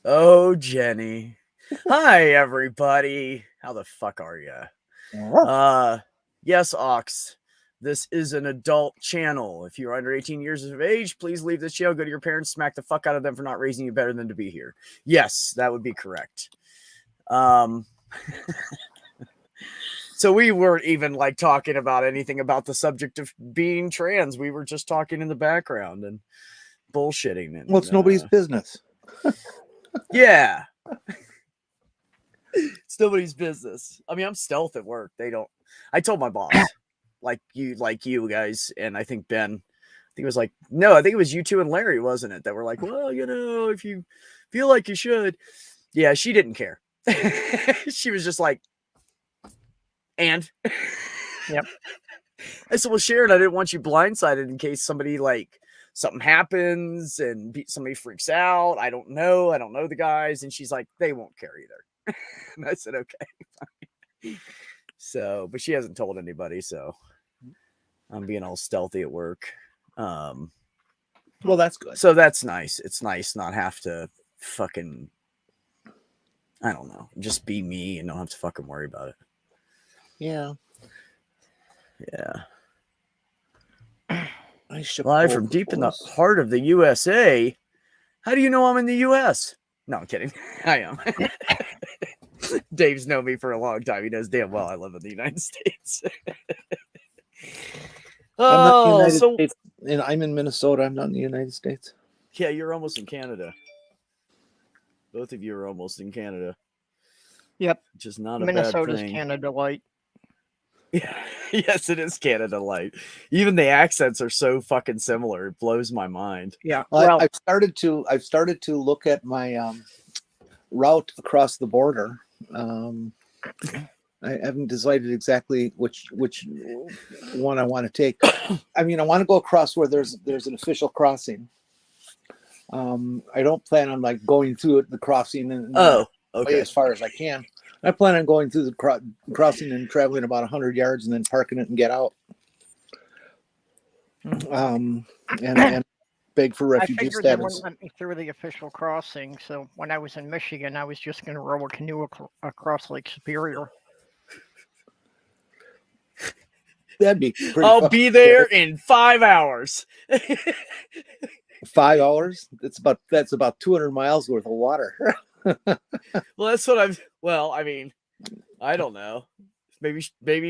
Oh, Jenny. Hi, everybody. How the fuck are you? Yes, Ox. This is an adult channel. If you're under 18 years of age, please leave this channel. Go to your parents, smack the fuck out of them for not raising you better than to be here. Yes, that would be correct. So we weren't even like talking about anything about the subject of being trans. We were just talking in the background and bullshitting. And, well, it's nobody's business. Yeah. It's nobody's business. I mean, I'm stealth at work. They don't. I told my boss, like you guys, and I think Ben. I think it was like no. I think it was you two and Larry, wasn't it? That were like, well, you know, if you feel like you should. Yeah, she didn't care. She was just like, and. Yep. I said, well, Sharon, I didn't want you blindsided in case somebody like something happens and somebody freaks out. I don't know the guys, and she's like, they won't care either. And I said, okay. So, but she hasn't told anybody, so I'm being all stealthy at work. Well, that's good. So that's nice. It's nice not have to fucking, I don't know, just be me and don't have to fucking worry about it. Yeah. Live from deep in the heart of the USA. How do you know I'm in the US? No, I'm kidding. I am. Dave's known me for a long time. He knows damn well I live in the United States. States, and I'm in Minnesota. I'm not in the United States. Yeah, you're almost in Canada. Both of you are almost in Canada. Yep. Which is not a Minnesota's bad thing. Canada light. Yeah. Yes, it is Canada light. Even the accents are so fucking similar. It blows my mind. Yeah. Well, I've started to look at my route across the border. I haven't decided exactly which one I want to take. I mean, I want to go across where there's an official crossing. I don't plan on like going through the crossing and okay, as far as I can. I plan on going through the crossing and traveling about 100 yards and then parking it and get out. And beg for refugee status. They wouldn't let me through the official crossing. So when I was in Michigan, I was just going to row a canoe across Lake Superior. That'd be pretty. I'll be there in 5 hours. 5 hours? That's about 200 miles worth of water. Well, that's what well, I mean, I don't know. Maybe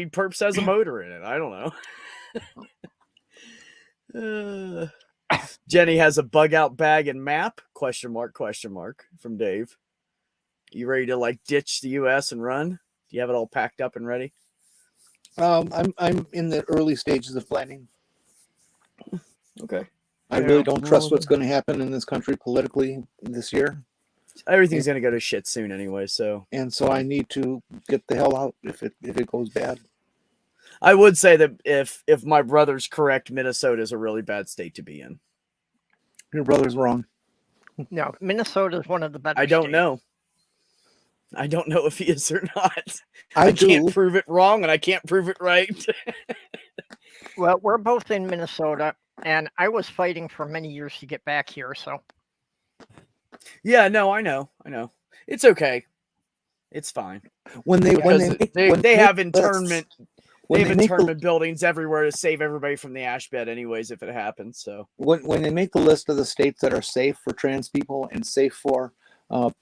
Perps has a motor in it. I don't know. Jenny has a bug out bag and map? Question mark from Dave. You ready to like ditch the US and run? Do you have it all packed up and ready? I'm in the early stages of planning. Okay. I really don't trust what's going to happen in this country politically this year. Everything's going to go to shit soon anyway, so. And so I need to get the hell out if it goes bad. I would say that if my brother's correct, Minnesota is a really bad state to be in. Your brother's wrong. No, Minnesota is one of the better I don't states. know. I don't know if he is or not. I can't prove it wrong and I can't prove it right. Well, we're both in Minnesota, and I was fighting for many years to get back here, so. Yeah, no, I know. It's okay. It's fine. When they have internment buildings everywhere to save everybody from the ash bed anyways if it happens. So when they make the list of the states that are safe for trans people and safe for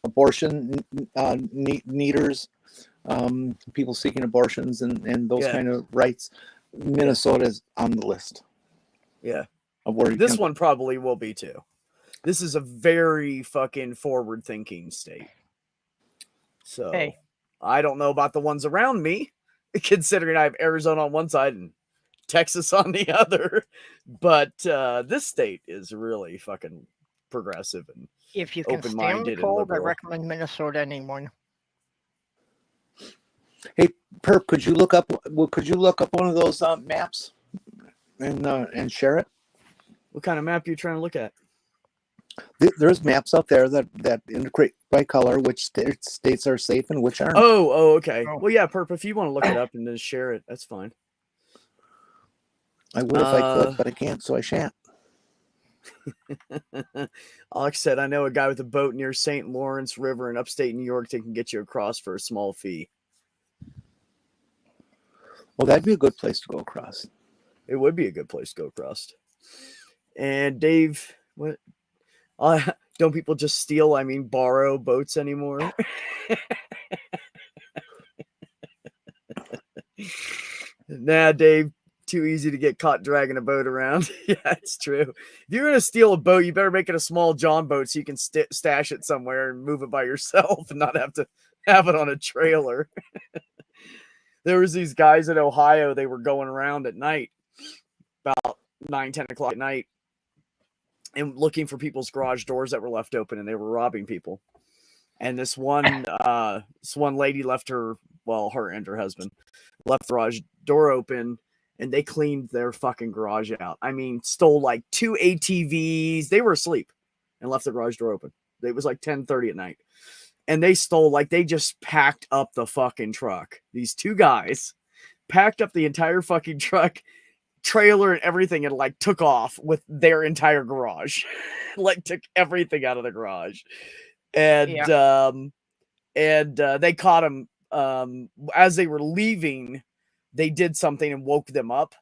abortion needers, people seeking abortions and those kind of rights, Minnesota is on the list. Yeah. Of where this one probably will be too. This is a very fucking forward thinking state. So I don't know about the ones around me, considering I have Arizona on one side and Texas on the other. But this state is really fucking progressive and if you can stand the cold, I recommend Minnesota anyone. Hey, Perp, could you look up one of those maps and share it? What kind of map are you trying to look at? There's maps out there that integrate by color which states are safe and which aren't. Oh, okay. Oh. Well, yeah, Perp, if you want to look it up and then share it, that's fine. I would if I could, but I can't, so I shan't. Alex said, I know a guy with a boat near St. Lawrence River in upstate New York that can get you across for a small fee. Well, that'd be a good place to go across. It would be a good place to go across. And Dave, what? Don't people just steal, borrow boats anymore? Nah, Dave, too easy to get caught dragging a boat around. Yeah, it's true. If you're going to steal a boat, you better make it a small John boat so you can stash it somewhere and move it by yourself and not have to have it on a trailer. There was these guys in Ohio, they were going around at night, about 9-10 o'clock at night, and looking for people's garage doors that were left open, and they were robbing people. And this one lady left her and her husband left the garage door open, and they cleaned their fucking garage out. Stole like 2 ATVs. They were asleep and left the garage door open. It was like 10:30 at night. And they stole, they just packed up the fucking truck. These 2 guys packed up the entire fucking truck, trailer and everything, and took off with their entire garage. Took everything out of the garage. And they caught him as they were leaving. They did something and woke them up,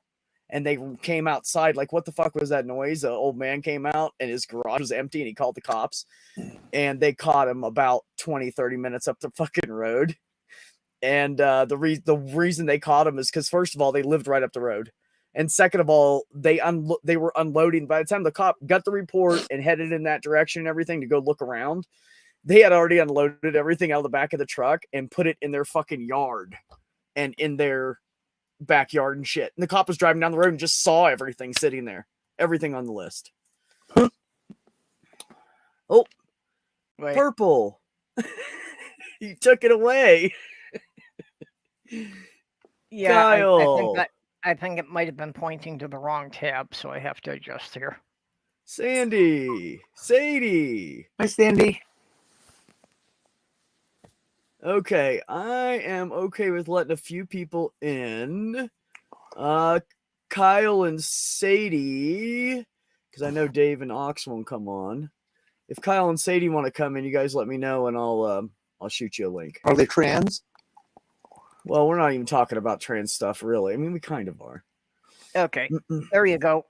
and they came outside what the fuck was that noise? An old man came out and his garage was empty, and he called the cops, and they caught him about 20-30 minutes up the fucking road. And the reason they caught him is because, first of all, they lived right up the road, and second of all, they were unloading. By the time the cop got the report and headed in that direction and everything to go look around, they had already unloaded everything out of the back of the truck and put it in their fucking yard and in their backyard and shit. And the cop was driving down the road and just saw everything sitting there. Everything on the list. Oh, wait. Purple. You took it away. Yeah, Kyle. I think it might have been pointing to the wrong tab, so I have to adjust here. Sadie. Hi, Sandy. Okay, I am okay with letting a few people in. Kyle and Sadie, because I know Dave and Ox won't come on. If Kyle and Sadie want to come in, you guys let me know, and I'll shoot you a link. Are they trans? Well, we're not even talking about trans stuff, really. We kind of are. Okay, there you go.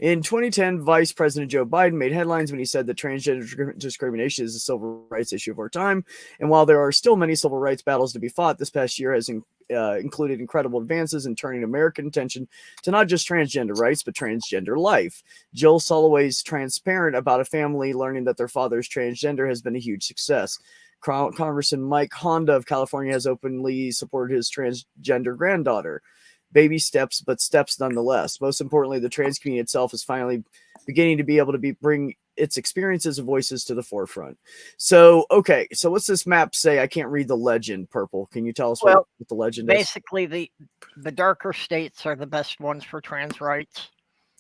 In 2010, Vice President Joe Biden made headlines when he said that transgender discrimination is a civil rights issue of our time. And while there are still many civil rights battles to be fought, this past year has included incredible advances in turning American attention to not just transgender rights, but transgender life. Jill Soloway's Transparent about a family learning that their father is transgender has been a huge success. Congressman Mike Honda of California has openly supported his transgender granddaughter. Baby steps, but steps nonetheless. Most importantly, the trans community itself is finally beginning to be able to bring its experiences and voices to the forefront. So, okay, so what's this map say? I can't read the legend, Purple. Can you tell us what the legend is? Basically, the darker states are the best ones for trans rights.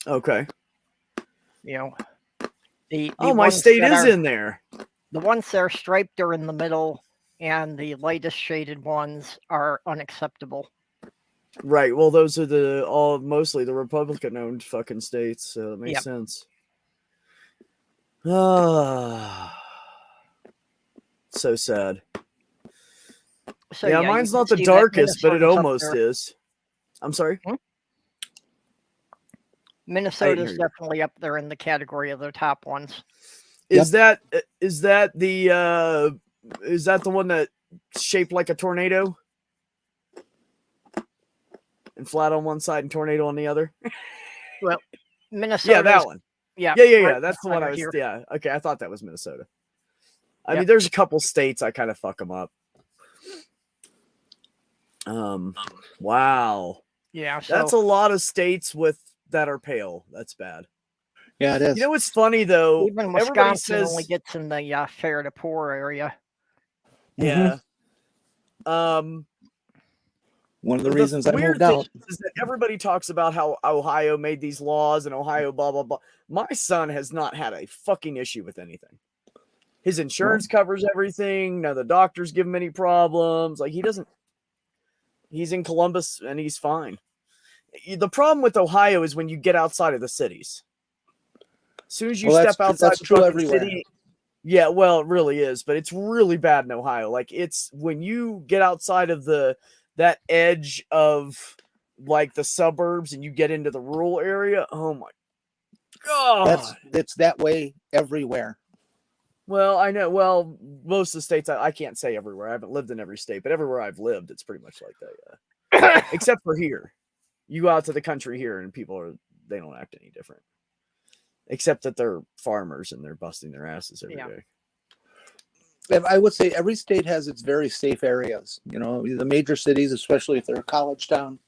Okay. My state is in there. The ones that are striped are in the middle, and the lightest shaded ones are unacceptable. Right. Well, those are mostly the Republican-owned fucking states, so it makes sense. So sad. So, mine's not the darkest, but it almost is. I'm sorry? Minnesota's definitely up there in the category of the top ones. Is that the one that shaped like a tornado? And flat on one side and tornado on the other? Well, Minnesota. Yeah, that one. Yeah. Yeah. That's the one I was. Here. Yeah. Okay, I thought that was Minnesota. I mean, there's a couple states I kind of fuck them up. Wow. Yeah. So, that's a lot of states that are pale. That's bad. Yeah, it is. You know what's funny though? Even Wisconsin only gets in the fair to poor area. Yeah. One of the reasons I moved out is that everybody talks about how Ohio made these laws and Ohio blah blah blah. My son has not had a fucking issue with anything. His insurance covers everything. None of the doctors give him any problems. He doesn't. He's in Columbus and he's fine. The problem with Ohio is when you get outside of the cities. As soon as you Well, step outside that's the true fucking everywhere. city, yeah, well, it really is, but it's really bad in Ohio. Like it's when you get outside of that edge of like the suburbs and you get into the rural area. Oh my god. It's that way everywhere. Well, I know. Well, most of the states, I can't say everywhere. I haven't lived in every state, but everywhere I've lived, it's pretty much like that. Yeah. Except for here. You go out to the country here and they don't act any different. Except that they're farmers and they're busting their asses every day. I would say every state has its very safe areas. You know, the major cities, especially if they're a college town,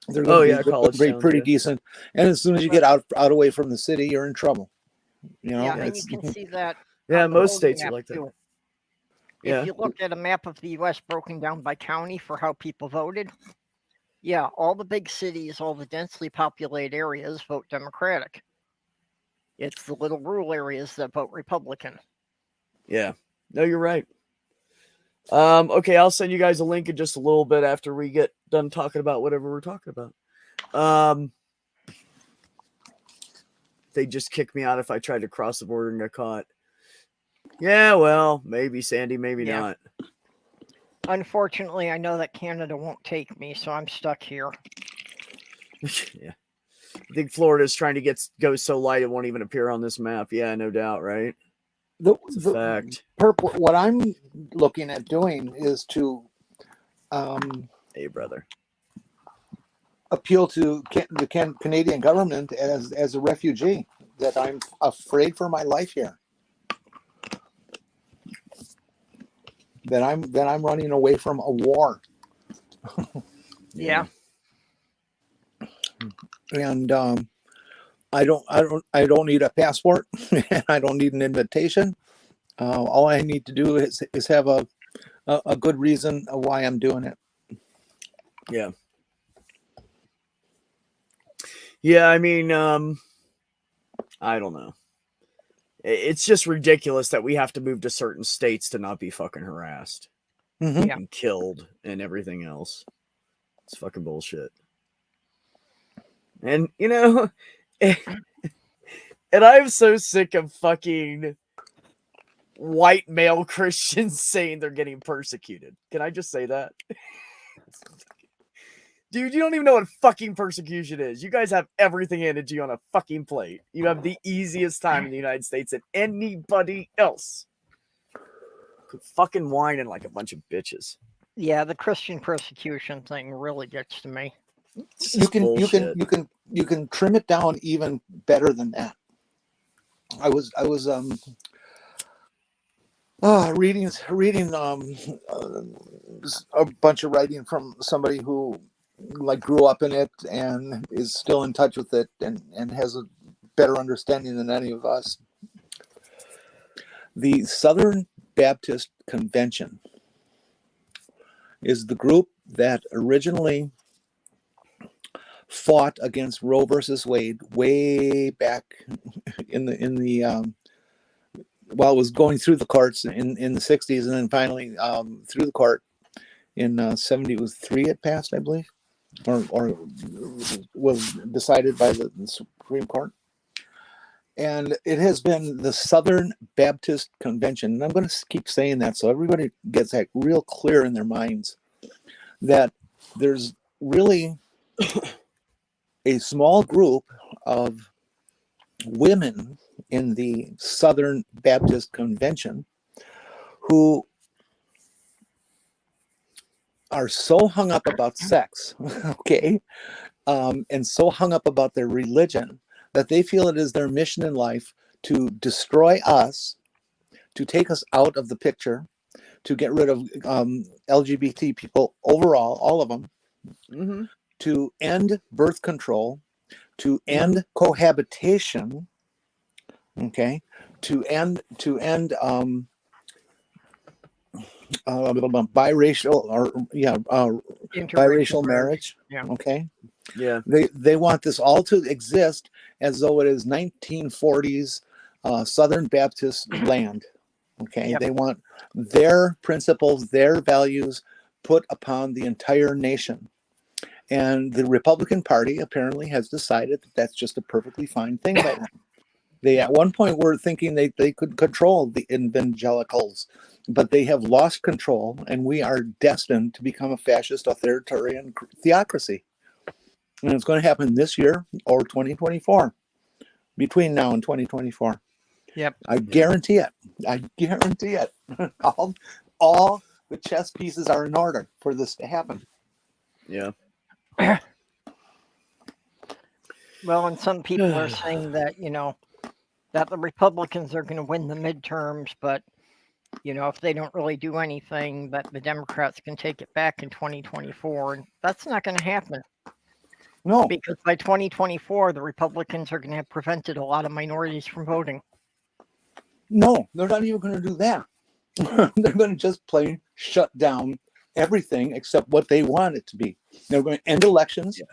they're going to be pretty decent. And as soon as you get out away from the city, you're in trouble. You know, and you can see that. Yeah, most states are like that. Too. If you look at a map of the U.S. broken down by county for how people voted, all the big cities, all the densely populated areas vote Democratic. It's the little rural areas that vote Republican. Yeah. No, you're right. Okay, I'll send you guys a link in just a little bit after we get done talking about whatever we're talking about. They just kick me out if I tried to cross the border and get caught. Yeah, well, maybe Sandy, maybe not. Unfortunately, I know that Canada won't take me, so I'm stuck here. Yeah. I think Florida is trying to go so light it won't even appear on this map. Yeah, no doubt, right? It's a fact. What I'm looking at doing is to hey, brother, appeal to the Canadian government as a refugee, that I'm afraid for my life here. That I'm running away from a war. Yeah. And I don't need a passport. I don't need an invitation. All I need to do is have a good reason of why I'm doing it. Yeah. Yeah, I mean, I don't know. It's just ridiculous that we have to move to certain states to not be fucking harassed and killed and everything else. It's fucking bullshit. And, you know, and I'm so sick of fucking white male Christians saying they're getting persecuted. Can I just say that? Dude, you don't even know what fucking persecution is. You guys have everything handed to you on a fucking plate. You have the easiest time in the United States than anybody else. Quit fucking whining like a bunch of bitches. Yeah, the Christian persecution thing really gets to me. You can trim it down even better than that. I was reading a bunch of writing from somebody who like grew up in it and is still in touch with it and has a better understanding than any of us. The Southern Baptist Convention is the group that originally fought against Roe versus Wade way back in the while it was going through the courts in the 60s, and then finally through the court in 73 it passed, I believe, or was decided by the Supreme Court. And it has been the Southern Baptist Convention, and I'm going to keep saying that so everybody gets that real clear in their minds, that there's really a small group of women in the Southern Baptist Convention who are so hung up about sex, okay, and so hung up about their religion that they feel it is their mission in life to destroy us, to take us out of the picture, to get rid of LGBT people overall, all of them, to end birth control, to end cohabitation, okay, to end biracial marriage. Okay. Yeah. They want this all to exist as though it is 1940s Southern Baptist land. Okay. Yep. They want their principles, their values put upon the entire nation. And the Republican Party apparently has decided that that's just a perfectly fine thing by them. They at one point were thinking they could control the evangelicals, but they have lost control, and we are destined to become a fascist authoritarian theocracy. And it's going to happen this year or 2024, between now and 2024. Yep. I guarantee it. I guarantee it. all the chess pieces are in order for this to happen. Yeah. Well, and some people are saying that, that the Republicans are going to win the midterms, but, if they don't really do anything, that the Democrats can take it back in 2024. And that's not going to happen. No. Because by 2024, the Republicans are going to have prevented a lot of minorities from voting. No, they're not even going to do that. They're going to just plain shut down everything except what they want it to be. They're going to end elections. Yeah.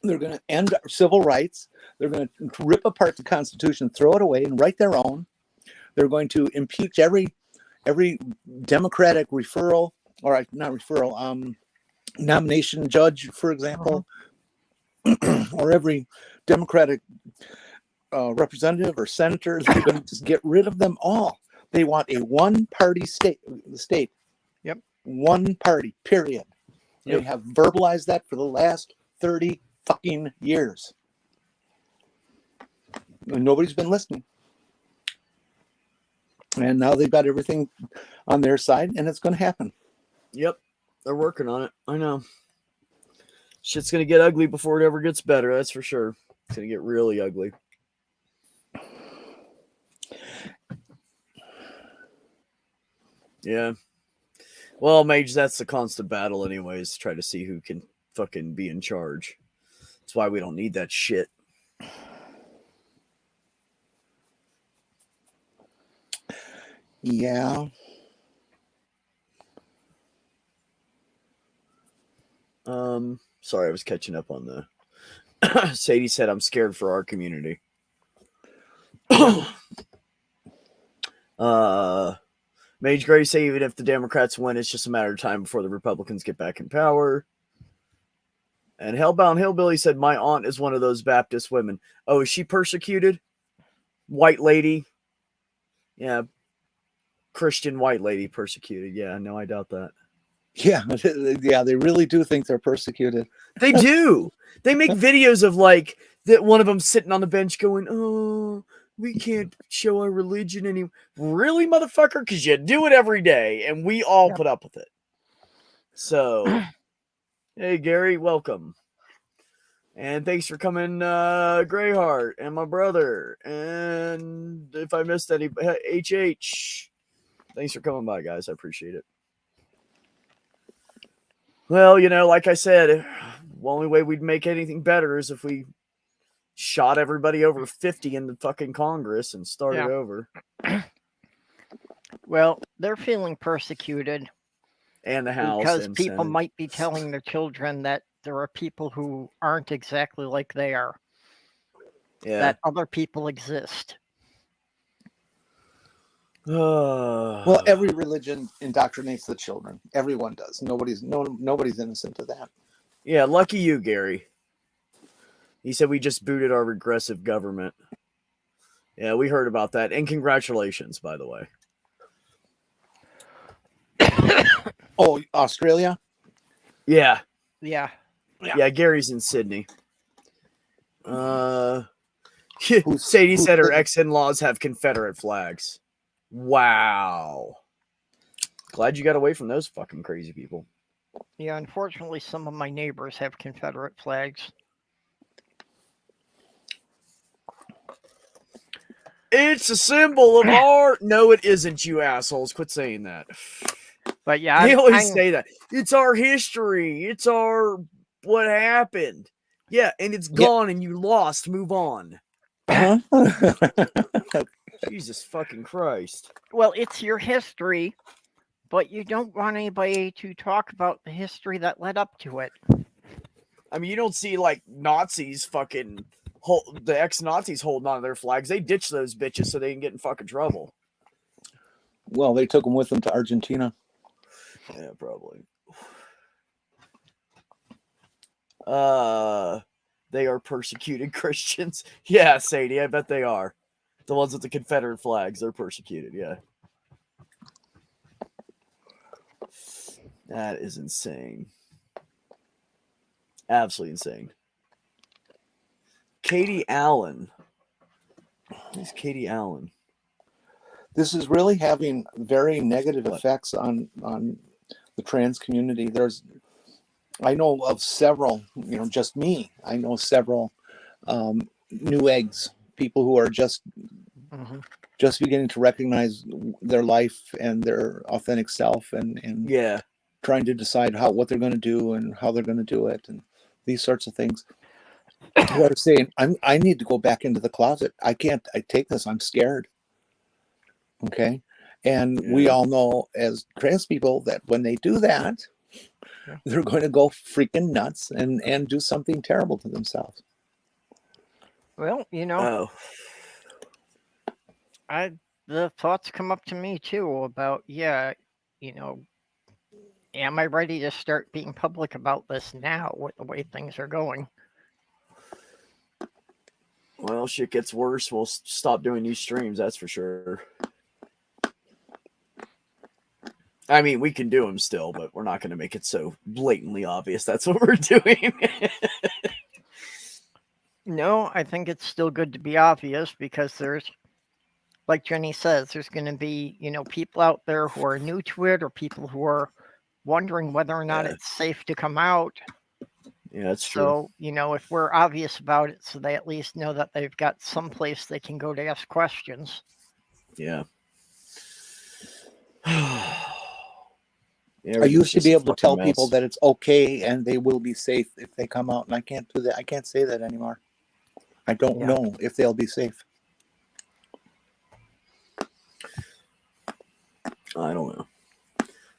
They're going to end civil rights. They're going to rip apart the Constitution, throw it away, and write their own. They're going to impeach every Democratic referral, or not referral, nomination judge, for example, or every Democratic representative or senator. They're going to just get rid of them all. They want a one-party state. Yep. One party, period. Yep. They have verbalized that for the last 30 fucking years. And nobody's been listening. And now they've got everything on their side, and it's going to happen. Yep. They're working on it. I know. Shit's going to get ugly before it ever gets better. That's for sure. It's going to get really ugly. Yeah. Well, Mage, that's the constant battle anyways. Try to see who can fucking be in charge. That's why we don't need that shit. Yeah. Sorry, I was catching up on the Sadie said I'm scared for our community. Mage Gray say even if the Democrats win, it's just a matter of time before the Republicans get back in power. And Hellbound Hillbilly said my aunt is one of those Baptist women. Oh, is she persecuted? White lady? Yeah. Christian white lady persecuted. Yeah, no, I doubt that. Yeah, they really do think they're persecuted. They do. They make videos of like that one of them sitting on the bench going, "Oh, we can't show our religion anymore." Really, motherfucker? Because you do it every day, and we all put up with it. So, hey, Gary, welcome. And thanks for coming, Greyheart, and my brother. And if I missed any, HH, thanks for coming by, guys. I appreciate it. Well, like I said, the only way we'd make anything better is if we shot everybody over 50 in the fucking Congress and started over. Well, they're feeling persecuted. And the House. Because people might be telling their children that there are people who aren't exactly like they are. Yeah. That other people exist. Well, every religion indoctrinates the children. Everyone does. Nobody's innocent of that. Yeah, lucky you, Gary. He said we just booted our regressive government. Yeah, we heard about that. And congratulations, by the way. Oh, Australia? Yeah. Yeah, Gary's in Sydney. Sadie said her ex-in-laws have Confederate flags. Wow. Glad you got away from those fucking crazy people. Yeah, unfortunately, some of my neighbors have Confederate flags. It's a symbol of art. No, it isn't, you assholes. Quit saying that. But yeah, they always say that. It's our history. It's our what happened. Yeah, and it's gone and you lost. Move on. Jesus fucking Christ. Well, it's your history, but you don't want anybody to talk about the history that led up to it. I mean, you don't see like Nazis fucking the ex-Nazis holding on to their flags. They ditched those bitches so they can get in fucking trouble. Well, they took them with them to Argentina. Yeah, probably. They are persecuted Christians. Yeah, Sadie, I bet they are. The ones with the Confederate flags, they're persecuted, yeah. That is insane. Absolutely insane. Katie Allen. Who's Katie Allen? This is really having very negative effects on the trans community. I know of several, just me. I know several new eggs, people who are just beginning to recognize their life and their authentic self, and yeah, trying to decide what they're going to do and how they're going to do it, and these sorts of things. Who are saying, I need to go back into the closet. I take this. I'm scared. Okay. And we all know as trans people that when they do that, they're going to go freaking nuts and do something terrible to themselves. Well, the thoughts come up to me too about, am I ready to start being public about this now with the way things are going? Well, shit gets worse. We'll stop doing these streams, that's for sure. I mean, we can do them still, but we're not going to make it so blatantly obvious that's what we're doing. No, I think it's still good to be obvious because there's, like Jenny says, there's going to be, people out there who are new to it or people who are wondering whether or not it's safe to come out. Yeah, that's true. So, if we're obvious about it, so they at least know that they've got some place they can go to ask questions. Yeah. I used to be able to tell people that it's okay and they will be safe if they come out, and I can't do that. I can't say that anymore. I don't know if they'll be safe. I don't know.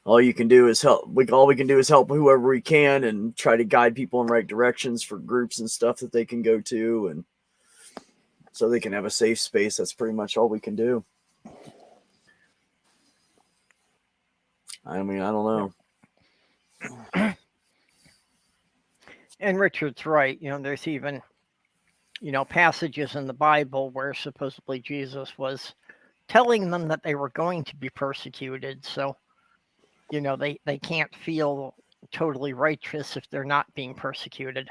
All you can do is help. All we can do is help whoever we can and try to guide people in right directions for groups and stuff that they can go to, and so they can have a safe space. That's pretty much all we can do. I mean, I don't know. And Richard's right. There's even, passages in the Bible where supposedly Jesus was telling them that they were going to be persecuted. So, they can't feel totally righteous if they're not being persecuted.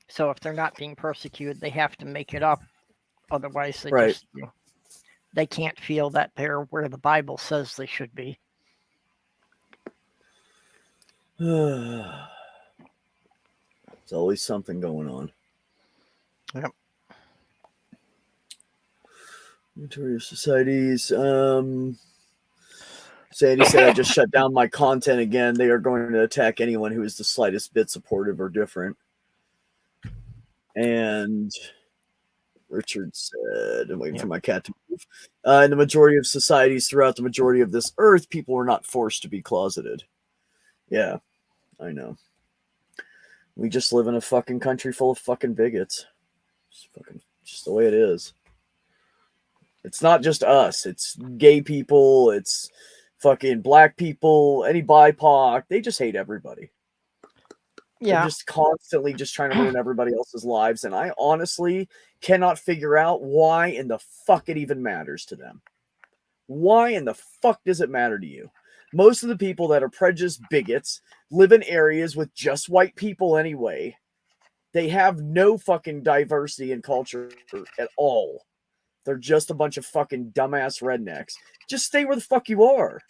So if they're not being persecuted, they have to make it up. Otherwise, they just, they can't feel that they're where the Bible says they should be. There's always something going on. Yep. Notorious societies. Sandy said, I just shut down my content again. They are going to attack anyone who is the slightest bit supportive or different. And Richard said, I'm waiting for my cat to move. In the majority of societies throughout the majority of this earth, people are not forced to be closeted. Yeah, I know. We just live in a fucking country full of fucking bigots. Just the way it is. It's not just us. It's gay people. It's fucking black people. Any BIPOC. They just hate everybody. Yeah. They're just constantly just trying to ruin everybody else's lives. And I honestly cannot figure out why in the fuck it even matters to them. Why in the fuck does it matter to you? Most of the people that are prejudiced bigots live in areas with just white people anyway. They have no fucking diversity in culture at all. They're just a bunch of fucking dumbass rednecks. Just stay where the fuck you are.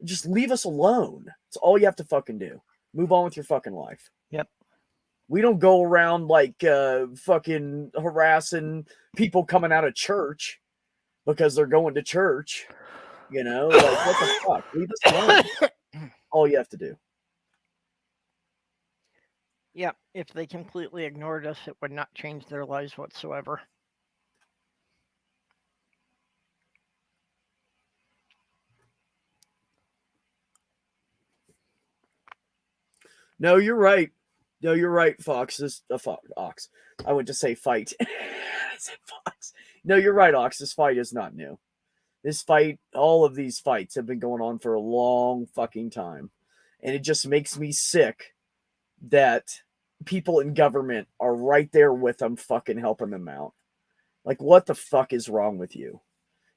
Just leave us alone. It's all you have to fucking do. Move on with your fucking life. Yep. We don't go around like fucking harassing people coming out of church because they're going to church. Like, what the fuck? Leave us alone. All you have to do. Yeah, if they completely ignored us, it would not change their lives whatsoever. No, you're right. No, you're right, Fox. Ox. I went to say fight. I said Fox. No, you're right, Ox. This fight is not new. This fight, all of these fights have been going on for a long fucking time. And it just makes me sick that people in government are right there with them, fucking helping them out. Like, what the fuck is wrong with you?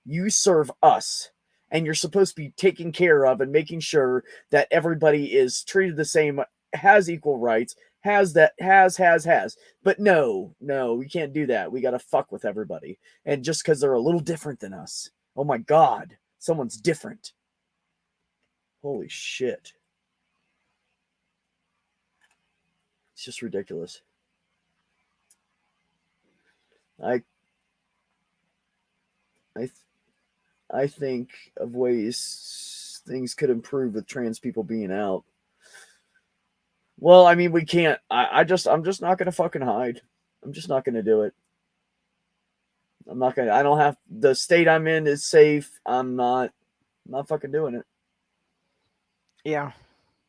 You serve us, and you're supposed to be taking care of and making sure that everybody is treated the same, has equal rights, has. But no, we can't do that. We got to fuck with everybody. And just because they're a little different than us. Oh my God, someone's different. Holy shit. It's just ridiculous. I think of ways things could improve with trans people being out. Well, I mean, we can't. I'm just not gonna fucking hide. I'm just not gonna do it. I'm not gonna. I don't have. The state I'm in is safe. I'm not fucking doing it. Yeah.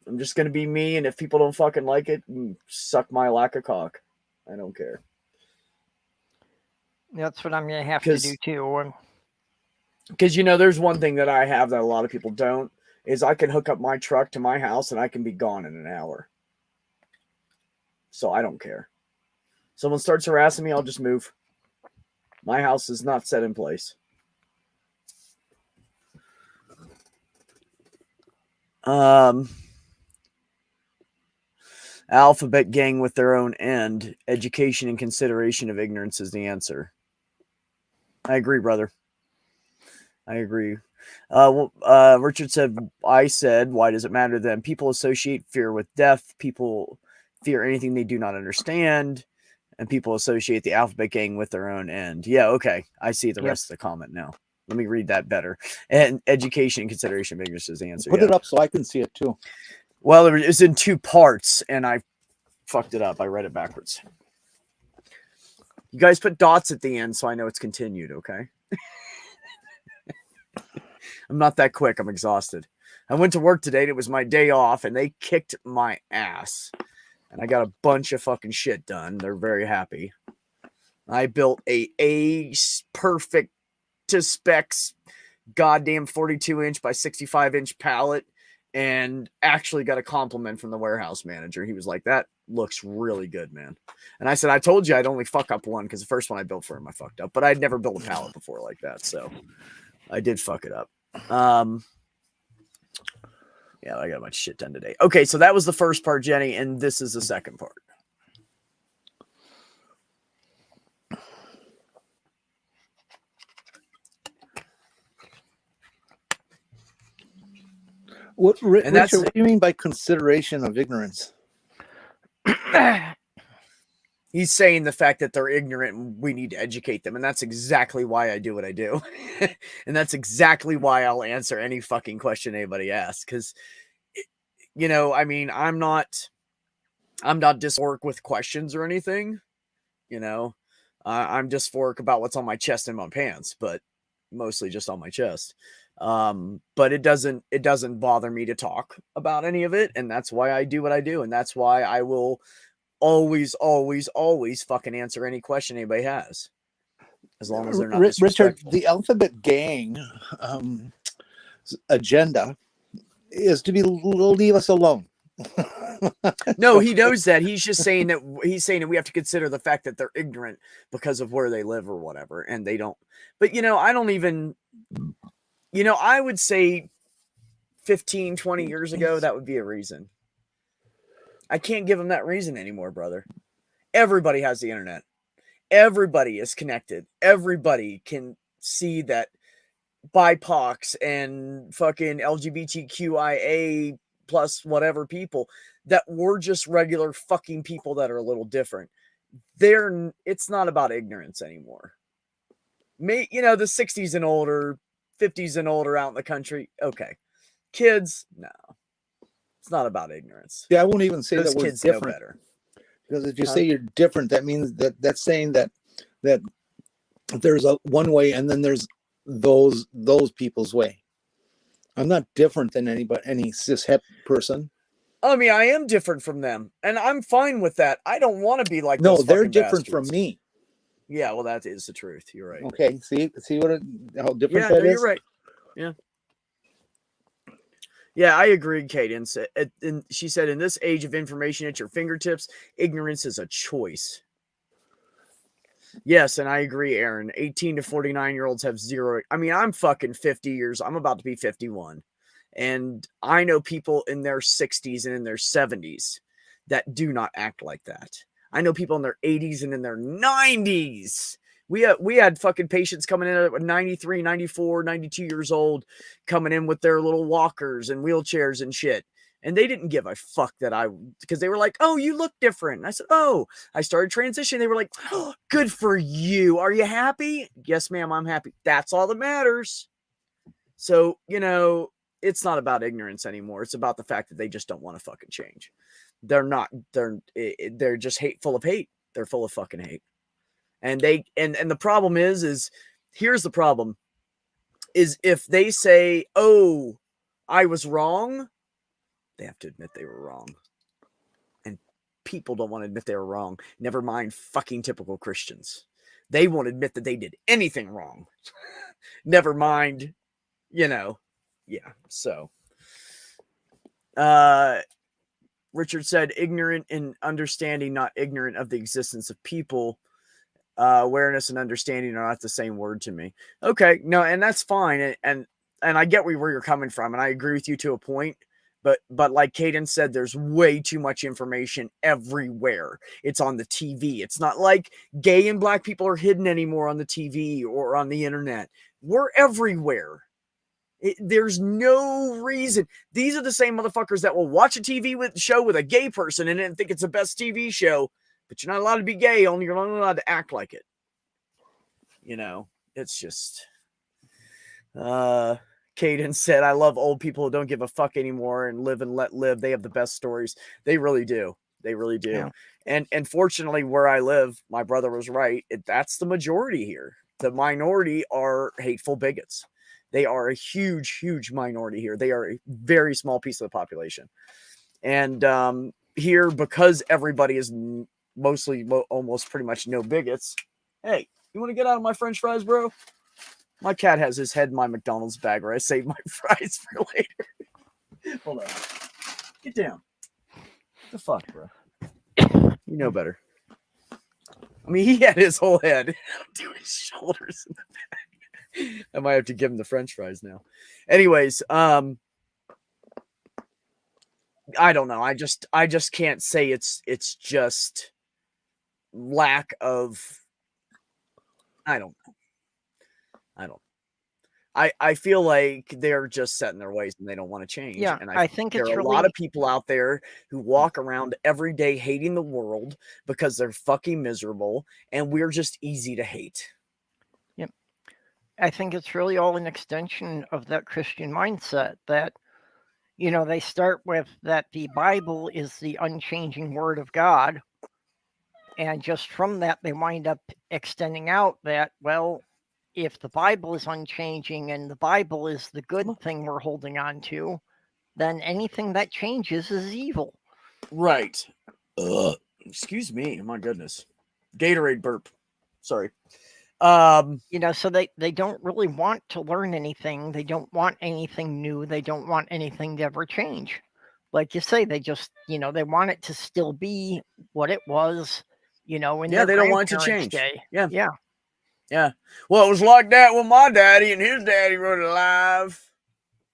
I'm just gonna be me, and if people don't fucking like it, suck my lack of cock. I don't care. That's what I'm gonna have to do too. Because there's one thing that I have that a lot of people don't, is I can hook up my truck to my house and I can be gone in an hour. So I don't care. Someone starts harassing me, I'll just move. My house is not set in place. Alphabet gang with their own end. Education and consideration of ignorance is the answer. I agree, brother. I agree. Richard said, why does it matter then? People associate fear with death. People fear anything they do not understand. And people associate the alphabet gang with their own end. Yeah, okay. I see the rest of the comment now. Let me read that better. And education and consideration of ignorance is the answer. Put it up so I can see it too. Well, it was in 2 parts, and I fucked it up. I read it backwards. You guys put dots at the end so I know it's continued, okay? I'm not that quick. I'm exhausted. I went to work today. And it was my day off, and they kicked my ass. And I got a bunch of fucking shit done. They're very happy. I built a perfect to specs goddamn 42-inch by 65-inch pallet, and actually got a compliment from the warehouse manager. He was like, that looks really good, man. And I said, I told you I'd only fuck up one, because the first one I built for him I fucked up, but I'd never built a pallet before like that, so I did fuck it up. Yeah, I got much shit done today. Okay, so that was the first part, Jenny, and this is the second part. Richard, what do you mean by consideration of ignorance? He's saying the fact that they're ignorant and we need to educate them. And that's exactly why I do what I do. And that's exactly why I'll answer any fucking question anybody asks. Because, I mean, I'm not dysphoric with questions or anything. I'm dysphoric about what's on my chest and my pants, but mostly just on my chest. But it doesn't bother me to talk about any of it. And that's why I do what I do. And that's why I will always fucking answer any question anybody has, as long as they're not Richard, the alphabet gang agenda is to leave us alone. No, he knows that. He's just saying that we have to consider the fact that they're ignorant because of where they live or whatever, and they don't. But I don't even, I would say 15, 20 years ago, that would be a reason. I can't give them that reason anymore, brother. Everybody has the internet. Everybody is connected. Everybody can see that BIPOCs and fucking LGBTQIA plus whatever people, that we're just regular fucking people that are a little different. It's not about ignorance anymore. The 60s and older, 50s and older out in the country, okay. Kids, no. It's not about ignorance. Yeah, I won't even say Those that we're kids know different. better. Because if you say you're different, that means that's saying that there's a one way and then there's those people's way. I'm not different than any cis het person. I mean, I am different from them, and I'm fine with that. I don't want to be like those they're fucking different bastards. from me. Yeah, well, that is the truth. You're right. Okay, see how different that is? You're right. Yeah. Yeah, I agree, Cadence. And she said, in this age of information at your fingertips, ignorance is a choice. Yes, and I agree, Aaron. 18 to 49-year-olds have zero. I mean, I'm fucking 50 years. I'm about to be 51. And I know people in their 60s and in their 70s that do not act like that. I know people in their 80s and in their 90s. We had fucking patients coming in at 93, 94, 92 years old, coming in with their little walkers and wheelchairs and shit. And they didn't give a fuck because they were like, oh, you look different. And I said, oh, I started transitioning. They were like, oh, good for you. Are you happy? Yes, ma'am, I'm happy. That's all that matters. So, it's not about ignorance anymore. It's about the fact that they just don't want to fucking change. They're just full of hate. They're full of fucking hate. And the problem is here's the problem is if they say, oh, I was wrong, they have to admit they were wrong. And people don't want to admit they were wrong. Never mind fucking typical Christians. They won't admit that they did anything wrong. Never mind, yeah. So, Richard said, ignorant in understanding, not ignorant of the existence of people. Awareness and understanding are not the same word to me. Okay, no, and that's fine. And I get where you're coming from, and I agree with you to a point. But like Cadence said, there's way too much information everywhere. It's on the TV. It's not like gay and black people are hidden anymore on the TV or on the internet. We're everywhere. There's no reason. These are the same motherfuckers that will watch a TV show with a gay person in it and think it's the best TV show, but you're not allowed to be gay. You're only allowed to act like it. It's just. Cadence said, I love old people who don't give a fuck anymore and live and let live. They have the best stories. They really do. They really do. Yeah. And fortunately, where I live, my brother was right. That's the majority here. The minority are hateful bigots. They are a huge, huge minority here. They are a very small piece of the population. And here, because everybody is mostly, almost pretty much no bigots. Hey, you want to get out of my French fries, bro? My cat has his head in my McDonald's bag where I save my fries for later. Hold on. Get down. What the fuck, bro? You know better. I mean, he had his whole head to his shoulders in the back. I might have to give him the French fries now. Anyways, I don't know. I just can't say it's just lack of. I don't know. I feel like they're just set in their ways and they don't want to change. Yeah, and I think there are a lot of people out there who walk around every day hating the world because they're fucking miserable, and we're just easy to hate. Yep. I think it's really all an extension of that Christian mindset that, they start with that the Bible is the unchanging word of God. And just from that, they wind up extending out that, well, if the Bible is unchanging and the Bible is the good thing we're holding on to, then anything that changes is evil. Right. Excuse me. My goodness. Gatorade burp. Sorry. So they don't really want to learn anything. They don't want anything new. They don't want anything to ever change. Like you say, they just, they want it to still be what it was, in their they don't want it to change. Day. Yeah. Well, it was like that with my daddy, and his daddy wrote it live.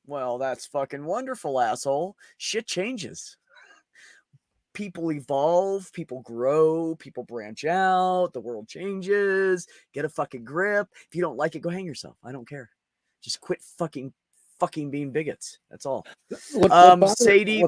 Well, that's fucking wonderful, asshole. Shit changes. People evolve, people grow, people branch out, the world changes. Get a fucking grip. If you don't like it, go hang yourself. I don't care. Just quit fucking being bigots. That's all. Sadie,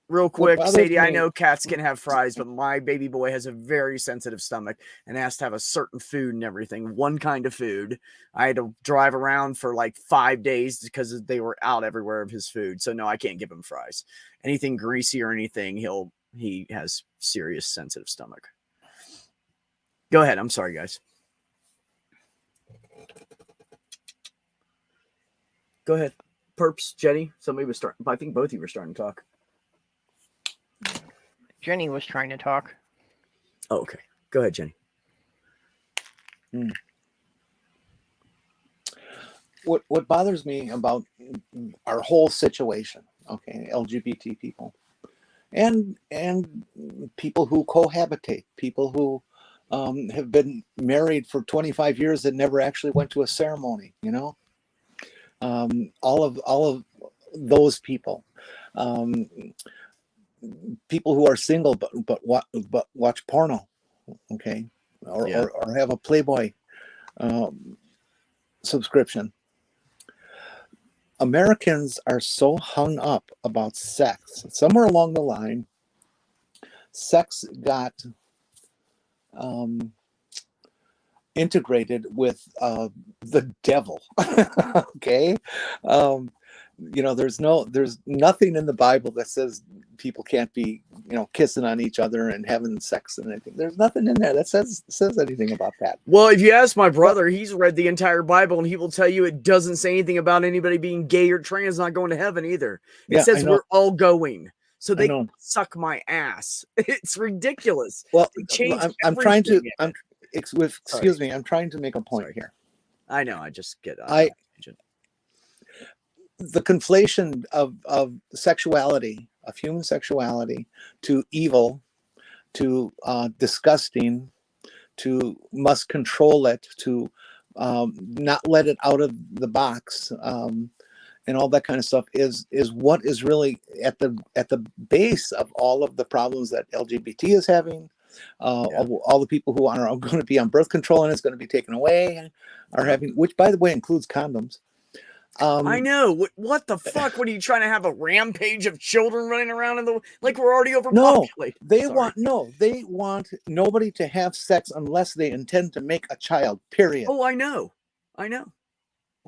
real quick, Sadie, I know cats can have fries, but my baby boy has a very sensitive stomach and has to have a certain food and everything, one kind of food. I had to drive around for like 5 days because they were out everywhere of his food. So no, I can't give him fries. Anything greasy or anything, he has serious sensitive stomach. Go ahead. I'm sorry, guys. Go ahead. Perps, Jenny, somebody was starting. I think both of you were starting to talk. Jenny was trying to talk. Oh, okay. Go ahead, Jenny. What bothers me about our whole situation Okay, LGBT people, and people who cohabitate, people who have been married for 25 years that never actually went to a ceremony. All of those people, um, people who are single but watch porno, okay, or have a Playboy subscription. Americans are so hung up about sex. Somewhere along the line, sex got integrated with the devil. Okay, there's nothing in the Bible that says people can't be kissing on each other and having sex and anything. There's nothing in there that says anything about that. Well, if you ask my brother, he's read the entire Bible and he will tell you it doesn't say anything about anybody being gay or trans not going to heaven either. It says we're all going. So they can suck my ass. It's ridiculous. Well, I'm trying to make a point here. I know. I just get the conflation of sexuality, of human sexuality, to evil, to disgusting, to must control it, to not let it out of the box, and all that kind of stuff is what is really at the base of all of the problems that LGBT is having. All the people who are going to be on birth control and it's going to be taken away are having, which by the way includes condoms. I know. What the fuck? What are you trying to have a rampage of children running around like we're already overpopulated? No, they want nobody to have sex unless they intend to make a child. Period. Oh, I know.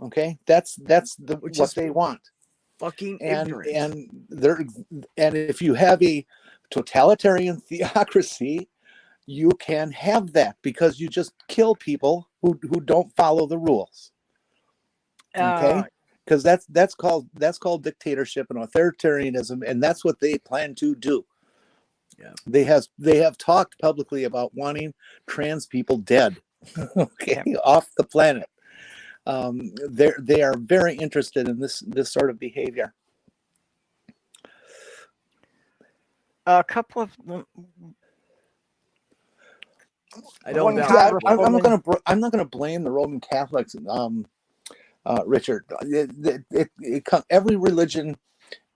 Okay, that's what they want. Fucking ignorance. And if you have a totalitarian theocracy, you can have that because you just kill people who don't follow the rules. Okay, because that's called dictatorship and authoritarianism, and that's what they plan to do. Yeah, they have talked publicly about wanting trans people dead, okay, off the planet. They are very interested in this sort of behavior. A couple of them. I'm not going to blame the Roman Catholics, Richard. Every religion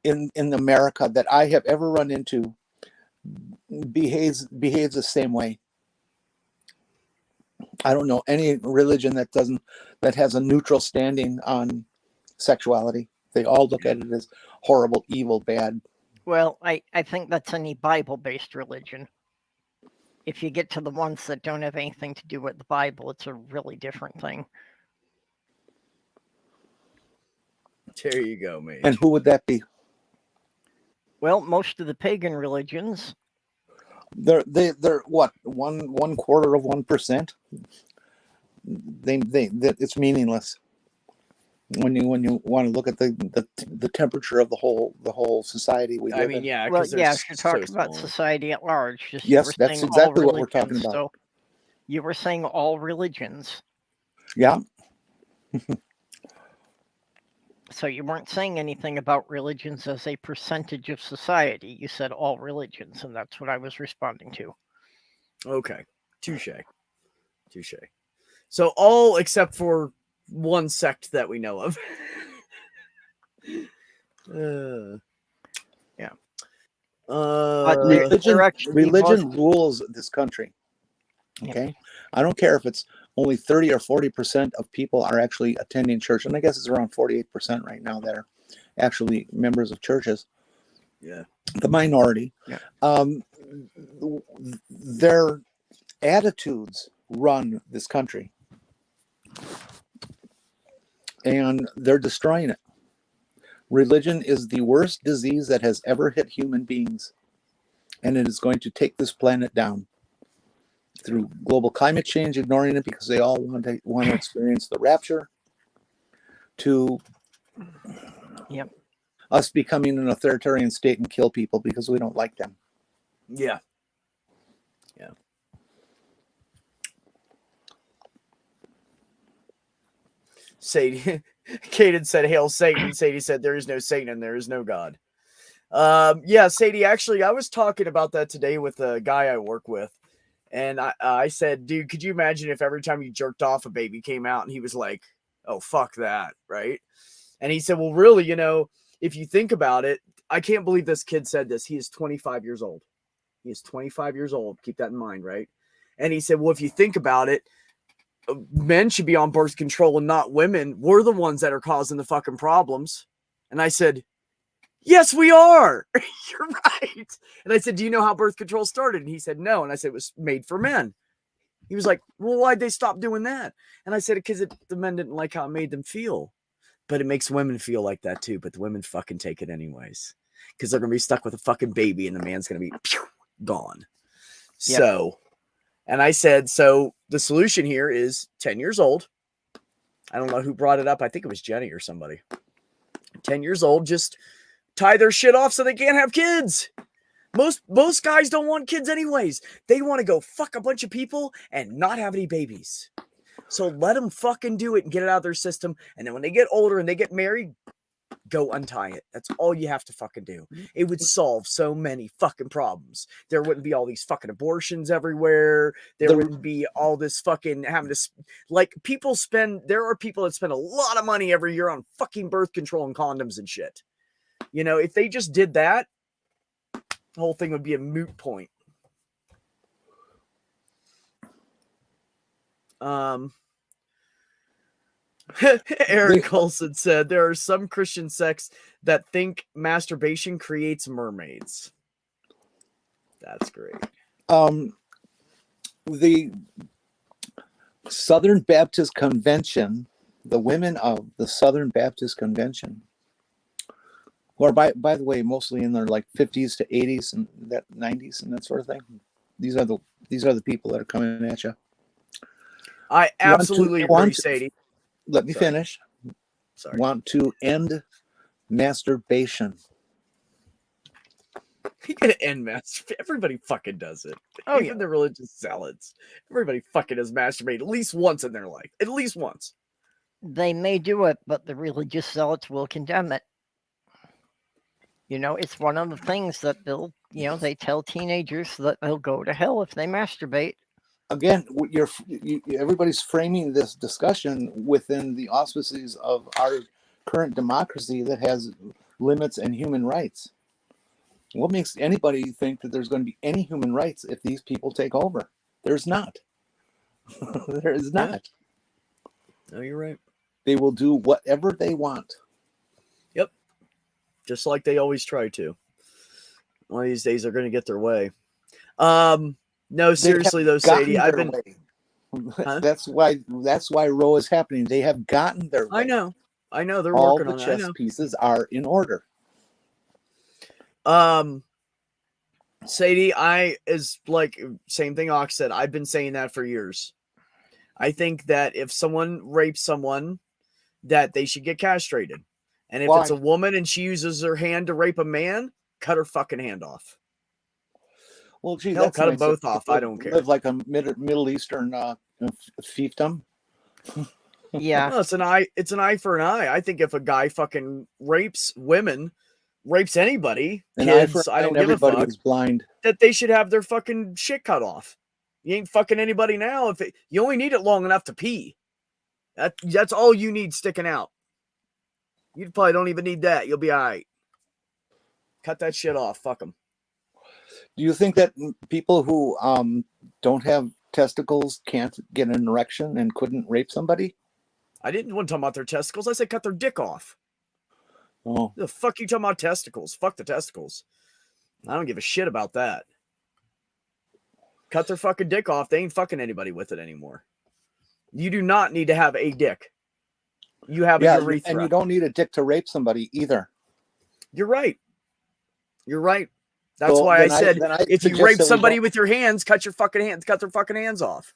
in America that I have ever run into behaves the same way. I don't know any religion that has a neutral standing on sexuality. They all look at it as horrible, evil, bad. Well, I think that's any Bible-based religion. If you get to the ones that don't have anything to do with the Bible, it's a really different thing. There you go, mate. And who would that be? Well, most of the pagan religions. They're what, 1/4%. It's meaningless when you want to look at the temperature of the whole society we live in. Yeah. Well, yeah, if you're talking about society at large, yes, that's exactly what we're talking about. So you were saying all religions. Yeah. So you weren't saying anything about religions as a percentage of society. You said all religions, and that's what I was responding to. Okay. Touche. So all except for one sect that we know of. Yeah. Religion rules this country. Okay. Yeah. I don't care if it's only 30 or 40% of people are actually attending church. And I guess it's around 48% right now that are actually members of churches. Yeah. The minority. Yeah. Their attitudes run this country. And they're destroying it. Religion is the worst disease that has ever hit human beings. And it is going to take this planet down. Through global climate change, ignoring it because they all want to experience the rapture, to us becoming an authoritarian state and kill people because we don't like them. Yeah. Sadie, Caden said, "Hail Satan." Sadie said, "There is no Satan and there is no God." Yeah, Sadie, actually, I was talking about that today with a guy I work with. And I said, dude, could you imagine if every time you jerked off, a baby came out? And he was like, oh, fuck that, right? And he said, well, really, if you think about it, I can't believe this kid said this. He is 25 years old. He is 25 years old. Keep that in mind, right? And he said, well, if you think about it, men should be on birth control and not women. We're the ones that are causing the fucking problems. And I said, yes, we are. You're right. And I said, do you know how birth control started? And he said, no. And I said, it was made for men. He was like, well, why'd they stop doing that? And I said, because the men didn't like how it made them feel. But it makes women feel like that too. But the women fucking take it anyways. Because they're going to be stuck with a fucking baby and the man's going to be gone. Yep. So, and I said, so the solution here is 10 years old. I don't know who brought it up. I think it was Jenny or somebody. 10 years old, just tie their shit off so they can't have kids. Most guys don't want kids anyways. They want to go fuck a bunch of people and not have any babies. So let them fucking do it and get it out of their system. And then when they get older and they get married, go untie it. That's all you have to fucking do. It would solve so many fucking problems. There wouldn't be all these fucking abortions everywhere. There wouldn't be all this fucking having to, like, there are people that spend a lot of money every year on fucking birth control and condoms and shit. If they just did that, the whole thing would be a moot point. Aaron Colson said there are some Christian sects that think masturbation creates mermaids. That's great. The Southern Baptist Convention, the women of the Southern Baptist Convention, who are by the way mostly in their like 50s to 80s and that 90s and that sort of thing. These are the people that are coming at you. I absolutely agree, Sadie. Let me finish. Sorry. Want to end masturbation. You gotta end masturbation. Everybody fucking does it. Oh, even the religious zealots. Everybody fucking has masturbated at least once in their life. At least once. They may do it, but the religious zealots will condemn it. It's one of the things that they tell teenagers that they'll go to hell if they masturbate. Again, everybody's framing this discussion within the auspices of our current democracy that has limits and human rights. What makes anybody think that there's going to be any human rights if these people take over? There's not. There is not. No, you're right. They will do whatever they want. Yep. Just like they always try to. One of these days they're going to get their way. No, seriously though, Sadie, I've been. Huh? That's why Roe is happening. They have gotten their way. I know. They're all working the on it. chess pieces are in order. Sadie, same thing Ox said. I've been saying that for years. I think that if someone rapes someone, that they should get castrated. And if it's a woman and she uses her hand to rape a man, cut her fucking hand off. Well, gee, cut them both off. I don't care. Live like a Middle Eastern fiefdom. Yeah, no, it's an eye for an eye. I think if a guy fucking rapes women, rapes anybody, kids, I don't give a fuck. Is blind. That they should have their fucking shit cut off. You ain't fucking anybody now. You only need it long enough to pee. That's all you need sticking out. You probably don't even need that. You'll be all right. Cut that shit off. Fuck them. Do you think that people who don't have testicles can't get an erection and couldn't rape somebody? I didn't want to talk about their testicles. I said cut their dick off. Oh. The fuck you talking about testicles? Fuck the testicles. I don't give a shit about that. Cut their fucking dick off. They ain't fucking anybody with it anymore. You do not need to have a dick. You have a urethra. And you don't need a dick to rape somebody either. You're right. That's why I said if you rape somebody with your hands, cut their fucking hands off.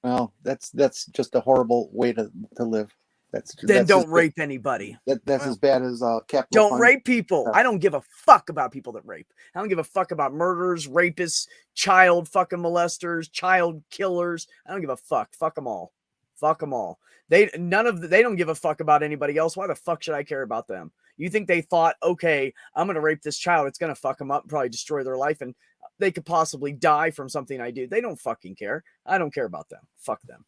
Well, that's just a horrible way to live. That's don't rape anybody. That's as bad as capital. Don't rape people. I don't give a fuck about people that rape. I don't give a fuck about murderers, rapists, child fucking molesters, child killers. I don't give a fuck. Fuck them all. Fuck them all. They don't give a fuck about anybody else. Why the fuck should I care about them? You think they thought, okay, I'm going to rape this child. It's going to fuck them up and probably destroy their life. And they could possibly die from something I do. They don't fucking care. I don't care about them. Fuck them.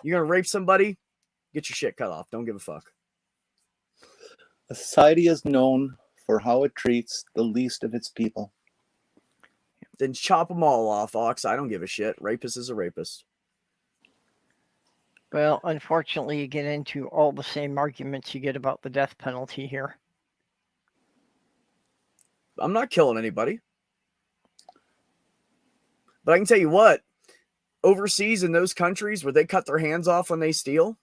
You're going to rape somebody? Get your shit cut off. Don't give a fuck. A society is known for how it treats the least of its people. Then chop them all off, Ox. I don't give a shit. Rapist is a rapist. Well, unfortunately, you get into all the same arguments you get about the death penalty here. I'm not killing anybody. But I can tell you what, overseas in those countries where they cut their hands off when they steal,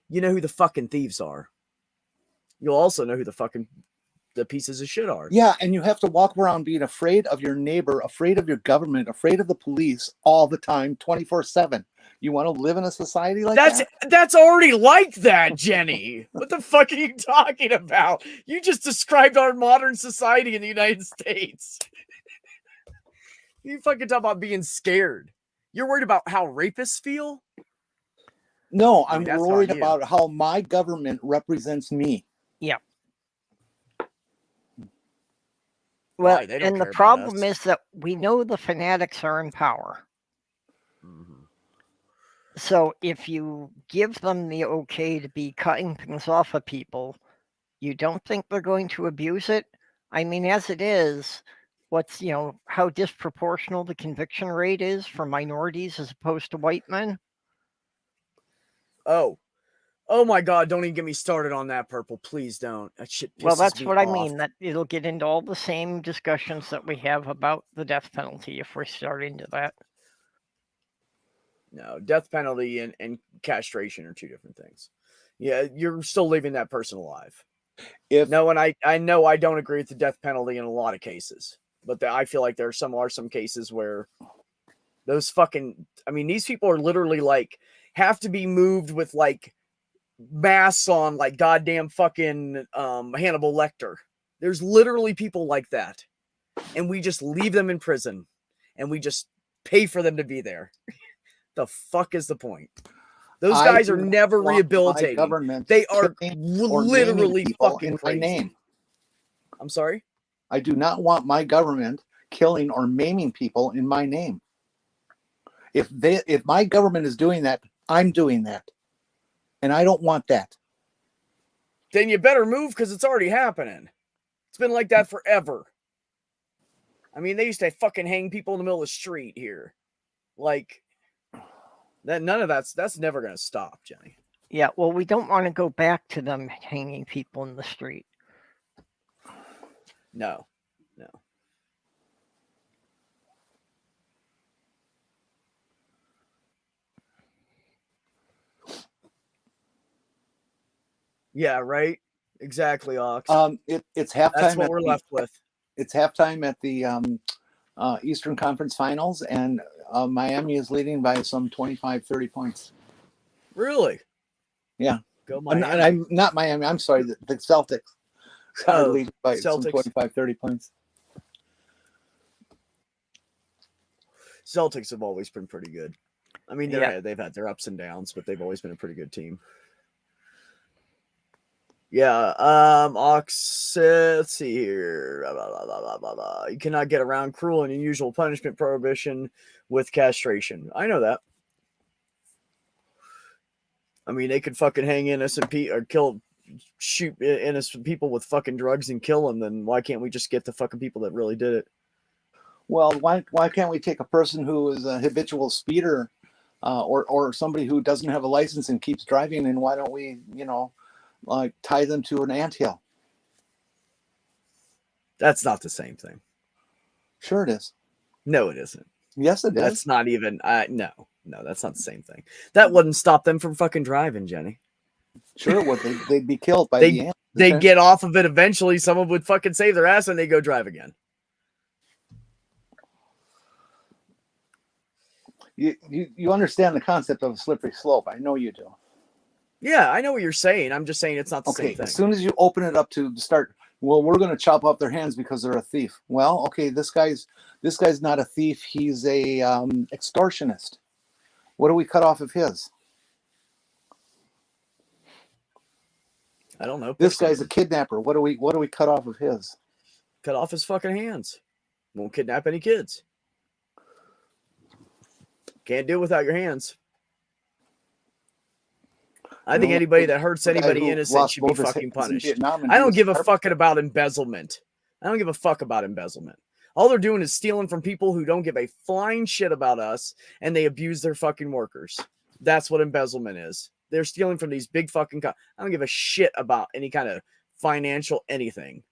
you know who the fucking thieves are. You'll also know who the pieces of shit are. Yeah, and you have to walk around being afraid of your neighbor, afraid of your government, afraid of the police all the time, 24/7. You want to live in a society like that? That's already like that, Jenny. What the fuck are you talking about? You just described our modern society in the United States. You fucking talk about being scared. You're worried about how rapists feel? No, I mean, I'm worried about how my government represents me. Yeah. Well, Why? and the problem is that we know the fanatics are in power. Mm-hmm. So if you give them the okay to be cutting things off of people, you don't think they're going to abuse it? I mean, as it is, how disproportional the conviction rate is for minorities as opposed to white men? Oh my God, don't even get me started on that, Purple. Please don't. That shit pisses me off. Well, that's what I mean, that it'll get into all the same discussions that we have about the death penalty if we start into that. No, death penalty and castration are two different things. Yeah, you're still leaving that person alive. And I know I don't agree with the death penalty in a lot of cases, but I feel like there are some cases where those these people are literally like have to be moved with like masks on like goddamn fucking Hannibal Lecter. There's literally people like that, and we just leave them in prison, and we just pay for them to be there. The fuck is the point? Those guys are never rehabilitated. They are literally fucking crazy. My name. I'm sorry? I do not want my government killing or maiming people in my name. If my government is doing that, I'm doing that. And I don't want that. Then you better move because it's already happening. It's been like that forever. I mean, they used to fucking hang people in the middle of the street here. Like, that none of that's never going to stop, Jenny. Yeah, well, we don't want to go back to them hanging people in the street. No. Yeah, right. Exactly, Ox. It's halftime. That's what we're left with. It's halftime at the Eastern Conference Finals, and Miami is leading by some 25, 30 points. Really? Yeah. Go Miami. I'm not Miami. I'm sorry. The Celtics are leading by some 25, 30 points. Celtics have always been pretty good. I mean, they've had their ups and downs, but they've always been a pretty good team. Yeah, Ox, let's see here. You cannot get around cruel and unusual punishment prohibition with castration. I know that. I mean, they could fucking hang innocent people or shoot innocent people with fucking drugs and kill them. Then why can't we just get the fucking people that really did it? Well, why can't we take a person who is a habitual speeder or somebody who doesn't have a license and keeps driving, and why don't we, like tie them to an anthill? That's not the same thing. Sure it is. No, it isn't. Yes, it is. That's not even. No, that's not the same thing. That wouldn't stop them from fucking driving, Jenny. Sure it would. They'd be killed by the ant. They'd get off of it eventually. Someone would fucking save their ass and they go drive again. You understand the concept of a slippery slope. I know you do. Yeah, I know what you're saying. I'm just saying it's not the same thing. As soon as you open it up to start, well, we're going to chop off their hands because they're a thief. Well, okay, this guy's not a thief. He's a extortionist. What do we cut off of his? I don't know. This guy's a kidnapper. What do we cut off of his? Cut off his fucking hands. Won't kidnap any kids. Can't do it without your hands. I think anybody that hurts anybody innocent should be fucking punished. I don't give a fuck about embezzlement. I don't give a fuck about embezzlement. All they're doing is stealing from people who don't give a flying shit about us, and they abuse their fucking workers. That's what embezzlement is. They're stealing from these big fucking... I don't give a shit about any kind of financial anything.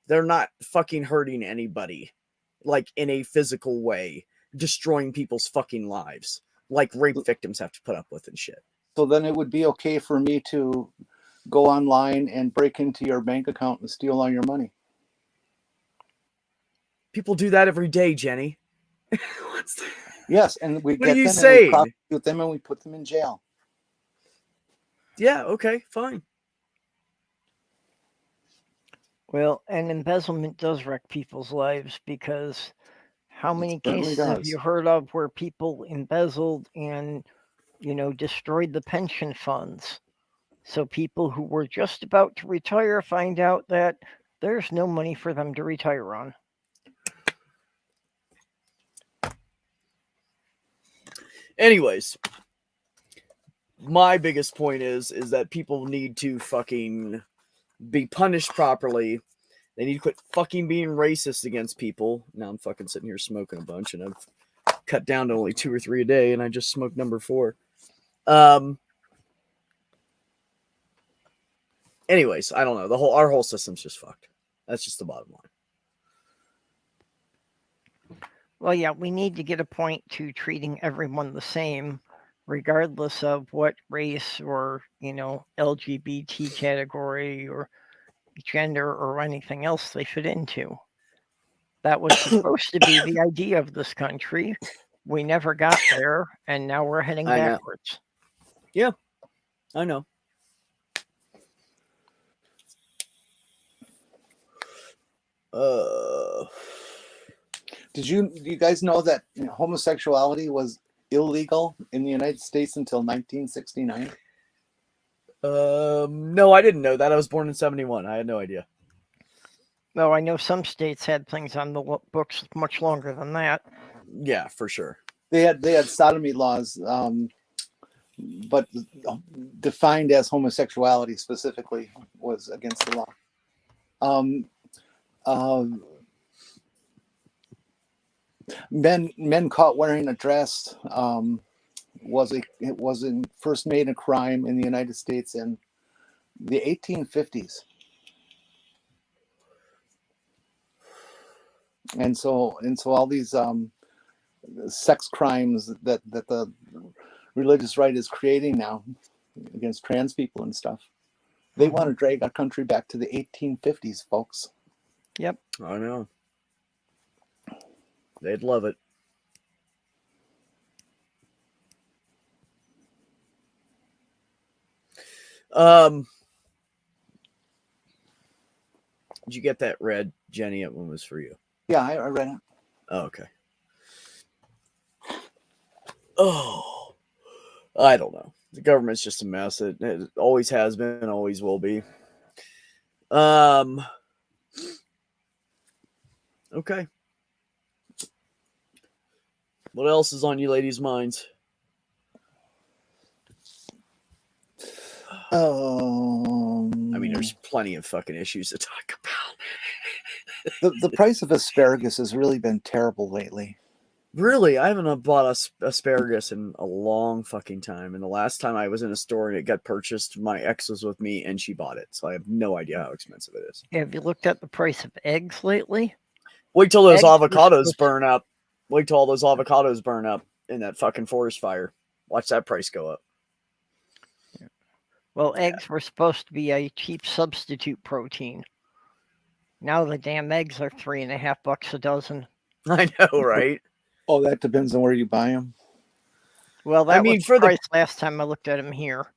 They're not fucking hurting anybody, like in a physical way, destroying people's fucking lives, like rape victims have to put up with and shit. So then it would be okay for me to go online and break into your bank account and steal all your money. People do that every day, Jenny. What's that? Yes, and we What get are you them saying? and we prosecute them and we put them in jail. Yeah, okay, fine. Well, and embezzlement does wreck people's lives, because how many cases have you heard of where people embezzled and, destroyed the pension funds? So people who were just about to retire find out that there's no money for them to retire on. Anyways, my biggest point is that people need to fucking be punished properly. They need to quit fucking being racist against people. Now I'm fucking sitting here smoking a bunch, and I've cut down to only 2 or 3 a day, and I just smoked number 4. Anyways, I don't know. Our whole system's just fucked. That's just the bottom line. Well, yeah, we need to get a point to treating everyone the same, regardless of what race or, LGBT category or gender or anything else they fit into. That was supposed to be the idea of this country. We never got there, and now we're heading backwards. Yeah, I know. Do you guys know that homosexuality was illegal in the United States until 1969? No, I didn't know that. I was born in 71. I had no idea. No, I know some states had things on the books much longer than that. Yeah, for sure. They had sodomy laws, but defined as homosexuality specifically was against the law. Men caught wearing a dress was first made a crime in the United States in the 1850s, and so all these sex crimes that the religious right is creating now against trans people and stuff, they want to drag our country back to the 1850s, folks. Yep, I know. They'd love it. Did you get that read, Jenny? That one was for you. Yeah, I read it. Oh, okay. Oh, I don't know. The government's just a mess. It always has been, always will be. Okay. What else is on you ladies' minds? I mean, there's plenty of fucking issues to talk about. The price of asparagus has really been terrible lately. Really? I haven't bought asparagus in a long fucking time. And the last time I was in a store and it got purchased, my ex was with me and she bought it. So I have no idea how expensive it is. Have you looked at the price of eggs lately? Wait till those avocados burn up. Wait till all those avocados burn up in that fucking forest fire. Watch that price go up. Well, eggs were supposed to be a cheap substitute protein. Now the damn eggs are $3.50 a dozen. I know, right? Oh, that depends on where you buy them. Well, that was the price last time I looked at them here.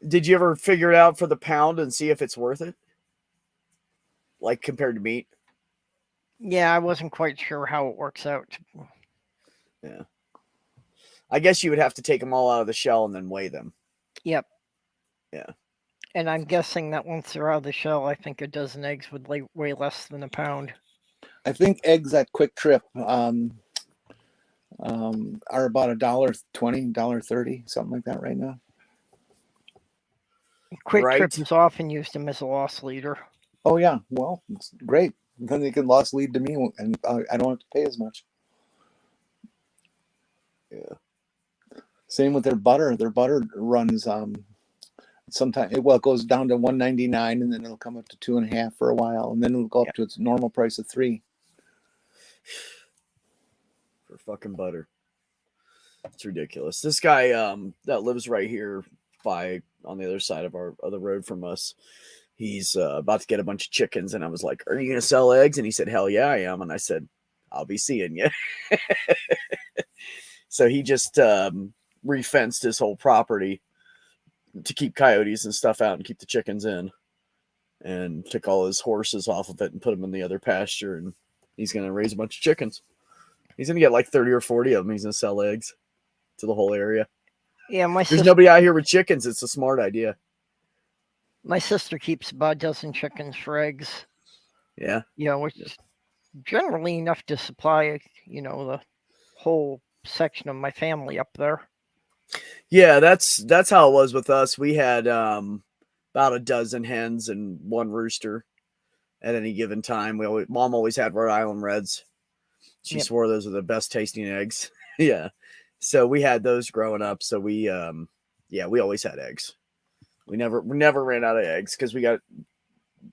Did you ever figure it out for the pound and see if it's worth it? Like compared to meat? Yeah, I wasn't quite sure how it works out. Yeah. I guess you would have to take them all out of the shell and then weigh them. Yep. Yeah. And I'm guessing that once they're out of the shell, I think a dozen eggs would weigh less than a pound. I think eggs at Quick Trip are about $1.20, $1.30, something like that right now. Quick Trip is often used them as a loss leader. Oh yeah, well, it's great. Then they can loss lead to me, and I don't have to pay as much. Yeah. Same with their butter. Their butter runs sometimes it goes down to $1.99, and then it'll come up to $2.50 for a while, and then it'll go up to its normal price of $3 for fucking butter. It's ridiculous. This guy that lives right here on the other side of the road from us, he's about to get a bunch of chickens, and I was like, "Are you gonna sell eggs?" And he said, "Hell yeah, I am." And I said, "I'll be seeing you." So he just refenced his whole property to keep coyotes and stuff out and keep the chickens in, and took all his horses off of it and put them in the other pasture, and he's gonna raise a bunch of chickens. He's gonna get like 30 or 40 of them. He's gonna sell eggs to the whole area. Yeah, there's nobody out here with chickens. It's a smart idea. My sister keeps about a dozen chickens for eggs. Yeah. Which is generally enough to supply, the whole section of my family up there. Yeah, that's how it was with us. We had about a dozen hens and one rooster at any given time. Mom always had Rhode Island Reds. She swore those were the best tasting eggs. Yeah. So we had those growing up. So we always had eggs. We never ran out of eggs because we got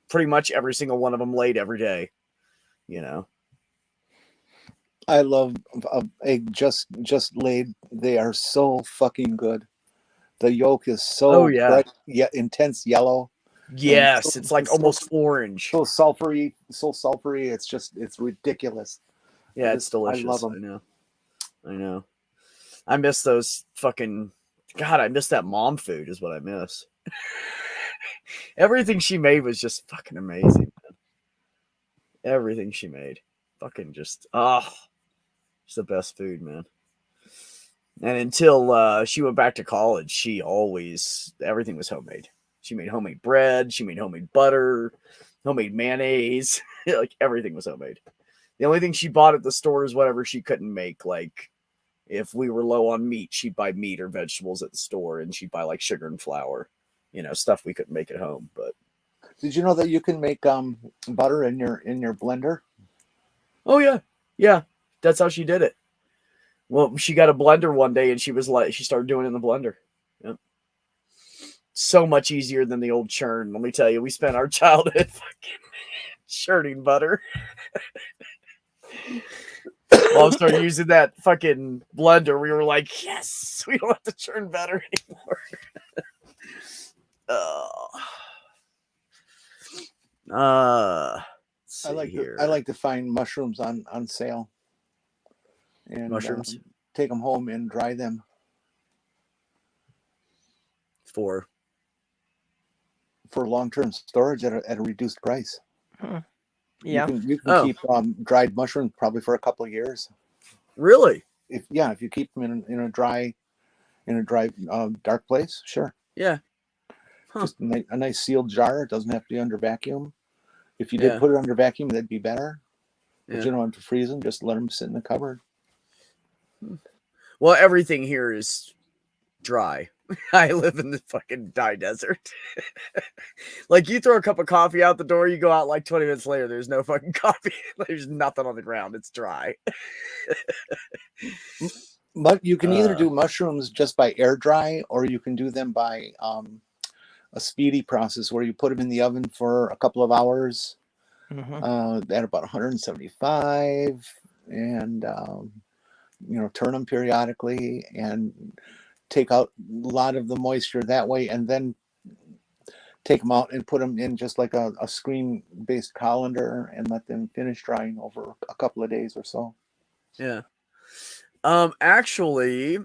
pretty much every single one of them laid every day. I love egg just laid. They are so fucking good. The yolk is so bright, yet intense yellow. Yes, it's like almost orange. So sulfury. It's ridiculous. Yeah, it's delicious. I love them. I know. I miss those fucking. God, I miss that mom food. Is what I miss. Everything she made was just fucking amazing, man. Everything she made, fucking just it's the best food, man. And until she went back to college, everything was homemade. She made homemade bread. She made homemade butter, homemade mayonnaise. Like everything was homemade. The only thing she bought at the store is whatever she couldn't make. Like if we were low on meat, she'd buy meat or vegetables at the store, and she'd buy like sugar and flour, stuff we couldn't make at home. But did you know that you can make butter in your blender? Oh yeah. That's how she did it. Well, she got a blender one day, and she started doing it in the blender. Yep. So much easier than the old churn. Let me tell you, we spent our childhood fucking churning butter. Mom started using that fucking blender. We were like, yes, we don't have to churn butter anymore. I like to find mushrooms on sale. And mushrooms, take them home and dry them for long-term storage at a reduced price. Yeah, you can keep dried mushrooms probably for a couple of years. Really? If you keep them in a dry dark place, sure. Yeah. Just a nice sealed jar. It doesn't have to be under vacuum. If you did put it under vacuum, that'd be better. But you don't have to freeze them. Just let them sit in the cupboard. Well, everything here is dry. I live in the fucking dry desert. Like you throw a cup of coffee out the door, you go out like 20 minutes later, there's no fucking coffee. There's nothing on the ground. It's dry. But you can either do mushrooms just by air dry, or you can do them by a speedy process where you put them in the oven for a couple of hours at about 175, and turn them periodically and take out a lot of the moisture that way, and then take them out and put them in just like a screen-based colander and let them finish drying over a couple of days or so. Yeah. Actually,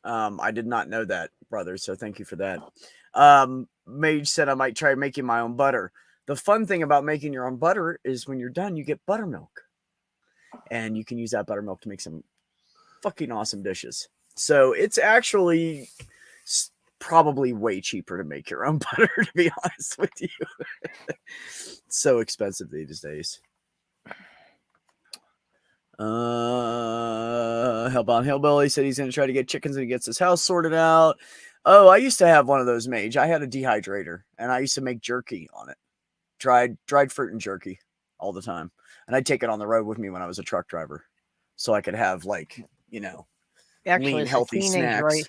I did not know that, brother, so thank you for that. Mage said I might try making my own butter. The fun thing about making your own butter is when you're done, you get buttermilk. And you can use that buttermilk to make some fucking awesome dishes. So it's actually probably way cheaper to make your own butter, to be honest with you. It's so expensive these days. Hellbound Hillbilly said he's going to try to get chickens and he gets his house sorted out. Oh, I used to have one of those, Mage. I had a dehydrator, and I used to make jerky on it. Dried fruit and jerky all the time. And I'd take it on the road with me when I was a truck driver. So I could have, like, you know, Actually, lean, as a healthy teenager, snacks.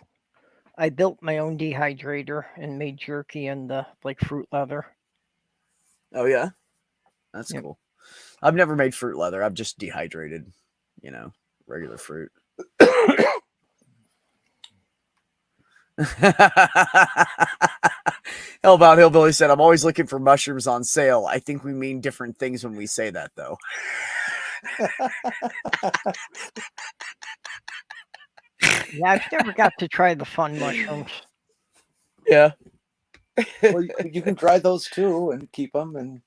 I built my own dehydrator and made jerky and like fruit leather. Oh, yeah? That's cool. I've never made fruit leather. I've just dehydrated, you know, regular fruit. Hellbound Hillbilly said, I'm always looking for mushrooms on sale. I think we mean different things when we say that, though. Yeah, I've never got to try the fun mushrooms. Yeah. Well, you can dry those too and keep them, and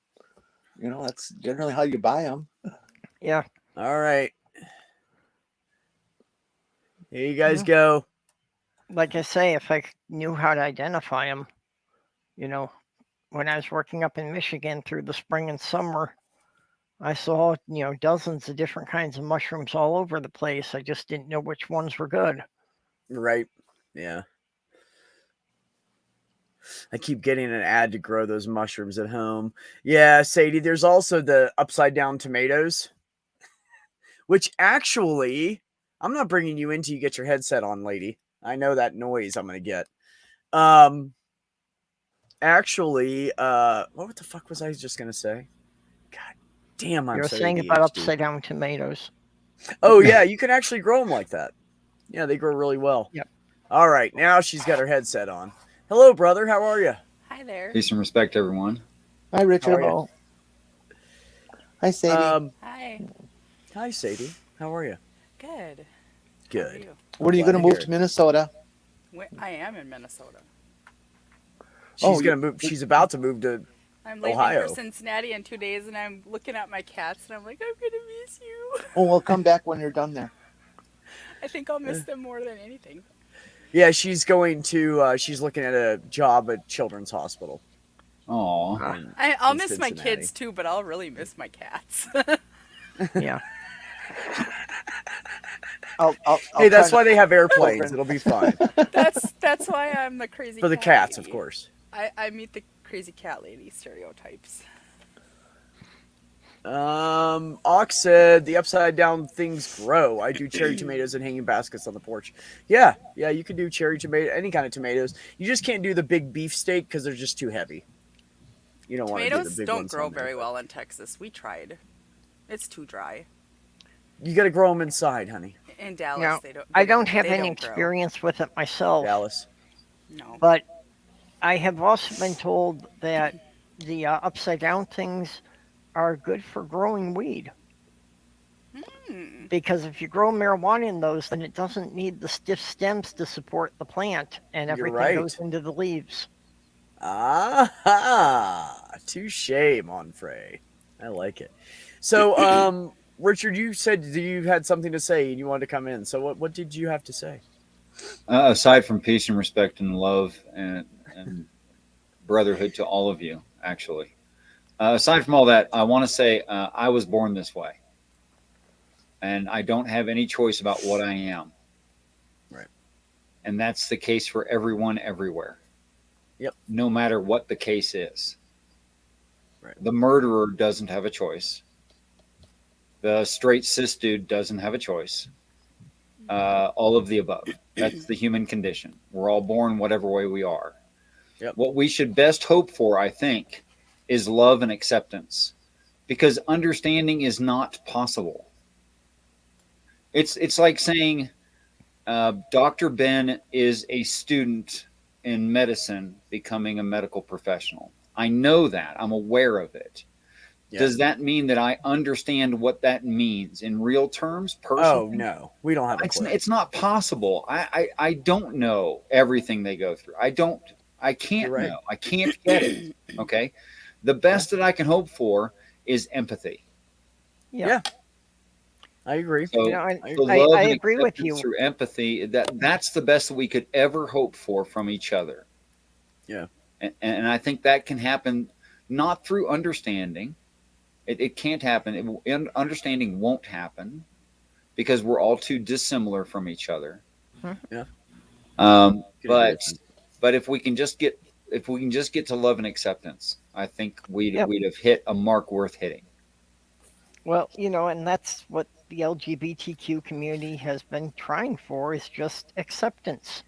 you know that's generally how you buy them. Yeah. All right. Here you guys go. Like I say, if I knew how to identify them, you know, when I was working up in Michigan through the spring and summer, I saw, you know, dozens of different kinds of mushrooms all over the place. I just didn't know which ones were good. Right. Yeah. I keep getting an ad to grow those mushrooms at home. Yeah, Sadie, there's also the upside down tomatoes, which actually, I'm not bringing you in till you get your headset on, lady. I know that noise I'm going to get. Actually, what the fuck was I just going to say? God damn, I'm You're so saying ADHD. about upside down tomatoes. Oh, yeah, you can actually grow them like that. Yeah, they grow really well. Yep. All right, now she's got her headset on. Hello, brother. How are you? Hi there. Peace and respect, everyone. Hi, Richard. How are Hi, Sadie. Hi. Hi, Sadie. How are you? Good. Good. How are you? When are you going to move to Minnesota? I am in Minnesota. She's gonna move. She's about to move to I'm leaving Ohio. for Cincinnati in 2 days, and I'm looking at my cats, and I'm like, I'm gonna miss you. Oh, well, come back when you're done there. I think I'll miss them more than anything. Yeah, she's going to. She's looking at a job at Children's Hospital. Aw. I'll miss my kids too, but I'll really miss my cats. Yeah. Hey, that's why they have airplanes. It'll be fine. That's why I'm the crazy For the cat cats, lady. of course. I meet the crazy cat lady stereotypes. Ox said the upside down things grow. I do cherry tomatoes and hanging baskets on the porch. Yeah, you can do cherry tomato, any kind of tomatoes. You just can't do the big beef steak because they're just too heavy. You don't want to do the Tomatoes big don't ones grow on there. very well in Texas. We tried. It's too dry. You got to grow them inside, honey. In Dallas, Now, they don't. I don't have they any don't grow. experience with it myself. Dallas. No. But I have also been told that the upside down things are good for growing weed. Because if you grow marijuana in those, then it doesn't need the stiff stems to support the plant, and You're everything right. goes into the leaves. Touche, Monfrey. I like it. So, Richard, you said you had something to say and you wanted to come in. So, what did you have to say? Aside from peace and respect and love and brotherhood to all of you, actually. Aside from all that, I want to say I was born this way. And I don't have any choice about what I am. Right. And that's the case for everyone everywhere. Yep. No matter what the case is. Right. The murderer doesn't have a choice. The straight cis dude doesn't have a choice. All of the above. That's the human condition. We're all born whatever way we are. Yep. What we should best hope for, I think, is love and acceptance. Because understanding is not possible. It's like saying Dr. Ben is a student in medicine becoming a medical professional. I know that. I'm aware of it. Yeah. Does that mean that I understand what that means in real terms personally? Oh, no. We don't have a clue. It's not possible. I don't know everything they go through. I can't know. I can't get it. Okay? The best that I can hope for is empathy. Yeah. I agree. So, You know, and so love I and agree with acceptance you. through empathy, that's the best that we could ever hope for from each other. Yeah. And I think that can happen not through understanding. It can't happen. Understanding won't happen because we're all too dissimilar from each other. Yeah. But if we can just get to love and acceptance, I think we'd have hit a mark worth hitting. Well, you know, and that's what the LGBTQ community has been trying for, is just acceptance.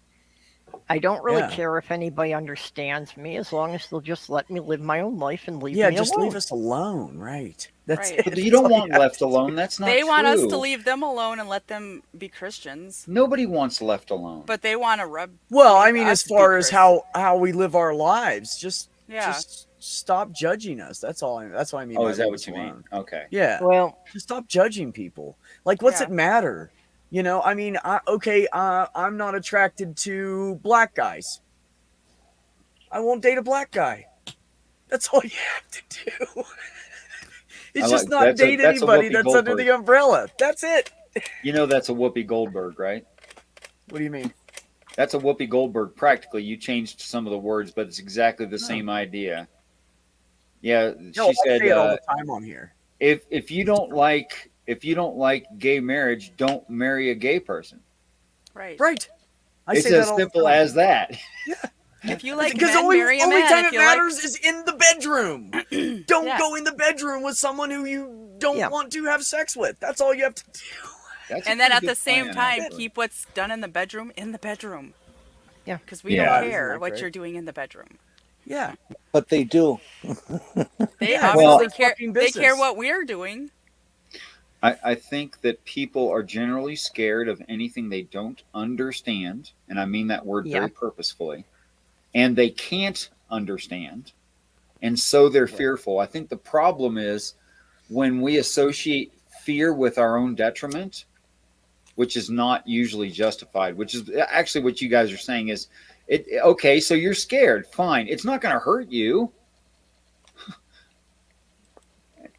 I don't really care if anybody understands me, as long as they'll just let me live my own life and leave me alone. Yeah, just leave us alone, right? That's Right. it. But you don't want left alone. That's not They true. want us to leave them alone and let them be Christians. Nobody wants left alone. But they want to rub. Well, I mean, us as to be far as Christians. how we live our lives, just Yeah. stop judging us. That's all. That's what I mean. Oh, by is that leave what us you alone. mean? Okay. Yeah. Well, just stop judging people. Like, what's it matter? You know, I mean, I'm not attracted to black guys. I won't date a black guy. That's all you have to do. It's just not date anybody that's under the umbrella. That's it. You know, that's a Whoopi Goldberg, right? What do you mean? That's a Whoopi Goldberg. Practically, you changed some of the words, but it's exactly the same idea. Yeah, she said say it all the time on here. If you don't like gay marriage, don't marry a gay person. Right. Right. It's as simple as that. Yeah. If you like because men, marry a man. only time if it matters is in the bedroom. Don't Yeah. go in the bedroom with someone who you don't want to have sex with. That's all you have to do. And then at the same time, keep what's done in the bedroom in the bedroom. Yeah. Because we don't care what you're doing in the bedroom. Yeah. But they do. They obviously care. They care what we're doing. I think that people are generally scared of anything they don't understand, and I mean that word very purposefully, and they can't understand, and so they're fearful. I think the problem is when we associate fear with our own detriment, which is not usually justified, which is actually what you guys are saying is, okay, so you're scared. Fine. It's not going to hurt you.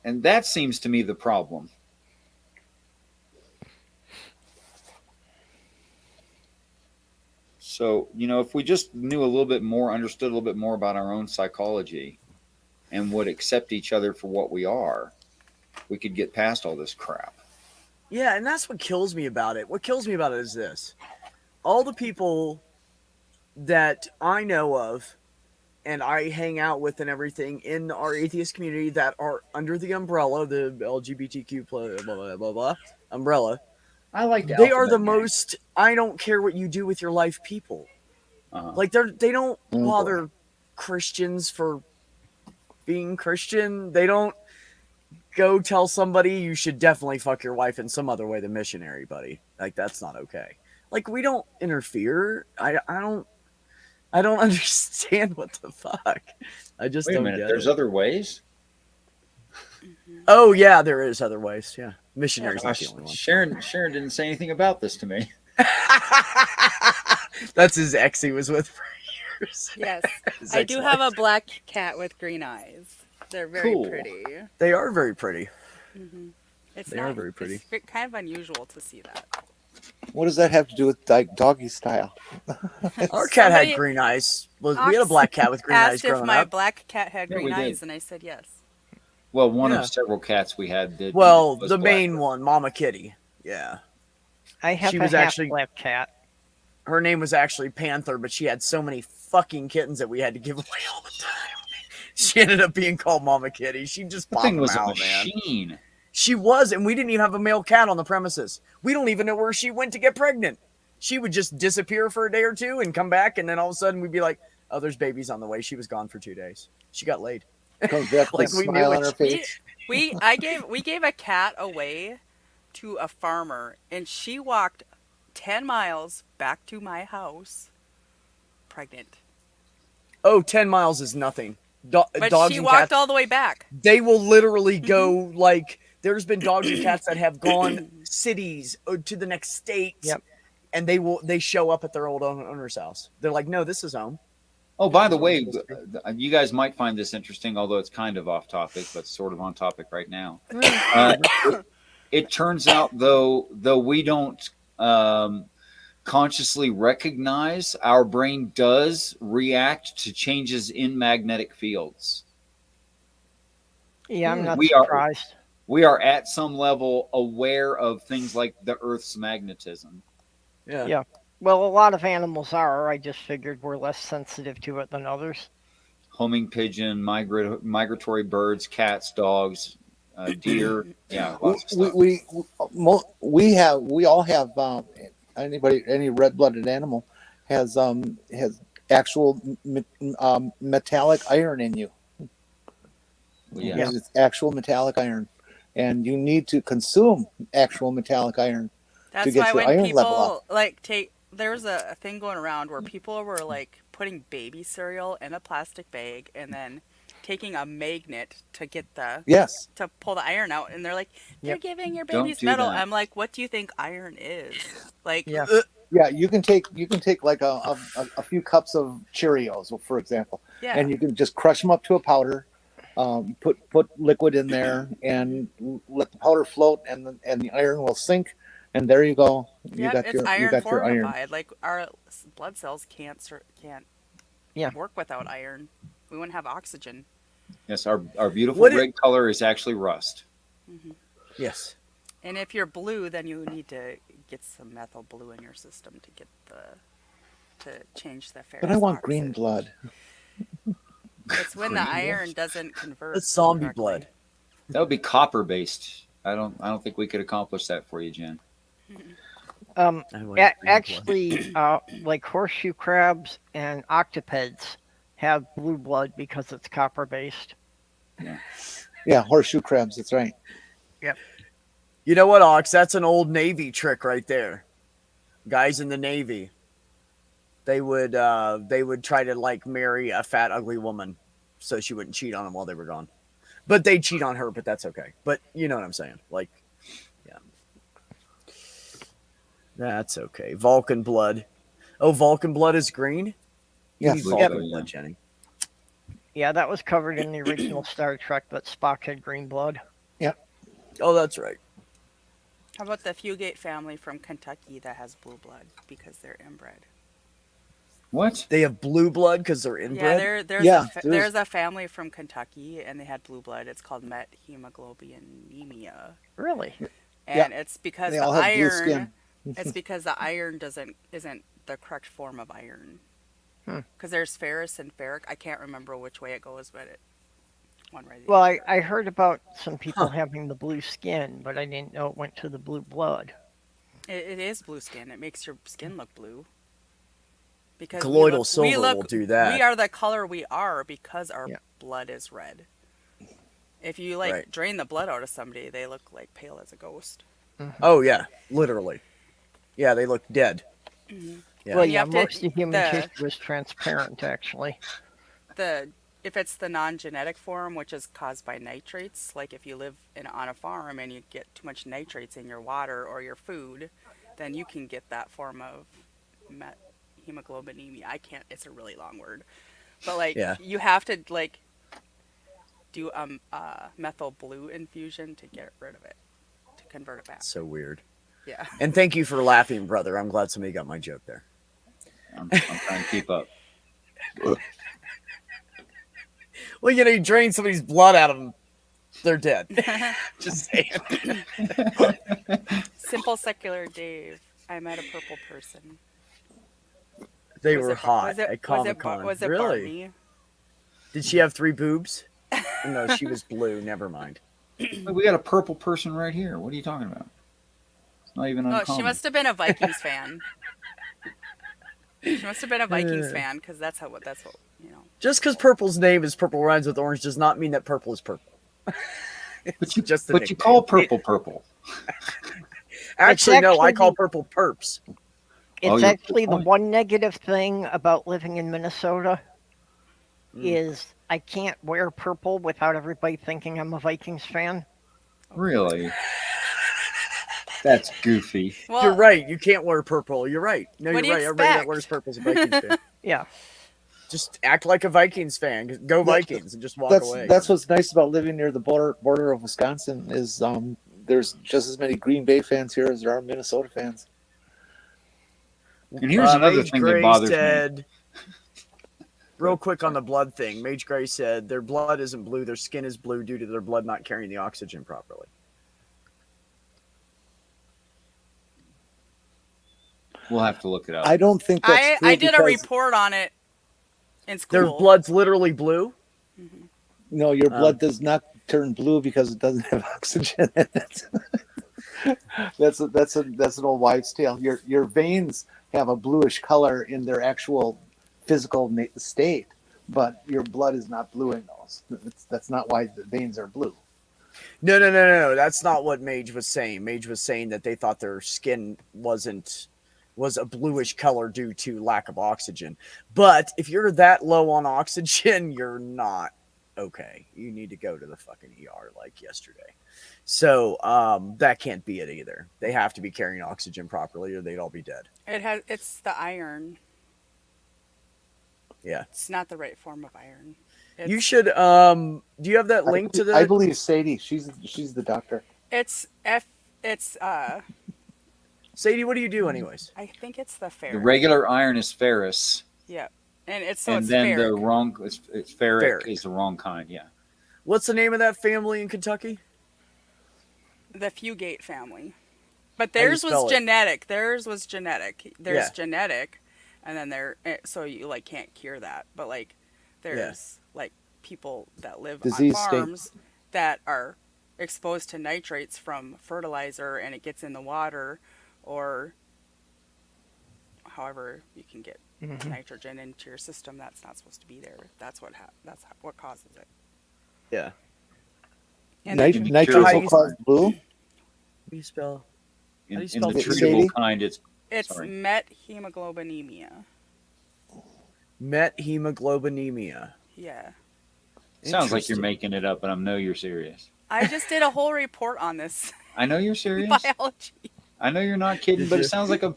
And that seems to me the problem. So, you know, if we just knew a little bit more, understood a little bit more about our own psychology and would accept each other for what we are, we could get past all this crap. Yeah, and that's what kills me about it. What kills me about it is this. All the people that I know of and I hang out with and everything in our atheist community that are under the umbrella, the LGBTQ blah, blah, blah, blah, umbrella. I like they are the most I don't care what you do with your life people. Like they don't bother Christians for being Christian. They don't go tell somebody you should definitely fuck your wife in some other way than missionary, buddy. Like that's not okay. Like we don't interfere. I don't understand what the fuck. I just Wait a minute. There's other ways. Oh yeah, there is other ways. Yeah, missionaries not the only one. Sharon didn't say anything about this to me. That's his ex he was with for years. Yes, I do have a black cat with green eyes. They're very pretty. They are very pretty. Mm-hmm. They are very pretty. It's kind of unusual to see that. What does that have to do with doggy style? Our cat had green eyes. We had a black cat with green eyes growing up. Asked if my black cat had green eyes, and I said yes. Well, one of several cats we had did. Well, the main one, Mama Kitty. Yeah. I have a black cat. Her name was actually Panther, but she had so many fucking kittens that we had to give away all the time. She ended up being called Mama Kitty. She just popped them out, man. Machine. She was, and we didn't even have a male cat on the premises. We don't even know where she went to get pregnant. She would just disappear for a day or two and come back, and then all of a sudden we'd be like, "Oh, there's babies on the way." She was gone for 2 days. She got laid. Comes back with a smile on her face. We gave a cat away to a farmer, and she walked 10 miles back to my house, pregnant. Oh, 10 miles is nothing. But dogs she and walked cats, all the way back. They will literally go like. There's been dogs and cats that have gone cities to the next state, and they show up at their old owner's house. They're like, "No, this is home." Oh, by the way, you guys might find this interesting, although it's kind of off topic, but sort of on topic right now. It turns out, though we don't consciously recognize, our brain does react to changes in magnetic fields. Yeah, I'm not We surprised. We are at some level aware of things like the Earth's magnetism. Yeah. Well, a lot of animals are. I just figured we're less sensitive to it than others. Homing pigeon, migratory birds, cats, dogs, deer. Yeah, lots of stuff. We all have any red-blooded animal has actual metallic iron in you. Yeah. It's actual metallic iron, and you need to consume actual metallic iron That's to get why your when iron level up. people like there's a thing going around where people were like putting baby cereal in a plastic bag and then taking a magnet to get Yes. to pull the iron out, and they're like, they're giving your Don't babies do metal. that. I'm like, what do you think iron is? Like, Yeah. Yeah, you can take like a few cups of Cheerios, for example, yeah. and you can just crush them up to a powder. Put liquid in there and let the powder float, and the iron will sink, and there you go. You got it's your iron iron. fortified. Like our blood cells can't Yeah. work without iron. We wouldn't have oxygen. Yes, our beautiful What red color is actually rust. Yes. And if you're blue, then you need to get some methyl blue in your system to get to change the ferrous But I want oxide. green blood. It's when the Green iron doesn't convert. It's zombie correctly. blood. That would be copper based. I don't think we could accomplish that for you, Jen. I want green blood. Actually, like horseshoe crabs and octopods have blue blood because it's copper based. Yeah, horseshoe crabs. That's right. You know what, Ox? That's an old Navy trick right there. Guys in the Navy, they would try to like marry a fat, ugly woman so she wouldn't cheat on them while they were gone. But they'd cheat on her, but that's okay. But you know what I'm saying? Like, yeah. That's okay. Vulcan blood. Oh, Vulcan blood is green? You Yes. need Yep. Vulcan blood, Jenny. Yeah, that was covered in the original Star Trek, but Spock had green blood. Oh, that's right. How about the Fugate family from Kentucky that has blue blood because they're inbred? What? They have blue blood because they're inbred? Yeah, there's Yeah, there's a family from Kentucky and they had blue blood. It's called methemoglobinemia. Really? And it's because They the all have blue iron skin. it's because the iron isn't the correct form of iron. Because there's ferrous and ferric. I can't remember which way it goes, but one right. Well, I heard about some people having the blue skin, but I didn't know it went to the blue blood. It is blue skin. It makes your skin look blue. Because Colloidal silver will do that. We are the color we are because our blood is red. If you drain the blood out of somebody, they look like pale as a ghost. Oh, yeah. Literally. Yeah, they look dead. Mm-hmm. Yeah. Well, You yeah, have to- most of human tissue is transparent, actually. If it's the non-genetic form, which is caused by nitrates, like if you live on a farm and you get too much nitrates in your water or your food, then you can get that form of hemoglobinemia. It's a really long word. But you have to do a methyl blue infusion to get rid of it, to convert it back. So weird. Yeah. And thank you for laughing, brother. I'm glad somebody got my joke there. I'm trying to keep up. Well, you drain somebody's blood out of them, they're dead. Just saying. Simple secular Dave. I met a purple person. They Was were it- hot was it- at Comic-Con. Was it Really? Barney? Did she have 3 boobs? No, she was blue. Never mind. We got a purple person right here. What are you talking about? It's not even uncommon. Oh, she must have been a Vikings fan. She must have been a Vikings fan because that's what. Just because purple's name is Purple Rhymes with Orange does not mean that purple is purple. But you nickname. call purple purple. Actually, no, I actually- call purple perps. It's you're- actually the one negative thing about living in Minnesota is I can't wear purple without everybody thinking I'm a Vikings fan. Really? That's goofy. Well, You're right. You can't wear purple. You're right. No, What do you're you right. Everybody that expect? wears purple is a Vikings fan. Yeah. Just act like a Vikings fan. Go Vikings and just walk away. That's what's nice about living near the border of Wisconsin is there's just as many Green Bay fans here as there are Minnesota fans. And here's another Mage thing Gray that bothers me. said, real quick on the blood thing, Mage Gray said their blood isn't blue, their skin is blue due to their blood not carrying the oxygen properly. We'll have to look it up. I don't think that's true I did a because- report on it in school. Their blood's literally blue? No, your blood does not turn blue because it doesn't have oxygen in it. that's an old wives' tale. Your veins have a bluish color in their actual physical state, but your blood is not blue in those. That's not why the veins are blue. No. That's not what Mage was saying. Mage was saying that they thought their skin was a bluish color due to lack of oxygen. But if you're that low on oxygen, you're not okay. You need to go to the fucking ER like yesterday. So that can't be it either. They have to be carrying oxygen properly or they'd all be dead. It's the iron. Yeah. It's not the right form of iron. You should do you have that link to the I believe Sadie, she's the doctor. It's Sadie, what do you do anyways? I think it's the ferric. The regular iron is ferrous, Yeah. And it's and it's then ferric. the wrong it's ferric, Ferric. is the wrong kind. Yeah. What's the name of that family in Kentucky? The Fugate family. But How do you theirs was spell it? genetic. There's Yeah. genetic, and then so you like can't cure that. But like there's like people that live Disease on state. farms that are exposed to nitrates from fertilizer and it gets in the water, or however you can get nitrogen into your system that's not supposed to be there. That's what causes it. Yeah. And then- Nitrates How will you- cause blue. How do you spell? In, How do you in spell the Sadie? treatable kind, it's it's sorry. methemoglobinemia. Methemoglobinemia. Yeah. Sounds like you're Interesting. making it up, and I know you're serious. I just did a whole report on this I know you're serious. biology. I know you're not kidding, Did but you? it sounds like a.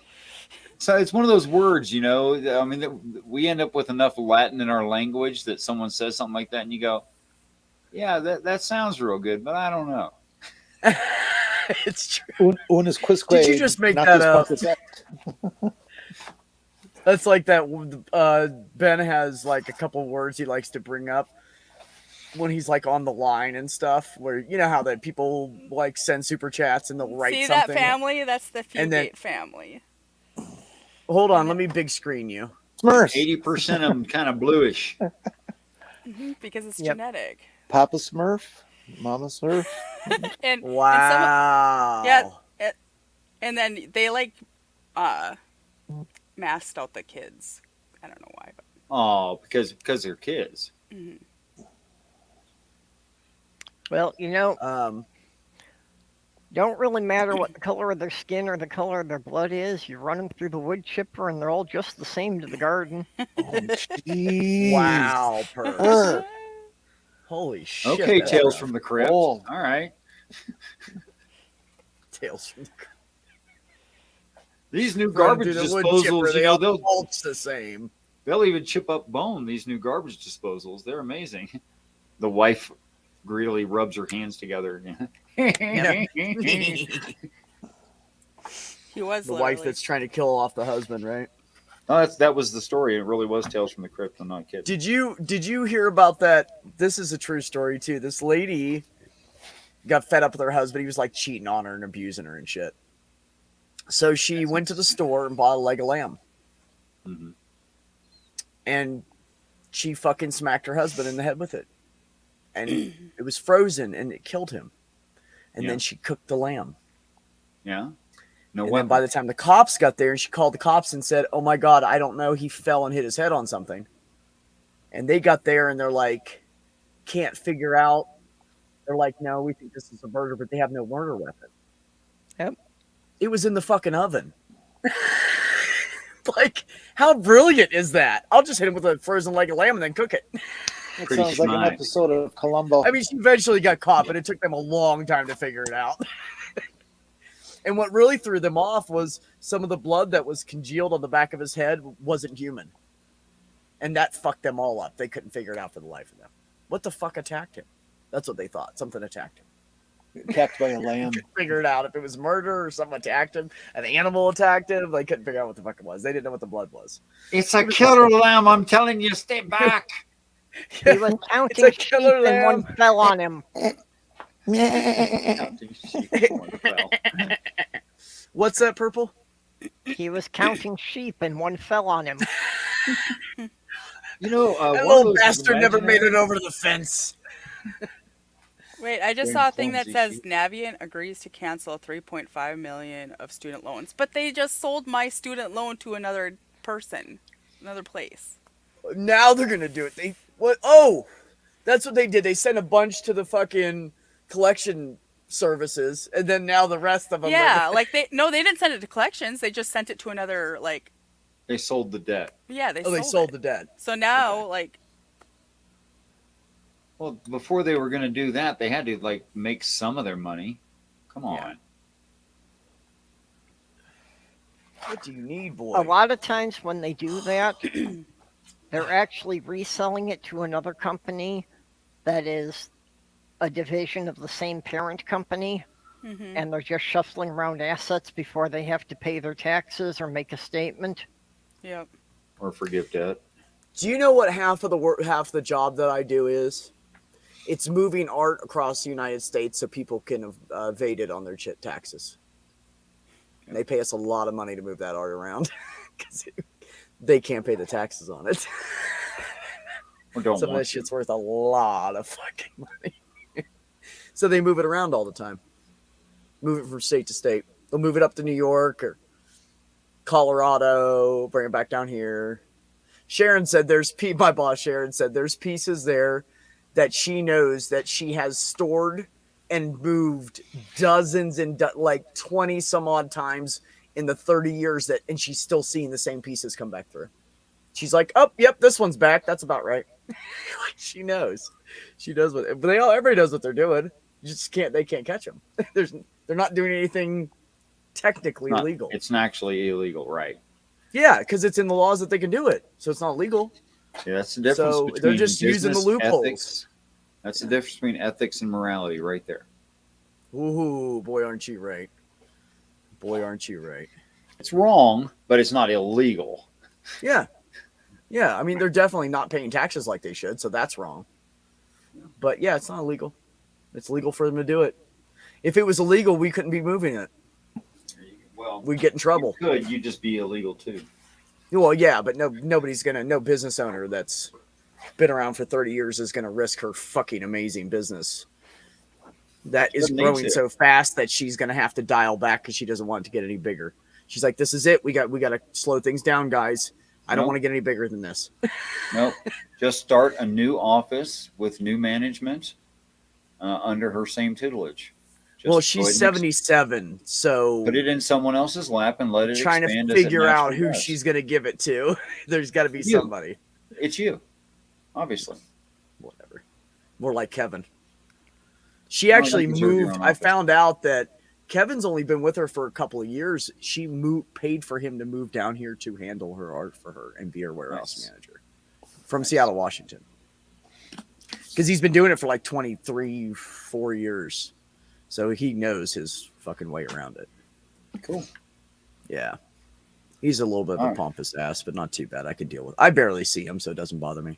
So it's one of those words, you know. I mean, that we end up with enough Latin in our language that someone says something like that, and you go, "Yeah, that sounds real good," but I don't know. It's true. Unis quisque. Did you just make that up? That's like that. Ben has like a couple words he likes to bring up when he's like on the line and stuff. Where you know how that people like send super chats and they'll write See something. that family? That's the And then- Fugate family. Hold on, let me big screen you. Smurfs. 80% of them kind of bluish. Because it's Yep. genetic. Papa Smurf, Mama Smurf. And Wow. and then they like masked out the kids. I don't know why, but Oh, because they're kids. Well, don't really matter what the color of their skin or the color of their blood is. You run them through the wood chipper and they're all just the same to the garden. Oh, jeez. Wow. Per. Holy shit. Okay, that's Tales rough. from the Crypt. Oh. All right. Tales from the These new Run garbage through the wood chipper, disposals, they you know, all mulch the same. they'll even chip up bone, these new garbage disposals. They're amazing. The wife greedily rubs her hands together. he was The literally, wife that's trying to kill off the husband, right? Oh, that was the story. It really was Tales from the Crypt. I'm not kidding. Did you hear about that? This is a true story too. This lady got fed up with her husband. He was like cheating on her and abusing her and shit. So she went to the store and bought a leg of lamb. Mhm. And she fucking smacked her husband in the head with it. And it was frozen and it killed him. And Yeah. then she cooked the lamb. Yeah. No And way. then by the time the cops got there, and she called the cops and said, "Oh my God, I don't know. He fell and hit his head on something." And they got there and they're like, can't figure out. They're like, "No, we think this is a murder, but they have no murder weapon." Yep. It was in the fucking oven. Like, how brilliant is that? I'll just hit him with a frozen leg of lamb and then cook it. It Pretty sounds like an smart. episode of Columbo. I mean, she eventually got caught, but it took them a long time to figure it out. And what really threw them off was some of the blood that was congealed on the back of his head wasn't human. And that fucked them all up. They couldn't figure it out for the life of them. What the fuck attacked him? That's what they thought. Something attacked him. Attacked by a lamb. Figure it out if it was murder or someone attacked him, an animal attacked him. They couldn't figure out what the fuck it was. They didn't know what the blood was. It's a killer lamb. I'm telling you, stay back. He was counting a sheep killer and one lamb. fell on him. Counting sheep, one fell. What's that, Purple? He was counting sheep and one fell on him. You know, That one of little those bastard never made imaginary- it over the fence. Wait, I just Very saw a thing that clumsy says sheep. Navient agrees to cancel 3.5 million of student loans, but they just sold my student loan to another person, another place. Now they're gonna do it. They what? Oh, that's what they did. They sent a bunch to the fucking collection services, and then now the rest of them. Yeah, like they didn't send it to collections. They just sent it to another like. They sold the debt. Yeah, they they sold sold it. the dead. So now, like, Well, before they were going to do that, they had to like make some of their money. Come on. Yeah. What do you need, boy? A lot of times when they do that, they're actually reselling it to another company that is a division of the same parent company, and they're just shuffling around assets before they have to pay their taxes or make a statement. yep. Or forgive debt. Do you know what half of the job that I do is? It's moving art across the United States so people can evade it on their taxes. And they pay us a lot of money to move that art around because they can't pay the taxes on it. Or don't Some of want that shit's worth a lot of fucking money. So they move it around all the time. Move it from state to state. They'll move it up to New York or Colorado, bring it back down here. Sharon said my boss Sharon said there's pieces there that she knows that she has stored and moved dozens and like 20 some odd times in the 30 years and she's still seeing the same pieces come back through. She's like, oh, yep, this one's back. That's about right. Like she knows. She knows but everybody knows what they're doing. They can't catch them. They're not doing anything technically illegal. It's not actually illegal, right? Yeah, because it's in the laws that they can do it. So it's not illegal. Yeah, that's the difference. So between they're just using the business loopholes. ethics. That's the difference between ethics and morality right there. Ooh, boy, aren't you right? Boy, aren't you right? It's wrong, but it's not illegal. Yeah. Yeah, I mean, they're definitely not paying taxes like they should, so that's wrong. But yeah, it's not illegal. It's legal for them to do it. If it was illegal, we couldn't be moving it. Well, We'd get in trouble. you'd just be illegal too. Well, yeah, but no business owner that's been around for 30 years is going to risk her fucking amazing business that is growing so fast that she's going to have to dial back because she doesn't want it to get any bigger. She's like, this is it. We got to slow things down, guys. I don't want to get any bigger than this. Nope. Just start a new office with new management under her same tutelage. Well, she's 77, so put it in someone else's lap and let it trying expand to as it figure out naturally who does. she's going to give it to. There's got to be You. somebody. It's you, obviously. Whatever. More like Kevin. She actually you deserve your moved. own I office. found out that Kevin's only been with her for a couple of years. She paid for him to move down here to handle her art for her and be her warehouse Nice. manager from Seattle, Washington. Because he's been doing it for like 4 years. So he knows his fucking way around it. Cool. Yeah. He's a little bit of a All right. pompous ass, but not too bad. I could deal with. I barely see him, so it doesn't bother me.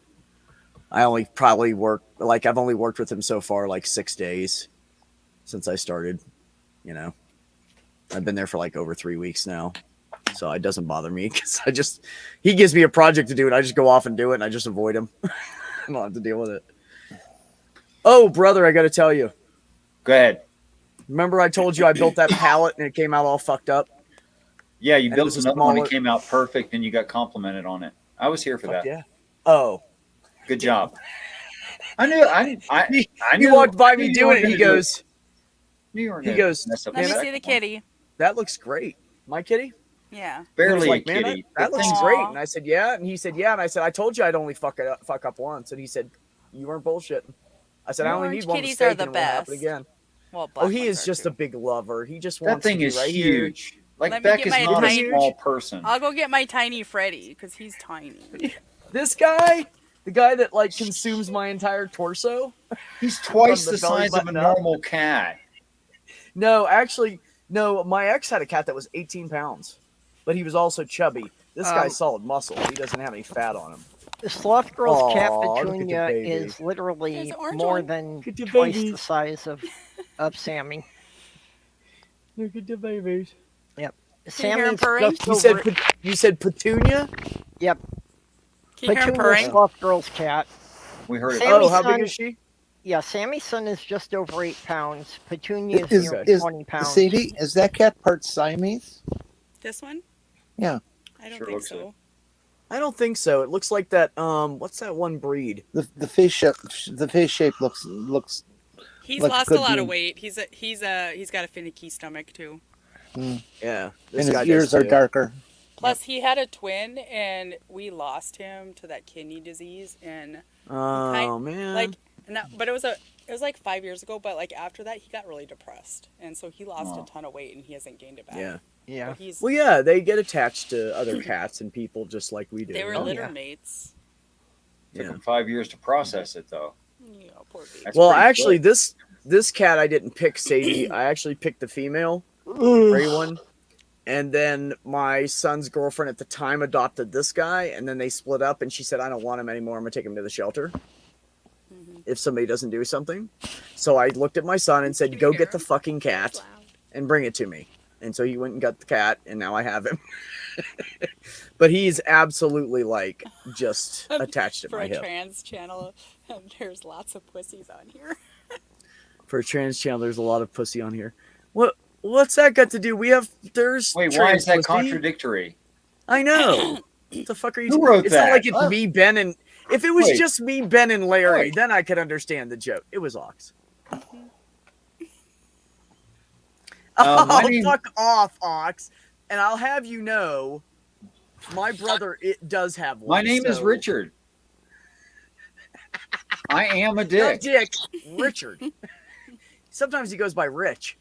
I've only worked with him so far like 6 days since I started. You know, I've been there for like over 3 weeks now, so it doesn't bother me because he gives me a project to do and I just go off and do it and I just avoid him. I don't have to deal with it. Oh, brother, I got to tell you. Go ahead. Remember I told you I built that pallet and it came out all fucked up? Yeah, you And it built was a another one. It smaller- came out perfect, and you got complimented on it. I was here for Fuck that. yeah. Oh. Good job. I knew. I He knew. walked by I knew me you doing weren't it. He gonna do goes, Knew you weren't he gonna goes, mess up Let me the see second the one. kitty. that looks great. My kitty? Yeah. He was Barely like, a man, kitty. that The looks thing's- great. And I said, yeah. And he said, yeah. And I said, I told you I'd only fuck up once. And he said, you weren't bullshitting. I said, I only Orange need one kitties mistake are the and it won't happen best. again. Well, Oh, black he ones is are just too. a big lover. He just That wants thing to be is right here. huge. Like Let me Beck get is my not a tiny- small person. I'll go get my tiny Freddy because he's tiny. This guy, the guy that like consumes my entire torso. He's twice From the the belly size of a button up. normal cat. No, actually, no. My ex had a cat that was 18 pounds, but he was also chubby. This guy's solid muscle. He doesn't have any fat on him. The sloth girl's cat Aw, look at the Petunia baby. is There's literally an orange more one. than Look at the twice the babies. size of Sammy. Look at the babies. Yep. Can you hear him Sammy's purring? just You over. said Petunia? Yep. Can you hear him Petunia, purring? sloth girl's cat. We heard it. Sammy's Oh, how big son- is she? Yeah, Sammy's son is just over 8 pounds. Petunia is Is- nearly is- 20 pounds. Sadie, is that cat part Siamese? This one? Yeah. I don't Sure think looks so. I don't think so. It looks like that. What's that one breed? The face shape looks. He's Like lost could a lot be. of weight. He's got a finicky stomach too. Yeah, And his ears are darker. Plus, he had a twin, and we lost him to that kidney disease. And Oh man. like, but it was like 5 years ago. But like after that, he got really depressed, and so he lost a ton of weight, and he hasn't gained it back. Yeah. Yeah. But he's Well, yeah, they get attached to other cats and people just like we do. they were Oh, litter yeah. mates. Took Yeah. him 5 years to process it, though. Yeah, poor baby. That's Well, pretty actually, good. this cat I didn't pick, Sadie. I actually picked the female gray one, and then my son's girlfriend at the time adopted this guy, and then they split up. And she said, "I don't want him anymore. I'm gonna take him to the shelter if somebody doesn't do something." So I looked at my son and said, "Go get the fucking cat and bring it to me." And so he went and got the cat, and now I have him. But he's absolutely like just attached to For my a hip. trans channel, there's lots of pussies on here. For a trans channel, there's a lot of pussy on here. What's that got to do? There's Wait, why trans is that pussy. contradictory? I know. What the fuck are you? Who wrote It's not that? like it's Huh? me, Ben, and if it was Wait. just me, Ben, and Larry, Wait. then I could understand the joke. It was Ox. my Oh, name- fuck off, Ox! And I'll have you know, my brother does have one. My name is so- Richard. I am a Not dick. Dick. Richard. Sometimes he goes by Rich.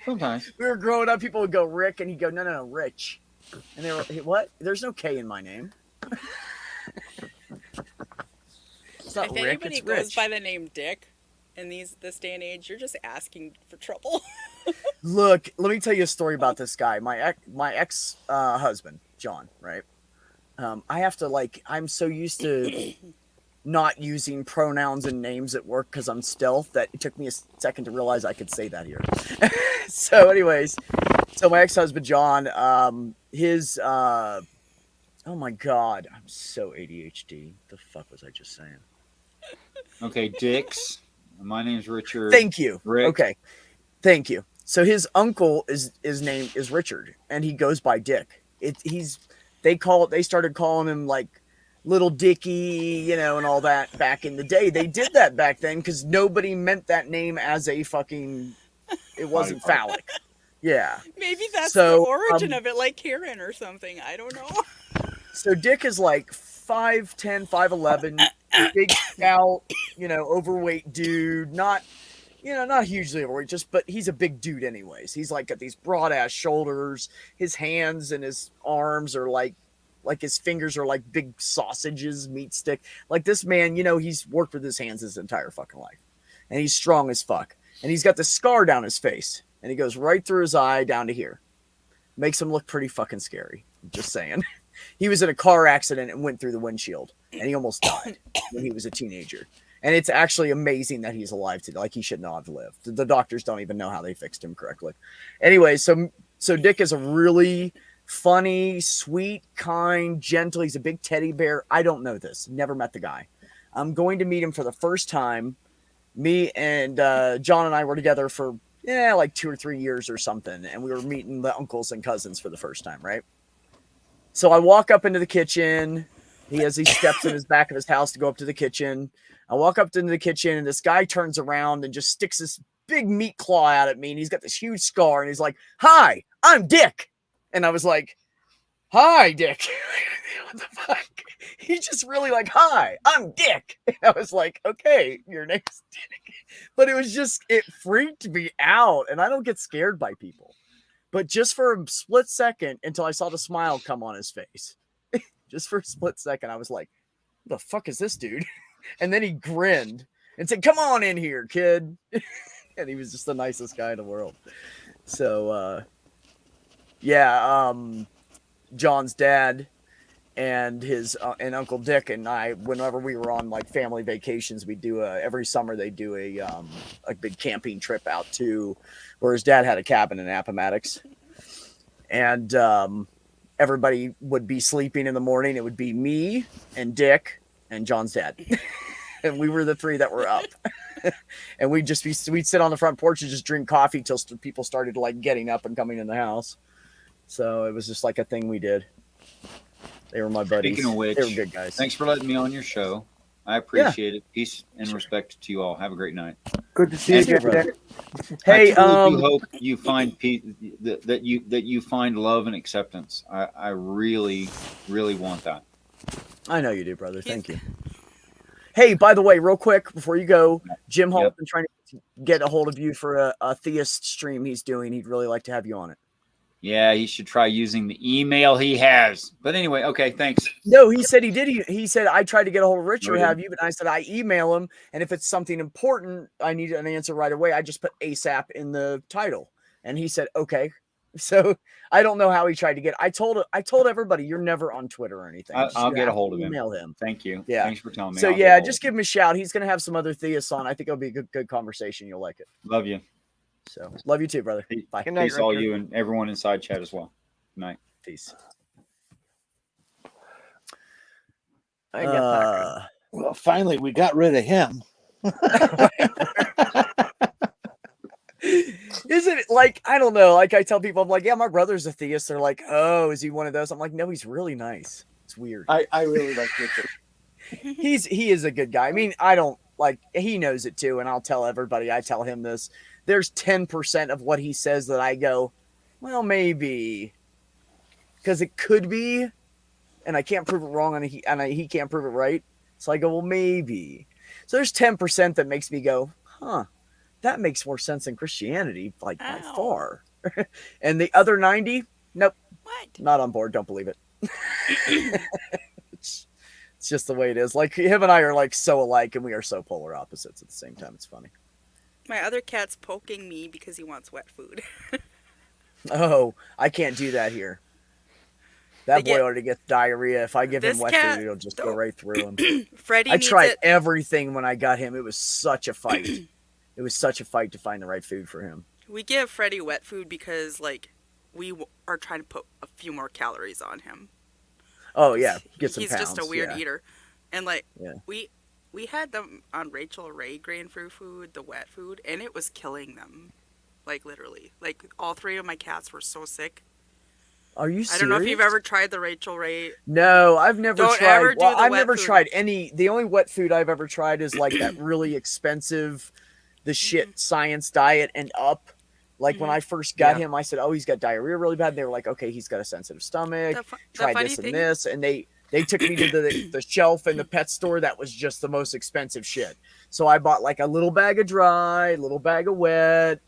Sometimes. We were growing up, people would go Rick, and he'd go, no, Rich. And they were, "Hey, what? There's no K in my name. It's not If Rick, anybody it's goes Rich. by the name Dick in this day and age, you're just asking for trouble. Look, let me tell you a story about this guy. My ex husband, John, right? I have to I'm so used to not using pronouns and names at work because I'm stealth that it took me a second to realize I could say that here. So anyways, my ex-husband, John, oh my God, I'm so ADHD. The fuck was I just saying? Okay, Dix. My name's Richard. Thank you. Rick. Okay. Thank you. So his uncle his name is Richard, and he goes by Dick. They started calling him like Little Dicky, and all that back in the day. They did that back then because nobody meant that name as a fucking. It wasn't phallic. Yeah. Maybe that's So, the origin of it, like Karen or something. I don't know. So Dick is like 5'10", 5'11", big scout, overweight dude. Not hugely overweight, but he's a big dude anyways. He's like got these broad ass shoulders. His hands and his arms are like his fingers are like big sausages, meat stick. Like this man, he's worked with his hands his entire fucking life, and he's strong as fuck. And he's got this scar down his face, and he goes right through his eye down to here. Makes him look pretty fucking scary. Just saying. He was in a car accident and went through the windshield, and he almost died when he was a teenager. And it's actually amazing that he's alive today. Like, he should not have lived. The doctors don't even know how they fixed him correctly. Anyway, so Dick is a really funny, sweet, kind, gentle. He's a big teddy bear. I don't know this. Never met the guy. I'm going to meet him for the first time. Me and John and I were together for, like 2 or 3 years or something. And we were meeting the uncles and cousins for the first time, right? So I walk up into the kitchen. He has these steps in his back of his house to go up to the kitchen. I walk up into the kitchen, and this guy turns around and just sticks this big meat claw out at me. And he's got this huge scar. And he's like, "Hi, I'm Dick." And I was like, "Hi, Dick." What the fuck? He's just really like, "Hi, I'm Dick." And I was like, "Okay, your name's Dick." But it freaked me out. And I don't get scared by people. But just for a split second, until I saw the smile come on his face, just for a split second, I was like, "What the fuck is this dude?" And then he grinned and said, "Come on in here, kid." And he was just the nicest guy in the world. So, yeah, John's dad and his and Uncle Dick and I, whenever we were on like family vacations, we do every summer they do a big camping trip out to where his dad had a cabin in Appomattox, and everybody would be sleeping in the morning. It would be me and Dick and John's dad, and we were the three that were up. And we'd sit on the front porch and just drink coffee till people started like getting up and coming in the house. So it was just like a thing we did. They were my buddies. Speaking of which, they were good guys. Thanks for letting me on your show. I appreciate it. Peace and respect to you all. Have a great night. Good to see you again, brother. Dick. Hey, I truly do hope you find peace, that you find love and acceptance. I really, really want that. I know you do, brother. Thank you. Hey, by the way, real quick before you go, Jim Hall's been trying to get a hold of you for a theist stream he's doing. He'd really like to have you on it. Yeah, he should try using the email he has. But anyway, okay, thanks. No, he said he did. He said, I tried to get a hold of Rich or have you, but I said, I email him. And if it's something important, I need an answer right away. I just put ASAP in the title. And he said, okay. So I don't know how he tried to get. I told everybody you're never on Twitter or anything. I'll get a hold of him. Email him. Thank you. Yeah. Thanks for telling me. So yeah, just give him a shout. He's going to have some other theists on. I think it'll be a good conversation. You'll like it. Love you. So love you too, brother. Bye. Good night, Peace, all Richard. you and everyone inside chat as well. Good night. Peace. I get that. Well, finally, we got rid of him. Isn't it like, I don't know, like I tell people, I'm like, yeah, my brother's a theist. They're like, oh, is he one of those? I'm like, no, he's really nice. It's weird. I really like Richard. He is a good guy. I mean, I don't like, he knows it too, and I'll tell everybody, I tell him this. There's 10% of what he says that I go, well, maybe, because it could be, and I can't prove it wrong, and he can't prove it right. So I go, well, maybe. So there's 10% that makes me go, huh, that makes more sense than Christianity, like by far. And the other 90, nope, not on board. Don't believe it. It's just the way it is. Like him and I are like so alike, and we are so polar opposites at the same time. It's funny. My other cat's poking me because he wants wet food. Oh, I can't do that here. That boy already gets diarrhea. If I give him wet food, it'll just go right through him. Freddie I tried everything when I got him. It was such a fight. It was such a fight to find the right food for him. We give Freddie wet food because, like, we are trying to put a few more calories on him. Oh, yeah. Get some He's pounds. just a weird eater. And, like, yeah. we had them on Rachel Ray grain-free food, the wet food, and it was killing them. Like, literally. Like, all three of my cats were so sick. Are you serious? I don't know if you've ever tried the Rachel Ray. No, I've never Don't tried. ever do well, the I've wet never food. tried any. The only wet food I've ever tried is like that really expensive, the shit science diet and up. Like when I first got him, I said, "Oh, he's got diarrhea really bad." And they were like, "Okay, he's got a sensitive stomach. Try this and this." And they took me to the shelf in the pet store that was just the most expensive shit. So I bought like a little bag of dry, a little bag of wet,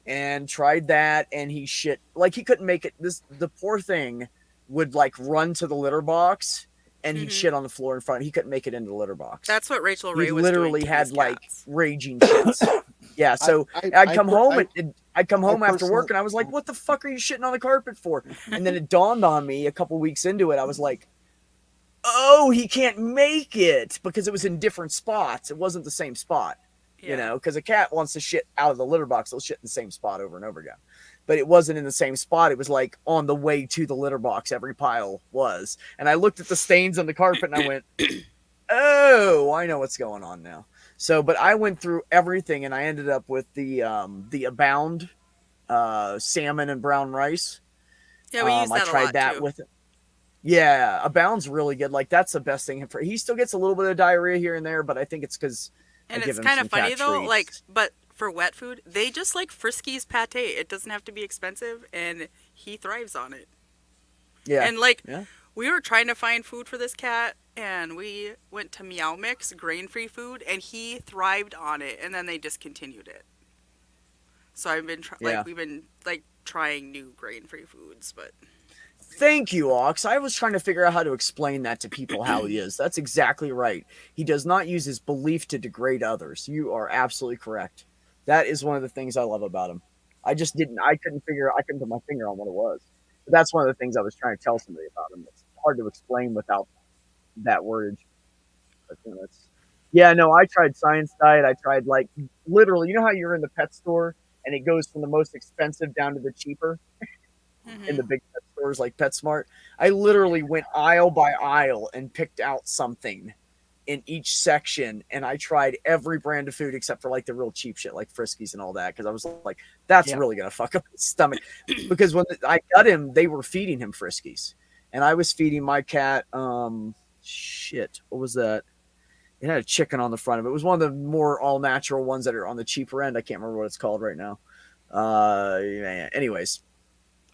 and tried that. And he shit like he couldn't make it. The poor thing would like run to the litter box and he'd shit on the floor in front. He couldn't make it into the litter box. That's what Rachel Ray he was literally doing to had his like cats. raging shits. Yeah, so I'd come home after work and I was like, what the fuck are you shitting on the carpet for? And then it dawned on me a couple weeks into it. I was like, oh, he can't make it because it was in different spots. It wasn't the same spot, you know, because a cat wants to shit out of the litter box. They'll shit in the same spot over and over again. But it wasn't in the same spot. It was like on the way to the litter box. Every pile was. And I looked at the stains on the carpet and I went, oh, I know what's going on now. So, but I went through everything and I ended up with the Abound salmon and brown rice. Yeah, we use that I tried a lot that too. with it. Yeah, Abound's really good. Like that's the best thing for. He still gets a little bit of diarrhea here and there, but I think it's because. And it's kind of funny though, like, but for wet food, they just like Friskies pate. It doesn't have to be expensive, and he thrives on it. Yeah. And like, we were trying to find food for this cat, and we went to Meow Mix, grain-free food, and he thrived on it, and then they discontinued it. So I've been we've been like trying new grain-free foods, but. Thank you, Ox. I was trying to figure out how to explain that to people how he is. That's exactly right. He does not use his belief to degrade others. You are absolutely correct. That is one of the things I love about him. I couldn't put my finger on what it was. But that's one of the things I was trying to tell somebody about him. It's hard to explain without that wordage. But, yeah, no, I tried Science Diet. I tried, like, literally, you know how you're in the pet store and it goes from the most expensive down to the cheaper in the big pet stores like PetSmart? I literally went aisle by aisle and picked out something in each section, and I tried every brand of food except for like the real cheap shit like Friskies and all that, because I was like, that's really gonna fuck up his stomach. Because when I got him, they were feeding him Friskies, and I was feeding my cat shit, what was that? It had a chicken on the front of it. It was one of the more all natural ones that are on the cheaper end. I can't remember what it's called right now. Anyways,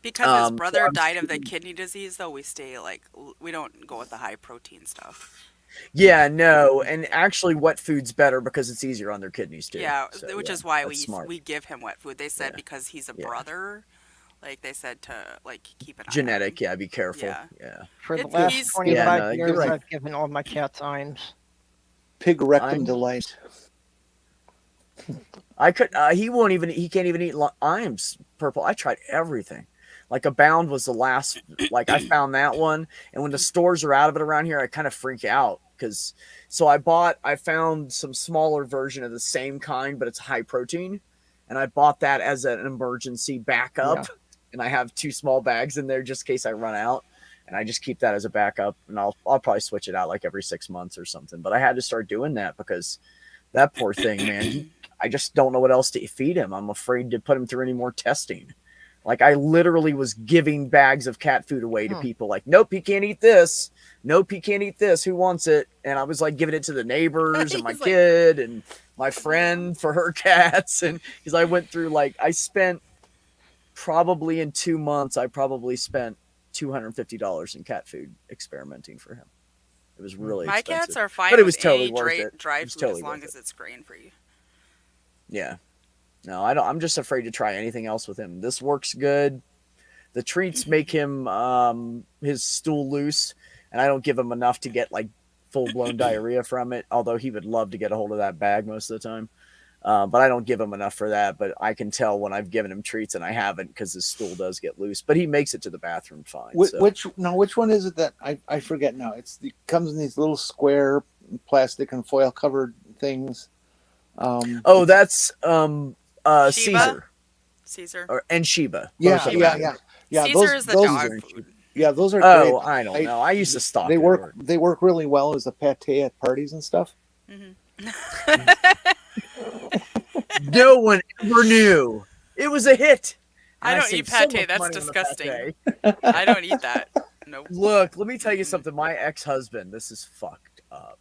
because his brother died of the kidney disease, though, we don't go with the high protein stuff. Yeah, no, and actually wet food's better because it's easier on their kidneys too. Yeah, so, which is why we give him wet food. They said because he's a brother, like they said to like keep an genetic. eye on him. Be careful. Yeah. For the last 25 years, I've given all my cats Iams. Pig rectum delight. I could. He can't even eat Iams purple. I tried everything. Like Abound was the last. Like I found that one, and when the stores are out of it around here, I kind of freak out I found some smaller version of the same kind, but it's high protein, and I bought that as an emergency backup. And I have 2 small bags in there just in case I run out, and I just keep that as a backup, and I'll probably switch it out like every 6 months or something. But I had to start doing that because that poor thing, man, I just don't know what else to feed him. I'm afraid to put him through any more testing. Like I literally was giving bags of cat food away to people like, nope, he can't eat this. Nope, he can't eat this. Who wants it? And I was like giving it to the neighbors and my kid and my friend for her cats. And because I went through I spent probably in 2 months, I probably spent $250 in cat food experimenting for him. It was really expensive. My cats are fine, but it was with totally any worth it. Dried food as long as it's grain free. Yeah. No, I don't. I'm just afraid to try anything else with him. This works good. The treats make him his stool loose, and I don't give him enough to get like full blown diarrhea from it. Although he would love to get a hold of that bag most of the time, but I don't give him enough for that. But I can tell when I've given him treats and I haven't because his stool does get loose. But he makes it to the bathroom fine. Which one is it that I forget now? It comes in these little square plastic and foil covered things. That's Caesar and Sheba. Yeah. Caesar is the dog food. Yeah, those are great. Oh, I don't know. I used to stock. They work really well as a pate at parties and stuff. No one ever knew it was a hit. I don't eat pate. That's disgusting. I don't eat that. Nope. Look, let me tell you something. My ex-husband, this is fucked up.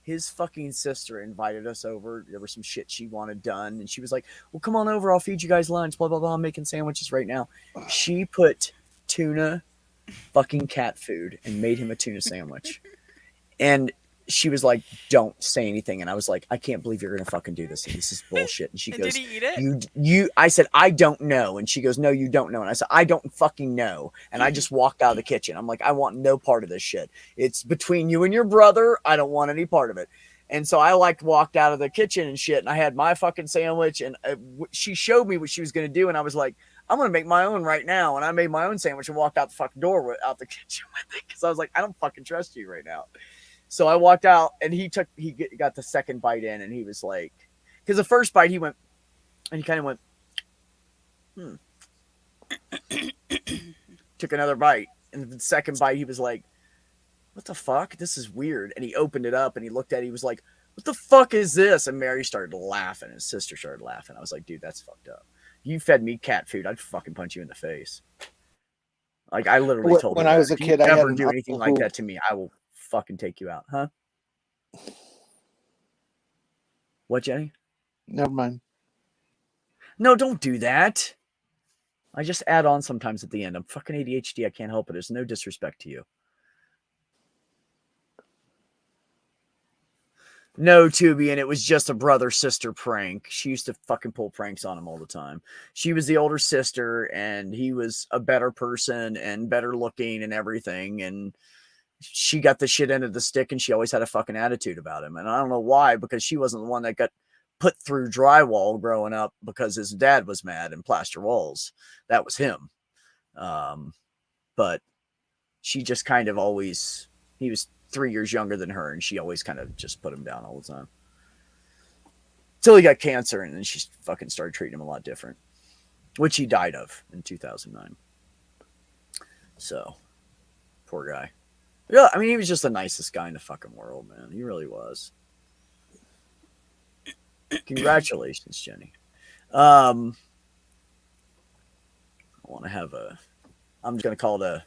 His fucking sister invited us over. There was some shit she wanted done. And she was like, well, come on over. I'll feed you guys lunch. Blah, blah, blah. I'm making sandwiches right now. She put tuna fucking cat food and made him a tuna sandwich. And she was like, don't say anything. And I was like, I can't believe you're going to fucking do this. And this is bullshit. And she goes, did he eat it? I said, I don't know. And she goes, no, you don't know. And I said, I don't fucking know. And I just walked out of the kitchen. I'm like, I want no part of this shit. It's between you and your brother. I don't want any part of it. And so I walked out of the kitchen and shit. And I had my fucking sandwich. And she showed me what she was going to do. And I was like, I'm going to make my own right now. And I made my own sandwich and walked out the fucking door out the kitchen with it. Because I was like, I don't fucking trust you right now. So I walked out and he got the second bite in and he was like, because the first bite he went and he kind of went, took another bite. And the second bite, he was like, what the fuck? This is weird. And he opened it up and he looked at it. He was like, what the fuck is this? And Mary started laughing. His sister started laughing. I was like, dude, that's fucked up. You fed me cat food, I'd fucking punch you in the face. Like I literally told when her I was a kid, I never had do anything like that to me, I will fucking take you out, huh? What, Jenny? Never mind. No, don't do that. I just add on sometimes at the end. I'm fucking ADHD. I can't help it. There's no disrespect to you. No, Tubi, and it was just a brother-sister prank. She used to fucking pull pranks on him all the time. She was the older sister, and he was a better person and better looking and everything, and she got the shit end of the stick, and she always had a fucking attitude about him. And I don't know why, because she wasn't the one that got put through drywall growing up because his dad was mad and plaster walls. That was him. But she just kind of always, he was 3 years younger than her, and she always kind of just put him down all the time. Till he got cancer, and then she fucking started treating him a lot different, which he died of in 2009. So, poor guy. Yeah, I mean, he was just the nicest guy in the fucking world, man. He really was. Congratulations, Jenny. I want to have a, I'm just going to call it a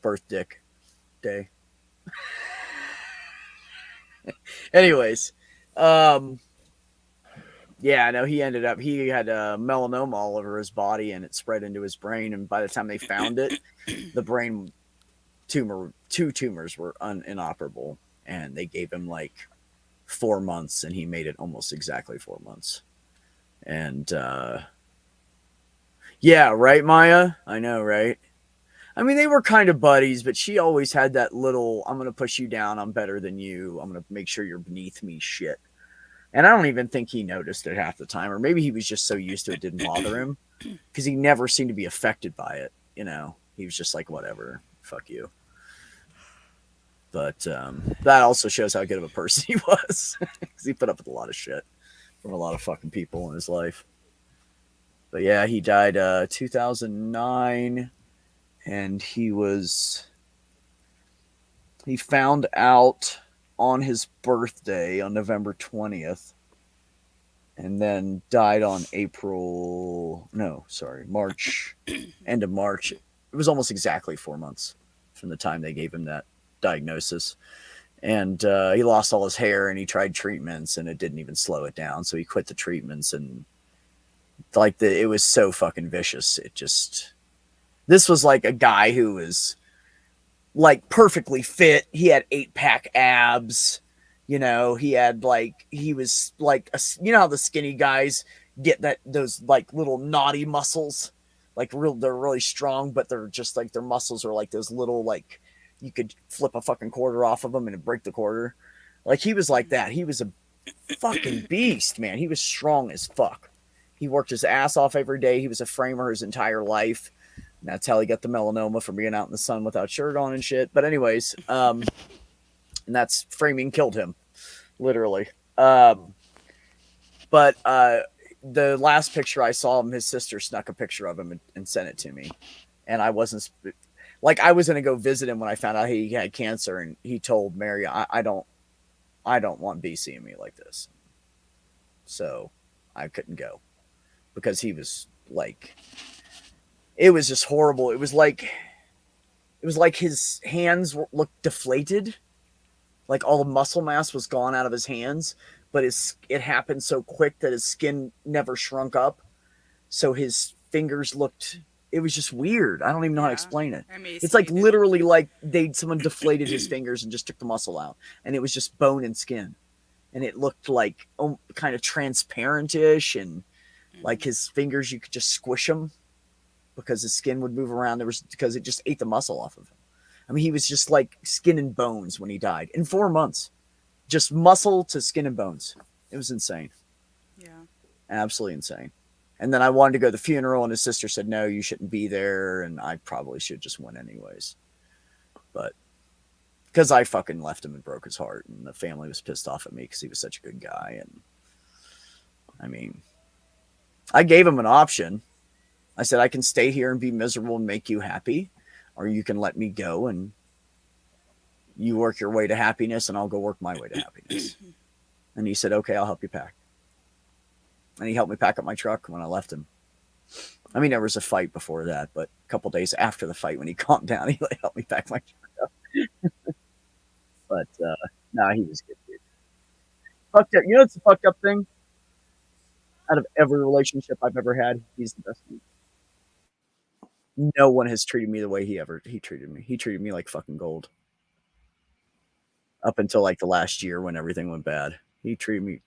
birth dick day. Anyways, yeah, no, he had melanoma all over his body, and it spread into his brain. And by the time they found it, the brain two tumors were inoperable, and they gave him like 4 months, and he made it almost exactly 4 months. And yeah, right, Maya? I know, right? I mean, they were kind of buddies, but she always had that little, I'm going to push you down, I'm better than you, I'm going to make sure you're beneath me shit. And I don't even think he noticed it half the time, or maybe he was just so used to it, it didn't bother him, because he never seemed to be affected by it, you know? He was just like, whatever, fuck you. But that also shows how good of a person he was, because he put up with a lot of shit from a lot of fucking people in his life. But yeah, he died 2009, and he found out on his birthday on November 20th, and then died on March, end of March. It was almost exactly 4 months from the time they gave him that diagnosis. And he lost all his hair, and he tried treatments, and it didn't even slow it down. So he quit the treatments, and it was so fucking vicious. This was like a guy who was like perfectly fit. He had 8-pack abs. You know, he was like, you know how the skinny guys get those like little naughty muscles, they're really strong, but they're just like, their muscles are like those little, like you could flip a fucking quarter off of them and break the quarter. Like he was like that. He was a fucking beast, man. He was strong as fuck. He worked his ass off every day. He was a framer his entire life. And that's how he got the melanoma, from being out in the sun without shirt on and shit. But anyways, and that's framing killed him, literally. But the last picture I saw of him, his sister snuck a picture of him and sent it to me. And I wasn't like, I was going to go visit him when I found out he had cancer, and he told Mary, I don't want B seeing me like this. So I couldn't go, because he was like, it was just horrible. It was like his hands looked deflated. Like all the muscle mass was gone out of his hands, but it happened so quick that his skin never shrunk up. So his fingers it was just weird. I don't even know how to explain it. It's like literally like someone deflated his fingers and just took the muscle out, and it was just bone and skin. And it looked like kind of transparent-ish, and like his fingers, you could just squish them because his skin would move around. Because it just ate the muscle off of him. I mean, he was just like skin and bones when he died in 4 months, just muscle to skin and bones. It was insane. Yeah. Absolutely insane. And then I wanted to go to the funeral, and his sister said, no, you shouldn't be there. And I probably should just went anyways. But because I fucking left him and broke his heart, and the family was pissed off at me because he was such a good guy. And I mean, I gave him an option. I said, I can stay here and be miserable and make you happy, or you can let me go and you work your way to happiness, and I'll go work my way to happiness. And he said, okay, I'll help you pack. And he helped me pack up my truck when I left him. I mean, there was a fight before that, but a couple days after the fight, when he calmed down, he helped me pack my truck up. But no, he was good, dude. Fucked up. You know what's the fucked up thing? Out of every relationship I've ever had, he's the best one. No one has treated me the way he treated me. He treated me like fucking gold. Up until like the last year when everything went bad. He treated me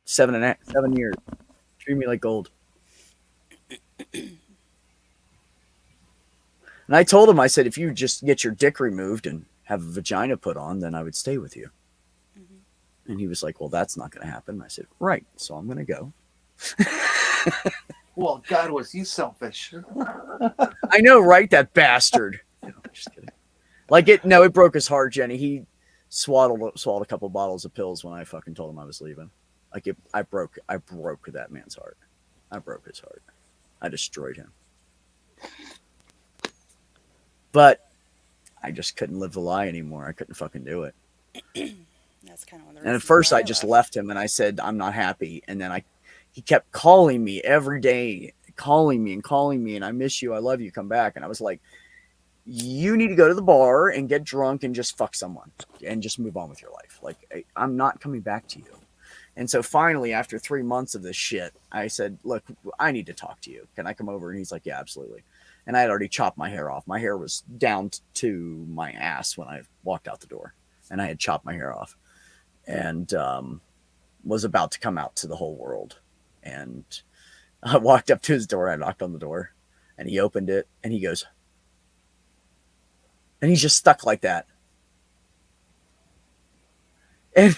7 years. Treated me like gold. And I told him, I said, if you just get your dick removed and have a vagina put on, then I would stay with you. And he was like, well, that's not going to happen. I said, right. So I'm going to go. Well, God, was he selfish? I know, right? That bastard. No, just kidding. Like it broke his heart, Jenny. He swallowed a couple bottles of pills when I fucking told him I was leaving. Like I broke that man's heart. I broke his heart. I destroyed him. But I just couldn't live the lie anymore. I couldn't fucking do it. That's kind of one of the And at reasons first why I just left. left him and I said, I'm not happy. And then he kept calling me every day, calling me. And I miss you. I love you. Come back. And I was like, you need to go to the bar and get drunk and just fuck someone and just move on with your life. Like, I'm not coming back to you. And so finally, after 3 months of this shit, I said, look, I need to talk to you. Can I come over? And he's like, yeah, absolutely. And I had already chopped my hair off. My hair was down to my ass when I walked out the door. And I had chopped my hair off and was about to come out to the whole world. And I walked up to his door. I knocked on the door. And he opened it. And he goes, and he's just stuck like that. And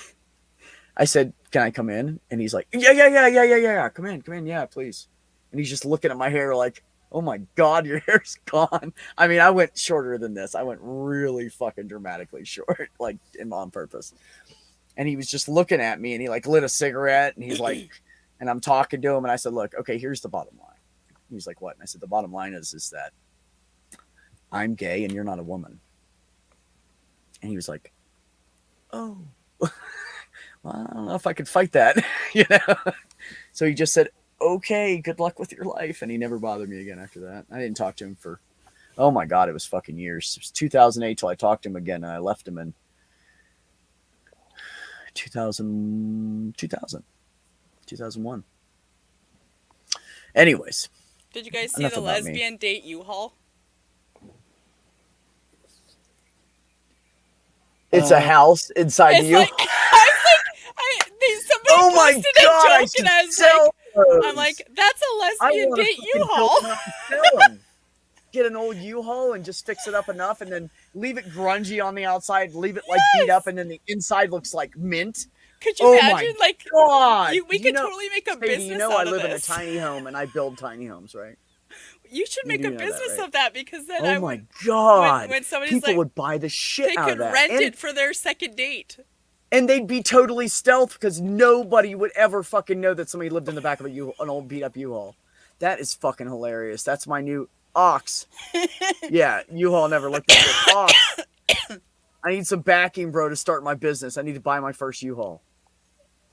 I said, can I come in? And he's like, yeah. Come in. Yeah, please. And he's just looking at my hair like, oh my God, your hair's gone. I mean, I went shorter than this. I went really fucking dramatically short, like on purpose. And he was just looking at me and he like lit a cigarette and he's like, and I'm talking to him and I said, look, okay, here's the bottom line. He's like, what? And I said, the bottom line is that I'm gay and you're not a woman. And he was like, oh, well, I don't know if I could fight that, So he just said, okay, good luck with your life. And he never bothered me again after that. I didn't talk to him for, oh my God, it was fucking years. It was 2008 till I talked to him again. And I left him in 2001. Anyways. Did you guys see enough the about me. lesbian date U-Haul? It's a house inside It's you. like, somebody Oh my posted God, a joke and I was like, I'm like, that's a lesbian wanna date fucking U-Haul. build one up and sell 'em. Get an old U-Haul and just fix it up enough and then leave it grungy on the outside, leave it like beat up, and then the inside looks like mint. Could you Oh imagine? my Like, God. we could totally make a Sadie, business you know out I of live in a this. tiny home and I build tiny homes, right? You should make do a know that, business right? of that because then Oh my God. when somebody's People like, would buy the shit they out could of that. rent And- it for their second date. And they'd be totally stealth because nobody would ever fucking know that somebody lived in the back of an old beat up U-Haul. That is fucking hilarious. That's my new Ox. Yeah, U-Haul never looked at it. Ox. I need some backing, bro, to start my business. I need to buy my first U-Haul.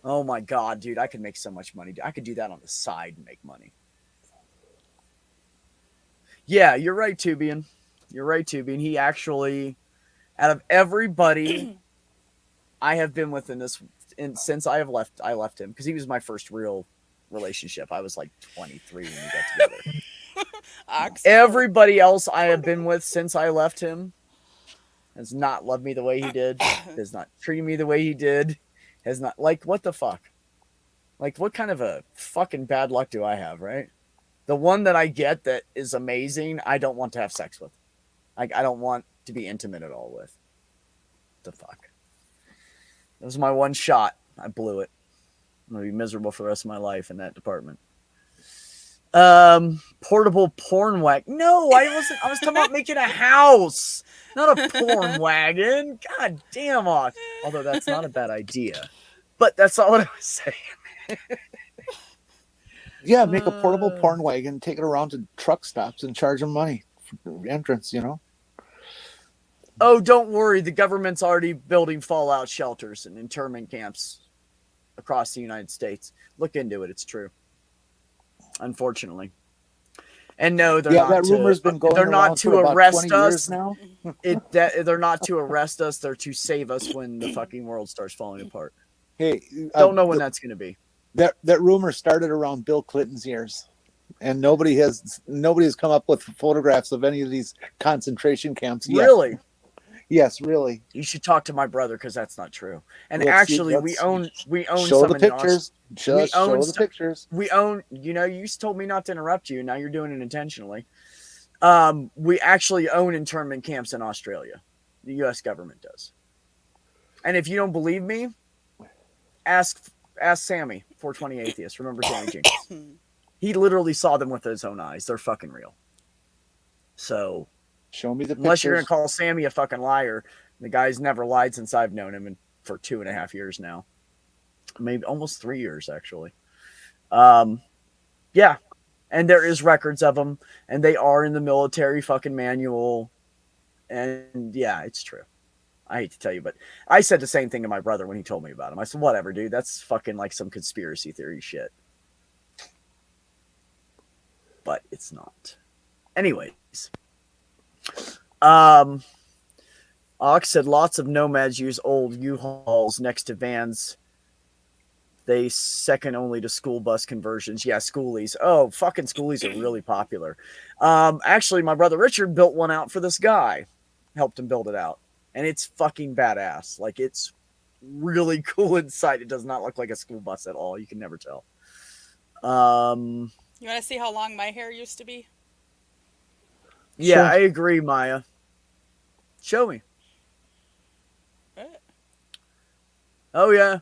Oh my God, dude. I could make so much money. I could do that on the side and make money. Yeah, you're right, Tubian. You're right, Tubian. He actually, out of everybody I have been with since I left him because he was my first real relationship. I was like 23 when we got together. Everybody else I have been with since I left him has not loved me the way he did, has not treated me the way he did, has not, like, what the fuck? Like, what kind of a fucking bad luck do I have, right? The one that I get that is amazing, I don't want to have sex with. Like, I don't want to be intimate at all with. The fuck? That was my one shot. I blew it. I'm going to be miserable for the rest of my life in that department. Portable porn wagon. No, I wasn't. I was talking about making a house, not a porn wagon. God damn off. Although that's not a bad idea. But that's not what I was saying. Yeah, make a portable porn wagon, take it around to truck stops and charge them money for entrance, Oh, don't worry. The government's already building fallout shelters and internment camps across the United States. Look into it. It's true. Unfortunately. And no, they're not. That rumor's been going They're not around to for about arrest 20 years us now. They're not to arrest us. They're to save us when the fucking world starts falling apart. Hey, don't know when that's going to be. That rumor started around Bill Clinton's years, and nobody has come up with photographs of any of these concentration camps yet. Really? Yes, really. You should talk to my brother because that's not true. And actually, we own show some the pictures. Show the pictures. We own. You told me not to interrupt you. Now you're doing it intentionally. We actually own internment camps in Australia. The U.S. government does. And if you don't believe me, Ask Sammy, 420 Atheist. Remember Sammy Jenkins? He literally saw them with his own eyes. They're fucking real. So, show me the unless you're pictures. gonna call Sammy a fucking liar, the guy's never lied since I've known him, and for 2.5 years now, maybe almost 3 years actually. Yeah, and there is records of them, and they are in the military fucking manual, and yeah, it's true. I hate to tell you, but I said the same thing to my brother when he told me about him. I said, whatever, dude, that's fucking like some conspiracy theory shit. But it's not. Anyways. Ox said lots of nomads use old U-Hauls next to vans. They second only to school bus conversions. Yeah, schoolies. Oh, fucking schoolies are really popular. Actually, my brother Richard built one out for this guy. Helped him build it out. And it's fucking badass. Like, it's really cool inside. It does not look like a school bus at all. You can never tell. You want to see how long my hair used to be? Yeah, Sure. I agree, Maya. Show me. Oh, yeah.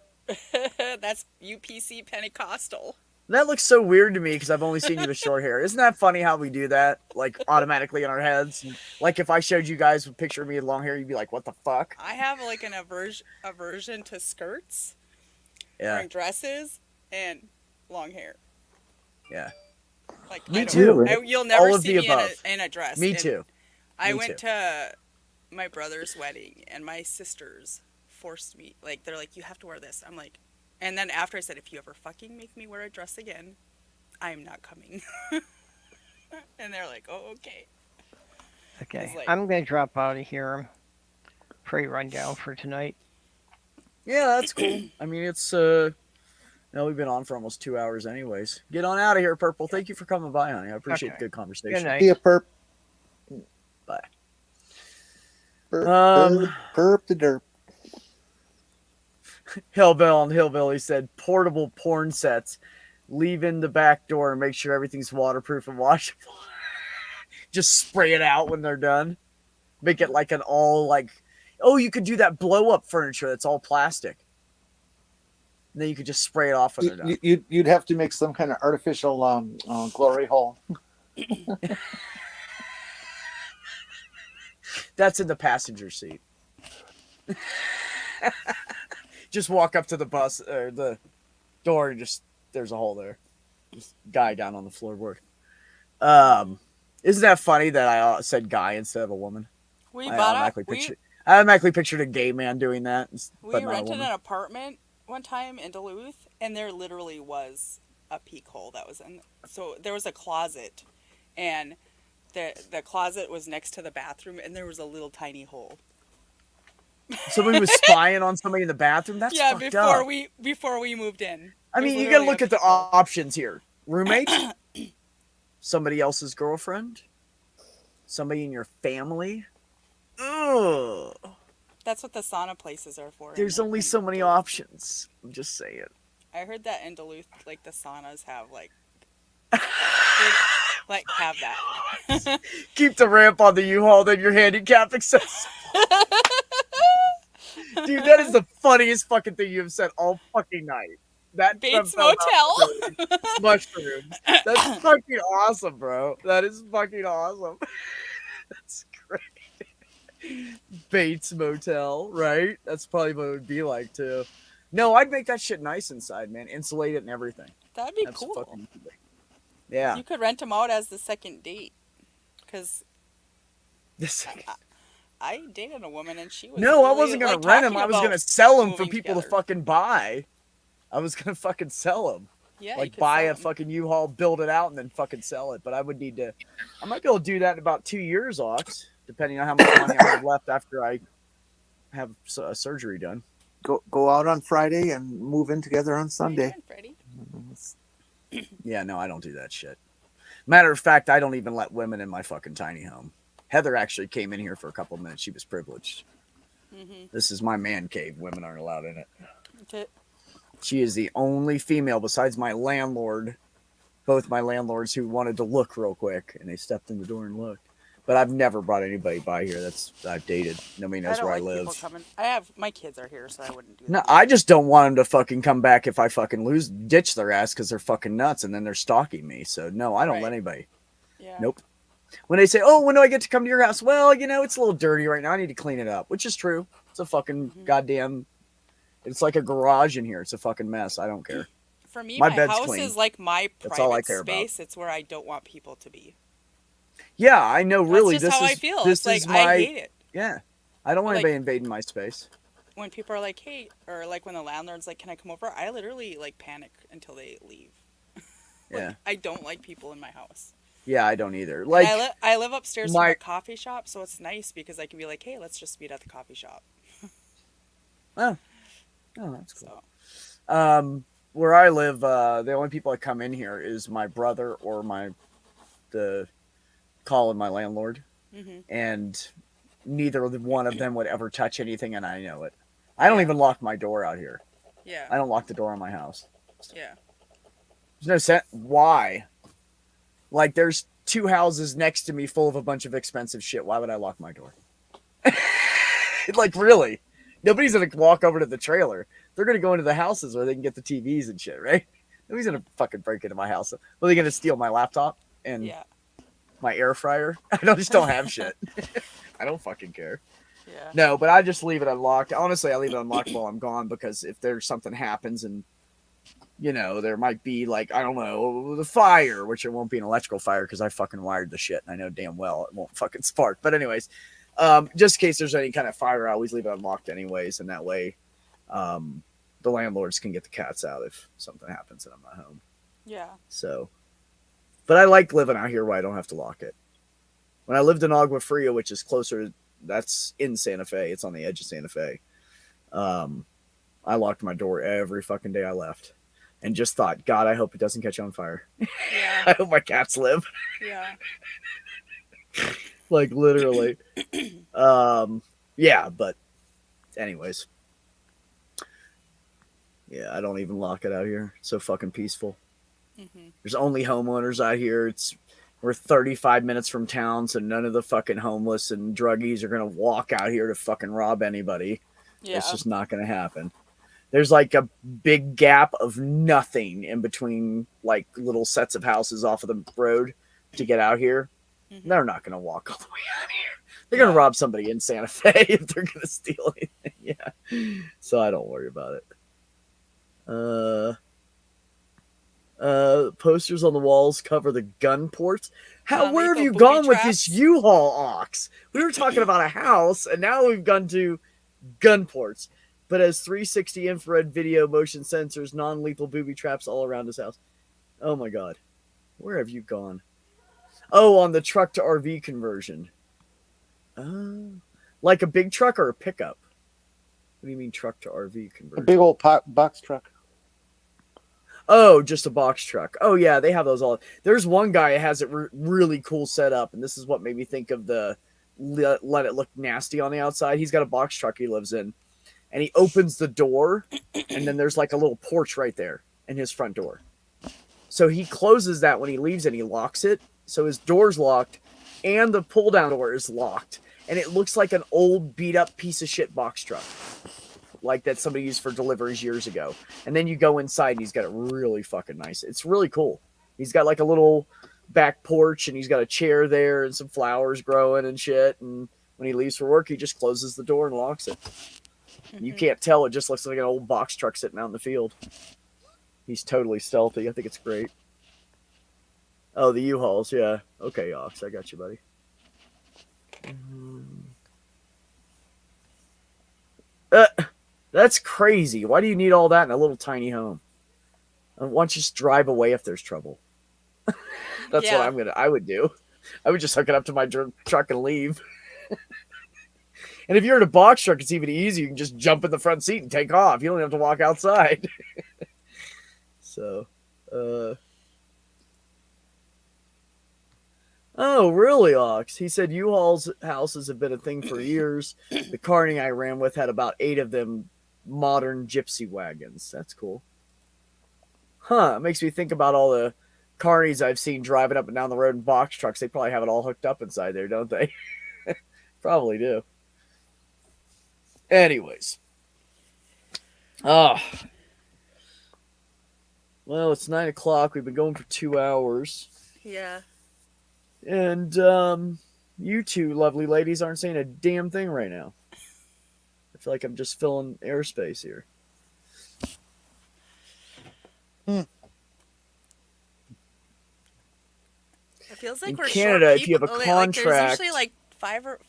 That's UPC Pentecostal. That looks so weird to me because I've only seen you with short hair. Isn't that funny how we do that? Like, automatically in our heads? Like, if I showed you guys a picture of me with long hair, you'd be like, what the fuck? I have like an aversion to skirts, Yeah. wearing dresses, and long hair. Yeah. Like, Me I don't- too. you'll never All of see the me above. in a dress. Me And too. I Me went too. to my brother's wedding, and my sisters forced me. Like, they're like, you have to wear this. I'm like, and then after I said, if you ever fucking make me wear a dress again, I'm not coming. And they're like, oh, okay. Okay, like- I'm gonna drop out of here. Pretty rundown for tonight. Yeah, that's cool. I mean, it's, we've been on for almost 2 hours anyways. Get on out of here, Purple. Thank you for coming by, honey. I appreciate Okay. the good conversation. Good night. See a perp. Bye. Perp, Um, perp the derp. Hillbill and Hillbilly said portable porn sets. Leave in the back door and make sure everything's waterproof and washable. Just spray it out when they're done. Make it like an all like, oh, you could do that blow up furniture that's all plastic. And then you could just spray it off when they're done. You'd have to make some kind of artificial glory hole. That's in the passenger seat. Just walk up to the bus or the door and just there's a hole there. Just guy down on the floorboard. Isn't that funny that I said guy instead of a woman? We I bought automatically pictured a gay man doing that. we But not a rented woman. an apartment one time in Duluth, and there literally was a peek hole that was in. So there was a closet, and the closet was next to the bathroom, and there was a little tiny hole. Somebody was spying on somebody in the bathroom. That's yeah, fucked before up. we moved in. I There was mean, you gotta literally look a at the peek hole. options here. Roommate, somebody else's girlfriend, somebody in your family. Ugh. That's what the sauna places are for. There's only so many options. I'm just saying. I heard that in Duluth, like the saunas have like have that. Keep the ramp on the U-Haul, then you're handicap accessible. Dude, that is the funniest fucking thing you have said all fucking night. That Bates fell out Motel. mushrooms. That's fucking awesome, bro. That is fucking awesome. That's great. Bates Motel, right? That's probably what it would be like too. No, I'd make that shit nice inside, man. Insulate it and everything. That'd be That's cool. fucking- Yeah. You could rent them out as the second date. Because This. I dated a woman and she was No, I really, wasn't gonna like, rent them. talking I was about gonna sell them for moving people to together. fucking buy. I was gonna fucking sell them. Yeah, you Like could buy sell a 'em. fucking U-Haul, build it out, and then fucking sell it. But I would need to. I might be able to do that in about 2 years, Ox, depending on how much money I have left after I have a surgery done. Go out on Friday and move in together on How you Sunday. doing, Freddie? Yeah, no, I don't do that shit. Matter of fact, I don't even let women in my fucking tiny home. Heather actually came in here for a couple of minutes. She was privileged. Mm-hmm. This is my man cave. Women aren't allowed in it. Okay. She is the only female besides my landlord, both my landlords who wanted to look real quick, and they stepped in the door and looked. But I've never brought anybody by here that's I've dated. Nobody knows I don't where like I people live. coming. I have my kids are here, so I wouldn't do that. No, I just don't want them to fucking come back if I fucking ditch their ass because they're fucking nuts and then they're stalking me. So no, I don't let anybody. Yeah. Nope. When they say, "Oh, when do I get to come to your house?" Well, you know, it's a little dirty right now. I need to clean it up, which is true. It's a fucking goddamn. It's like a garage in here. It's a fucking mess. I don't care. For me, My my bed's house clean. is like my That's all I private care about. space. It's where I don't want people to be. Yeah, I know. Really, That's just how I feel. This It's like is my. I hate it. Yeah, I don't want Like- anybody invading my space. When people are like, "Hey," or like when the landlord's like, "Can I come over?" I literally like panic until they leave. Yeah, I don't like people in my house. yeah, I don't either. And Like, I live upstairs from my- a coffee shop, so it's nice because I can be like, "Hey, let's just meet at the coffee shop." oh, that's cool. So Where I live, the only people that come in here is my brother or the Colin, my landlord, and neither one of them would ever touch anything, and I know it. I don't even lock my door out here. yeah, I don't lock the door on my house. yeah, There's no sense. Why? Like, there's 2 houses next to me full of a bunch of expensive shit. Why would I lock my door? Like, really? Nobody's gonna walk over to the trailer. They're gonna go into the houses where they can get the TVs and shit, right? Nobody's gonna fucking break into my house. Well, they're gonna steal my laptop and yeah, my air fryer. I just don't have shit. I don't fucking care. yeah. No, but I just leave it unlocked. Honestly, I leave it unlocked while I'm gone because if there's something happens and you know, there might be like, I don't know, the fire, which it won't be an electrical fire because I fucking wired the shit. And I know damn well it won't fucking spark. But anyways, just in case there's any kind of fire, I always leave it unlocked anyways. And that way, the landlords can get the cats out if something happens and I'm not home. Yeah. So, but I like living out here where I don't have to lock it. When I lived in Agua Fria, which is closer, that's in Santa Fe. It's on the edge of Santa Fe. I locked my door every fucking day I left. And just thought, God, I hope it doesn't catch on fire. Yeah. I hope my cats live. Yeah. Like literally. Yeah, but anyways. Yeah, I don't even lock it out here. It's so fucking peaceful. There's only homeowners out here. We're 35 minutes from town, so none of the fucking homeless and druggies are gonna walk out here to fucking rob anybody. Yeah. It's just not gonna happen. There's like a big gap of nothing in between like little sets of houses off of the road to get out here. They're not going to walk all the way out here. They're going to rob somebody in Santa Fe if they're going to steal anything. Yeah. So I don't worry about it. Posters on the walls cover the gun ports. Where have you gone with this U-Haul, Ox? We were talking about a house, and now we've gone to gun ports. But has 360 infrared video, motion sensors, non-lethal booby traps all around his house. Oh my God. Where have you gone? Oh, on the truck to RV conversion. Like a big truck or a pickup? What do you mean truck to RV conversion? A big old box truck. Oh, just a box truck. Oh yeah, they have those all. There's one guy that has it really cool set up, and this is what made me think of the let it look nasty on the outside. He's got a box truck he lives in. And he opens the door, and then there's like a little porch right there in his front door. So he closes that when he leaves and he locks it. So his door's locked, and the pull-down door is locked. And it looks like an old, beat-up piece of shit box truck. Like that somebody used for deliveries years ago. And then you go inside, and he's got it really fucking nice. It's really cool. He's got like a little back porch, and he's got a chair there and some flowers growing and shit. And when he leaves for work, he just closes the door and locks it. You can't tell. It just looks like an old box truck sitting out in the field. He's totally stealthy. I think it's great. Oh, the U-Hauls. Yeah. Okay, Ox. I got you, buddy. That's crazy. Why do you need all that in a little tiny home? Why don't you just drive away if there's trouble? That's what I would do. I would just hook it up to my truck and leave. And if you're in a box truck, it's even easier. You can just jump in the front seat and take off. You don't have to walk outside. So, oh, really, Ox? He said U-Haul's houses have been a thing for years. The carting I ran with had about 8 of them modern gypsy wagons. That's cool. Huh. It makes me think about all the carnies I've seen driving up and down the road in box trucks, they probably have it all hooked up inside there, don't they? Probably do. Anyways. Well, it's 9 o'clock. We've been going for 2 hours. Yeah. And you two lovely ladies aren't saying a damn thing right now. I feel like I'm just filling airspace here. It feels like In we're Canada, short if you have a people. contract, like, there's usually like five or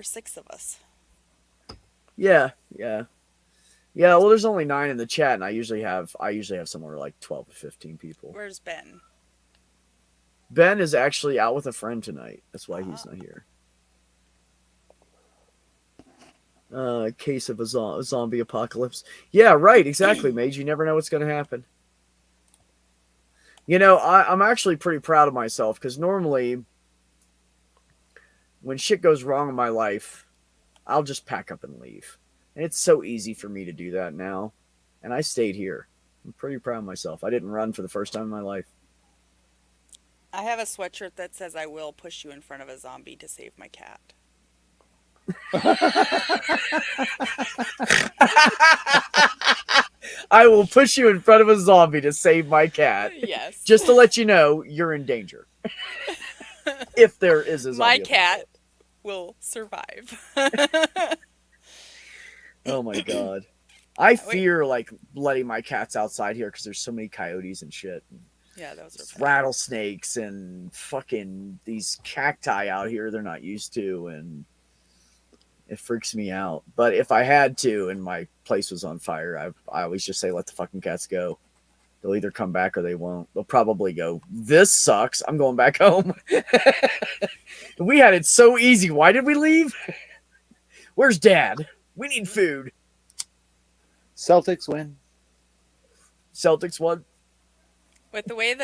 six of us. Yeah. Well, there's only 9 in the chat, and I usually have somewhere like 12 to 15 people. Where's Ben? Ben is actually out with a friend tonight. That's why he's not here. Case of a zombie apocalypse. Yeah, right. Exactly, Mage. You never know what's going to happen. You know, I'm actually pretty proud of myself because normally when shit goes wrong in my life, I'll just pack up and leave. And it's so easy for me to do that now. And I stayed here. I'm pretty proud of myself. I didn't run for the first time in my life. I have a sweatshirt that says I will push you in front of a zombie to save my cat. I will push you in front of a zombie to save my cat. Yes. Just to let you know you're in danger. If there is a zombie. My cat will survive. Oh my god. I fear like letting my cats outside here because there's so many coyotes and shit. Yeah, those are rattlesnakes and fucking these cacti out here they're not used to, and it freaks me out. But if I had to and my place was on fire, I always just say let the fucking cats go. They'll either come back or they won't. They'll probably go, this sucks, I'm going back home. We had it so easy. Why did we leave? Where's Dad? We need food. Celtics win. Celtics won. With the way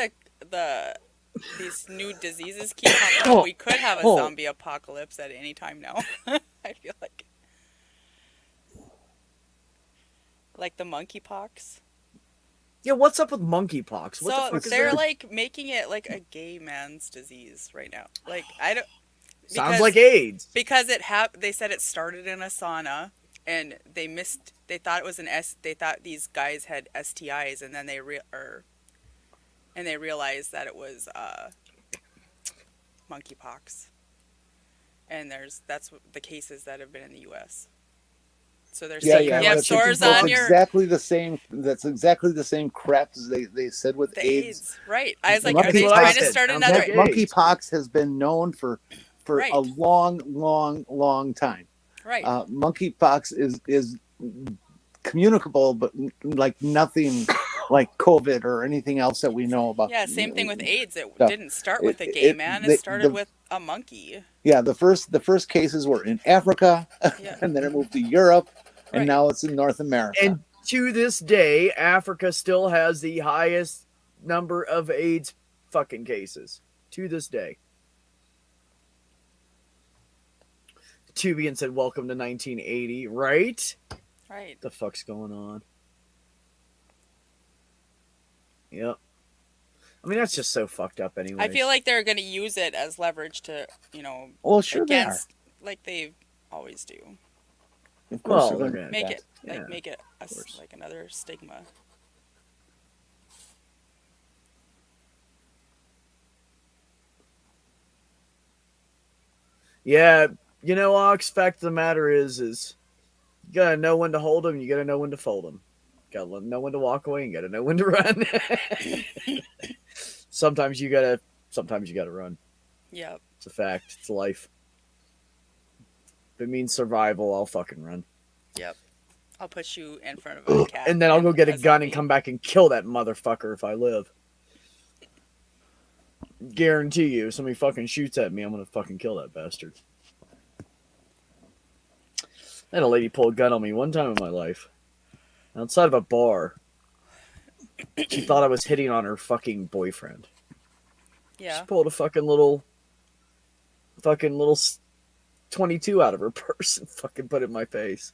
these new diseases keep popping up, we could have a zombie apocalypse at any time now. I feel like the monkeypox. Yeah, what's up with monkeypox? What the fuck is they're that? like making it like a gay man's disease right now. Like I don't. Sounds like AIDS. Because they said it started in a sauna, and they thought it was they thought these guys had STIs, and then they realized that it was monkeypox. And that's the cases that have been in the U.S. So there's you have sores on your. Exactly the same. That's exactly the same crap as they said with AIDS. Right. I was like, are they trying to start another? Monkeypox has been known for a long time. Right. Monkeypox is communicable, but like nothing like COVID or anything else that we know about. Yeah, same thing with AIDS. It didn't start with a gay man. It started with a monkey. Yeah, the first cases were in Africa, and then it moved to Europe, and now it's in North America. And to this day, Africa still has the highest number of AIDS fucking cases. To this day. Tubian said, welcome to 1980, right? Right. The fuck's going on? Yep. I mean, that's just so fucked up anyway. I feel like they're going to use it as leverage to, well, sure against, like they always do. Of course, well, they're make it like another stigma. Yeah, Ox, fact of the matter is you gotta know when to hold them, you gotta know when to fold them. Gotta know when to walk away, and gotta know when to run. Sometimes you gotta run. Yeah. It's a fact. It's life. If it means survival, I'll fucking run. Yep. I'll put you in front of a cat. And then I'll go get a gun and come back and kill that motherfucker if I live. Guarantee you, if somebody fucking shoots at me, I'm gonna fucking kill that bastard. I had a lady pull a gun on me one time in my life. Outside of a bar. She thought I was hitting on her fucking boyfriend. Yeah. She pulled a fucking little 22 out of her purse and fucking put it in my face.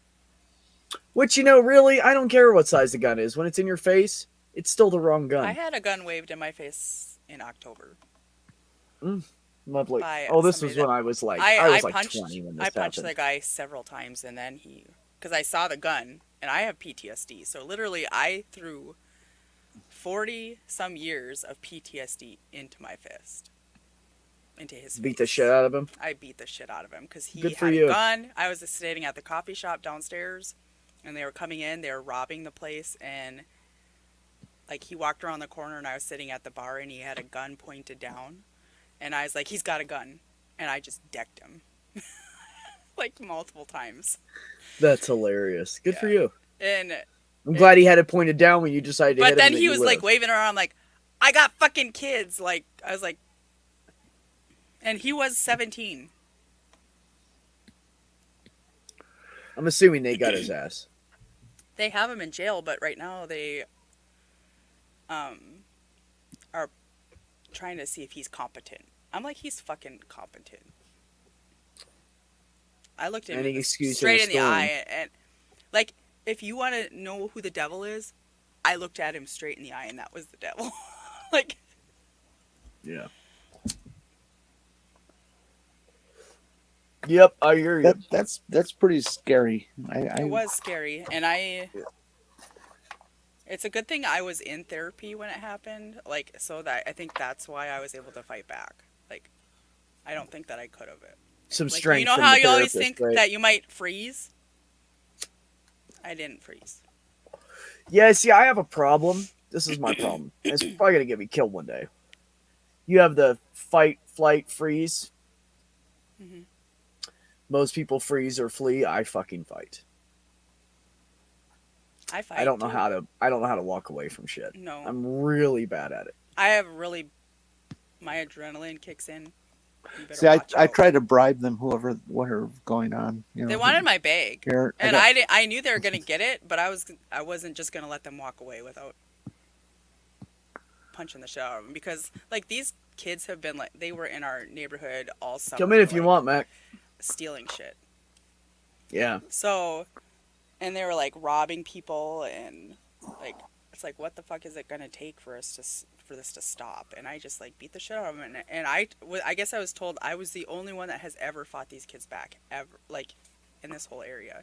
Which, really, I don't care what size the gun is. When it's in your face, it's still the wrong gun. I had a gun waved in my face in October. Lovely. By Oh, this somebody was that- when I was like, I was like punched 20 when this I punched happened. the guy several times, and then because I saw the gun, and I have PTSD, so literally I threw 40 some years of PTSD into my fist, into his Beat face. the shit out of him. I beat the shit out of him because he Good for had you. a gun. I was sitting at the coffee shop downstairs, and they were coming in. They were robbing the place, and like he walked around the corner, and I was sitting at the bar, and he had a gun pointed down, and I was like, "He's got a gun," and I just decked him, like multiple times. That's hilarious. Good for Yeah. you. And I'm glad he had it pointed down when you decided to hit but him. then and that he you was like lived. waving around like, "I got fucking kids." Like I was like, and he was 17. I'm assuming they got his ass. They have him in jail, but right now they are trying to see if he's competent. I'm like, he's fucking competent. I looked him Any in the- excuse straight in a in the storm. eye, and like, if you want to know who the devil is, I looked at him straight in the eye, and that was the devil. Like, Yeah. Yep, I hear you. That's pretty scary. it was scary, and it's a good thing I was in therapy when it happened, like, so that I think that's why I was able to fight back. Like, I don't think that I could have it. Some Like, strength. you know from how the you always therapist, think right? that you might freeze? I didn't freeze. Yeah, see, I have a problem. This is my problem. It's probably gonna get me killed one day. You have the fight, flight, freeze. Mhm. Most people freeze or flee. I fucking fight. I fight. I don't know too. how to. I don't know how to walk away from shit. No, I'm really bad at it. I have really. My adrenaline kicks in. You better See, I watch out. try to bribe them, whatever going on. You know, They wanted my bag, here, and got- I knew they were gonna get it, but I wasn't just gonna let them walk away without punching the shit out of them, because like these kids have been like, they were in our neighborhood all summer. Come in if you like, want, Mac. stealing shit. Yeah. So, and they were like robbing people, and like it's like, what the fuck is it gonna take for this to stop? And I just like beat the shit out of them, and I guess I was told I was the only one that has ever fought these kids back, ever, like in this whole area.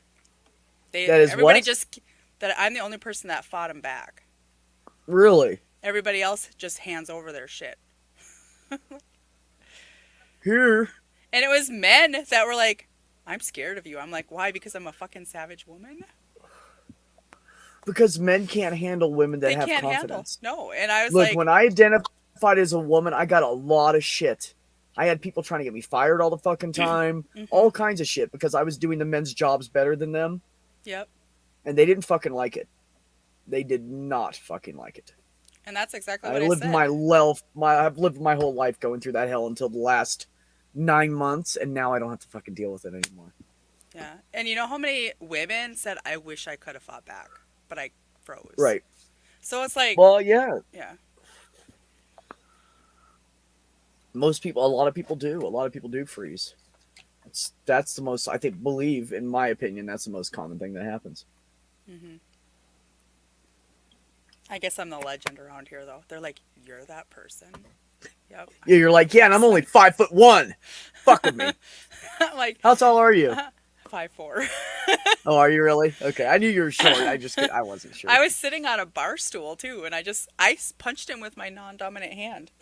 That is everybody what? just that I'm the only person that fought them back. Really? Everybody else just hands over their shit. Here. And it was men that were like, I'm scared of you. I'm like, why? Because I'm a fucking savage woman? Because men can't handle women that They have can't confidence. handle. No. And I was Look, like, when I identified as a woman, I got a lot of shit. I had people trying to get me fired all the fucking time, Mhm. all kinds of shit, because I was doing the men's jobs better than them, yep. and they didn't fucking like it. They did not fucking like it. And that's exactly what I've I lived said. I've lived my whole life going through that hell until the last 9 months, and now I don't have to fucking deal with it anymore. Yeah. And you know how many women said, I wish I could have fought back, but I froze. Right. So it's like, Well, yeah. yeah. A lot of people do. A lot of people do freeze. That's the most, I think, in my opinion, that's the most common thing that happens. Hmm. I guess I'm the legend around here, though. They're like, you're that person. Yep. Yeah, you're like, yeah, and I'm only 5'1". Fuck with me. I'm like, How tall are you? 5'4". Oh, are you really? Okay, I knew you were short. I wasn't sure. I was sitting on a bar stool, too, and I punched him with my non-dominant hand.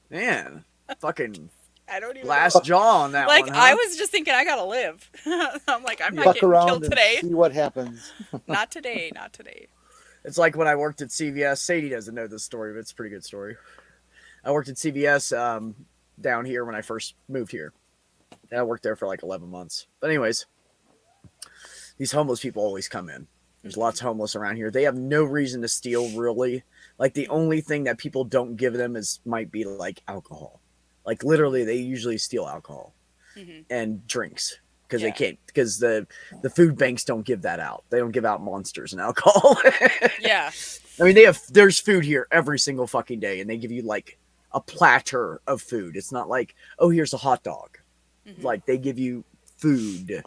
Man, fucking I don't even last know. jaw on that Like, one, huh? I was just thinking, I gotta live. I'm like, I'm not fuck getting around killed and today. see what happens. Not today, not today. It's like when I worked at CVS. Sadie doesn't know this story, but it's a pretty good story. I worked at CVS down here when I first moved here. And I worked there for like 11 months. But anyways, these homeless people always come in. There's lots of homeless around here. They have no reason to steal, really. Like, the only thing that people don't give them might be like alcohol. Like, literally, they usually steal alcohol and drinks. Because they can't, because the food banks don't give that out. They don't give out Monsters and alcohol. Yeah. I mean, there's food here every single fucking day, and they give you like a platter of food. It's not like, oh, here's a hot dog. Like, they give you food.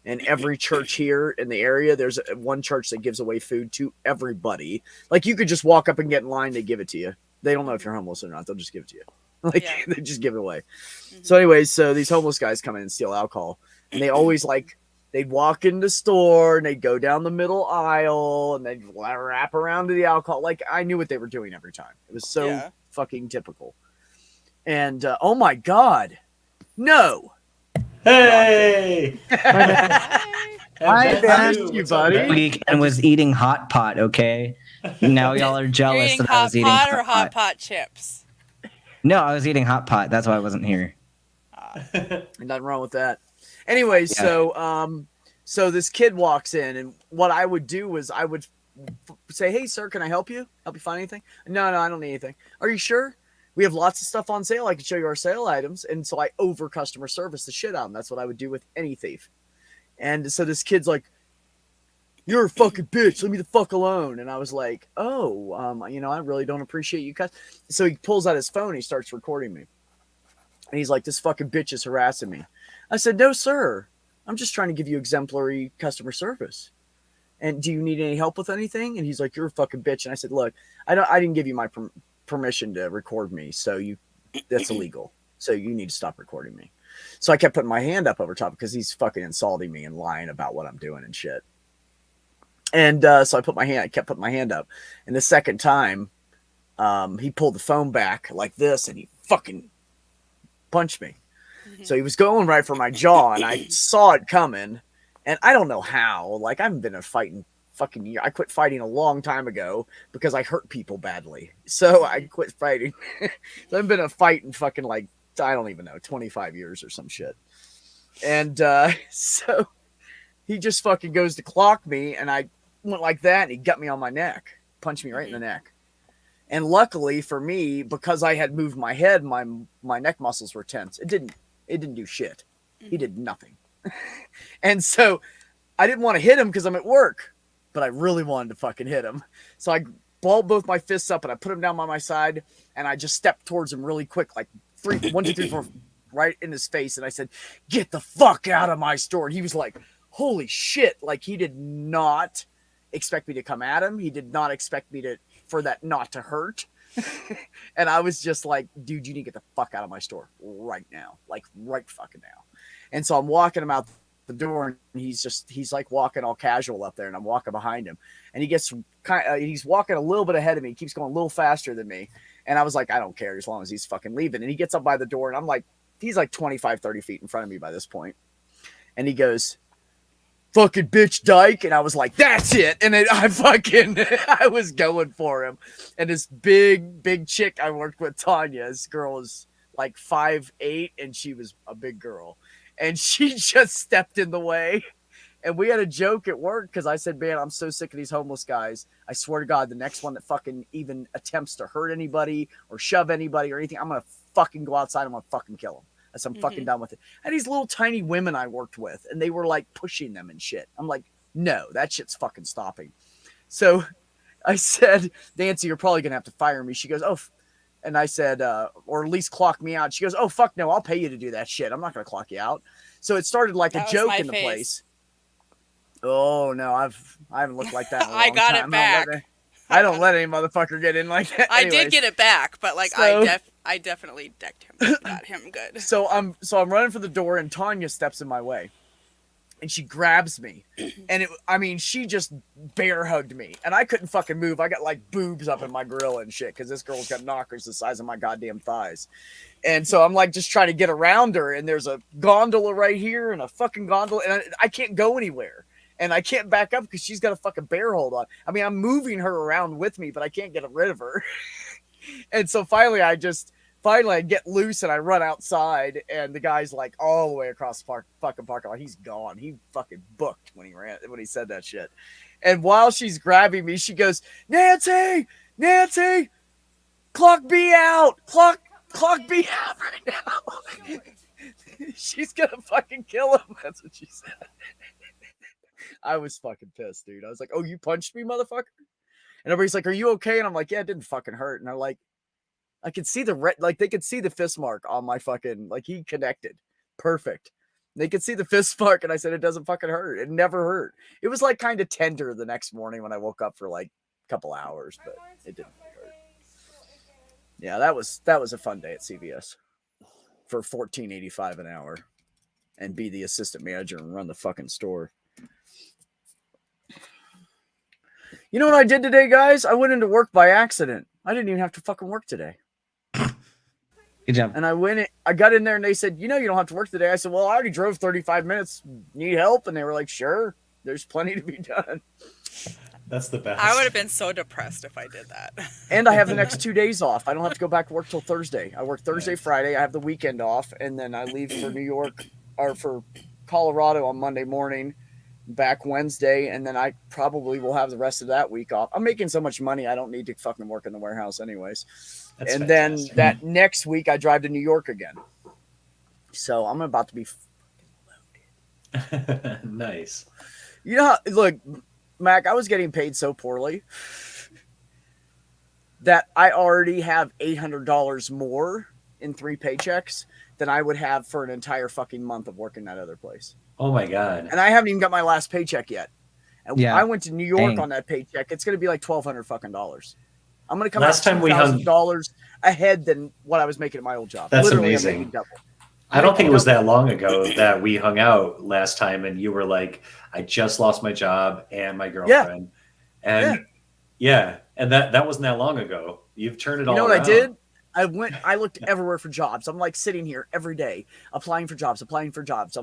And every church here in the area, there's one church that gives away food to everybody. Like, you could just walk up and get in line, they give it to you. They don't know if you're homeless or not. They'll just give it to you. Like they just give it away. Mm-hmm. So anyways, so these homeless guys come in and steal alcohol, and they always like they'd walk in the store and they'd go down the middle aisle and they'd wrap around to the alcohol. Like I knew what they were doing every time. It was so fucking typical. And oh my god, no. Hey. I missed you, buddy. Weekend was eating hot pot. Okay, now y'all are jealous that I was eating hot pot or hot pot chips. No, I was eating hot pot. That's why I wasn't here. Nothing wrong with that. Anyway, so this kid walks in, and what I would do was I would say, "Hey, sir, can I help you? Help you find anything?" No, I don't need anything. Are you sure? We have lots of stuff on sale. I can show you our sale items. And so I over customer service the shit out of them. That's what I would do with any thief. And so this kid's like, "You're a fucking bitch. Leave me the fuck alone." And I was like, "Oh, I really don't appreciate you." So he pulls out his phone. He starts recording me. And he's like, "This fucking bitch is harassing me." I said, "No, sir. I'm just trying to give you exemplary customer service. And do you need any help with anything?" And he's like, "You're a fucking bitch." And I said, "Look, I didn't give you my permission to record me. So that's illegal. So you need to stop recording me." So I kept putting my hand up over top because he's fucking insulting me and lying about what I'm doing and shit. And so I kept putting my hand up. And the second time, he pulled the phone back like this and he fucking punched me. Mm-hmm. So he was going right for my jaw and I saw it coming. And I don't know how. Like, I haven't been in a fight in fucking year. I quit fighting a long time ago because I hurt people badly. So I quit fighting. So I've been in a fight in fucking like, I don't even know, 25 years or some shit. And so he just fucking goes to clock me and I went like that and he got me on my neck, punched me right in the neck. And luckily for me, because I had moved my head, my neck muscles were tense. It didn't do shit. He did nothing. And so I didn't want to hit him because I'm at work, but I really wanted to fucking hit him. So I balled both my fists up and I put him down by my side and I just stepped towards him really quick, like 1, 2, 3, 4, right in his face. And I said, "Get the fuck out of my store." And he was like, "Holy shit." Like he did not expect me to come at him. He did not expect me for that not to hurt. And I was just like, "Dude, you need to get the fuck out of my store right now. Like right fucking now." And so I'm walking him out the door and he's like walking all casual up there and I'm walking behind him and he's walking a little bit ahead of me. He keeps going a little faster than me. And I was like, I don't care as long as he's fucking leaving. And he gets up by the door and I'm like, he's like 25, 30 feet in front of me by this point. And he goes, "Fucking bitch dyke." And I was like, "That's it." And then I was going for him. And this big chick I worked with, Tanya, this girl is like 5'8" and she was a big girl. And she just stepped in the way. And we had a joke at work because I said, "Man, I'm so sick of these homeless guys. I swear to God, the next one that fucking even attempts to hurt anybody or shove anybody or anything, I'm going to fucking go outside. I'm going to fucking kill them. As I'm fucking done with it." And these little tiny women I worked with, and they were like pushing them and shit. I'm like, no, that shit's fucking stopping. So I said, "Nancy, you're probably going to have to fire me." She goes, "Oh," and I said, or at least clock me out. She goes, "Oh, fuck no, I'll pay you to do that shit. I'm not going to clock you out." So it started like a joke in the place. Oh no, I haven't looked like that in a long I got time. it back. I don't let any motherfucker get in like that. I did get it back, but like I definitely decked him. Got him good. So I'm running for the door and Tanya steps in my way. And she grabs me. And she just bear hugged me. And I couldn't fucking move. I got like boobs up in my grill and shit because this girl's got knockers the size of my goddamn thighs. And so I'm like just trying to get around her. And there's a gondola right here and a fucking gondola. And I can't go anywhere. And I can't back up because she's got a fucking bear hold on. I mean, I'm moving her around with me, but I can't get rid of her. And so finally I get loose and I run outside and the guy's like all the way across the fucking parking lot. He's gone. He fucking booked when he said that shit. And while she's grabbing me, she goes, Nancy, clock B out. Clock B out right now. She's going to fucking kill him. That's what she said. I was fucking pissed, dude. I was like, "Oh, you punched me, motherfucker?" And everybody's like, "Are you okay?" And I'm like, "Yeah, it didn't fucking hurt." And they're like, I could see they could see the fist mark on my fucking, like he connected. Perfect. They could see the fist mark and I said, "It doesn't fucking hurt." It never hurt. It was like kind of tender the next morning when I woke up for like a couple hours, but it didn't hurt. Yeah, that was a fun day at CVS for $14.85 an hour, and be the assistant manager and run the fucking store. You know what I did today, guys? I went into work by accident. I didn't even have to fucking work today. Good job. And I got in there and they said, you don't have to work today. I said, well, I already drove 35 minutes. Need help? And they were like, sure, there's plenty to be done. That's the best. I would have been so depressed if I did that. And I have the next 2 days off. I don't have to go back to work till Thursday. I work Thursday, Friday. I have the weekend off. And then I leave for New York or for Colorado on Monday morning, back Wednesday. And then I probably will have the rest of that week off. I'm making so much money, I don't need to fucking work in the warehouse anyways. That's and fantastic. then that next week I drive to New York again. So I'm about to be Nice. You know how, look, Mac, I was getting paid so poorly that I already have $800 more in 3 paychecks than I would have for an entire fucking month of working that other place. Oh my God. And I haven't even got my last paycheck yet. And Yeah. I went to New York Dang. on that paycheck. It's going to be like $1,200 fucking dollars. I'm going to come Last out time we hung- $2,000 ahead than what I was making at my old job. That's Literally, amazing. I'm making double. I don't think it was that long ago that we hung out last time, and you were like, "I just lost my job and my girlfriend," and and that wasn't that long ago. You've turned it all. You know what around. I did? I looked everywhere for jobs. I'm like sitting here every day applying for jobs. I'm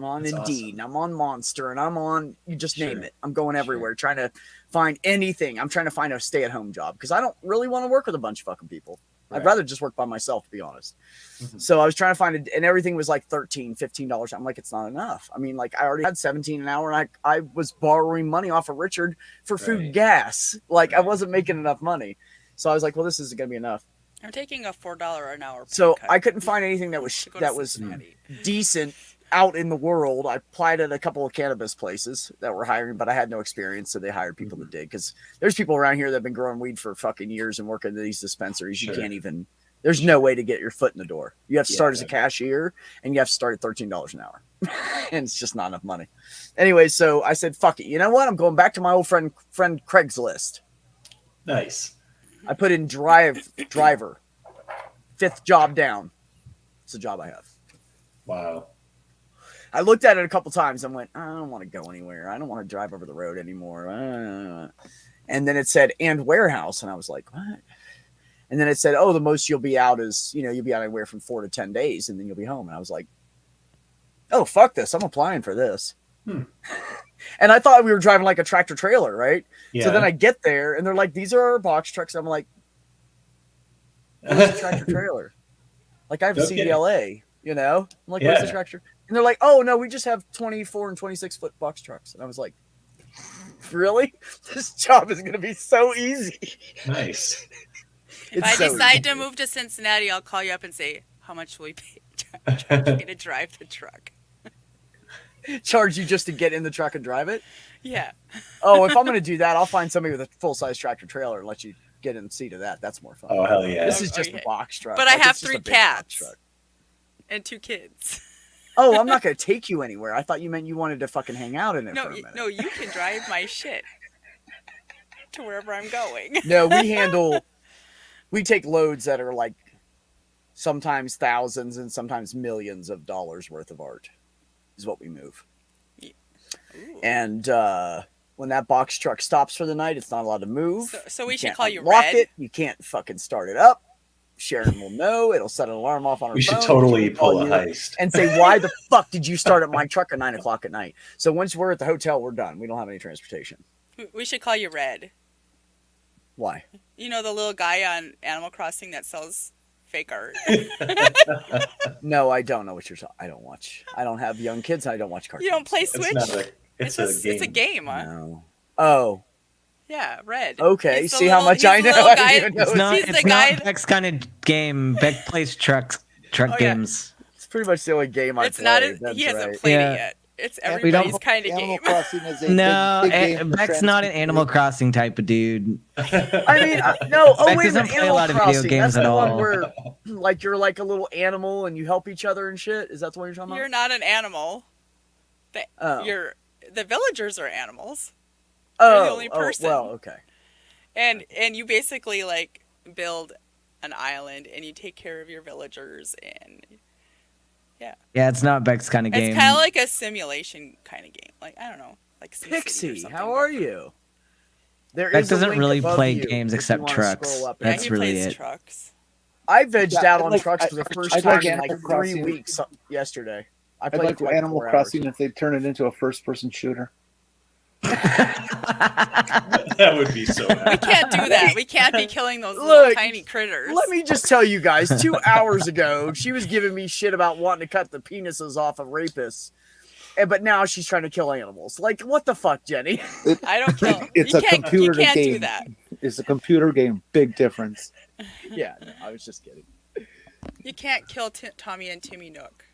on That's Indeed, awesome. and I'm on Monster, and I'm on, you just name Sure. it. I'm going everywhere trying to find anything. I'm trying to find a stay-at-home job because I don't really want to work with a bunch of fucking people. I'd Right. rather just work by myself, to be honest. Mhm. So I was trying to find it, and everything was like $13, $15. I'm like, it's not enough. I mean, like, I already had 17 an hour, and I was borrowing money off of Richard for food Right. gas. Like, I Right. wasn't making enough money. So I was like, well, this isn't going to be enough. I'm taking a $4 an hour pay So cut I couldn't find anything that was to go to that was Cincinnati. decent out in the world. I applied at a couple of cannabis places that were hiring, but I had no experience, so they hired people that did. Because there's people around here that have been growing weed for fucking years and working at these dispensaries. You Sure. can't even. There's no way to get your foot in the door. You have to start as a Yeah. cashier, and you have to start at $13 an hour, and it's just not enough money. Anyway, so I said, "Fuck it." You know what? I'm going back to my old friend Craigslist. Nice. I put in driver, 5th job down. It's a job I have. Wow. I looked at it a couple times and went, I don't want to go anywhere. I don't want to drive over the road anymore. And then it said, and warehouse. And I was like, what? And then it said, oh, the most you'll be out is, you'll be out anywhere from 4 to 10 days and then you'll be home. And I was like, oh, fuck this. I'm applying for this. And I thought we were driving like a tractor trailer, right? Yeah. So then I get there and they're like, these are our box trucks. I'm like, where's the tractor trailer? Like, I have a Okay. CDLA, I'm like, Yeah. where's the tractor? And they're like, oh, no, we just have 24 and 26-foot box trucks. And I was like, really? This job is going to be so easy. Nice. If I decide to move to Cincinnati, I'll call you up and say, how much will you pay charge me to drive the truck? Charge you just to get in the truck and drive it? Yeah. Oh, if I'm going to do that, I'll find somebody with a full-size tractor trailer and let you get in the seat of that. That's more fun. Oh, hell yeah. This is just Okay. a box truck. But I have it's just 3 a big box cats truck. and 2 kids. Oh, I'm not going to take you anywhere. I thought you meant you wanted to fucking hang out in it for a minute. No, you can drive my shit to wherever I'm going. No, we take loads that are like sometimes thousands and sometimes millions of dollars worth of art is what we move. Ooh. And when that box truck stops for the night, it's not allowed to move. So we should can't call you unlock Red. it. You can't fucking start it up. Sharon will know. It'll set an alarm off on her We should phone. totally She'll call pull a you heist. and say, why the fuck did you start at my truck at 9 o'clock at night? So once we're at the hotel, we're done. We don't have any transportation. We should call you Red. Why? You know the little guy on Animal Crossing that sells fake art? No, I don't know what you're talking. I don't watch. I don't have young kids. And I don't watch cartoons. You don't play It's Switch? not a, it's a game. It's a game, huh? No. Oh, Yeah, Red. okay. He's the See how much he's I the know? little I guy- didn't even know It's it. not. he's the It's guy- not Beck's kind of game. Beck plays truck yeah. games. It's pretty much the only game I It's play. not. That's He hasn't right. played Yeah. it yet. It's We don't- everybody's kind of Animal game. Crossing is a No, big game for Beck's trans not an people. Animal Crossing type of dude. I mean, no. Oh, Beck wait a doesn't minute. play a Animal lot of video Crossing. games That's at the one all. where, like, you're like a little animal and you help each other and shit. Is that the one you're talking You're about? not an animal. Oh. The villagers are animals, Oh, the only person. well, okay. and you basically like build an island and you take care of your villagers and yeah. Yeah, it's not Beck's kind of game. It's kind of like a simulation kind of game. Like, I don't know, like SimCity or Pixie, something, how but- are you? There Beck is a doesn't link really above play you games if you except wanna trucks. scroll up Yeah, That's he really plays it. trucks. I vegged Yeah, out I'd on like- trucks for the I'd first like time in Animal like 3 Crossing. weeks yesterday. I I'd played like for like Animal 4 Crossing hours. if they turn it into a first-person shooter. That would be so We bad. can't do that. We can't be killing those little Look, tiny critters. Let me just tell you guys, 2 hours ago, she was giving me shit about wanting to cut the penises off of rapists. But now she's trying to kill animals. Like, what the fuck, Jenny? I don't kill. It's you a can't. computer You can't do game. that. It's a computer game. Big difference. Yeah, no, I was just kidding. You can't kill Tommy and Timmy Nook.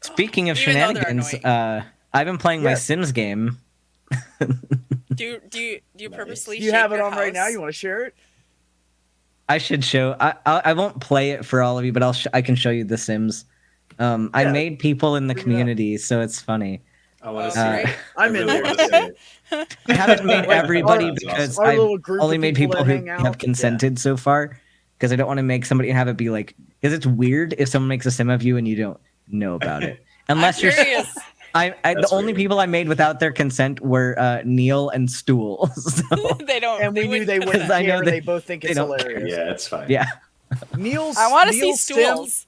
Speaking of Even though they're shenanigans, annoying. I've been playing my Yes. Sims game. Do you purposely? Do you shake have it your on right now? house? You want to share it? I should show. I won't play it for all of you, but I can show you the Sims. I Yeah. made people in the Bring it up. community, so it's funny. I want Oh, to see great. it. I'm I in really there. wanna see it. I haven't made Like, everybody our- because Our I've little group only of made people that who hang out. have consented so far. Because I don't want to make somebody and have it be like, because it's weird if someone makes a sim of you and you don't know about it. Unless I'm you're, curious. the That's only weird. people I made without their consent were Neil and Stool. So They don't. And we knew they wouldn't Because I know care. they- They both think they it's don't hilarious. Yeah, it's fine. yeah, I want to see stools.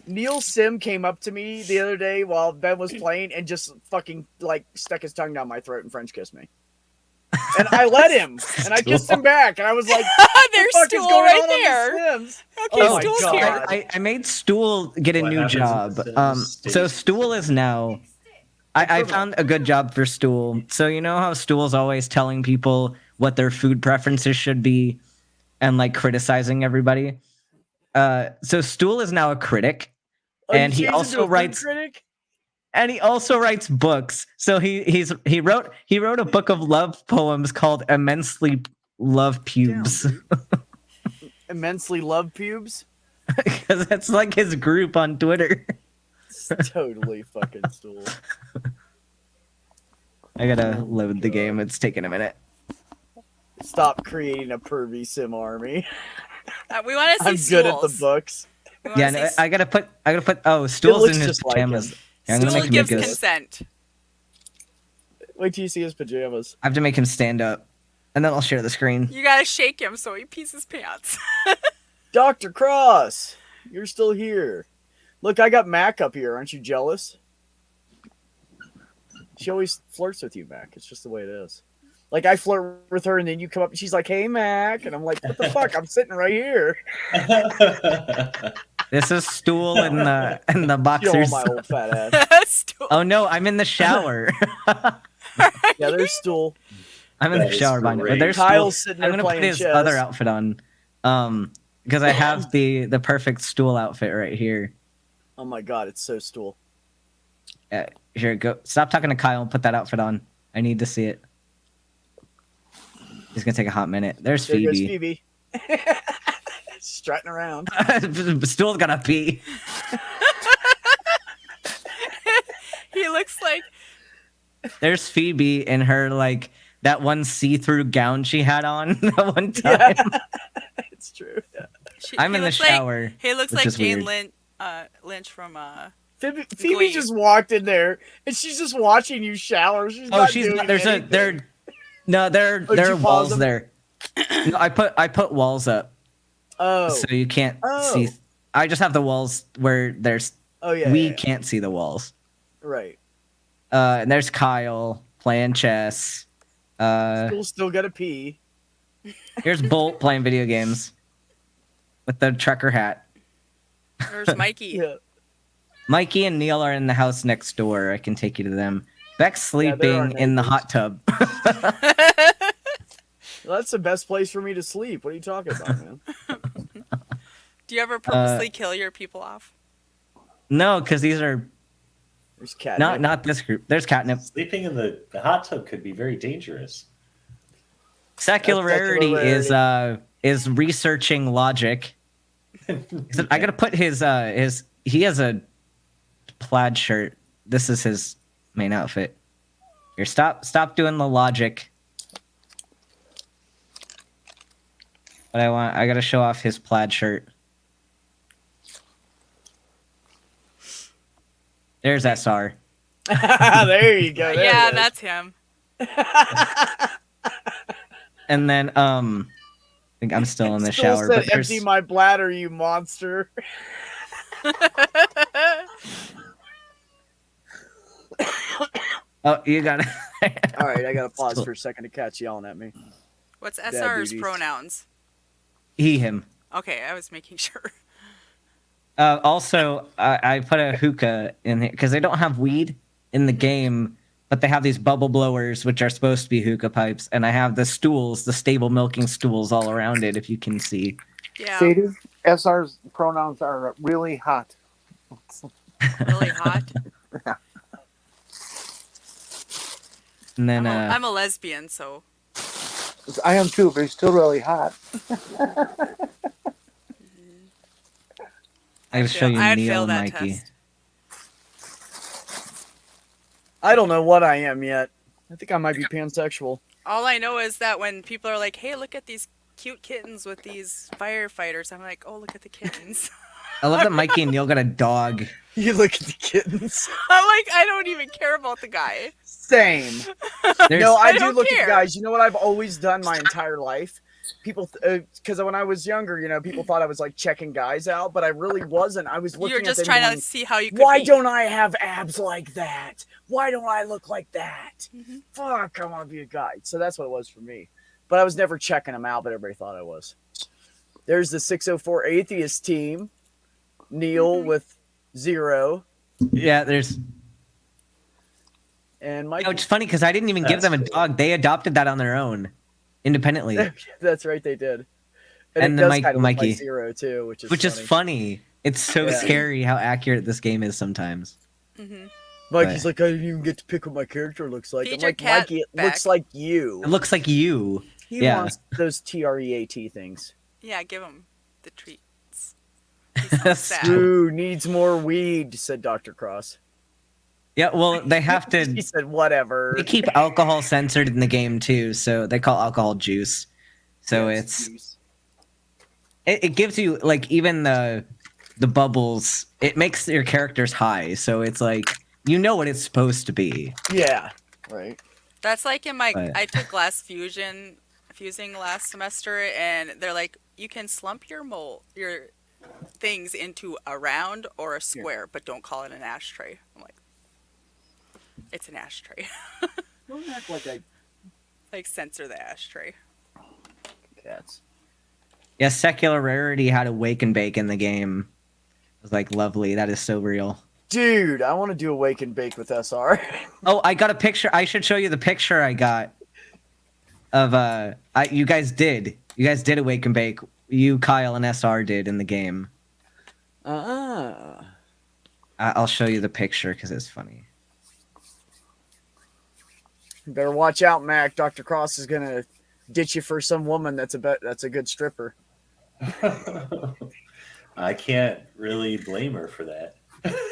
Neil Sim came up to me the other day while Ben was playing and just fucking like stuck his tongue down my throat and French kissed me. And I let him, and I kissed him back, and I was like, There's "What the fuck Stool is going right on there. the Sims?" Okay, Oh my Stool's God. here. I made Stool get a What new happens job. with the Sims So stays- Stool is now. I found a good job for Stool. So you know how Stool's always telling people what their food preferences should be, and like criticizing everybody. So Stool is now a critic, Oh, you and he changed into also a food writes. critic? And he also writes books. So he wrote a book of love poems called Immensely Love Pubes. Damn, dude. Immensely love pubes. Because that's like his group on Twitter. It's totally fucking Stool. I gotta load the game. It's taking a minute. Stop creating a pervy sim army. We want to see I'm stools. good at the books. We wanna Yeah, see no, I gotta put. Oh, Stool's looks in his just like pajamas. him. Yeah, I'm gonna Stool make him gives make this. consent. Wait till you see his pajamas. I have to make him stand up, and then I'll share the screen. You gotta shake him so he pees his pants. Dr. Cross, you're still here. Look, I got Mac up here. Aren't you jealous? She always flirts with you, Mac. It's just the way it is. Like, I flirt with her, and then you come up, and she's like, "Hey, Mac," and I'm like, "What the fuck? I'm sitting right here." This is Stool and the You know, boxers. my old fat ass. Stool. Oh no, I'm in the shower. Yeah, there's Stool. I'm in That the is shower by now. But great. there's Kyle's Stool. sitting I'm there gonna put playing his chess. other outfit on, because I have the perfect Stool outfit right here. Oh my god, it's so Stool. Here, go. Stop talking to Kyle and put that outfit on. I need to see it. It's gonna take a hot minute. There's There goes Phoebe. Phoebe. Strutting around. Stool's gotta pee. He looks like There's Phoebe in her like that one see-through gown she had on that one time. Yeah. It's true. Yeah. I'm he in the looks like- shower. he looks which like is Jane weird. Lynch from Phoebe Glee. just walked in there and she's just watching you shower. She's Oh, not she's doing not. There's anything. there are Oh, did you walls pause them? there. No, I put walls up Oh. so you can't Oh. see. I just have the walls where there's Oh yeah. we yeah. can't see the walls. Right. And there's Kyle playing chess. Stool still gotta pee. Here's Bolt playing video games with the trucker hat. There's Mikey. Yeah. Mikey and Neil are in the house next door. I can take you to them. Beck's Yeah, they're our sleeping in the neighbors. hot tub. Well, that's the best place for me to sleep. What are you talking about, man? Do you ever purposely kill your people off? No, because these are There's cat. not this group. There's catnip. Sleeping in the hot tub could be very dangerous. Secularity is researching logic. I gotta put his he has a plaid shirt. This is his main outfit. Here, stop doing the logic. But I gotta show off his plaid shirt. There's SR. There you go. There yeah, it is. that's him. And then I think I'm still in the Stool shower, said, but there's empty my bladder, you monster. oh, you got All right, I gotta pause Stool. for a second to catch yelling at me. What's Dad SR's duties. pronouns? he him. Okay, I was making sure. Also, I put a hookah in here because they don't have weed in the game, but they have these bubble blowers, which are supposed to be hookah pipes, and I have the stools, the stable milking stools all around it, if you can see. Yeah, Sadie, SR's pronouns are really hot. really hot. And then I'm a lesbian, so I am too, but he's still really hot. I gotta show you I'd Neil fail and that Mikey. test. I don't know what I am yet. I think I might be pansexual. All I know is that when people are like, "Hey, look at these cute kittens with these firefighters," I'm like, "Oh, look at the kittens." I love that Mikey and Neil got a dog. You look at the kittens. I'm like, I don't even care about the guy. Same. There's, No, I do don't look at care. guys. You know what I've always done my entire life? People, because when I was younger, you know, people thought I was like checking guys out, but I really wasn't. I was looking You're at just them trying going, to see how you could why be. don't I have abs like that? Why don't I look like that? Mhm. Fuck, I want to be a guy. So that's what it was for me. But I was never checking them out, but everybody thought I was. There's the 604 Atheist team. Neil with 0. yeah, there's. And Mike. It's funny because I didn't even give them a dog. They adopted that on their own, independently. That's right, they did. And it then does kind of look Mikey. like 0 too, which is Which funny. is funny. It's so Yeah. scary how accurate this game is sometimes. Mhm. Mikey's like, I didn't even get to pick what my character looks like. Feed I'm your like, cat Mikey, it back. looks like you. It looks like you. He yeah. wants those TREAT things. Yeah, give him the treats. He's so sad. Ooh, needs more weed, said Dr. Cross. Yeah, well, they have He to. said, whatever. They keep alcohol censored in the game too, so they call alcohol juice. So Yeah, it's juice. it gives you like even the bubbles. It makes your characters high, so it's like you know what it's supposed to be. Yeah, right. That's like in my. But- I took fusing last semester, and they're like, you can slump your things into a round or a square, but don't call it an ashtray. I'm like, it's an ashtray. Don't act like I Like censor the ashtray. cats. Yeah, Secular Rarity had a wake and bake in the game. It was like lovely. That is so real. Dude, I want to do a wake and bake with SR. Oh, I got a picture. I should show you the picture I got of you guys did a wake and bake. You, Kyle, and SR did in the game. I'll show you the picture because it's funny. You better watch out, Mac. Dr. Cross is gonna ditch you for some woman that's a good stripper. I can't really blame her for that.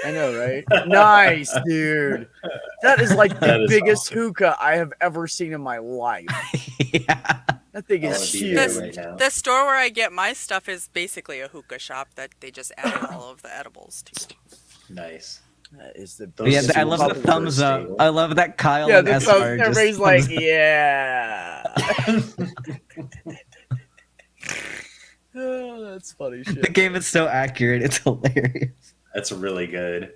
I know, right? Nice, dude. That is like the That is biggest awesome. hookah I have ever seen in my life. Yeah. That thing I is wanna be huge. there right now. The store where I get my stuff is basically a hookah shop that they just added all of the edibles to. Nice. That is the But yeah, biggest I love the bubble thumbs burst. up. I love that Kyle Yeah, and the SR thumb, just everybody's like, thumbs up. yeah. Oh, that's funny The shit. game is so accurate. It's hilarious. That's really good.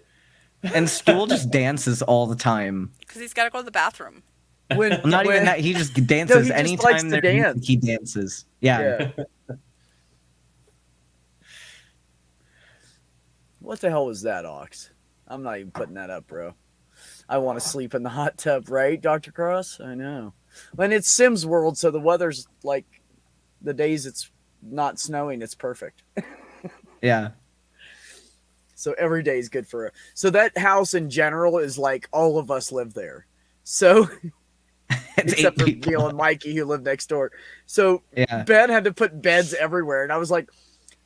And Stool just dances all the time. Because he's got to go to the bathroom. When, Well, not even when- that. He just dances just likes anytime to there's music, dance. he dances. Yeah. Yeah. What the hell was that, Ox? I'm not even putting that up, bro. I want to sleep in the hot tub, right, Dr. Cross? I know. When it's Sims World, so the weather's like the days it's not snowing, it's perfect. Yeah. So every day is good for her. So that house in general is like all of us live there. So It's except 8 for people. Neil and Mikey who live next door. So Yeah. Ben had to put beds everywhere, and I was like,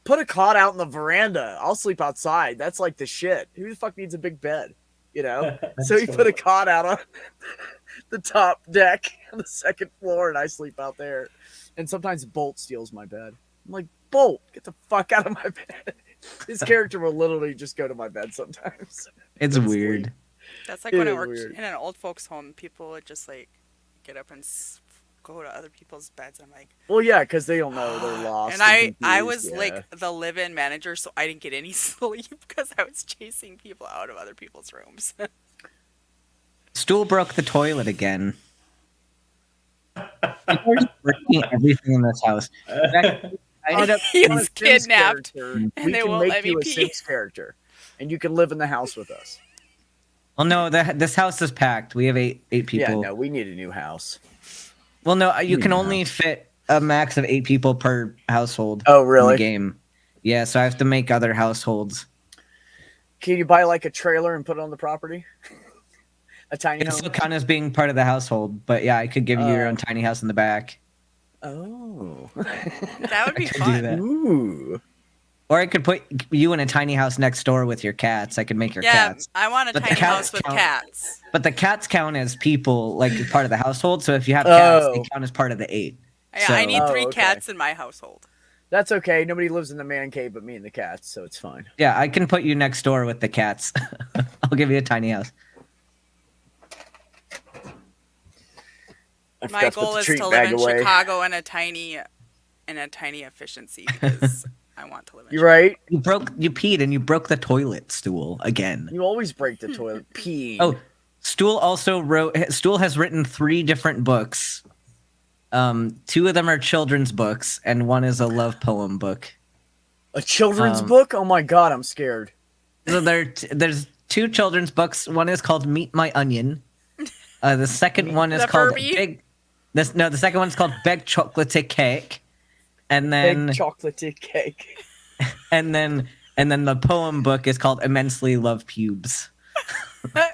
put a cot out in the veranda. I'll sleep outside. That's like the shit. Who the fuck needs a big bed? You know? So he put a cot out on the top deck on the second floor, and I sleep out there. And sometimes Bolt steals my bed. I'm like, Bolt, get the fuck out of my bed. His character will literally just go to my bed sometimes. It's weird. Sleep. That's like It when I is worked weird. in an old folks home. People would just like get up and go to other people's beds. I'm like, Well, yeah, because they don't know. They're lost. and I confused, was yeah. like the live-in manager, so I didn't get any sleep because I was chasing people out of other people's rooms. Stool broke the toilet again. People are just breaking everything in this house. In fact, I ended up He On a was Sims kidnapped, character, and we they can won't make let me you a pee. Sims character, and you can live in the house with us. Well, no, this house is packed. We have eight people. Yeah, no, we need a new house. Well, no, you Hmm, can no. only fit a max of 8 people per household Oh, in really? the game. Yeah, so I have to make other households. Can you buy like a trailer and put it on the property? A tiny It home? still count as being part of the household, but yeah, I could give you your own tiny house in the back. Oh. That would be I could do fun. that. Ooh. Or I could put you in a tiny house next door with your cats. I could make your Yeah, cats. I want a But the tiny cats house with count- cats. But the cats count as people, like part of the household. So if you have cats, they Oh. count as part of the 8. Yeah, I So- need 3 Oh, okay. cats in my household. That's okay. Nobody lives in the man cave but me and the cats, so it's fine. Yeah, I can put you next door with the cats. I'll give you a tiny house. I My forgot to put goal the is treat to live bag in away. Chicago in a tiny efficiency because I want to live in You right? You peed and you broke the toilet stool again. You always break the toilet. Peeing. Oh, Stool has written 3 different books. 2 of them are children's books, and 1 is a love poem book. A children's um, book? Oh my god, I'm scared. So there's 2 children's books. One is called Meet My Onion. The second one is The called Furby? The second one's called Big Chocolate Cake. And then Big chocolatey cake. and then the poem book is called Immensely Love Pubes.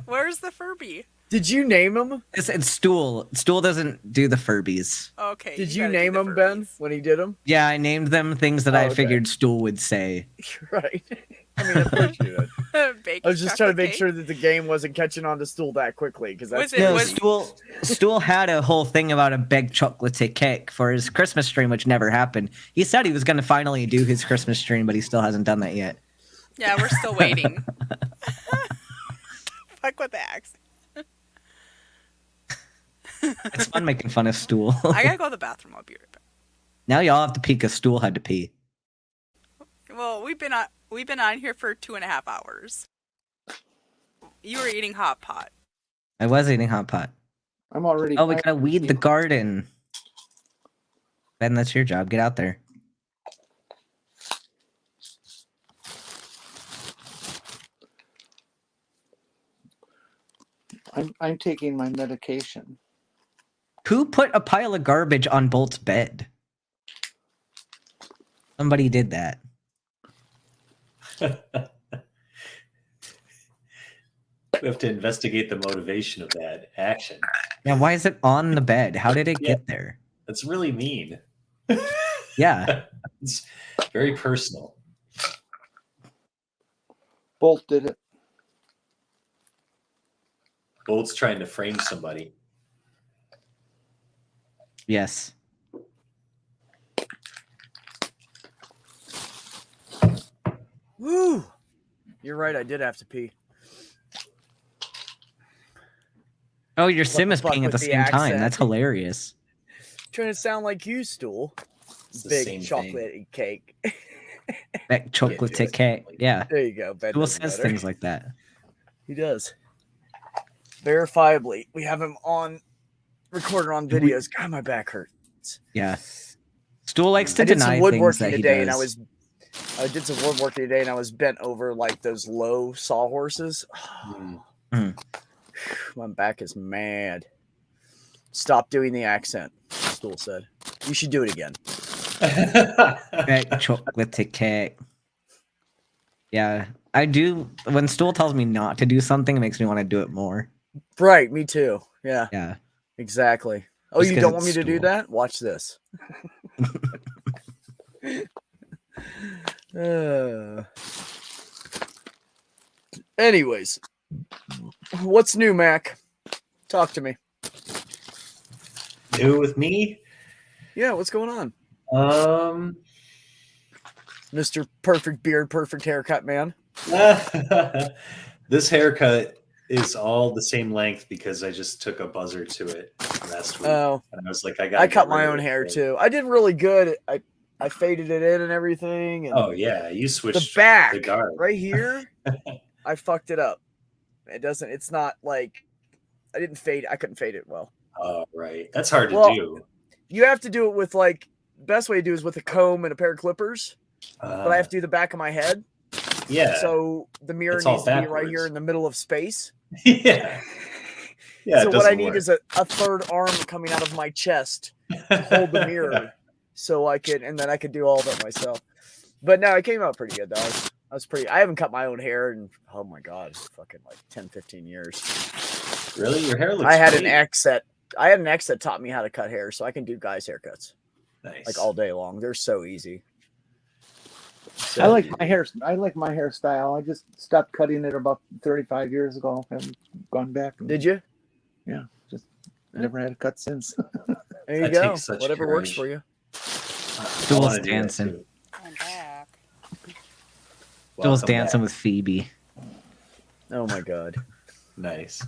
Where's the Furby? Did you name him? It's Stool. Stool doesn't do the Furbies. Okay. Did you gotta do name the him, Ben, Furbies. when he did him? Yeah, I named them things that Oh, I okay. figured Stool would say. Right. I mean, of course you did. Baking I was just trying to chocolate make cake? sure that the game wasn't catching on to Stool that quickly, because that's Was it- No, was- Stool had a whole thing about a big chocolate cake for his Christmas stream, which never happened. He said he was going to finally do his Christmas stream, but he still hasn't done that yet. Yeah, we're still waiting. Fuck with the accent. It's fun making fun of Stool. I gotta go to the bathroom. I'll be right back. Now y'all have to pee because Stool had to pee. Well, we've been on here for 2.5 hours. You were eating hot pot. I was eating hot pot. I'm already. Oh, we gotta weed the garden. Ben, that's your job. Get out there. I'm taking my medication. Who put a pile of garbage on Bolt's bed? Somebody did that. We have to investigate the motivation of that action. Yeah, why is it on the bed? How did it Yeah. get there? That's really mean. Yeah. It's very personal. Bolt did it. Bolt's trying to frame somebody. Yes. Woo! You're right, I did have to pee. Oh, your the sim is fuck peeing at the with the same time. accent? That's hilarious. Trying to sound like you, Stool. It's the Big same chocolate cake. That chocolate do it. cake. Yeah. There you go. Ben Stool does says better. things like that. He does. Verifiably, we have him on recorder on videos. God, my back hurts. Yeah. Stool likes to I did deny some things woodworking that he today, does. and I did some woodworking today, and I was bent over like those low sawhorses. Mm. My back is mad. Stop doing the accent, Stool said. You should do it again. That chocolate cake. Yeah. I do. When Stool tells me not to do something, it makes me want to do it more. Right, me too. Yeah, Yeah. exactly. Oh, Just you 'cause don't want me it's to do Stool. that? Watch this. Anyways, what's new, Mac? Talk to me. New with me? Yeah, what's going on? Mr. Perfect Beard, Perfect Haircut Man. This haircut is all the same length because I just took a buzzer to it last week. Oh, and I was like, I cut my own hair too. I did really good. I faded it in and everything. And oh yeah, you switched the back the guard right here. I fucked it up. It's not like I didn't fade. I couldn't fade it well. Oh right, that's hard to do. You have to do it with like best way to do is with a comb and a pair of clippers. But I have to do the back of my head. Yeah. So the mirror needs to be right here in the middle of space. Yeah. Yeah. So what I need is a third arm coming out of my chest to hold the mirror, so I could, and then I could do all of it myself. But no, it came out pretty good though. I haven't cut my own hair in, oh my god, fucking like 10, 15 years. Really, your hair looks. I had an ex that taught me how to cut hair, so I can do guys' haircuts. Nice. Like all day long. They're so easy. I like my hair. I like my hairstyle. I just stopped cutting it about 35 years ago. Haven't gone back. Did you? Yeah, just never had a cut since. There you go. Whatever works for you. Duel's dancing. I'm back. Duel's dancing with Phoebe. Oh my god. Nice.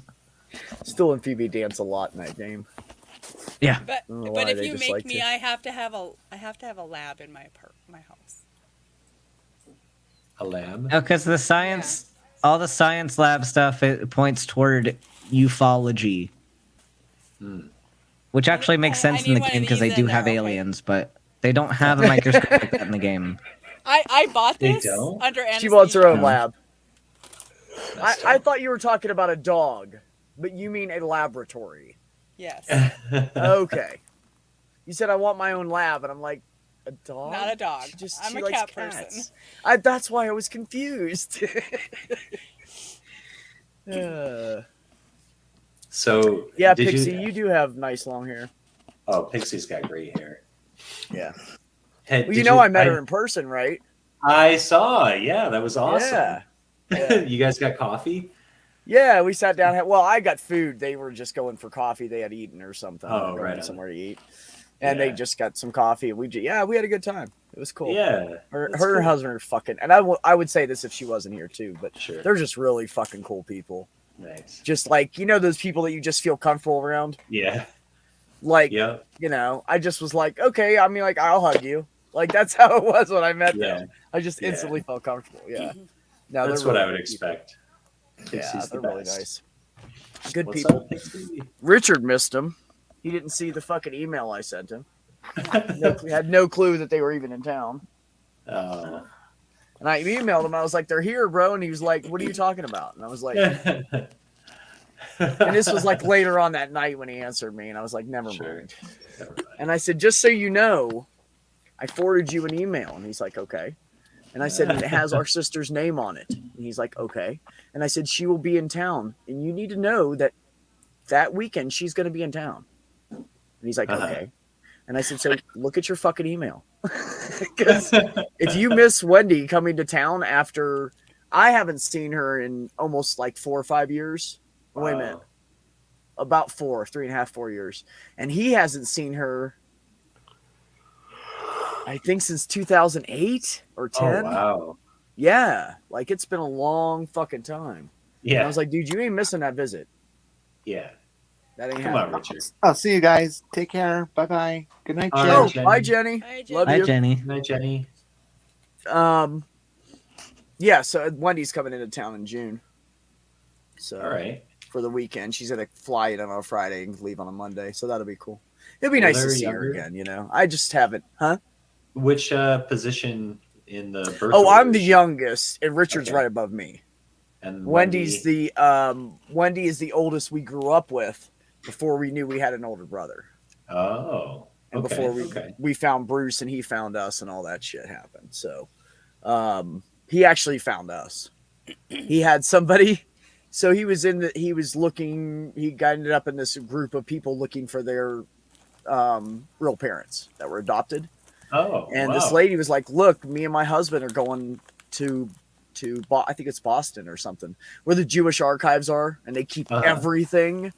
Still and Phoebe dance a lot in that game. Yeah. But if you make me, I have to have a lab in my house. A lab? No, because the science, all the science lab stuff, it points toward ufology. Which actually makes sense in the game because they do have aliens, but they don't have a microscope like that in the game. I bought this under anesthesia. She wants her own lab. I thought you were talking about a dog, but you mean a laboratory. Yes. Okay. You said I want my own lab, and I'm like, a dog? Not a dog. I'm a cat person. That's why I was confused. So yeah, Pixie, you do have nice long hair. Oh, Pixie's got great hair. Yeah. Hey, well, I met her in person, right? I saw. Yeah, that was awesome. Yeah. You guys got coffee? Yeah, we sat down. Well, I got food. They were just going for coffee. They had eaten or something. Oh, right. Somewhere to eat. And they just got some coffee. We had a good time. It was cool. Yeah. Her and her husband are fucking, and I would say this if she wasn't here too, but sure. They're just really fucking cool people. Nice. Just like, those people that you just feel comfortable around. Yeah. Like, I just was like, okay, I mean, like, I'll hug you. Like, that's how it was when I met them. I just instantly felt comfortable. Yeah. No, that's what I would expect. Yeah, they're really nice. Good people. Richard missed him. He didn't see the fucking email I sent him. Had no clue that they were even in town. Oh. And I emailed him. I was like, they're here, bro. And he was like, what are you talking about? And I was like, and this was like later on that night when he answered me. And I was like, never mind. And I said, just so you know, I forwarded you an email. And he's like, okay. And I said, and it has our sister's name on it. And he's like, okay. And I said, she will be in town. And you need to know that weekend she's going to be in town. And he's like, okay. And I said, so look at your fucking email. Because if you miss Wendy coming to town after, I haven't seen her in almost like 4 or 5 years. Wow. Wait a minute. About 3.5, 4 years. And he hasn't seen her, I think, since 2008 or 10. Oh, wow. Yeah. Like, it's been a long fucking time. Yeah. And I was like, dude, you ain't missing that visit. Yeah. That ain't Come on, Richard. I'll see you guys. Take care. Bye-bye. Good night, Jen. Oh, bye, Jenny. Love Bye, you. Jenny. Good night, Jenny. Yeah, so Wendy's coming into town in June. So all right. For the weekend. She's gonna fly in on a Friday and leave on a Monday. So that'll be cool. It'll be nice to see her again, I just haven't, Which position in the birth I'm orders? the youngest, and Richard's right above me. And Wendy is the oldest we grew up with before we knew we had an older brother. Oh. And before we found Bruce and he found us and all that shit happened. So he actually found us. He had somebody. So he ended up in this group of people looking for their real parents that were adopted. Oh, and this lady was like, look, me and my husband are going to I think it's Boston or something, where the Jewish archives are, and they keep everything.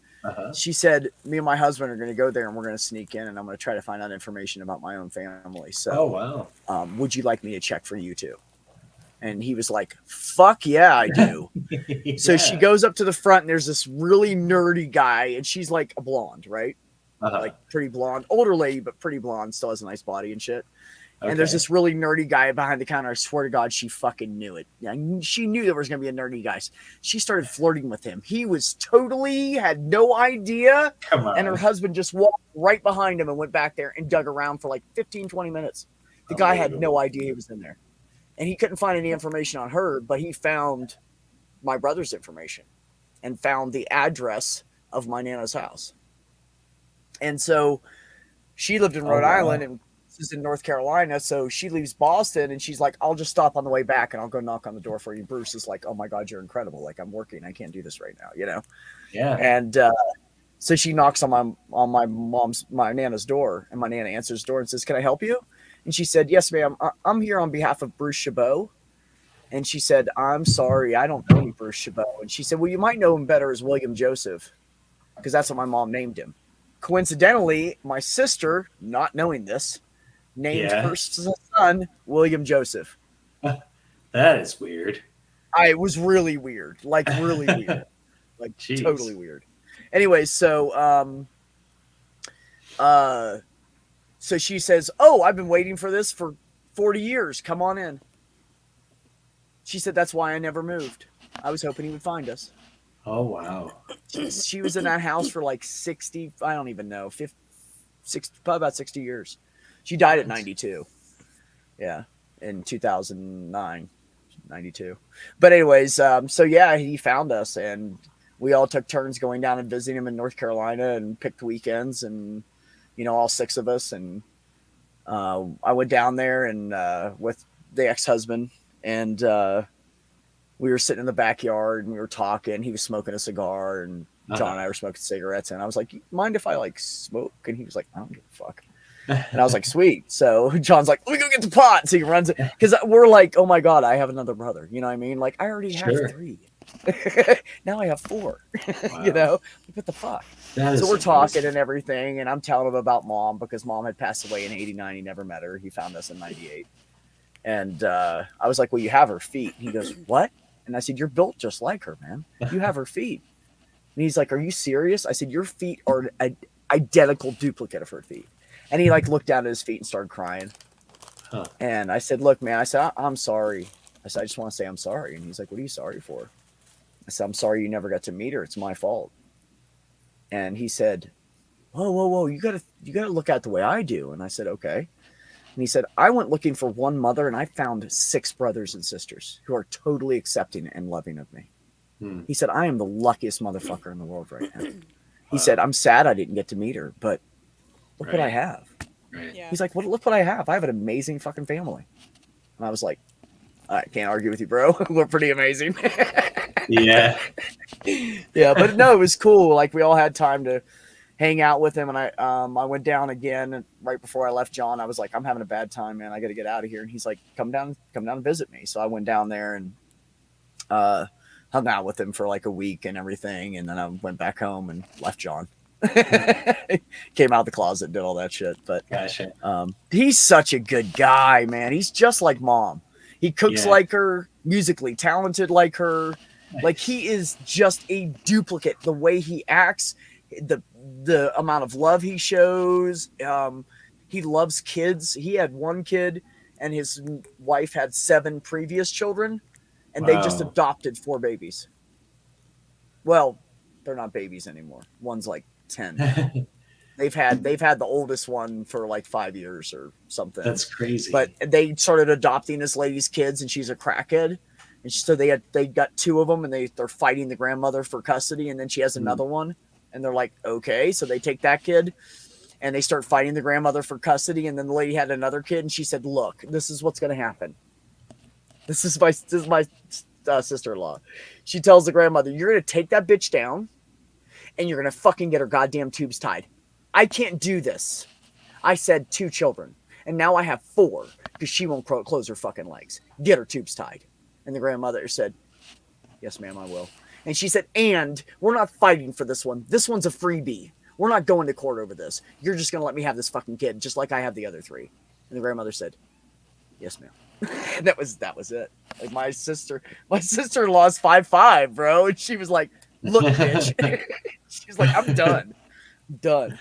She said, me and my husband are going to go there and we're going to sneak in and I'm going to try to find out information about my own family. So, would you like me to check for you too? And he was like, fuck yeah, I do. So she goes up to the front and there's this really nerdy guy and she's like a blonde, right? Like pretty blonde, older lady, but pretty blonde, still has a nice body and shit. Okay. And there's this really nerdy guy behind the counter. I swear to God, she fucking knew it. She knew there was going to be a nerdy guy. She started flirting with him. He was totally had no idea. And her husband just walked right behind him and went back there and dug around for like 15, 20 minutes. The guy had no idea he was in there. And he couldn't find any information on her, but he found my brother's information and found the address of my Nana's house. And so she lived in Rhode Island and is in North Carolina. So she leaves Boston and she's like, I'll just stop on the way back and I'll go knock on the door for you. Bruce is like, oh my God, you're incredible. Like I'm working. I can't do this right now, you know? Yeah. And so she knocks on my Nana's door and my Nana answers the door and says, can I help you? And she said, yes, ma'am. I'm here on behalf of Bruce Chabot. And she said, I'm sorry, I don't know any Bruce Chabot. And she said, well, you might know him better as William Joseph because that's what my mom named him. Coincidentally, my sister, not knowing this, named her son William Joseph. That is weird. It was really weird, like really weird, like Jeez. Totally weird. Anyway, so so she says, "Oh, I've been waiting for this for 40 years. Come on in." She said, "That's why I never moved. I was hoping he would find us." Oh wow. She was in that house for like 60. I don't even know, 50, 60, probably about 60 years. She died at 92. Yeah, in 2009, 92. But anyways, so yeah, he found us and we all took turns going down and visiting him in North Carolina and picked weekends and, you know, all 6 of us. And I went down there and with the ex-husband and we were sitting in the backyard and we were talking. He was smoking a cigar and John and I were smoking cigarettes. And I was like, mind if I like smoke? And he was like, I don't give a fuck. And I was like, sweet. So John's like, let me go get the pot. So he runs it because we're like, oh my God, I have another brother. You know what I mean? Like I already have 3. Now I have 4. Wow. You know, what the fuck? So we're talking and everything. And I'm telling him about mom because mom had passed away in 89. He never met her. He found us in 98. And I was like, well, you have her feet. And he goes, what? And I said, you're built just like her, man. You have her feet. And he's like, are you serious? I said, your feet are an identical duplicate of her feet. And he like looked down at his feet and started crying. And I said, look, man, I said, I'm sorry. I said, I just want to say I'm sorry. And he's like, what are you sorry for? I said, I'm sorry you never got to meet her. It's my fault. And he said, whoa. You gotta look at the way I do. And I said, okay. And he said, I went looking for one mother and I found 6 brothers and sisters who are totally accepting and loving of me. He said, I am the luckiest motherfucker in the world right now. He said, I'm sad I didn't get to meet her, but look what I have. Yeah. He's like, look what I have. I have an amazing fucking family. And I was like, I can't argue with you, bro. We're pretty amazing. Yeah. Yeah, but no, it was cool. Like we all had time to hang out with him. And I went down again. And right before I left John, I was like, I'm having a bad time, man. I got to get out of here. And he's like, come down and visit me. So I went down there and hung out with him for like a week and everything. And then I went back home and left John. Came out of the closet, did all that shit. But gotcha. He's such a good guy, man. He's just like mom. He cooks like her, musically talented like her. Nice. Like he is just a duplicate. The way he acts, the amount of love he shows. He loves kids. He had 1 kid, and his wife had 7 previous children, and they just adopted 4 babies. Well, they're not babies anymore. One's like 10. They've had the oldest one for like 5 years or something. That's crazy. But they started adopting this lady's kids, and she's a crackhead. And so they got 2 of them, and they're fighting the grandmother for custody. And then she has another one, and they're like, okay, so they take that kid, and they start fighting the grandmother for custody. And then the lady had another kid, and she said, look, this is what's going to happen. This is my sister-in-law. She tells the grandmother, you're going to take that bitch down, and you're going to fucking get her goddamn tubes tied. I can't do this. I said 2 children, and now I have 4 because she won't close her fucking legs. Get her tubes tied. And the grandmother said, yes, ma'am, I will. And she said, and we're not fighting for this one. This one's a freebie. We're not going to court over this. You're just going to let me have this fucking kid, just like I have the other 3. And the grandmother said, yes, ma'am. And that was it. Like my sister lost 5-5, bro. And she was like, look, bitch. She's like, I'm done.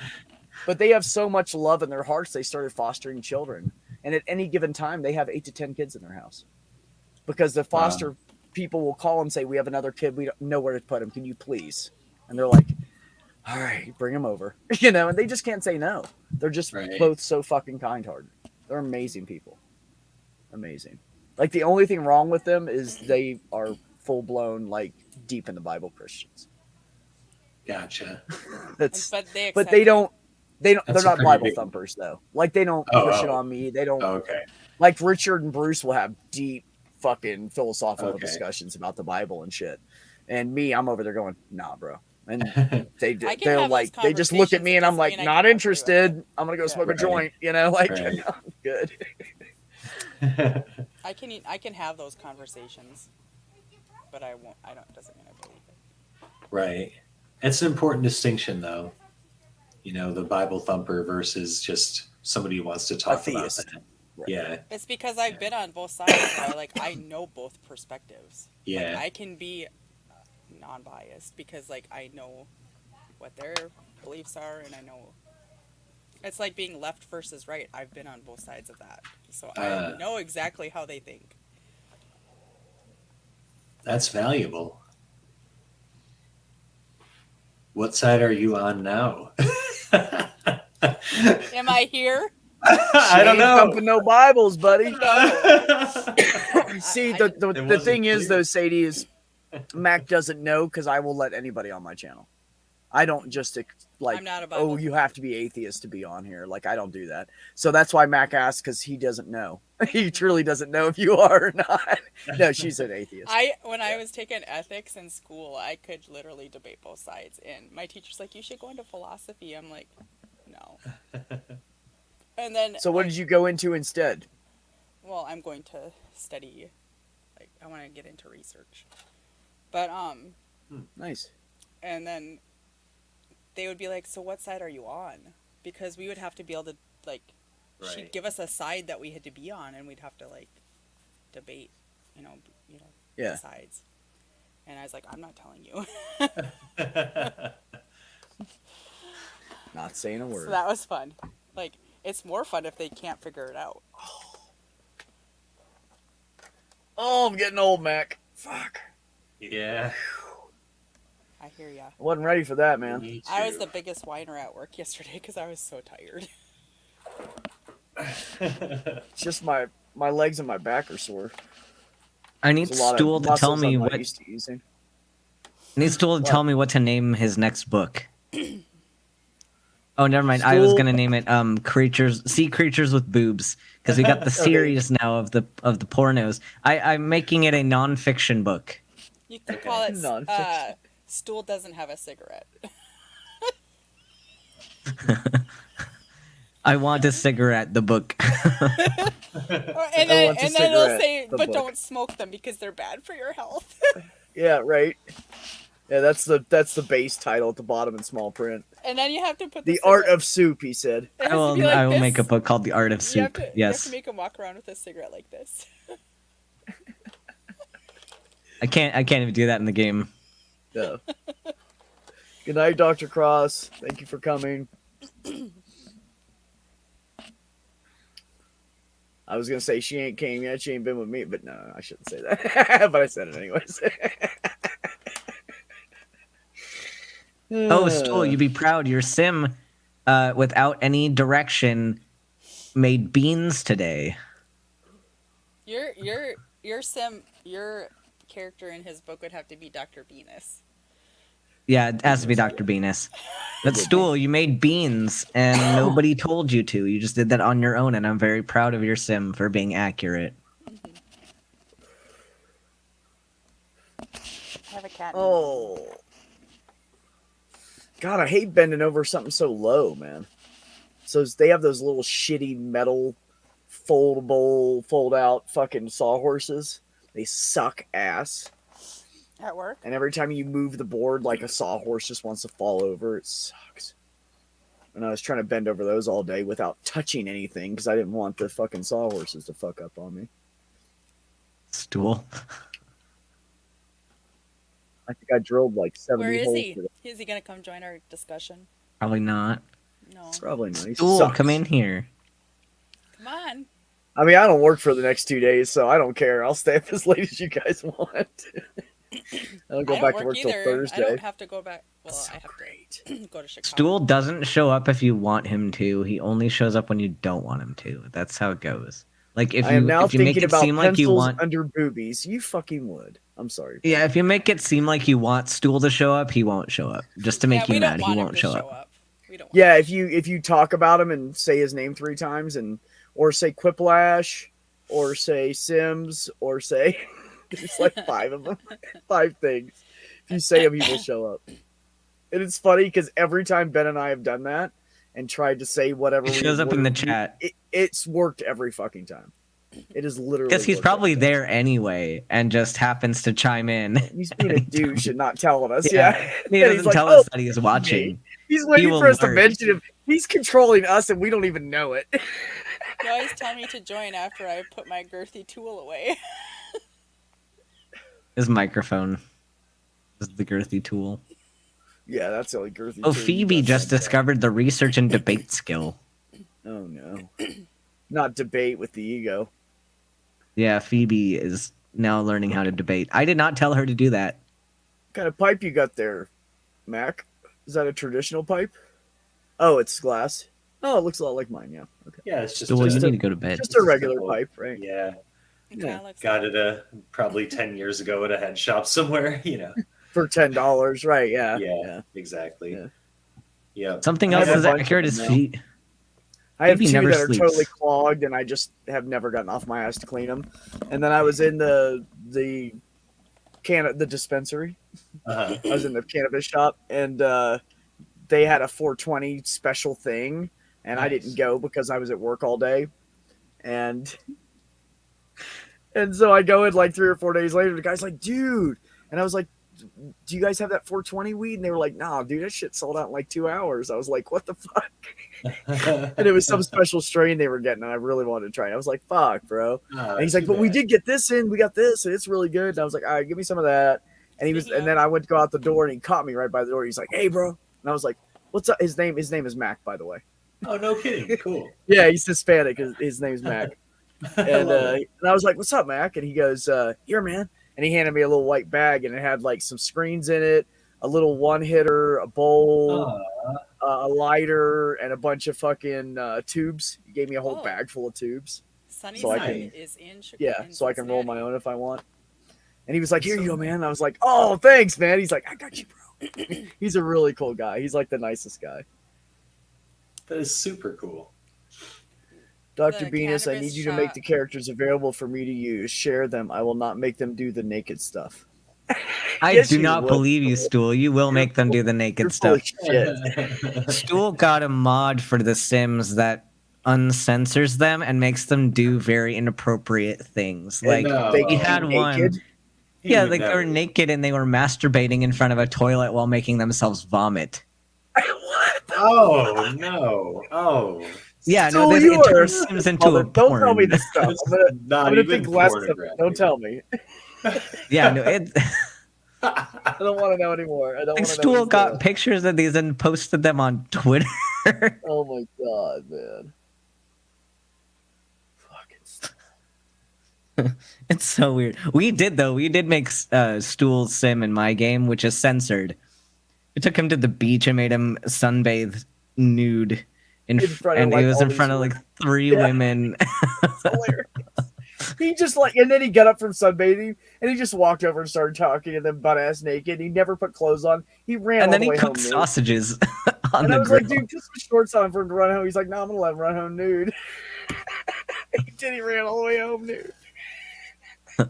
But they have so much love in their hearts, they started fostering children. And at any given time, they have 8 to 10 kids in their house. Because the foster people will call and say, we have another kid. We don't know where to put him. Can you please? And they're like, all right, bring him over. You know, and they just can't say no. They're just both so fucking kind-hearted. They're amazing people. Amazing. Like, the only thing wrong with them is they are full-blown, like, deep in the Bible Christians. Gotcha. But they're not Bible thumpers, though. Like, they don't push it on me. They don't. Okay. Like, Richard and Bruce will have deep fucking philosophical discussions about the Bible and shit. And me, I'm over there going, nah, bro. And they're like, they just look at me and I'm like, not interested. I'm going to go smoke a joint, you know, like, I'm good. I can have those conversations, but I won't. Doesn't mean I believe it. Right. It's an important distinction, though. You know, the Bible thumper versus just somebody who wants to talk about that. Right. Yeah. It's because I've been on both sides. So I know both perspectives. Yeah. Like, I can be non-biased because, like, I know what their beliefs are, and I know. It's like being left versus right. I've been on both sides of that. So I know exactly how they think. That's valuable. What side are you on now? Am I here? I don't know. Thumping no Bibles, buddy. See, the thing is, though, Sadie, is Mac doesn't know because I will let anybody on my channel. I don't just like, I'm not a Bible you have to be atheist to be on here. Like, I don't do that. So that's why Mac asked, because he doesn't know. He truly doesn't know if you are or not. No, she's an atheist. When I was taking ethics in school, I could literally debate both sides. And my teacher's like, you should go into philosophy. I'm like, no. And then. So what did you go into instead? Well, I'm going to study. Like, I want to get into research. But, Nice. And then they would be like, so what side are you on? Because we would have to be able to, like, she'd give us a side that we had to be on, and we'd have to, like, debate, the sides. And I was like, I'm not telling you. Not saying a word. So that was fun. Like, it's more fun if they can't figure it out. Oh, I'm getting old, Mac. Fuck. Yeah. I hear ya. I wasn't ready for that, man. I was the biggest whiner at work yesterday because I was so tired. It's just my legs and my back are sore. I need Stool to tell me what. Using. I need Stool to tell me what to name his next book. Oh, never mind. I was gonna name it Sea Creatures with Boobs, because we got the series now of the pornos. I'm making it a non-fiction book. You could call it Stool Doesn't Have a Cigarette. I want a cigarette, the book. and then it'll say, but don't smoke them because they're bad for your health. Yeah, right. Yeah, that's the base title at the bottom in small print. And then you have to put the Art of Soup, he said. I will make a book called The Art of Soup. You have to make him walk around with a cigarette like this. I can't even do that in the game. No. Good night, Dr. Cross. Thank you for coming. I was gonna say she ain't came yet. She ain't been with me, but no, I shouldn't say that. But I said it anyways. Oh, Stool, you'd be proud. Your sim, without any direction, made beans today. Your sim, your character in his book would have to be Dr. Venus. Yeah, it has to be Dr. Venus. But Stool, you made beans, and nobody told you to. You just did that on your own, and I'm very proud of your sim for being accurate. I have a cat. Oh. God, I hate bending over something so low, man. So they have those little shitty metal fold-out fucking sawhorses. They suck ass. At work? And every time you move the board, like a sawhorse just wants to fall over. It sucks. And I was trying to bend over those all day without touching anything because I didn't want the fucking sawhorses to fuck up on me. Stool. I think I drilled like 70 Where is holes. he? Is he going to come join our discussion? Probably not. No. Probably nice. Stool, come in here. Come on. I mean, I don't work for the next 2 days, so I don't care. I'll stay up as late as you guys want. I'll go back to work till Thursday. I don't have to go back. Well, so I have great. to go to Chicago. Stool doesn't show up if you want him to. He only shows up when you don't want him to. That's how it goes. Like if I am you now if you make thinking it about seem like you pencils want under boobies. You fucking would. I'm sorry. Yeah, if you make it seem like you want Stool to show up, he won't show up. Just to make you mad, he won't show up. We don't want Yeah, if you talk about him and say his name 3 times or say Quiplash or say Sims or say it's like 5 of them. 5 things. If you say him, he will show up. And it's funny because every time Ben and I have done that and tried to say whatever He shows up in the chat. It's worked every fucking time. It is literally Because he's worked probably every time. there anyway and just happens to chime in. He's being a douche and not telling us. Yeah. Yeah. He And doesn't he's like, tell "Oh, us that he's watching. He's waiting will for us to lurk. mention him. He's controlling us and we don't even know it. You always tell me to join after I put my girthy tool away. His microphone is the girthy tool. Yeah, that's the only girthy. Oh, tool you Phoebe got just like that. discovered the research and debate skill. Oh no. Not debate with the ego. Yeah, Phoebe is now learning how to debate. I did not tell her to do that. What kind of pipe you got there, Mac? Is that a traditional pipe? Oh, it's glass. Oh, it looks a lot like mine, yeah. Okay. Yeah, it's just Well, you a, need to go to bed. Just a regular pipe, right? yeah. It kinda Yeah. looks Got like- it probably 10 years ago at a head shop somewhere, For $10, right? Yeah. Yeah, exactly. Yeah. Yeah. Something I else have a as bunch accurate of as them now. feet. I have Phoebe 2 never that are sleeps. totally clogged, and I just have never gotten off my ass to clean them. And then I was in the dispensary. Uh-huh. I was in the cannabis shop, and they had a 420 special thing, and I Nice. didn't go because I was at work all day. And so I go in like 3 or 4 days later. The guy's like, "Dude," and I was like, "Do you guys have that 420 weed?" And they were like, "Nah, dude, that shit sold out in like 2 hours." I was like, "What the fuck?" And it was some special strain they were getting, and I really wanted to try it. I was like, "Fuck, bro." And he's like, "But we did get this in. We got this, and it's really good." And I was like, "All right, give me some of that." And and then I went to go out the door, and he caught me right by the door. He's like, "Hey, bro," and I was like, "What's up?" His name is Mac, by the way. Oh, no kidding. Cool. Yeah, he's Hispanic. His name's Mac. And I was like, "What's up, Mac?" And he goes, "Here, man." And he handed me a little white bag, and it had like some screens in it, a little one hitter, a bowl, a lighter, and a bunch of fucking tubes. He gave me a whole Oh. bag full of tubes. Sunny So I Side can- is in Chicago. Yeah, so I can roll my own if I want. And he was like, "Here you go, man." And I was like, "Oh, thanks, man." He's like, "I got you, bro." He's a really cool guy. He's like the nicest guy. That is super cool. Dr. The Venus, I need cannabis you to make shop- the characters available for me to use. Share them. I will not make them do the naked stuff. I Yes, do you not will. believe you, Stool. You will make them do the You're naked full of stuff. shit. Stool got a mod for The Sims that uncensors them and makes them do very inappropriate things. Like, They he get had one. naked. Yeah, like they were naked and they were masturbating in front of a toilet while making themselves vomit. What? Oh, no. Oh. Yeah, Stool, no, this you it are turns Sims into a Don't tell me porn. this stuff. It's I'm gonna not think even less of it. pornographic. Don't tell me. Yeah, no, it. I don't want to know anymore. I don't Like want to know. Stool what's got going pictures of these and posted them on Twitter. on. Oh my god, man. Fucking It's so weird. We did make Stool sim in my game, which is censored. We took him to the beach and made him sunbathe nude, In front of, and like, he was all in these front of like 3 Yeah. women. hilarious. He just and then he got up from sunbathing and he just walked over and started talking to them butt ass naked. He never put clothes on. He ran And all then the he way cooked home nude. sausages on And I the was grill. like, "Dude, put some shorts on for him to run home." He's like, "No, I'm gonna let him run home nude." He ran all the way home nude. Yeah,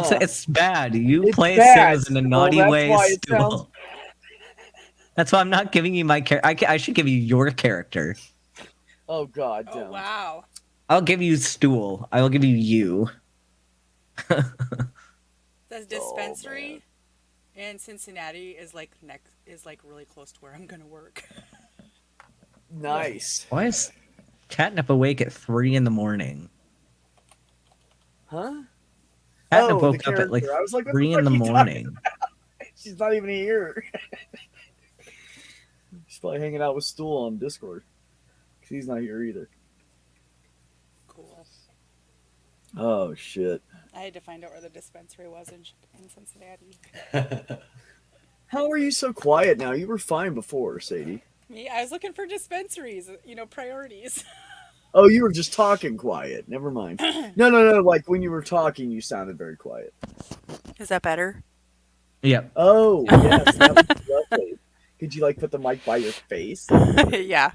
Uh-huh. it's bad. You It's play bad. Sims in a Well, naughty that's way, why it Stool. sounds- That's why I'm not giving you my character. I should give you your character. Oh god, Oh don't. wow. I'll give you Stool. I will give you you. The dispensary in Cincinnati is like really close to where I'm gonna work. Nice. Why is Catnip awake at 3 a.m? Huh? Catnip the woke up at like character. I was like, what 3 the in the fuck you talking morning. about? She's not even here. She's probably hanging out with Stool on Discord. Because he's not here either. Cool. Oh, shit. I had to find out where the dispensary was in Cincinnati. How are you so quiet now? You were fine before, Sadie. Me, I was looking for dispensaries, priorities. Oh, you were just talking quiet. Never mind. No. Like when you were talking, you sounded very quiet. Is that better? Yep. Oh, yes. That was lovely. Could you put the mic by your face? Yeah.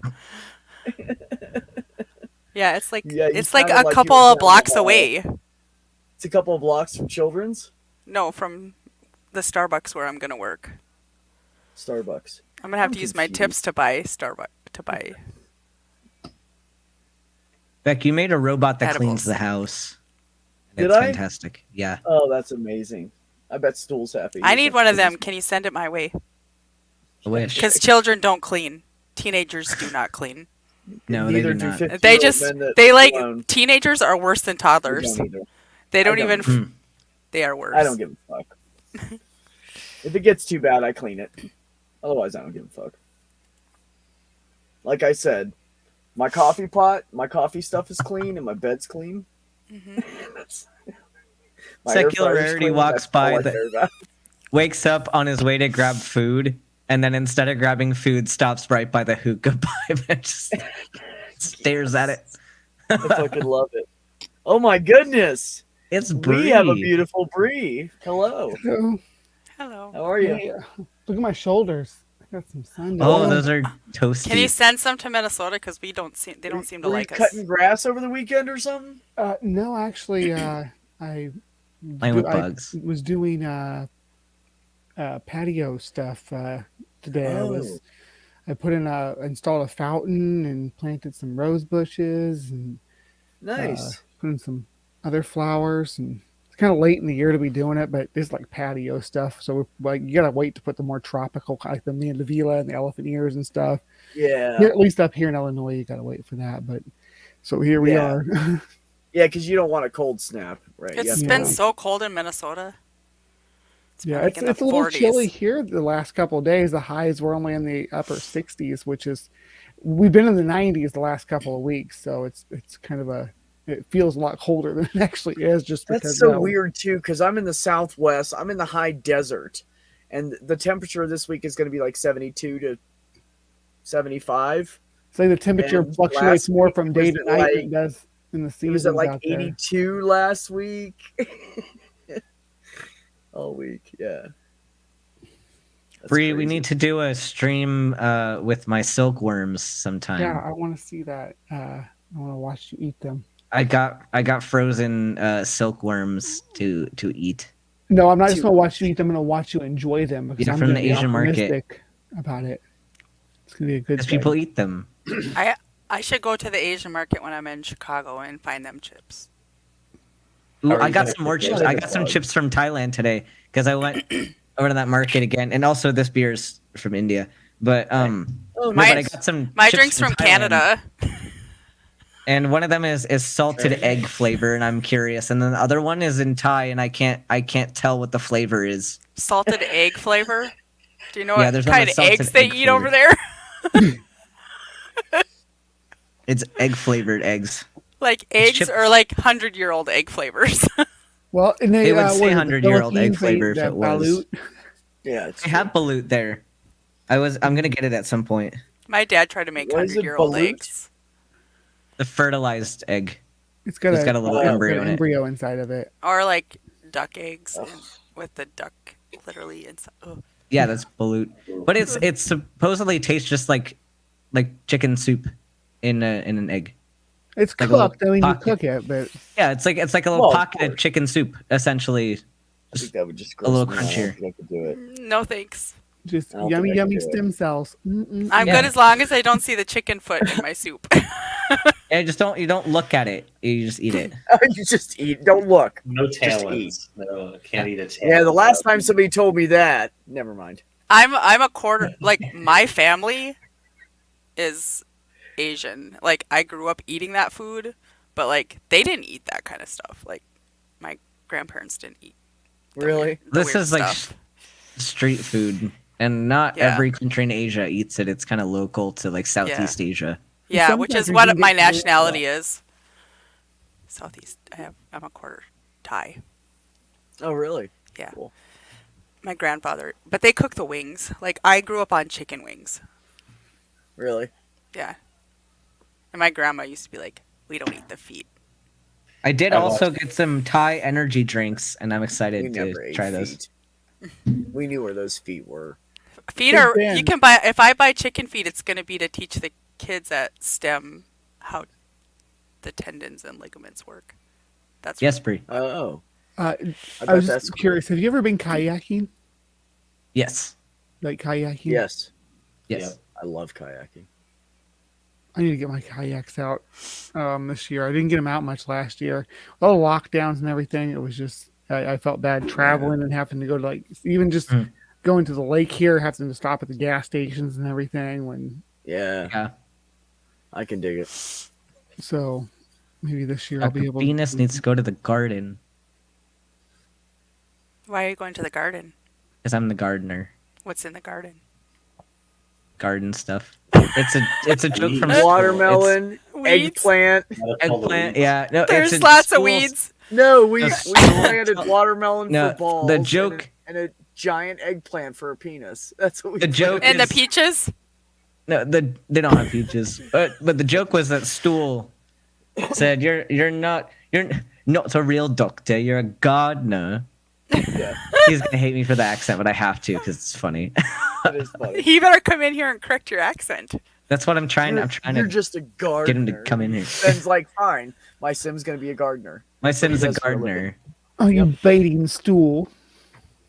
Yeah, it's like Yeah, it's like sounded a like you couple were of down the blocks hall. away. It's a couple of blocks from Children's? No, from the Starbucks where I'm gonna work. Starbucks. I'm gonna have I'm to use my confused. tips to buy Starbucks to buy. Beck, you made a robot that Edibles. cleans the house. Did It's I? fantastic. Yeah. Oh, that's amazing. I bet Stool's happy. I need one of them. Can you send it my way? I wish. Because children don't clean. Teenagers do not clean. No, they Neither do do not. 50-year-old They just men that they alone. teenagers are worse than I toddlers. don't either. They don't I don't even. either. They are worse. I don't give a fuck. If it gets too bad, I clean it. Otherwise, I don't give a fuck. Like I said, my coffee pot, my coffee stuff is clean, and my bed's clean. Mhm. My air fryer's Secularity clean, walks that's all by I the- care about. Wakes up on his way to grab food, and then instead of grabbing food, stops right by the hookah pipe and just stares at it. I fucking love it. Oh my goodness! It's Brie. We have a beautiful Brie. Hello. Hello. Hello. How are you? Hey, look at my shoulders. I got some sun. Oh, those are toasty. Can you send some to Minnesota? Because they don't seem to Were like you us. cutting grass over the weekend or something? No, actually, I Playing with bugs. was doing patio stuff today. Oh. I put in installed a fountain and planted some rose bushes and Nice. put in some other flowers. And it's kind of late in the year to be doing it, but it's like patio stuff. So you gotta wait to put the more tropical, like the mandevilla and the elephant ears and stuff. Yeah. Here, at least up here in Illinois, you gotta wait for that. But so here we Yeah. are. Yeah, because you don't want a cold snap, right? You It's have to been wait. so cold in Minnesota. It's Yeah, been like it's in the a little 40s. chilly here the last couple of days. The highs were only in the upper 60s, which is we've been in the 90s the last couple of weeks, so it's kind of it feels a lot colder than it actually is. Just because That's so weird too, because I'm in the Southwest. I'm in the high desert, and the temperature this week is going to be like 72 to 75. Say the temperature And fluctuates last more week from was day to at night than like- it does in the It seasons was at like out there. 82 last week. All week, yeah. That's Bree, we crazy. need to do a stream with my silkworms sometime. Yeah, I want to see that. I want to watch you eat them. I got frozen silkworms to eat. No, I'm not just going to watch you eat them. I'm going to watch you enjoy them because Yeah, I'm from gonna the be Asian market. optimistic about it. It's going to be a good Because thing. people eat them. I should go to the Asian market when I'm in Chicago and find them chips. Ooh, Are I you got gonna some more cook chips. those? I got some chips from Thailand today because I went over to that market again, and also this beer is from India. But Oh, no, My- but I got some. My chips drink's from Thailand, Canada. and one of them is salted egg flavor, and I'm curious. And then the other one is in Thai, and I can't tell what the flavor is. Salted egg flavor. Do you know Yeah, what there's one kind with of salted eggs they egg eat over flavor. there? It's egg flavored eggs. Like eggs chips. or like 100-year-old egg flavors. Well, and They would what say is it, 100-year-old egg Philippines, flavor if that it was. balut? yeah. It's I have balut there. I'm gonna get it at some point. My dad tried to make What is it, 100-year-old balut? eggs. The fertilized egg. It's got It's got a little embryo in it. embryo inside of it. Or like duck eggs Ugh. with the duck literally inside. Ugh. Yeah, that's balut. But it's supposedly tastes just like chicken soup in an egg. It's Like a little cooked. I mean, you pocket. cook it, but Yeah, it's like a little Well, of pocketed course. chicken soup, essentially. I think that would just a little gross me out. I crunchier. don't think I could do it. No thanks. just I don't yummy, think I can yummy do it. stem cells. Mm-mm. I'm Yeah. good as long as I don't see the chicken foot in my soup. Yeah, you don't look at it. You just eat it. You just eat. Don't look. No Just eat. talons. No, can't eat a talon. Yeah, the last time somebody told me that, never mind. I'm a quarter. Like my family is Asian. Like I grew up eating that food, but like they didn't eat that kind of stuff. Like my grandparents didn't eat. Really? This weird is like stuff. street food, and not Yeah. every country in Asia eats it. It's kind of local to like Southeast Asia. Yeah, Some which is countries you what can my get Korean nationality is. Southeast. I'm a quarter Thai. Oh, really? Yeah. Cool. My grandfather, but they cook the wings. Like I grew up on chicken wings. Really? Yeah. And my grandma used to be like, "We don't eat the feet." I did I also watched- get some Thai energy drinks, and I'm We excited never to ate try those. feet. We knew where those feet were. Feet Hey, are Ben. you can buy if I buy chicken feet, it's going to be to teach the kids at STEM how the tendons and ligaments work. That's Yes, Brie. Oh. I bet was that's just cool. curious. Have you ever been kayaking? Yes. Like kayaking? Yes. Yes. Yep. I love kayaking. I need to get my kayaks out this year. I didn't get them out much last year. All the lockdowns and everything. It was just I felt bad traveling and having to go to like even just Mm. going to the lake here, having to stop at the gas stations and everything. When Yeah. Yeah. I can dig it. so maybe this year I'll be Dr. able. Venus to needs to go to the garden Why are you going to the garden? because I'm the gardener. What's in the garden? Garden stuff. It's a joke from school. Watermelon, Weeds? eggplant. Eggplant. Yeah. No, There's it's a lots of school- weeds. No, we That's- planted watermelon No, for balls. the joke- and a giant eggplant for a penis. That's what we. The joke And the is- peaches? No, they don't have peaches. But the joke was that Stool said you're not a real doctor. You're a gardener. Yeah, He's gonna hate me for the accent, but I have to because it's funny. that is funny. You better come in here and correct your accent. That's what I'm trying. I'm trying You're to just a gardener. get him to come in here. Ben's like, fine. My Sim's gonna be a gardener. My Sim's a does for a living. gardener. Oh, you baiting stool?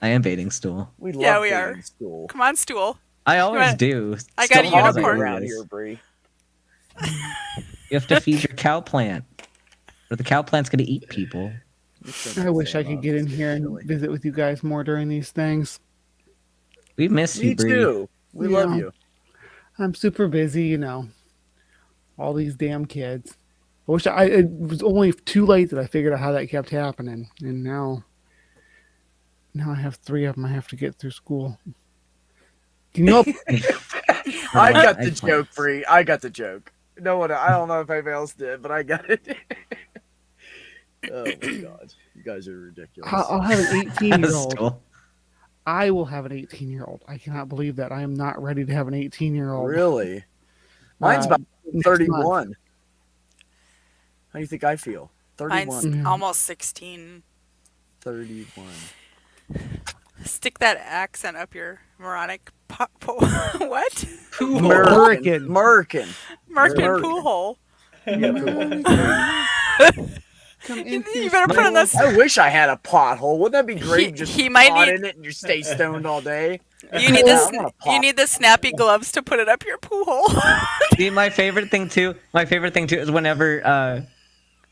I am baiting Stool. We love Yeah, we being are. in school. Come on, Stool. I always wanna- do. I got a Stool knows I unicorn. do around this. here, Bree. You have to feed your cow plant, or the cow plant's gonna eat people. I wish I could get in here and visit with you guys more during these things. We miss you, Me Bree. too. We love Yeah. you. I'm super busy, you know. All these damn kids. I wish it was only too late that I figured out how that kept happening, and now I have 3 of them I have to get through school. Can you? I got the Eggplant. joke, Bree. I got the joke. No one. I don't know if anybody else did, but I got it. Oh my god, you guys are ridiculous. I'll have an 18-year-old. Stool. I will have an 18-year-old. I cannot believe that. I am not ready to have an 18-year-old. Really? Mine's about next 31. month. How do you think I feel? 31. Mine's Yeah. almost 16. 31. Stick that accent up your moronic what? American. American. American American. pool hole. Yeah, Come You into better put on school. this. I wish I had a pothole. Wouldn't that be great? Just he might pot need- in it and you stay stoned all day. You need Yeah, this. I want a You pop. need the snappy gloves to put it up your pool hole. See, my favorite thing too is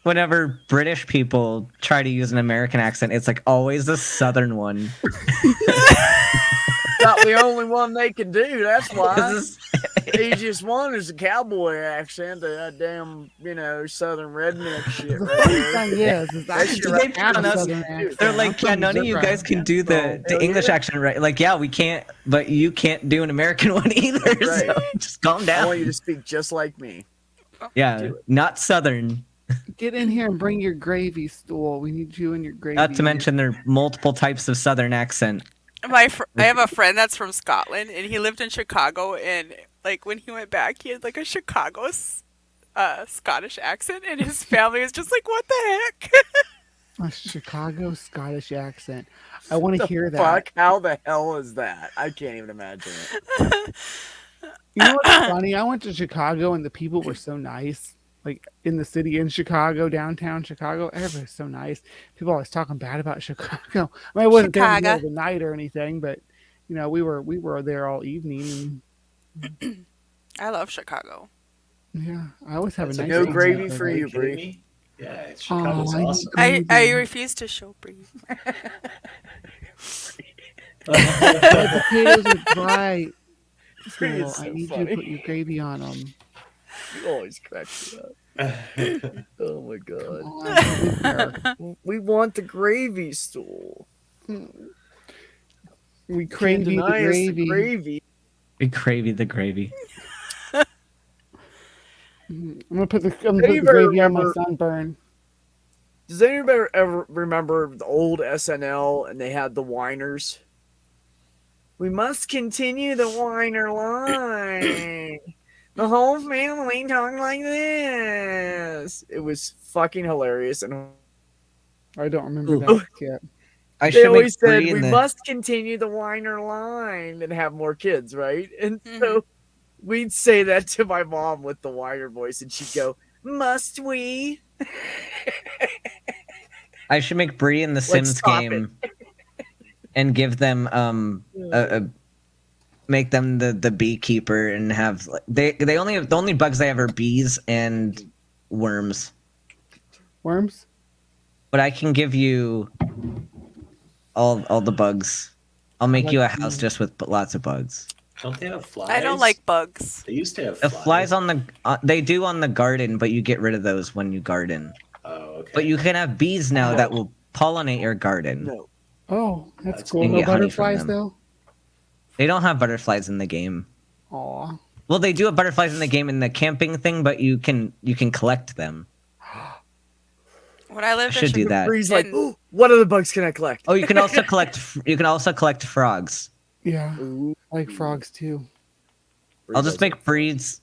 whenever British people try to use an American accent, it's like always the southern one. Not the only one they can do. That's why. This is- Easiest one is the cowboy accent, that damn, southern redneck shit. The Right funny there. thing is I That's can your just have a accent. southern accent. They're I'm like, yeah, from none of you Missouri. guys can do the hell English yeah. accent right. Like, yeah, we can't, but you can't do an American one either. Right. So just calm I down. want you to speak just like me. Yeah, do it. not southern. Get in here and bring your gravy stool. We need you and your gravy. Not to mention there are multiple types of southern accent. I have a friend that's from Scotland, and he lived in Chicago. And like when he went back, he had like a Chicago Scottish accent, and his family was just like, "What the heck?" a Chicago Scottish accent. I want to The hear that. fuck? How the hell is that? I can't even imagine it. You know what's funny? I went to Chicago and the people were so nice. Like in the city in Chicago, downtown Chicago, everybody's so nice. People always talking bad about Chicago. I mean, I wasn't there in the middle of the night or anything, but we were there all evening. I love Chicago. Yeah, I always have That's a a nice. No great gravy town. for Are you, kidding Bree. me? Yeah, Chicago's I need awesome. I gravy. refuse to show Bree. My potatoes are dry. Bree Fool. is I so need you to funny. put your gravy on them. You always crack me up. Oh my Come god. on, get in there. We want the gravy stool. We You can't crave the deny us the gravy. gravy. We gravy the gravy. I'm gonna put the Anybody gravy on my remember- sunburn. Does anybody ever remember the old SNL and they had the whiners? We must continue the whiner line. The whole family talking like this. It was fucking hilarious, and I don't remember Ooh. that yet. I they should make always said Bree we in the. must continue the whiner line and have more kids, right? And so we'd say that to my mom with the whiner voice, and she'd go, "Must we?" I should make Bree in the Sims stop game, and give them make them the beekeeper and have they only have the only bugs they have are bees and worms. Worms? But I can give you all the bugs. I'll make you a house just with lots of bugs. Don't they have flies? I don't like bugs. They used to have The flies. flies on the they do on the garden, but you get rid of those when you garden. Oh, okay. But you can have bees now that will pollinate your garden. No. Oh, that's That's cool. You can No get honey from butterflies them. though. They don't have butterflies in the game. Aw. Well, they do have butterflies in the game in the camping thing, but you can collect them. When I lived I should do in that. Bree's like, in- "Ooh, what other bugs can I collect?" Oh, you can also collect frogs. Yeah, Ooh. I like frogs too. Bree I'll just does make it. breeds.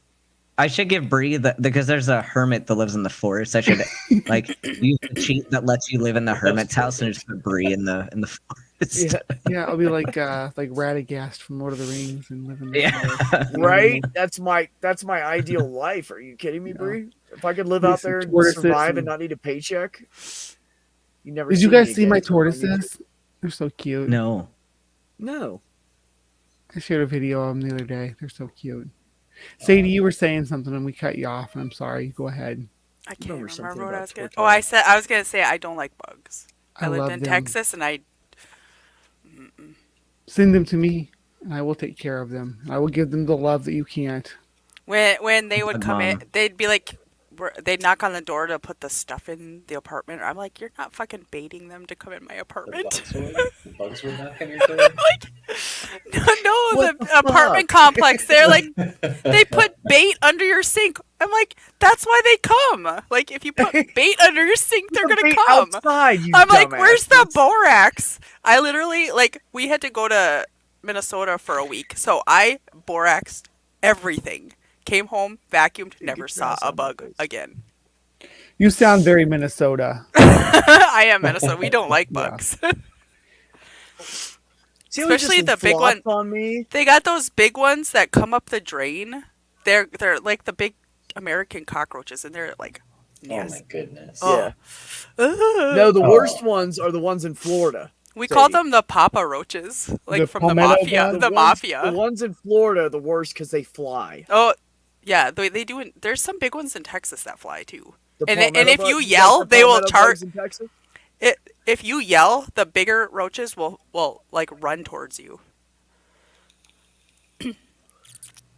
I should give Bree because there's a hermit that lives in the forest. I should like use the cheat that lets you live in the hermit's house and just put Bree in the forest. Yeah, Yeah, I'll be like Radagast from Lord of the Rings and live in the forest. Yeah. right. That's my ideal life. Are you kidding me, Yeah. Bree? If I could live Need out some there and tortoises survive and and- not need a paycheck, you never. Did you me guys see again my until I'm on tortoises? They're so cute. No. YouTube. No. I shared a video of them the other day. They're so cute. Sadie, you were saying something and we cut you off. And I'm sorry. Go ahead. I can't Remember something remember what I about was going to. tortoise. I was going to say I don't like bugs. I lived love in them. Texas and I Send them to me, and I will take care of them. I will give them the love that you can't. when they would Good come in, mom. they'd be like they'd knock on the door to put the stuff in the apartment. I'm like, you're not fucking baiting them to come in my The apartment. bugs would knock on your door. No, What the the apartment complex. They're like, they put bait under your sink. I'm like, that's why they come. Like, if you put bait under your sink, they're gonna Bait come. outside. You I'm like, where's the dumbasses. borax? I literally we had to go to Minnesota for a week, so I boraxed everything. Came home, vacuumed, never get your saw ass a on my bug face. again. You sound very Minnesota. I am Minnesota. We don't like Yeah. bugs. See how he Especially just the big flopped one. on me. They got those big ones that come up the drain. They're like the big American cockroaches, and they're like Oh nasty. my goodness. Yeah. Ugh. No, the Oh. worst ones are the ones in Florida. We call Sadie. them the Papa roaches, like The from the palmetto mafia. bug? The ones, mafia. The ones in Florida are the worst because they fly. Oh, yeah, they do. There's some big ones in Texas that fly too. The And palmetto if bug- you got yell, the they will palmetto charge. bugs in Texas? If you yell, the bigger roaches will like run towards you.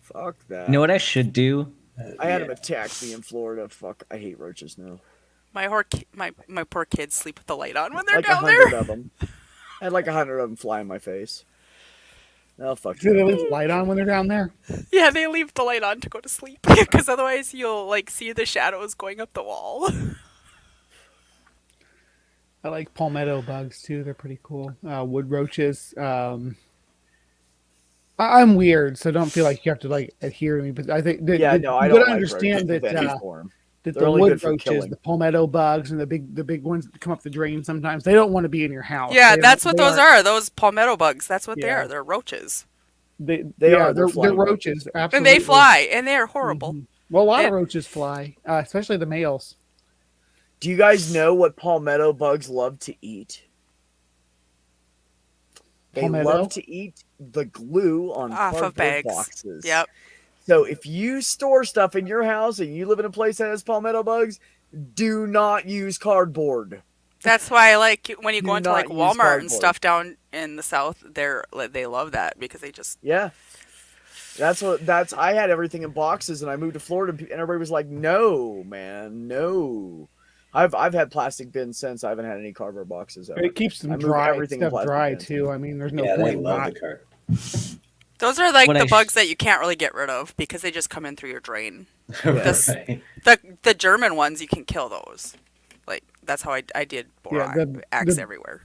Fuck that. You know what I should do? I had them attack me in Florida. Fuck, I hate roaches now. My poor kids sleep with the light on when they're Like down 100 there. of them. I had like 100 of them fly in my face. Oh fuck. Do they you. leave the light on when they're down there? Yeah, they leave the light on to go to sleep because otherwise you'll like see the shadows going up the wall. I like palmetto bugs too. They're pretty cool. Wood roaches. I'm weird, so don't feel like you have to like adhere to me. But I think that, Yeah, that no, I you don't gotta like understand roaches that of any form. that They're the only wood good for roaches, killing. the palmetto bugs, and the big ones that come up the drain sometimes, they don't want to be in your house. Yeah, They that's are- what they those are. Those palmetto bugs. That's what they Yeah. are. They're roaches, They They are, They're they're flying roaches. Absolutely. and they fly, and they are horrible. Mhm. Well, a lot of And- roaches fly, especially the males. Do you guys know what palmetto bugs love to eat? They Palmetto? love to eat the glue on Off of cardboard bags. boxes. Yep. So if you store stuff in your house and you live in a place that has palmetto bugs, do not use cardboard. That's why, like, when you Do go into not like use Walmart and cardboard. stuff down in the South, they love that because they just Yeah. That's I had everything in boxes and I moved to Florida and everybody was like, "No, man, no." I've had plastic bins since. I haven't had any cardboard boxes ever. It keeps them I move dry, everything in stuff plastic dry bins. too. I mean, there's no Yeah, they point love not. the cart. those are like What the I sh- bugs that you can't really get rid of because they just come in through your drain. Yes. Right. The German ones you can kill those. Like that's how I did boron axe everywhere.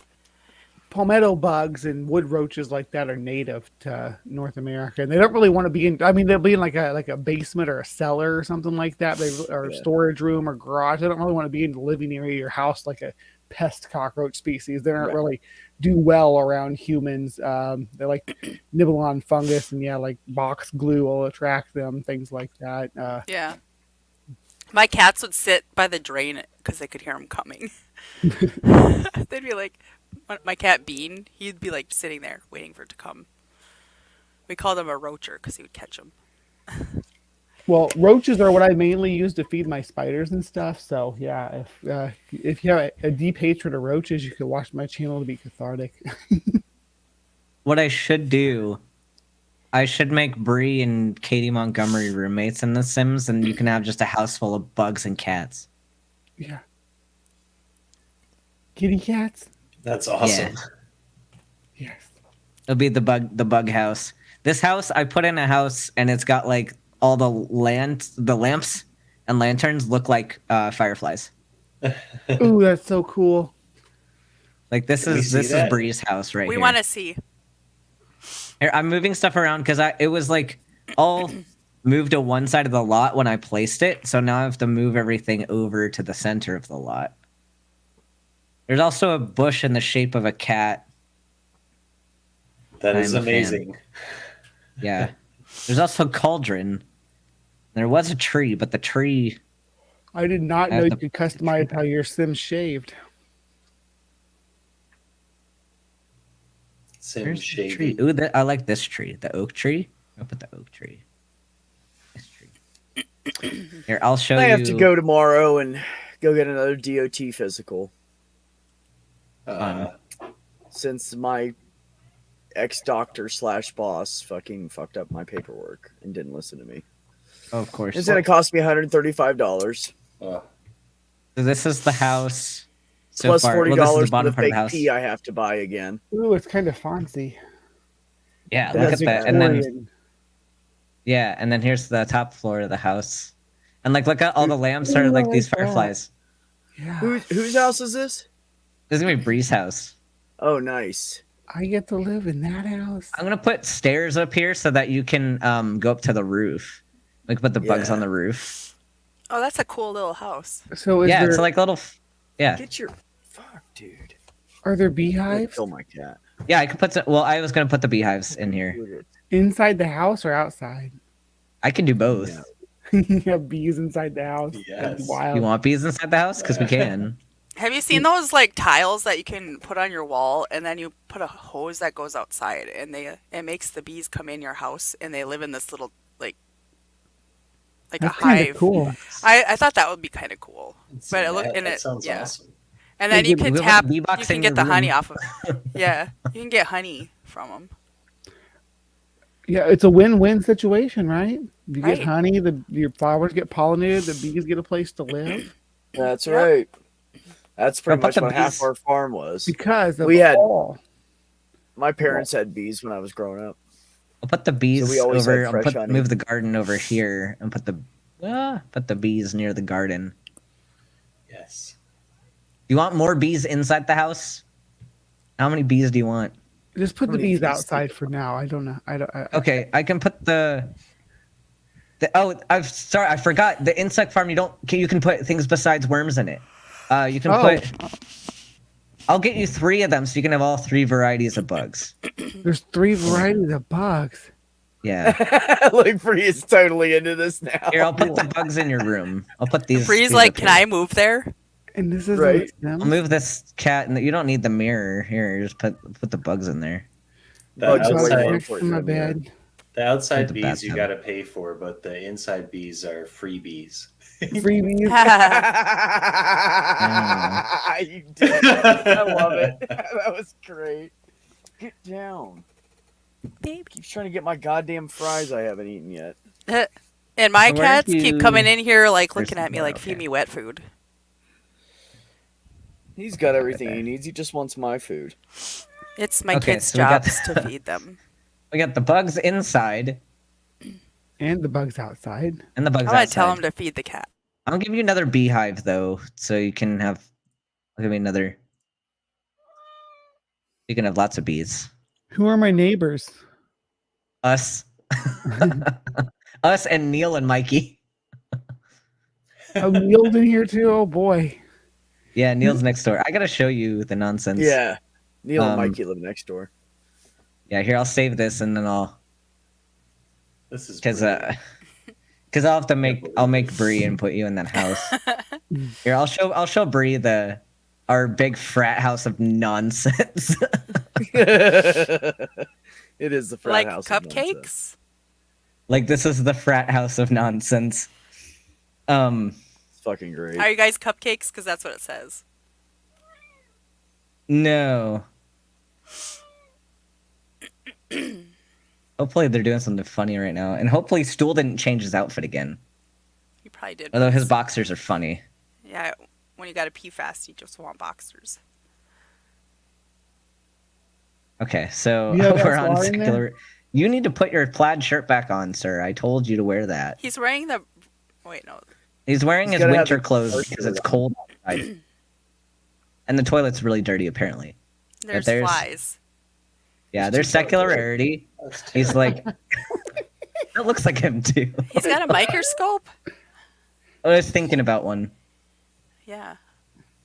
Palmetto bugs and wood roaches like that are native to North America, and they don't really want to be in. I mean, they'll be in like a basement or a cellar or something like that, or a storage room or garage. They don't really want to be in the living area of your house like a pest cockroach species. They don't really do well around humans. They like nibble on fungus, and like box glue will attract them. Things like that. Yeah. My cats would sit by the drain because they could hear them coming. They'd be like, my cat Bean, he'd be like sitting there waiting for it to come. We called him a roacher because he would catch them. Well, roaches are what I mainly use to feed my spiders and stuff. So yeah, if you have a deep hatred of roaches, you can watch my channel to be cathartic. What I should do, I should make Bree and Katie Montgomery roommates in The Sims, and you can have just a house full of bugs and cats. Yeah. Kitty cats? That's awesome. Yes. It'll be the bug house. This house, I put in a house, and it's got like all the lamps and lanterns look like fireflies. Ooh, that's so cool. Like this is Bree's house right We here. want to see. Here, I'm moving stuff around because it was like all moved to one side of the lot when I placed it, so now I have to move everything over to the center of the lot. There's also a bush in the shape of a cat. That is I'm a fan. amazing. Yeah. There's also a cauldron. There was a tree, but the tree... I did not know you could customize how your Sim shaved. Where's the tree? Ooh, I like this tree. The oak tree. I'll put the oak tree. This tree. Here, I'll show you. I have to go tomorrow and go get another DOT physical. Since my ex-doctor / boss fucking fucked up my paperwork and didn't listen to me. Oh, of course. It's going to cost me $135. So this is the house. So Plus far. $40 Well, this is the for bottom the part of fake the house. pee I have to buy again. Ooh, it's kind of fancy. Yeah, That's look at that. And then Victorian. yeah, and then here's the top floor of the house. And like look at all the lamps are like these fireflies. Yeah. Whose house is this? This is gonna be Bree's house. Oh, nice. I get to live in that house. I'm gonna put stairs up here so that you can go up to the roof. Like put the bugs on the roof. Oh, that's a cool little house. So is Yeah, there, it's like little. Yeah, Get your fuck, dude. are there I'm gonna beehives kill my cat. yeah. I could put. Well, I was gonna put the beehives in here. inside the house or outside? I can do both. Yeah. You have bees inside the house. That'd be Yes. wild. You want bees inside the house? Because we can. Have you seen those like tiles that you can put on your wall and then you put a hose that goes outside and it makes the bees come in your house and they live in this little like That's a kinda hive. cool. I thought that would be kind of cool. But it looked that sounds awesome. And then you can we'll tap put a bee you box can in get your the honey room. off of yeah, you can get honey from them. Yeah, it's a win-win situation, right? You Right. get honey, your flowers get pollinated, the bees get a place to live. That's Yep. right. That's pretty But much the what half bees- our farm was. Because of We had- fall. My parents had bees when I was growing up. I'll put the bees we always over. had fresh honey. Move the garden over here and put the bees near the garden. Yes. You want more bees inside the house? How many bees do you want? Just put How the many bees bees outside for now. I don't know. Okay, I can put the I'm sorry, I forgot. The insect farm you can put things besides worms in it. You can put I'll get you 3 of them so you can have all 3 varieties of bugs. There's 3 varieties of bugs. Yeah. Look, Bree is totally into this now. Here, I'll put the bugs in your room. I'll put these. Bree's these like, up can here. I move there? And this is Right. I'll move this cat, and you don't need the mirror. Here, just put the bugs in there. That Bugs are bugs way outside, more next to important my than the mirror. bed. The outside The bees you bathtub. got to pay for, but the inside bees are freebies. Freebies. You did. I love it. That was great. Get down. Babe. Keeps trying to get my goddamn fries I haven't eaten yet. And my So where cats do keep coming you- in here, like There's looking at me, more, like okay. feed me wet food. He's got Okay, everything right he there. needs. He just wants my food. It's my Okay, kids' so we got- jobs to feed them. We got the bugs inside And the bugs outside. and the bugs I'm gonna outside. tell them to feed the cat. I'll give you another beehive though, so you can have. I'll give you another. You can have lots of bees. Who are my neighbors? Us, us, and Neil and Mikey. Oh, Neil's in here too. Oh boy. Yeah, Neil's next door. I gotta show you the nonsense. Yeah. Neil and Um, Mikey live next door. Yeah, here I'll save this and then I'll This is because brilliant. I'll have to I'll make Bree and put you in that house. Here I'll show Bree our big frat house of nonsense. It is the frat Like house. of nonsense. cupcakes. Like this is the frat house of nonsense. It's fucking great. Are you guys cupcakes? Because that's what it says. No. Hopefully they're doing something funny right now, and hopefully Stool didn't change his outfit again. You probably did. Although his once. boxers are funny. Yeah, when you gotta pee fast, you just want boxers. Okay, so You have we're on SLR in there? secular. You need to put your plaid shirt back on, sir. I told you to wear that. He's wearing the. Wait, no. He's wearing He's his gotta have winter the clothes shirt because it's on. cold outside. And the toilet's really dirty, apparently. There's there's- flies. Yeah, There's there's two photos. secularity. That's He's terrible. like, that looks like him too. He's got a microscope. I was thinking about one. Yeah.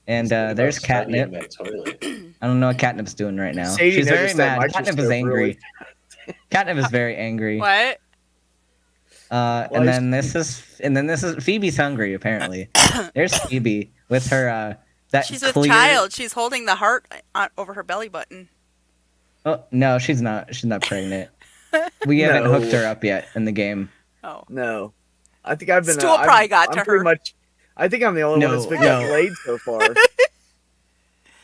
And He's thinking there's about studying Catnip. that toilet. I don't know what Catnip's doing right now. Sadie She's very noticed that mad. Catnip is microscope angry. really- Catnip is very angry. What? And then this is Phoebe's hungry apparently. There's Phoebe with her that She's with clear. child. She's holding the heart over her belly button. Oh no, she's not. She's not pregnant. We haven't No. hooked her up yet in the game. Oh. No. I think I've been. Stool probably got I'm to pretty her. Much, I think I'm the only one No, that's been no. getting laid so far.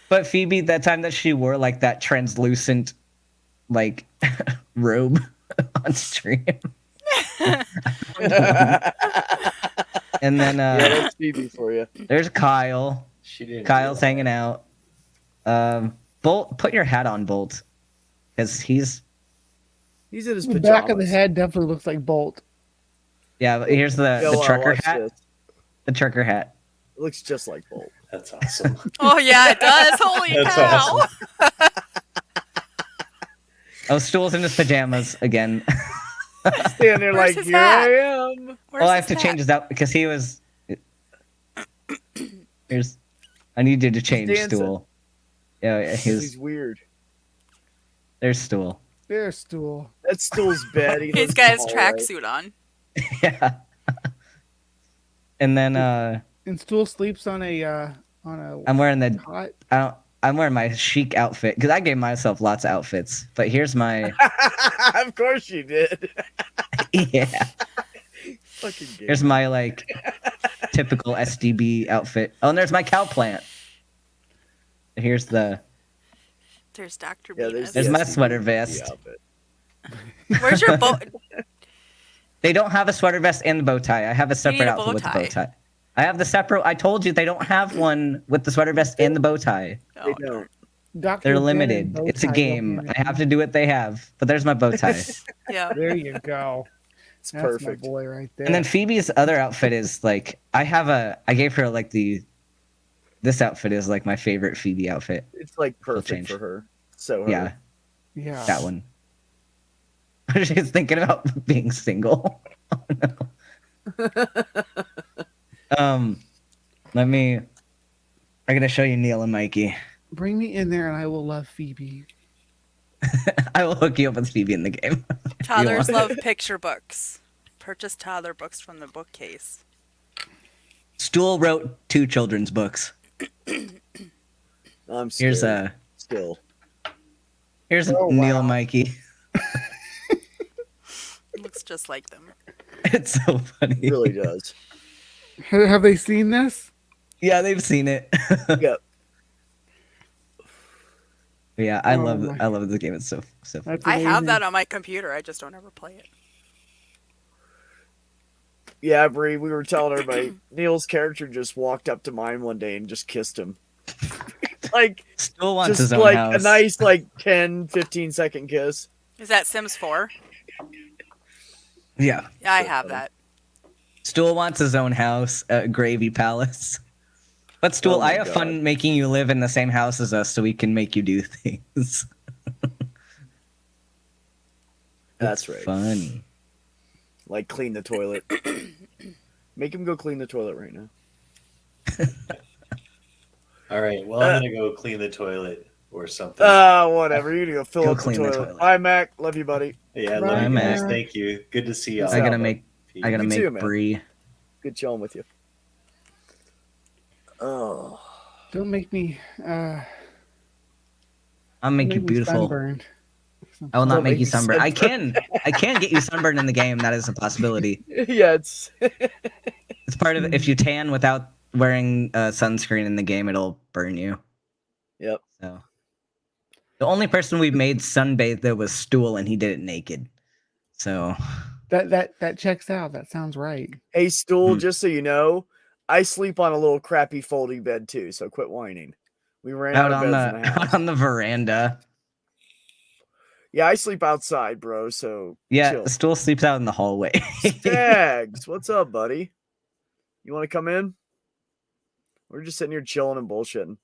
But Phoebe, that time that she wore like that translucent, like robe on stream, and then Yeah, that's Phoebe for you. there's Kyle. She didn't. Kyle's do hanging out. Bolt, put your hat on, Bolt, because he's He's in his The pajamas. back of the head definitely looks like Bolt. yeah. Here's the Yo, trucker watch hat. this. The trucker hat. It looks just like Bolt. That's awesome. Oh yeah, it does. Holy That's cow! awesome. Oh, Stool's in his pajamas again. Standing there Where's like, his here hat? I am. Where's Well, I have to his change hat? his out because he was. Here's. I need you to change dancing. Stool. Yeah, He's weird. there's Stool. There's Stool. That Stool's bed. He He's lives got in his the hallway. tracksuit on. Yeah. And then And Stool sleeps on a I'm wearing the cot. I'm wearing my chic outfit because I gave myself lots of outfits. But here's my Of course you did. yeah. Fucking gay. Here's my like typical SDB outfit. Oh, and there's my cow plant. Here's There's Dr. Yeah, Venus. There's the my SDB sweater vest. outfit. Where's your boat? They don't have a sweater vest and the bow tie. I have a separate need a outfit bow with the tie. bow tie. I have the separate. I told you they don't have one with the sweater vest and the bow tie. They don't. Dr. They're Ben limited. and bow It's a tie don't game. mean I have to do what they have. But there's my bow tie. Yeah. There you go. It's That's perfect. my boy right there. And then Phoebe's other outfit is like I gave her like this outfit is like my favorite Phoebe outfit. It's like perfect change. for her. So her. Yeah, yeah. that one. She's thinking about being single. Let me. I'm gonna show you Neil and Mikey. Bring me in there and I will love Phoebe. I will hook you up with Phoebe in the game. Toddlers want. love picture books. Purchase toddler books from the bookcase. Stool wrote 2 children's books. I'm scared. Here's Still. Here's Oh, Neil wow. Mikey. Looks just like them. It's so funny. It really does. Have they seen this? Yeah, they've seen it. Yep. Yeah, I love the game. It's so fun. That's I have amazing. that on my computer. I just don't ever play it. Yeah, Bree, we were telling everybody, Neil's character just walked up to mine one day and just kissed him. Like, Still wants just his own like house. a nice, like, 10, 15-second kiss. Is that Sims 4? Yeah. Yeah, I have that. Stool wants his own house, Gravy Palace. But Stool, Oh my I have God. fun making you live in the same house as us so we can make you do things. That's It's right. funny. Like, clean the toilet. Make him go clean the toilet right now. All right. Well, I'm gonna go clean the toilet or something. Whatever. You're gonna go fill Go up the clean the toilet. toilet. Bye, Mac. Love you, buddy. Yeah, Bye, love you guys. Mac. Thank you. Good to see y'all. Peace I out, gotta bud. make You too, man. brie. Good chilling with you. Oh. Don't make me. I'll make you me beautiful. sunburned. I will Don't not make make you me sunburned. I sunburned. can get you sunburned in the game. That is a possibility. Yeah, it's It's part of it. If you tan without wearing sunscreen in the game, it'll burn you. Yep. So the only person we've made sunbathe though was Stool, and he did it naked. So That checks out. That sounds right. Hey, Stool, Hmm. just so you know, I sleep on a little crappy folding bed too, so quit whining. We ran out of beds in the house. out on the veranda. Yeah, I sleep outside, bro, so Yeah, chill. Stool sleeps out in the hallway. Stags, what's up, buddy? You want to come in? We're just sitting here chilling and bullshitting.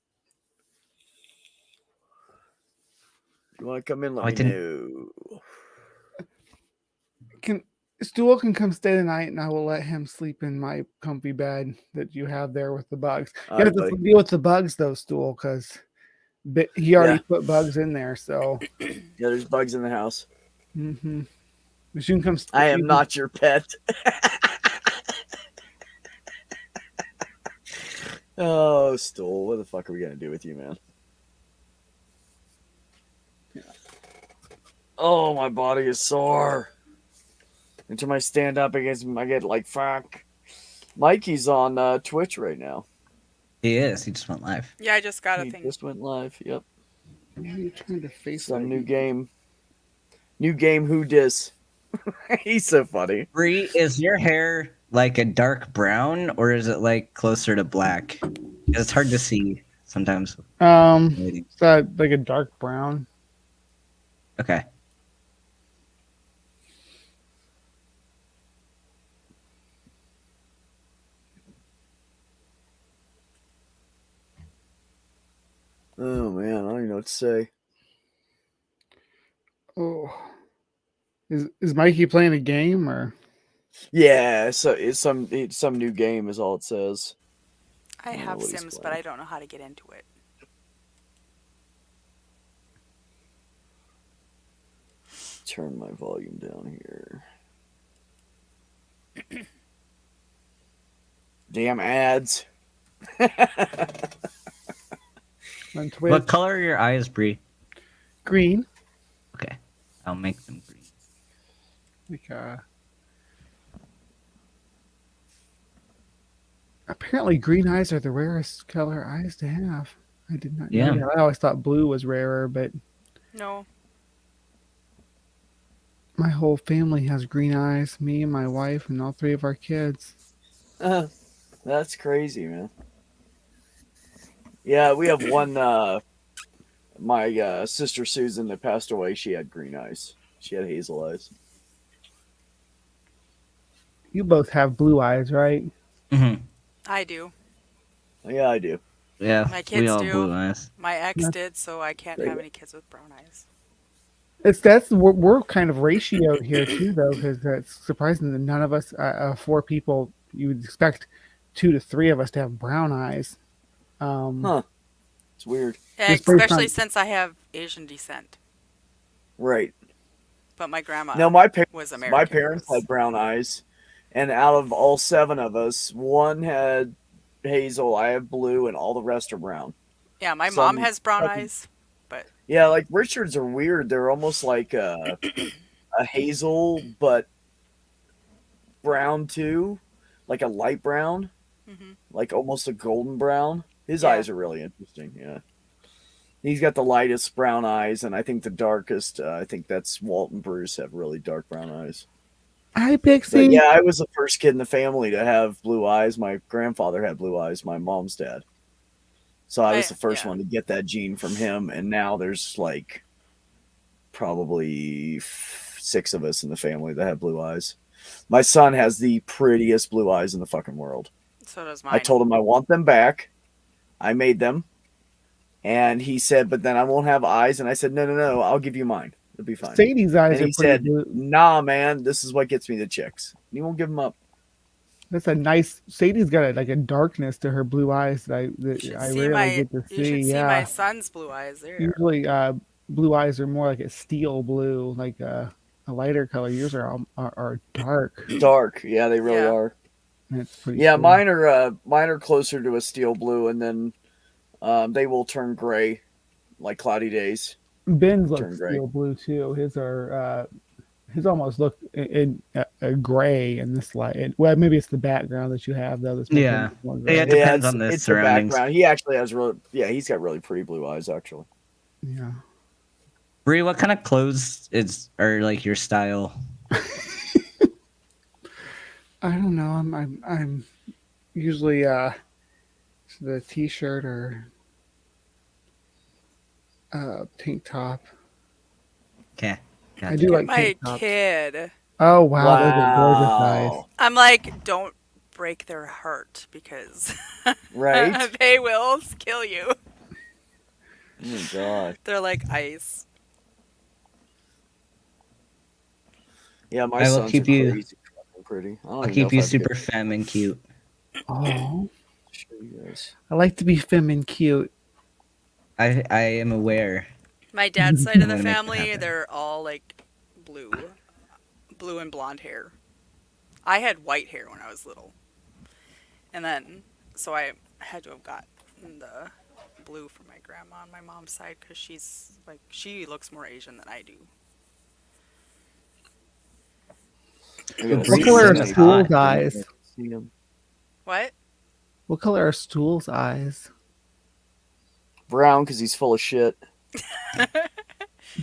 You want to come in? Let I me didn't- know. Stool can come stay the night, and I will let him sleep in my comfy bed that you have there with the bugs. All You right, have to buddy. deal with the bugs though, Stool, because he already Yeah. put bugs in there. So, Yeah, there's bugs in the house. mm-hmm. You can come. I am not your pet. Oh, Stool, what the fuck are we gonna do with you, man? Oh, my body is sore. Until I stand up against him, I get like fuck. Mikey's on Twitch right now. He is. He just went live. Yeah, I just got a He thing. just went live. Yep. Why are you trying to face Some that? new game. New game. Who dis? He's so funny. Bree, is your hair like a dark brown or is it like closer to black? 'Cause it's hard to see sometimes. It's like a dark brown. Okay. Oh man, I don't even know what to say. Oh, is Mikey playing a game or? Yeah, so it's some new game is all it says. I don't know have what he's Sims, but playing. I don't know how to get into it. Turn my volume down here. Damn ads. On Twitch? What color are your eyes, Bree? Green. Okay. I'll make them green. Like apparently green eyes are the rarest color eyes to have. I did not know Yeah. that. I always thought blue was rarer, but No. my whole family has green eyes. Me and my wife and all three of our kids. That's crazy, man. Yeah, we have one. My sister Susan that passed away. She had green eyes. She had hazel eyes. You both have blue eyes, right? Mm-hmm. I do. Yeah, I do. Yeah. My we kids all do. blue eyes. My ex Yeah. did, so I can't There you have go. any kids with brown eyes. We're kind of ratioed here too, though, because it's surprising that none of us, four people, you would expect 2 to 3 of us to have brown eyes. Huh. It's weird. Just based Especially on- since I have Asian descent. Right. But my grandma No, my was American. my parents had brown eyes, and out of all 7 of us, one had hazel. I have blue, and all the rest are brown. Yeah, my mom some has brown fucking- eyes. Yeah, like Richards are weird. They're almost like a hazel, but brown too, like a light brown, like almost a golden brown. His eyes are really interesting. Yeah, he's got the lightest brown eyes, and I think the darkest. I think that's Walt and Bruce have really dark brown eyes. Hi, Pixie. But yeah, I was the first kid in the family to have blue eyes. My grandfather had blue eyes. My mom's dad. So I was the first one to get that gene from him, and now there's like probably 6 of us in the family that have blue eyes. My son has the prettiest blue eyes in the fucking world. So does mine. I told him I want them back. I made them. And he said, but then I won't have eyes. And I said, no, I'll give you mine. It'll be fine. Sadie's eyes and are he pretty said, blue. nah, man, this is what gets me the chicks. And he won't give them up. That's a nice. Sadie's got like a darkness to her blue eyes that I rarely get to see. You should see my son's blue eyes. There. Usually, blue eyes are more like a steel blue, like a lighter color. Yours are dark. Dark, yeah, they really are. That's pretty. Yeah, cool. mine are closer to a steel blue, and then they will turn gray, like cloudy days. Ben's look steel blue too. His almost look in a gray in this light. Well, maybe it's the background that you have though. Yeah, it depends on the surroundings. The background. He actually has he's got really pretty blue eyes actually. Yeah. Bree, what kind of clothes are like your style? I don't know. I'm usually the t-shirt or tank top. Okay. Gotcha. I do like my kid. Oh wow, those are gorgeous eyes. I'm like, don't break their heart because they will kill you. Oh my god. They're like ice. Yeah, my I will sons keep are you crazy pretty. I'll keep you super femme and cute. Oh. Sure you guys. I like to be femme and cute. I am aware. My dad's side of the family, they're all like blue and blonde hair. I had white hair when I was little. And then, so I had to have gotten the blue from my grandma on my mom's side because she looks more Asian than I do. What color are Stool's eyes? What? What color are Stool's eyes? Brown, because he's full of shit.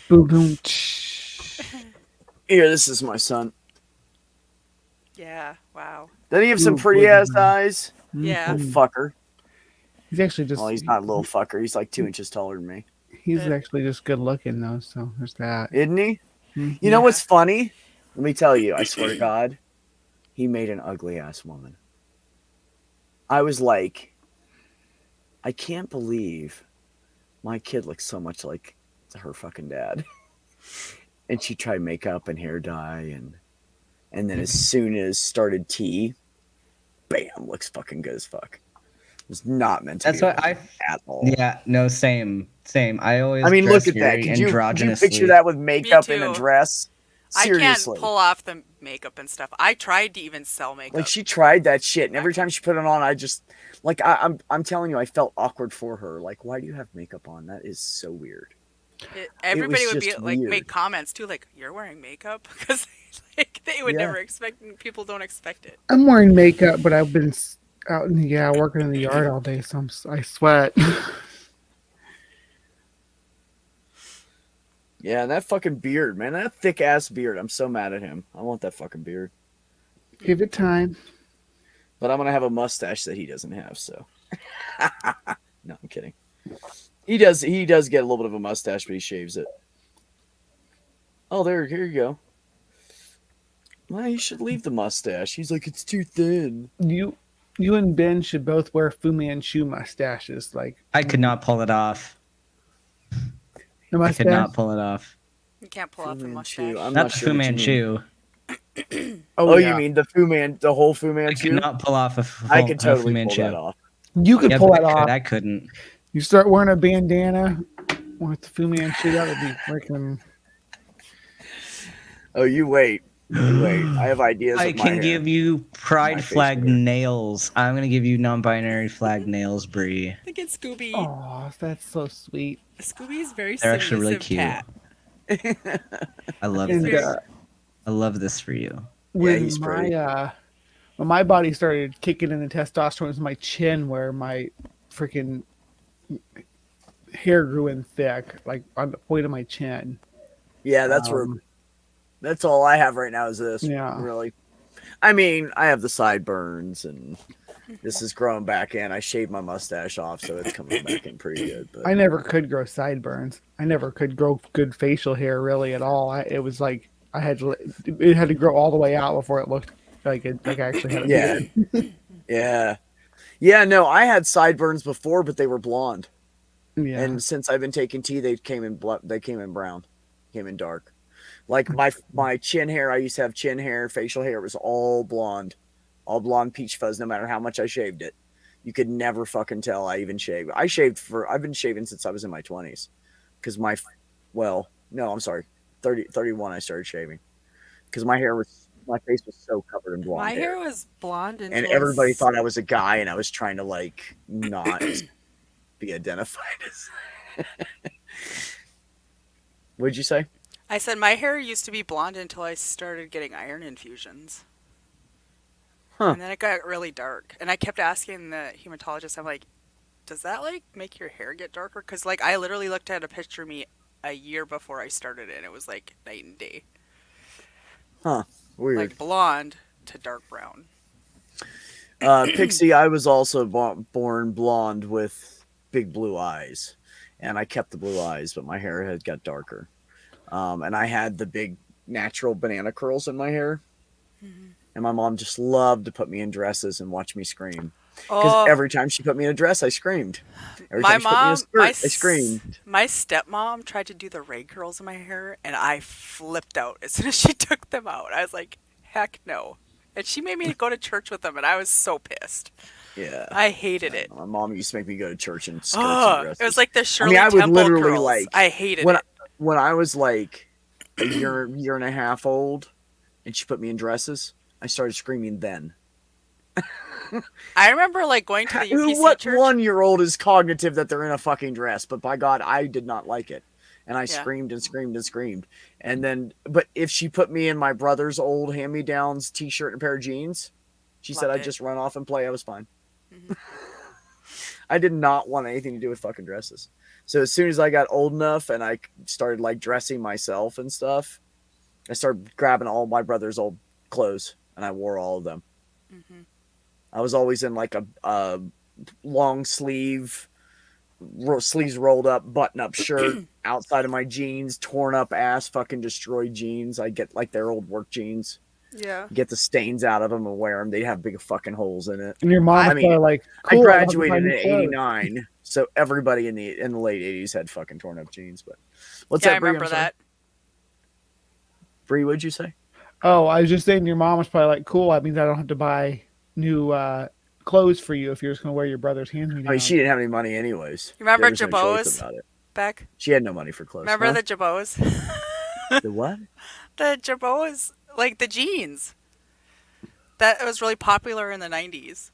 Boom, boom. Here, this is my son. Yeah, wow. Doesn't he have some pretty ass eyes? Yeah. Little fucker. He's actually just. Well, he's not a little fucker. He's like 2 inches taller than me. He's actually just good looking though, so there's that. Isn't he? Mm-hmm. You know what's funny? Let me tell you, I swear to God, he made an ugly ass woman. I was like, I can't believe my kid looks so much like her fucking dad. And she tried makeup and hair dye, and then as soon as started tea, bam, looks fucking good as fuck. It was not meant to be. That's what at all. Yeah, no, same. I always. I mean, look at that. Could you picture that with makeup and a dress? Seriously. I can't pull off the makeup and stuff. I tried to even sell makeup. Like she tried that shit, and every time she put it on, I just like I'm telling you, I felt awkward for her. Like, why do you have makeup on? That is so weird. Everybody would be like, make comments too, like, you're wearing makeup, because like they would never expect. People don't expect it. I'm wearing makeup, but I've been out working in the yard all day, so I sweat. Yeah, that fucking beard, man. That thick ass beard. I'm so mad at him. I want that fucking beard. Give it time. But I'm gonna have a mustache that he doesn't have, so no, I'm kidding. He does get a little bit of a mustache, but he shaves it. Oh, here you go. Well, you should leave the mustache. He's like, it's too thin. You and Ben should both wear Fu Manchu mustaches. Like, I could not pull it off. I could not pull it off. You can't pull off the mustache. I'm not sure Fu Manchu. You mean the whole Fu Manchu? I could not pull off I could totally pull that off. You could pull it off. I couldn't. You start wearing a bandana with the Fu Manchu, that would be freaking. Oh, you wait. I have ideas. I can give you pride flag nails. I'm gonna give you non-binary flag nails, Bree. Look at Scooby. Oh, that's so sweet. Scooby's very. They're actually really cute. Cat. I love this. I love this for you. when he's pretty. when my body started kicking in the testosterone, it was my chin where my freaking hair grew in thick, like on the point of my chin. Yeah, that's where. That's all I have right now is this. Yeah. Really. I mean, I have the sideburns and this is growing back in. I shaved my mustache off, so it's coming back in pretty good. But I never could grow sideburns. I never could grow good facial hair really at all. It was like it had to grow all the way out before it looked like I actually had a beard. Yeah. No, I had sideburns before, but they were blonde. Yeah. And since I've been taking tea, they came in brown, came in dark. Like my chin hair, I used to have chin hair, facial hair was all blonde peach fuzz. No matter how much I shaved it, you could never fucking tell. I even shaved. I've been shaving since I was in my 20s, because no, I'm sorry, 31 I started shaving, because my face was so covered in blonde. My hair was blonde, and everybody thought I was a guy, and I was trying to like not be identified as. What'd you say? I said my hair used to be blonde until I started getting iron infusions. And then it got really dark. And I kept asking the hematologist, I'm like, does that like make your hair get darker? Because like I literally looked at a picture of me a year before I started it, and it was like night and day. Weird. Like blonde to dark brown. Pixie, I was also born blonde with big blue eyes. And I kept the blue eyes, but my hair had got darker. And I had the big natural banana curls in my hair. Mm-hmm. And my mom just loved to put me in dresses and watch me scream. Because every time she put me in a dress, I screamed. Every time she put me in a skirt, I screamed. My stepmom tried to do the ray curls in my hair, and I flipped out as soon as she took them out. I was like, heck no. And she made me go to church with them, and I was so pissed. Yeah. I hated it. My mom used to make me go to church in skirts and dresses. It was like the Shirley Temple curls. I hated it. When I was like a year and a half old, and she put me in dresses, I started screaming then. I remember like going to the UPC what church. 1-year-old is cognitive that they're in a fucking dress? But by God, I did not like it. And I screamed and screamed and screamed. And then, but if she put me in my brother's old hand-me-downs t-shirt and a pair of jeans, she said I'd just run off and play. I was fine. Mm-hmm. I did not want anything to do with fucking dresses. So as soon as I got old enough and I started like dressing myself and stuff, I started grabbing all my brother's old clothes and I wore all of them. Mm-hmm. I was always in like a long sleeves rolled up, button up shirt outside of my jeans, torn up ass, fucking destroyed jeans. I get like their old work jeans. Yeah. Get the stains out of them and wear them. They have big fucking holes in it. And your mom like, cool, I graduated in '89, so everybody in the late '80s had fucking torn up jeans. But what's that? I remember that. Bree, what'd you say? Oh, I was just saying your mom was probably like, cool. That means I don't have to buy new clothes for you if you're just going to wear your brother's hand-me-down. I mean, she didn't have any money anyways. You remember Jabos? Beck? She had no money for clothes. Remember the Jabos? The what? The Jabos, like the jeans. That was really popular in the 90s.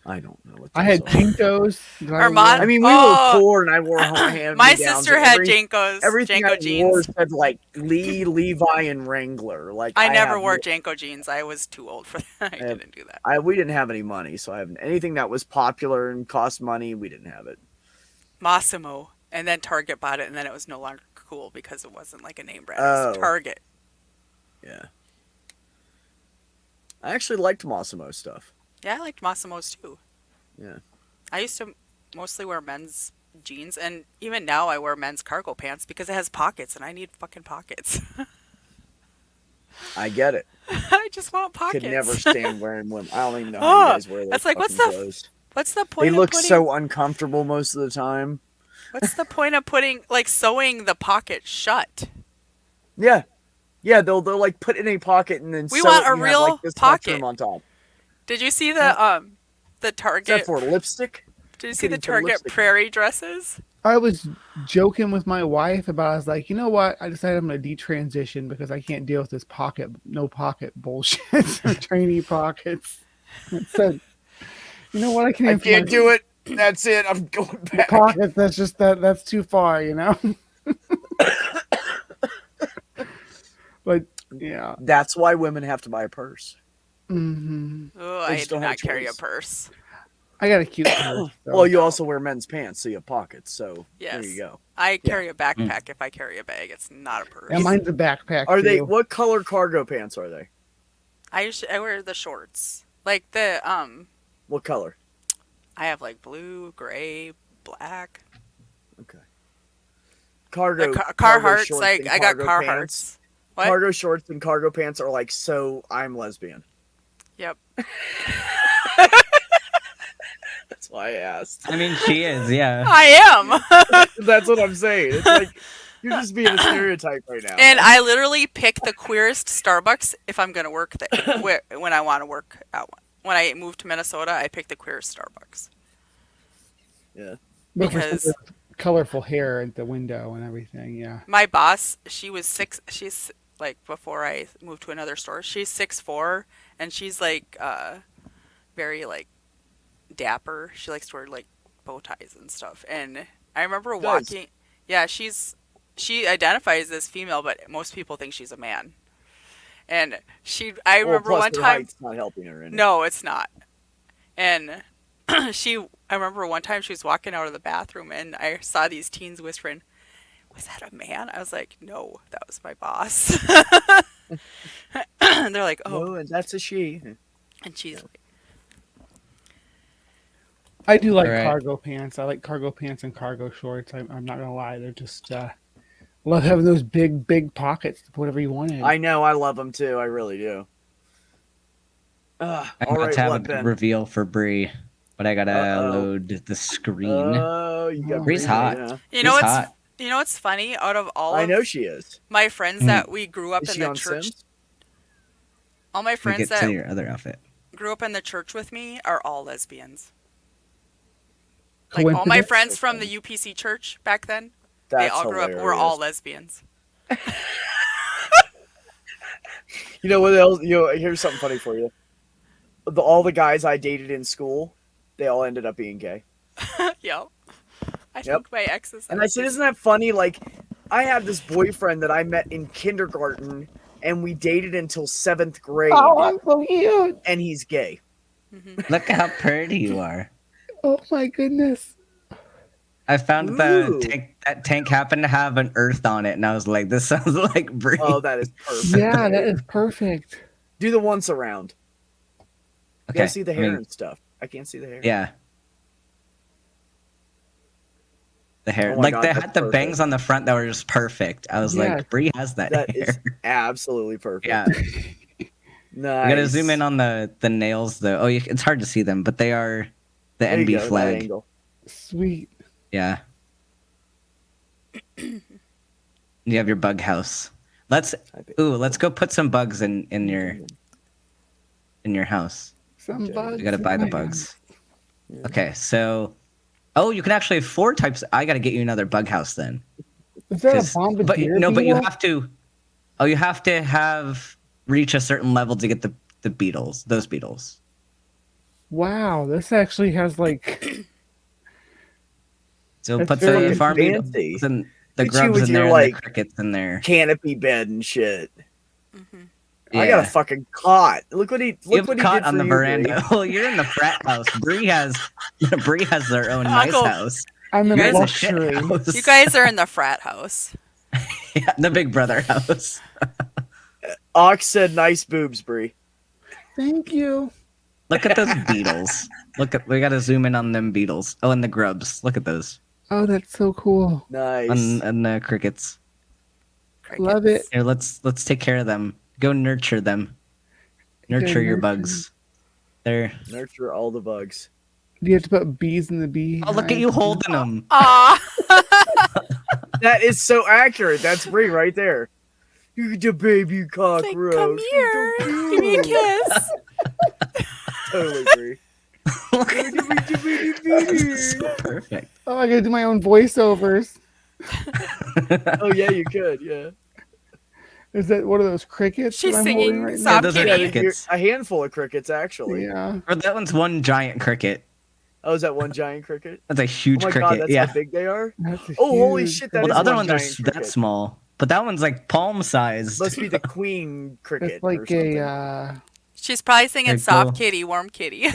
I don't know what I had Jinkos. I mean, we were poor, and I wore hand. My sister had Jinkos. Everything Janko I jeans. wore said like Levi, and Wrangler. Like I never wore Janko jeans. I was too old for that. I didn't do that. We didn't have any money, so I haven't anything that was popular and cost money. We didn't have it. Massimo, and then Target bought it, and then it was no longer cool because it wasn't like a name brand. It was Target. Yeah. I actually liked Massimo stuff. Yeah, I liked Massimo's too. Yeah. I used to mostly wear men's jeans, and even now I wear men's cargo pants because it has pockets, and I need fucking pockets. I get it. I just want pockets. Could never stand wearing them. I don't even know how you guys wear those. That's like, what's the point? They look so uncomfortable most of the time. What's the point of sewing the pocket shut? Yeah. Yeah, they'll like put it in a pocket and then we want a real pocket on top. Did you see the Target? Is that for lipstick? Did you see the Target prairie dresses? I was joking with my wife about. I was like, you know what? I decided I'm going to detransition because I can't deal with this no pocket bullshit. Trainee pockets. It said, you know what? I can't do it. That's it. I'm going back. Pockets. That's just that's too far. You know. But Yeah. That's why women have to buy a purse. Hmm. Oh, They I just do don't have not a carry a choice. purse. I got a cute purse. Well, you No. also wear men's pants, so you have pockets. So there Yes. you go. I carry a backpack if I carry a bag. It's not a purse. Yeah, mine's a backpack. Are they? too. What color cargo pants are they? I wear the shorts. Like the What color? I have like blue, gray, black. Okay. Cargo. The cargo Carhartts, shorts like and I got cargo Carhartts. pants. What? Cargo shorts and cargo pants are like so. I'm lesbian. Yep. That's why I asked. I mean, she is, yeah. I am. That's what I'm saying. It's like you're just being a stereotype right now. And I literally pick the queerest Starbucks if I'm gonna work there. When I want to work out. When I moved to Minnesota, I picked the queerest Starbucks. Yeah. But for because- some with colorful hair at the window and everything. Yeah. My boss, she's like before I moved to another store, she's 6'4", and she's like very like dapper. She likes to wear like bow ties and stuff. And I remember walking. Yeah, she identifies as female, but most people think she's a man. And I remember plus one her time. height's not helping her. No, it's not. And I remember one time she was walking out of the bathroom, and I saw these teens whispering, "Was that a man?" I was like, "No, that was my boss." And they're like, "Oh," No, and that's a she. and she's like, I do like All right. cargo pants. I like cargo pants and cargo shorts. I'm not gonna lie, they're just love having those big pockets to put whatever you want in. I know. I love them too. I really do. I'm All about right, to have what, a Ben? reveal for Bree, but I gotta Uh-oh. load the screen. Oh, you got Bree's Bree, hot. yeah. you know She's what's hot. you know what's funny? Out of all I of know she is. my friends that we grew up Is in she the on church, Sims? all my Let me friends get that to your other outfit. grew up in the church with me are all lesbians. Like all my Coincidence? friends from the UPC church back then, That's they all grew up. We're all lesbians. You know what else? Here's something funny for you. All the guys I dated in school, they all ended up being gay. Yep. I think my exes. And I said, isn't that funny? Like, I had this boyfriend that I met in kindergarten, and we dated until 7th grade, Oh, I'm so cute. and he's gay. Look at how pretty you are. Oh my goodness. I found Ooh. that tank happened to have an earth on it, and I was like, "This sounds like Bree." Oh, that is perfect. Yeah, that is perfect. Do the once around. You okay, gotta see the I hair mean, and stuff. I can't see the hair. yeah, the hair. Oh my Like God, they that's had the bangs perfect. on the front that were just perfect. I was Yes. like, Bree has that, That hair. is absolutely perfect. Yeah, Nice. I gotta zoom in on the nails though. Oh, it's hard to see them, but they are the There you NB go, that flag. angle. Sweet. Yeah. You have your bug house. Let's go put some bugs in your house. Some bugs. You gotta buy in the my bugs. Okay, so you can actually have 4 types. I gotta get you another bug house then. house. Is that a 'Cause- bombardier but you beetle? have to. Oh, you have to have reach a certain level to get the beetles. Those beetles. Wow, this actually has like So That's put very the farm beetles fancy. and the Look at you grubs with in your, there, and like, the crickets in there. Canopy bed and shit. Mhm. I got a Yeah. fucking cot. Look what he You have a did cot for on the you, veranda. Bree. Oh, you're in the frat house. Bree has their own nice Uncle- house. I'm in You're a in the shit luxury. house. You guys are in the frat house. Yeah, the Big Brother house. Ox said, "Nice boobs, Bree." Thank you. Look at those beetles. We gotta zoom in on them beetles. Oh, and the grubs. Look at those. Oh, that's so cool. Nice. And the crickets. Love it. Here, let's take care of them. Go nurture them. Nurture your nurture bugs. There. Nurture all the bugs. Do you have to put bees in the bee? Oh, look at you holding them. Aw. That is so accurate. That's Bree right there. You the baby cockroach. Come here. Give me a kiss. Totally Bree. This is so perfect. Oh, I gotta do my own voiceovers. Oh yeah, you could. Yeah. Is that one of those crickets? She's that I'm singing holding right soft those are Yeah, kitty. crickets. a handful of crickets actually. now? Yeah. Or that one's one giant cricket. Oh, is that one giant cricket? That's a huge Oh my cricket. god, that's yeah. how big they are. That's a Oh, holy huge- shit! That Well, the is other one ones are giant that cricket. small. But that one's like palm sized. Must be the queen cricket. It's like or something. a She's probably singing There you soft go. kitty, warm kitty.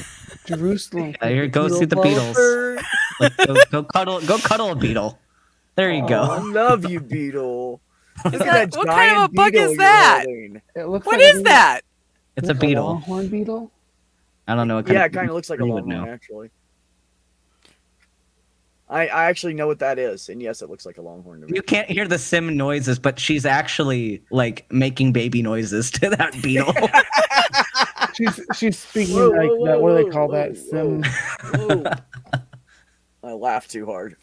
Jerusalem. Here goes to the Little Beatles. Bumper. Go cuddle a beetle. There you I go. love you, beetle. Look at that- that what kind of giant a bug beetle is you're that? holding. It looks What like is that? It's a beetle. longhorn beetle. I don't know what Yeah, it kind of looks like a you would longhorn, know. actually. I actually know what that is, and yes, it looks like a longhorn to me. You can't hear the sim noises, but she's actually like making baby noises to that beetle. She's speaking Whoa, like whoa, that. What do they whoa, call whoa, that? Sim. Whoa. I laughed too hard.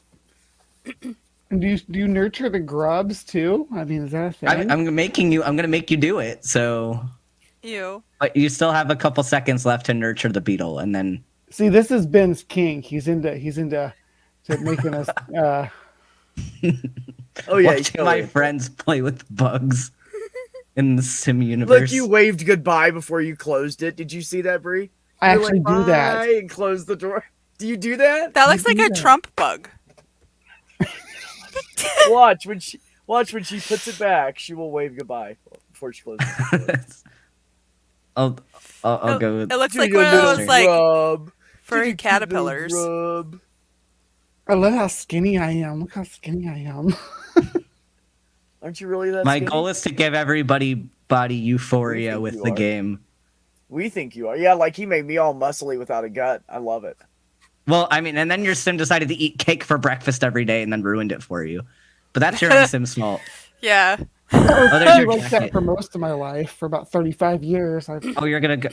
And do you nurture the grubs too? I mean, is that a thing? I'm gonna make you do it. So, Ew. but you still have a couple seconds left to nurture the beetle, and then See, this is Ben's king. He's into to making us. Oh yeah, watching my friends play with bugs in the sim Look, universe. you waved goodbye before you closed it. Did you see that, Bree? I You're actually like, do that. "Bye," and close the door. Do you do that? That looks like do a that. Trump bug. Watch when she puts it back. She will wave goodbye before she closes it. I'll go. With, It looks To like your one of little those like grub. furry To your cute little caterpillars. grub. I love how skinny I am. Look how skinny I am. Aren't you really that my skinny? goal is to give everybody body euphoria think with you the are. game. We think you are. Yeah, like he made me all muscly without a gut. I love it. Well, I mean, and then your sim decided to eat cake for breakfast every day and then ruined it for you. But that's your own sim's fault. Yeah. Oh, there's I your was like that jacket. for most of my life, for about 35 years. Oh, you're gonna go,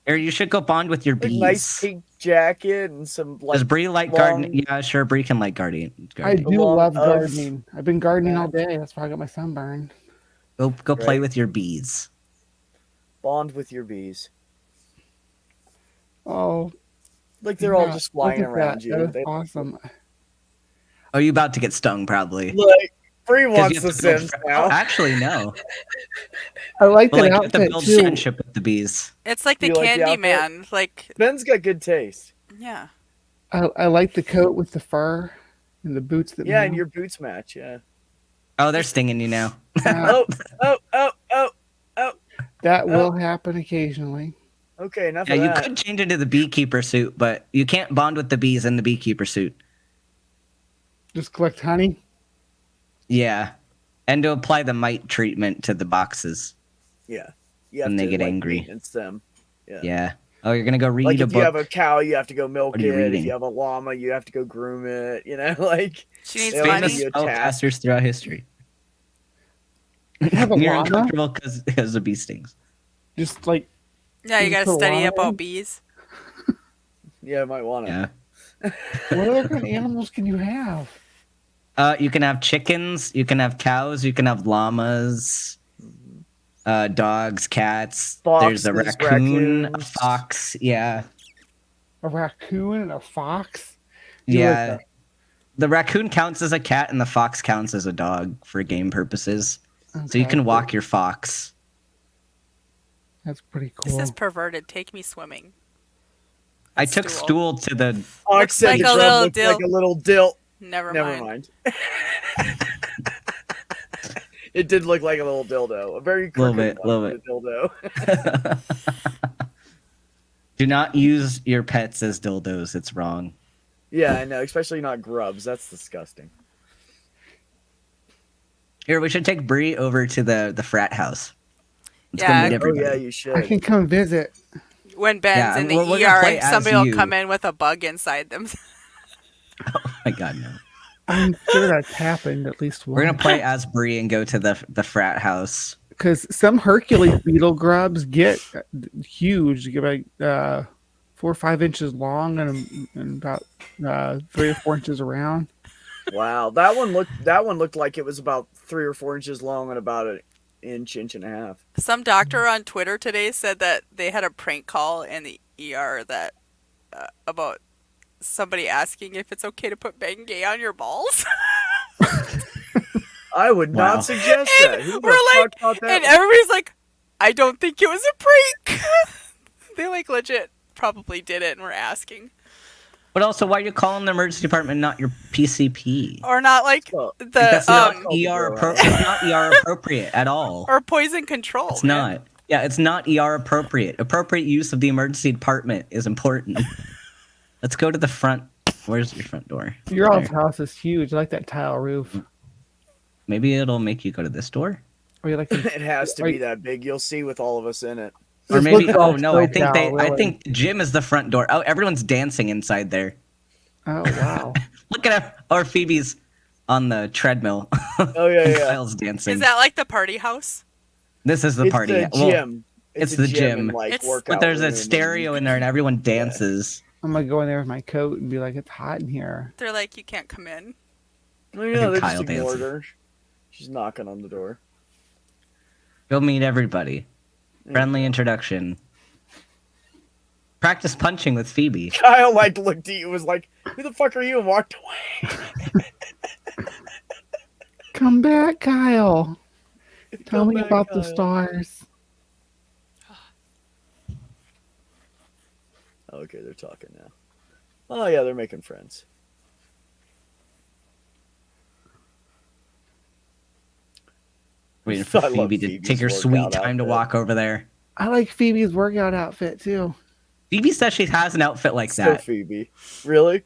or you should go bond with your Like bees. nice pink jacket and some like. Does Bree like long- gardening? Yeah, sure. Bree can like gardening. I do Long love of- gardening. I've been gardening all day. That's why I got my sunburn. Go play Right. with your bees. Bond with your bees. Oh, Like they're all yeah, just flying look at around that. you. That is They- awesome. Oh, you about to get stung probably. Like Bree 'Cause you wants have the to build Sims fri- now. Oh, actually, no. I like But that like you have to outfit build too. friendship with the bees. It's like the You like the Candy outfit? Man. Like, Ben's got good taste. yeah. I like the coat with the fur and the boots that. Yeah, and move. your boots match. Yeah. Oh, they're stinging you now. Uh, Oh. that will happen occasionally. Okay, enough Yeah, of you that. could change into the beekeeper suit, but you can't bond with the bees in the beekeeper suit. Just collect honey. Yeah, and to apply the mite treatment to the boxes. Yeah. You have When they to, get like, angry. maintenance them. Yeah. Oh, you're gonna go read Like a if you book. have a cow, you have to go milk What are you it. If reading? you have a llama, you have to go groom it. You know, like She needs They always money. give Famous you a task. spellcasters throughout history. You have a You're llama. uncomfortable because of bee stings. Just like Yeah, you You gotta put study llama in? about bees. yeah, I might want to. Yeah. what other kind of animals can you have? You can have chickens. You can have cows. You can have llamas. Dogs, cats. There's a Foxes, raccoon, a raccoons. fox. Yeah. A raccoon and a fox. You like Yeah. that? The raccoon counts as a cat and the fox counts as a dog for game purposes. So you Okay, can walk your fox. That's pretty This cool. is perverted. Take me swimming. I That's took stool. Stool to the. Ox said like the a drum little looked like dill. a little dill. Never Never mind. mind. It did look like a little dildo. A very Little crooked bit, one, little but a dildo. Do not use your pets as dildos. It's wrong. Yeah, I know. Especially not grubs. That's disgusting. Here, we should take Bree over to the frat house. Let's Yeah. go meet Oh everybody. yeah, you should. I can come visit. When Ben's Yeah, in the we're gonna ER play and as somebody will you. come in with a bug inside them. Oh my god, no. I'm sure that's happened at least once. We're gonna play as Bree and go to the frat house. Because some Hercules beetle grubs get huge, get like 4 or 5 inches long and about 3 or 4 inches around. Wow, that one looked like it was about 3 or 4 inches long and about an inch and a half. Some doctor on Twitter today said that they had a prank call in the ER that about somebody asking if it's okay to put Bengay on your balls. I would Wow. not suggest that. And Who the we're like, fuck thought that? and everybody's like, I don't think it was a prank. They like legit probably did it and were asking. But also, why are you calling the emergency department not your PCP? Or not like Well, the That's not Oh, ER bro. it's not ER appropriate at all. or poison control. It's man. not. Yeah, it's not ER appropriate. Appropriate use of the emergency department is important. Let's go to the front. Where's your front door? Your There. all's house is huge. I like that tile roof. Maybe it'll make you go to this door. Or you like the, It has to be that big. You'll see with all of us in it. Or This maybe looks oh like no, I SoCal, think I really. think the gym is the front door. Oh, everyone's dancing inside there. Oh wow. Look at our Phoebe's on the treadmill. Oh yeah, yeah. Kyle's dancing. Is that like the party house? This is the It's party. the Well, gym. it's a the gym gym. and, like, It's- workout but there's a room stereo in there and everyone dances. I'm gonna go in there with my coat and be like, it's hot in here. They're like, you can't come in. Oh yeah, they Kyle just ignored dancing. her. She's knocking on the door. Go meet everybody. Friendly introduction. Practice punching with Phoebe. Kyle like looked at you, was like, "Who the fuck are you?" and walked away. Come back, Kyle. Tell Come me back, about the Kyle. stars. Okay, they're talking now. Oh yeah, they're making friends. Waiting for I love Phoebe to Phoebe's take her sweet workout time to outfit. walk over there. I like Phoebe's workout outfit too. Phoebe says she has an outfit like So that. Phoebe, really?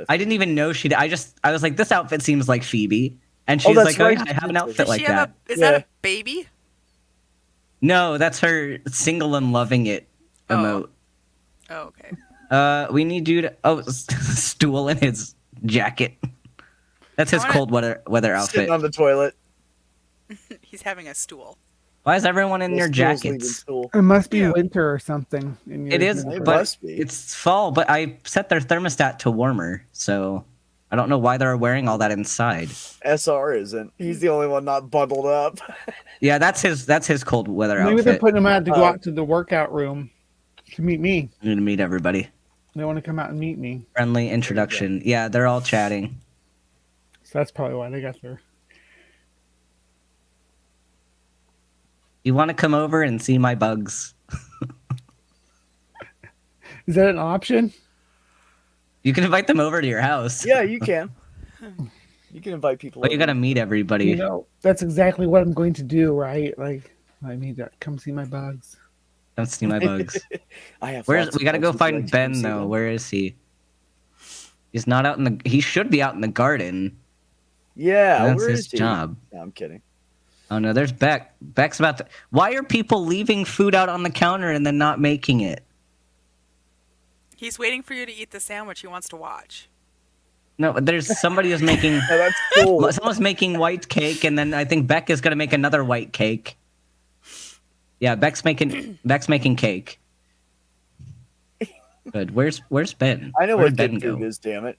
I didn't even know she did. I was like, this outfit seems like Phoebe. And she's that's like, oh right. yeah, I have an Does outfit Does like she have that. is that Yeah. a baby? No, that's her single and loving it Oh. emote. Oh, okay. We need you to stool in his jacket. That's his I wanna- cold weather outfit. Sitting on the toilet. He's having a stool. Why is everyone in their Stool's leaving jackets? school. It must be Yeah. winter or something. In It is, It but must be. it's fall. But I set their thermostat to warmer, so I don't know why they're wearing all that inside. SR isn't. He's the only one not bundled up. Yeah, that's his cold weather Maybe they're outfit. putting them out to go Oh. out to the workout room to meet me. I need to meet everybody. They want to come out and meet me. Friendly introduction. Yeah, they're all chatting. So that's probably why they got there. You want to come over and see my bugs? Is that an option? You can invite them over to your house. Yeah, you can. You can invite people. But you over. gotta meet everybody. You know, that's exactly what I'm going to do, right? Like, I need to come see my bugs. Don't see my bugs. I have. Where's lots we of gotta go bugs. Would you find like to come Ben see though? them? Where is he? He's not out in the. He should be out in the garden. Yeah, That's where his is he? job. No, I'm kidding. Oh no, there's Beck. Beck's about to. Why are people leaving food out on the counter and then not making it? He's waiting for you to eat the sandwich he wants to watch. No, there's somebody who's making. No, that's cool. Someone's making white cake, and then I think Beck is gonna make another white cake. Yeah, Beck's making cake. Good. Where's Ben? I know Where what did good food is. Damn it.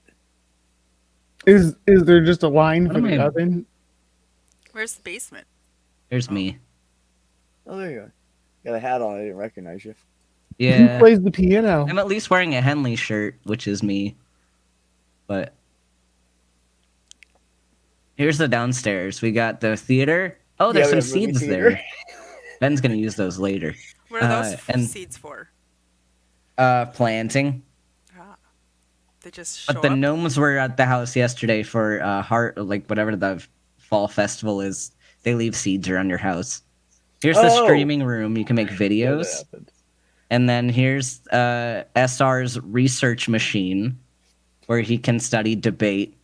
Is there just a line What for am the I- oven? Where's the basement? There's me. Oh, there you are. Got a hat on. I didn't recognize you. Who Yeah. plays the piano? I'm at least wearing a Henley shirt, which is me. But here's the downstairs. We got the theater. Oh, there's Yeah, we some have movie seeds theater. there. Ben's gonna use those later. What are those and- seeds for? Planting. Ah, they just show But the up. gnomes were at the house yesterday for like whatever the fall festival is. They leave seeds around your house. Here's the Oh. streaming room. You can make Yeah, videos. that happened. And then here's SR's research machine, where he can study debate.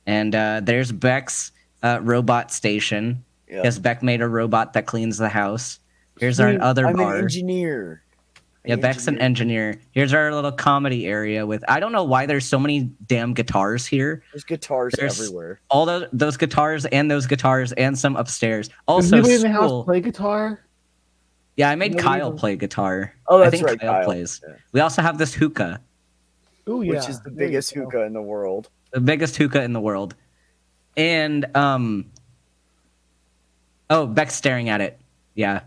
And there's Beck's robot station, Yeah. because Beck made a robot that cleans the house. Here's our Dude, other I'm bar. an engineer. Yeah, Beck's an engineer. Here's our little comedy area with. I don't know why there's so many damn guitars here. There's guitars There's everywhere. all those guitars and some upstairs. Does Also, anybody in the house school. play guitar? Yeah, I made Nobody Kyle does. play guitar. Oh, I that's think right, Kyle Kyle. plays. Yeah. We also have this hookah, Oh yeah, Which is the there you biggest go. hookah in the world. the biggest hookah in the world. And oh, Beck's staring at it. Yeah.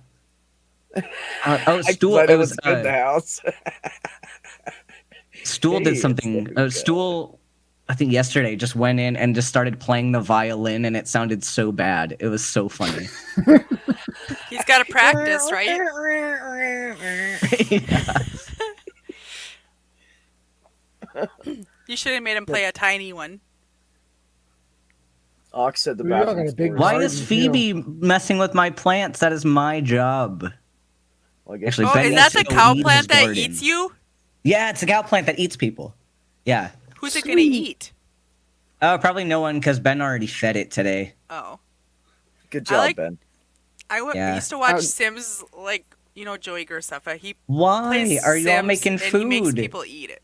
Stool. I It know was what's good in the house. Stool Hey, did it's something. the hookah. Stool, I think yesterday, just went in and just started playing the violin, and it sounded so bad. It was so funny. He's got to practice, right? Yeah. You should have made him play a tiny one. Ox said the We all got a bathroom's big worse. Why garden, is Phoebe messing with my plants? That is my job. Well, I guess Actually, Oh, Ben is needs that the to go cow weed his plant that garden. eats you? Yeah, it's a cow plant that eats people. Yeah. Who's it gonna eat? Probably no one because Ben already fed it today. Oh, Good job, Ben. Yeah. used to watch Sims, like, you know, Joey Graceffa. He Why plays are y'all Sims making and he makes food? people eat it.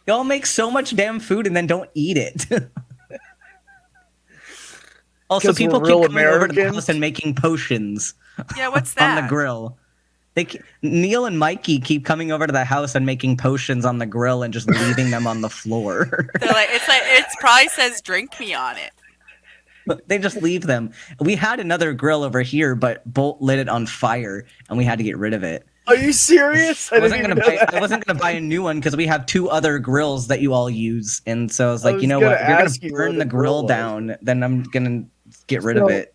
Y'all make so much damn food and then don't eat it. Also, 'Cause we're people real keep coming over to the Americans? house and making potions Yeah, what's on that? the grill. Neil and Mikey keep coming over to the house and making potions on the grill and just leaving them on the floor. They're like, it probably says "drink me" on it. They just leave them. We had another grill over here, but Bolt lit it on fire, and we had to get rid of it. Are you serious? I wasn't gonna buy a new one because we have 2 other grills that you all use, and so I was like, was you know gonna what? If you're ask gonna you where burn the the grill grill was. down, then I'm gonna get rid of So- it.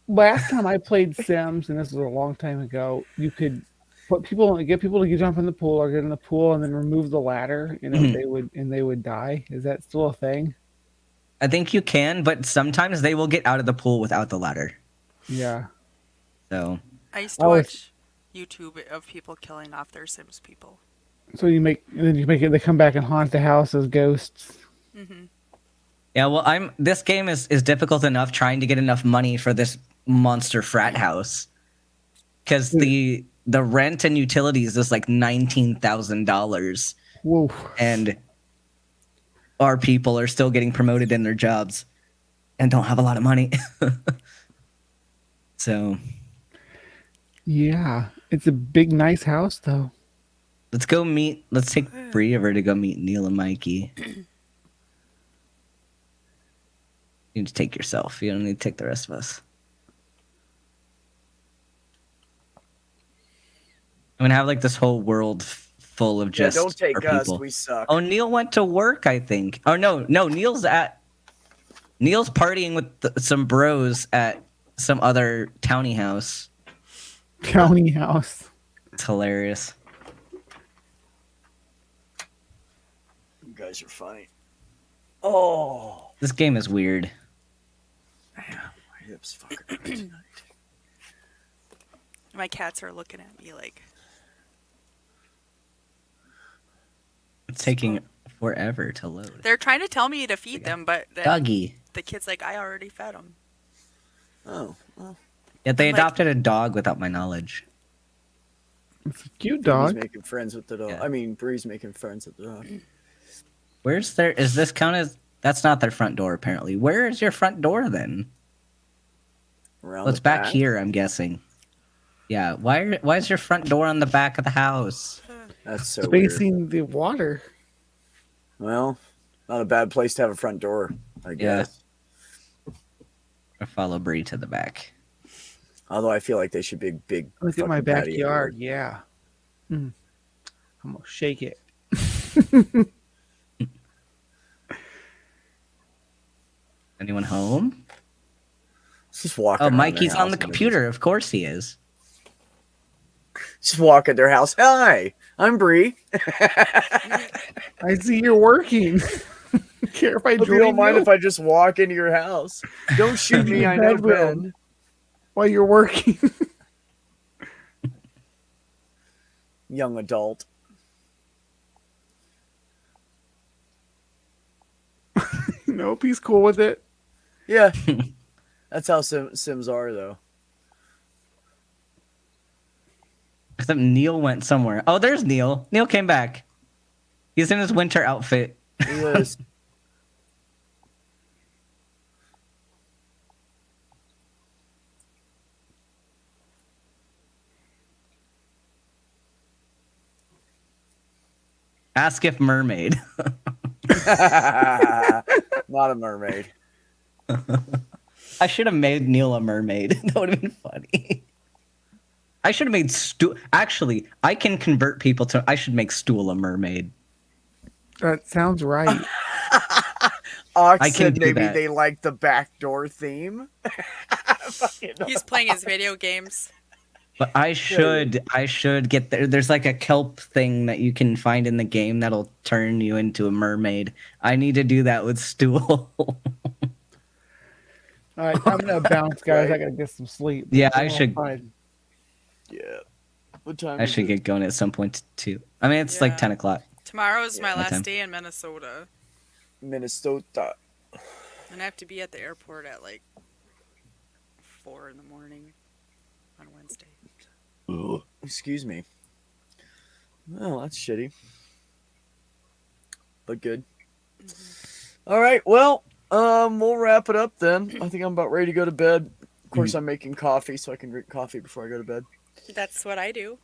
Last time I played Sims, and this was a long time ago, you could get people to jump in the pool or get in the pool and then remove the ladder, and they would die. Is that still a thing? I think you can, but sometimes they will get out of the pool without the ladder. Yeah. So I used to Oh, watch YouTube of people killing off their Sims people. So you make it. They come back and haunt the house as ghosts. Hmm. yeah, well, this game is difficult enough trying to get enough money for this monster frat house because the rent and utilities is like $19,000, Whoa. and our people are still getting promoted in their jobs and don't have a lot of money. So Yeah, it's a big, nice house, though. let's take Bree over to go meet Neil and Mikey. You need to take yourself. You don't need to take the rest of us. I'm gonna have like this whole world full of just don't take our us. people. We suck. Oh, Neil went to work, I think. Oh no, Neil's partying with some bros at some other towny house. County house. It's hilarious. You guys are funny. Oh, This game is weird. man, my hips fucking hurt tonight. My cats are looking at me like, It's taking forever to load. they're trying to tell me to feed them, but then Doggy. the kid's like, I already fed them. Oh, well, Yeah, they I'm like- adopted a dog without my knowledge. It's a cute Bree's dog. making friends with the dog. Yeah. I mean, Bree's making friends with the dog. Is this count as, that's not their front door apparently. Where is your front door then? Around Well, it's the back here, I'm guessing. Yeah, why is your front door on the back of the house? That's so weird. Facing the water. Well, not a bad place to have a front door, I guess. Or follow Bree to the back. Although I feel like they should be big. Look at my fucking patio backyard. doors. Yeah. I'm gonna shake it. Anyone home? Just walk. Oh, Mikey's on the computer. Of course he is. Just walk at their house. Hi, I'm Bree. I see you're working. Care if I Hope join you don't mind you if I just walk into your house. Don't shoot me. I know Bedroom. Ben. while you're working? Young adult. Nope, he's cool with it. Yeah, that's how Sims are, though. Except Neil went somewhere. Oh, there's Neil. Neil came back. He's in his winter outfit. He is. Ask if mermaid. Not a mermaid. I should have made Neil a mermaid. That would have been funny. I should have made Stu. Actually, I can convert people to. I should make Stool a mermaid. That sounds right. Ox I can said do maybe that. they like the backdoor theme. Fucking He's playing his video games. But I should get there. There's like a kelp thing that you can find in the game that'll turn you into a mermaid. I need to do that with Stool. All right, I'm gonna bounce, guys. Right. I gotta get some sleep. Yeah, I should. Yeah. What time I is should it? get going at some point too. I mean, it's like Yeah. 10 o'clock. Tomorrow's my what time? last day in Minnesota, Minnesota. and I have to be at the airport at like 4 in the morning on Wednesday. Ugh. Excuse me. Well, that's shitty. But good. All right. Well, we'll wrap it up then. I think I'm about ready to go to bed. Of course, I'm making coffee, so I can drink coffee before I go to bed. That's what I do.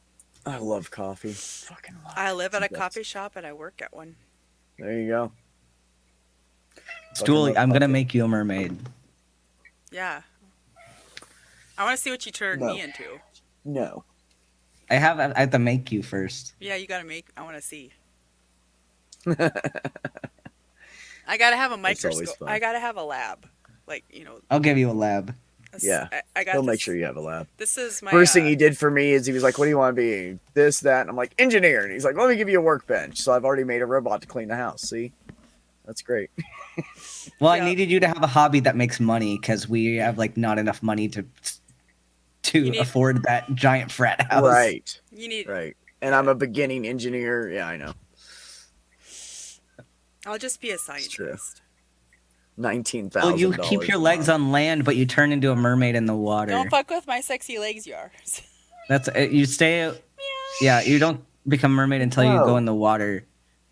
I love coffee. Fucking love I it. live at a It's the coffee shop and I work at one. best. There you go. Stool, love I'm gonna coffee. make you a mermaid. Yeah. I want to see what you turned No. me into. No. I have to make you first. Yeah, you gotta make. I want to see. I gotta have a That's always microscope. fun. I gotta have a lab. Like, you know. I'll give you a lab. Yeah. I got He'll this. make sure you have a lab. This is my First thing he did for me is he was like, "What do you want to be? This, that." And I'm like, "Engineer." And he's like, "Let me give you a workbench." So I've already made a robot to clean the house. See, that's great. Well, Yeah. I needed you to have a hobby that makes money because we have like not enough money to You need- afford that giant frat house. Right, You need. right. And I'm a beginning engineer. Yeah, I know. I'll just be a true. scientist. $19,000. Well, you keep your legs on land, but you turn into a mermaid in the water. Don't fuck with my sexy legs, yours. That's you stay. Yeah, you don't become a mermaid until you go No. in the water.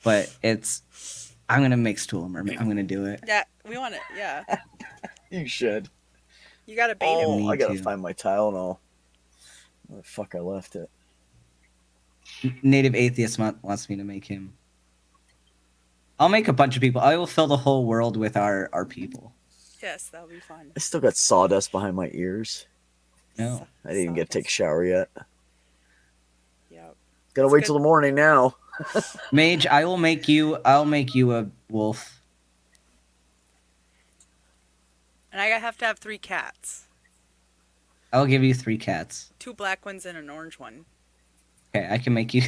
But I'm gonna make Stool a mermaid. I'm gonna do it. Yeah, we want it. Yeah, You should. you gotta bait him. Oh, Me I gotta too. find my Tylenol. Where the fuck I left it? Native Atheist wants me to make him. I'll make a bunch of people. I will fill the whole world with our people. Yes, that'll be fun. I still got sawdust behind my ears. No. I didn't even get to take a shower yet. Yep. Gotta It's wait good. till the morning now. Mage, I'll make you a wolf. And I have to have 3 cats. I'll give you 3 cats. 2 black ones and an orange one. Okay, I can make you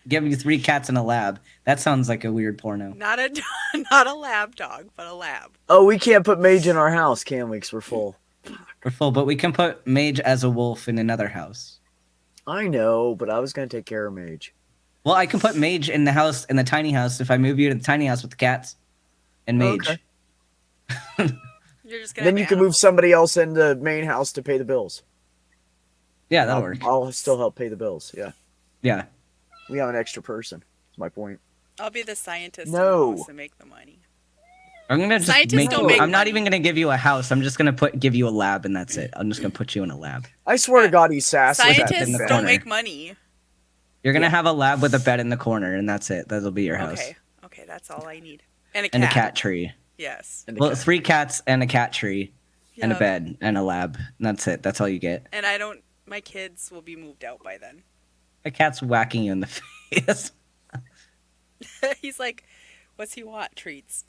give you 3 cats in a lab. That sounds like a weird porno. Not a not a lab dog, but a lab. Oh, we can't put Mage in our house, can we? 'Cause we're full. We're full, but we can put Mage as a wolf in another house. I know, but I was gonna take care of Mage. Well, I can put Mage in the house, in the tiny house, if I move you to the tiny house with the cats and Mage. Okay. You're just gonna. Then have you can move somebody else in the main house to pay the bills. Yeah, that'll work. I'll still help pay the bills. Yeah, Yeah. we have an extra person. That's my point. I'll be the scientist No. in the house and make the money. I'm gonna just Scientists make don't you. make I'm not money. even gonna give you a house. I'm just gonna give you a lab, and that's it. I'm just gonna put you in a lab. I swear to God, he's sassy. in Scientists the don't corner. make money. You're gonna have a lab with a bed in the corner, and that's it. That'll be your house. Okay, that's all I need. And a cat. And a cat tree. Yes. And the Well, cat. 3 cats and a cat tree, and a Yep. bed and a lab. And that's it. That's all you get. And I don't. My kids will be moved out by then. A cat's whacking you in the face. He's like, "What's he want? Treats."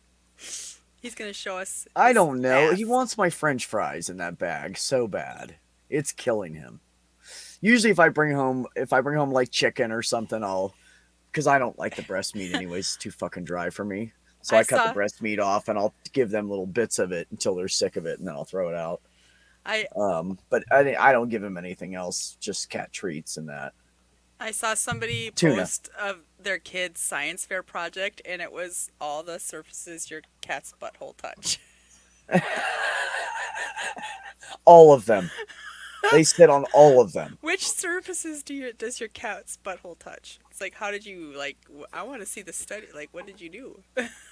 He's gonna show us. I his don't know. ass. He wants my French fries in that bag so bad. It's killing him. Usually, if I bring home like chicken or something, because I don't like the breast meat anyways. It's too fucking dry for me. So I cut saw- the breast meat off and I'll give them little bits of it until they're sick of it, and then I'll throw it out. But I don't give him anything else, just cat treats and that. I saw somebody Tuna. post of their kid's science fair project, and it was all the surfaces your cat's butthole touch. All of them. They sit on all of them. Which surfaces does your cat's butthole touch? It's like, how did you I want to see the study. Like, what did you do?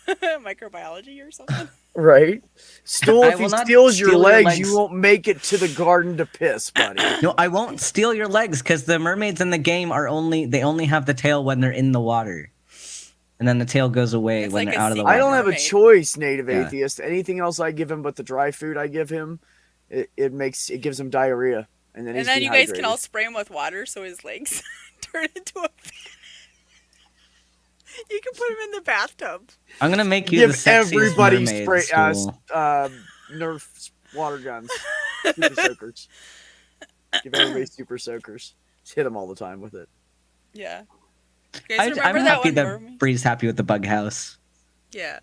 Microbiology or something? Right? Stool, I if he will not steals your steal your legs, legs. you won't make it to the garden to piss, buddy. No, I won't steal your legs because the mermaids in the game they only have the tail when they're in the water, and then the tail goes away It's when like they're a out of the secret water. I don't have a Mermaid. choice, native Yeah. atheist. Anything else I give him but the dry food I give him, it gives him diarrhea. And then, And he's then you guys can dehydrated. all spray him with water so his legs turn into a fan. You can put him in the bathtub. I'm gonna make you give the sexiest everybody mermaid, spray Stool. Nerf water guns. Super soakers. Give everybody super soakers. Just hit them all the time with it. Yeah. You guys remember I'm that happy one? that Bree's happy with the bug house. Yeah.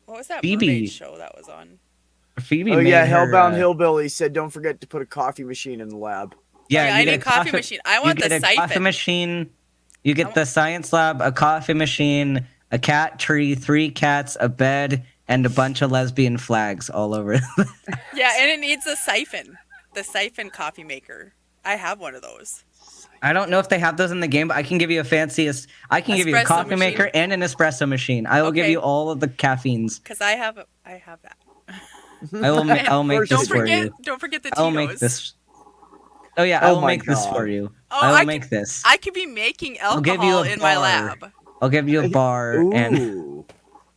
What was that Phoebe. mermaid show that was on? Phoebe Oh made yeah, her, Hellbound Hillbilly said, "Don't forget to put a coffee machine in the lab." Yeah, I you need get a coffee machine. I want you the get a coffee siphon. machine. You get the science lab, a coffee machine, a cat tree, 3 cats, a bed, and a bunch of lesbian flags all over. Yeah, and it needs a siphon. The siphon coffee maker. I have one of those. I don't know if they have those in the game, but I can give you I can give you a Espresso coffee machine? maker and an espresso machine. I will give Okay. you all of the caffeines. Because I have that. I will make this for you. Don't forget the Tito's. I will make this. Oh yeah, I will make this for you. Oh, I will make this. I could be making I'll give you alcohol a in my bar. lab. I'll give you a bar Ooh.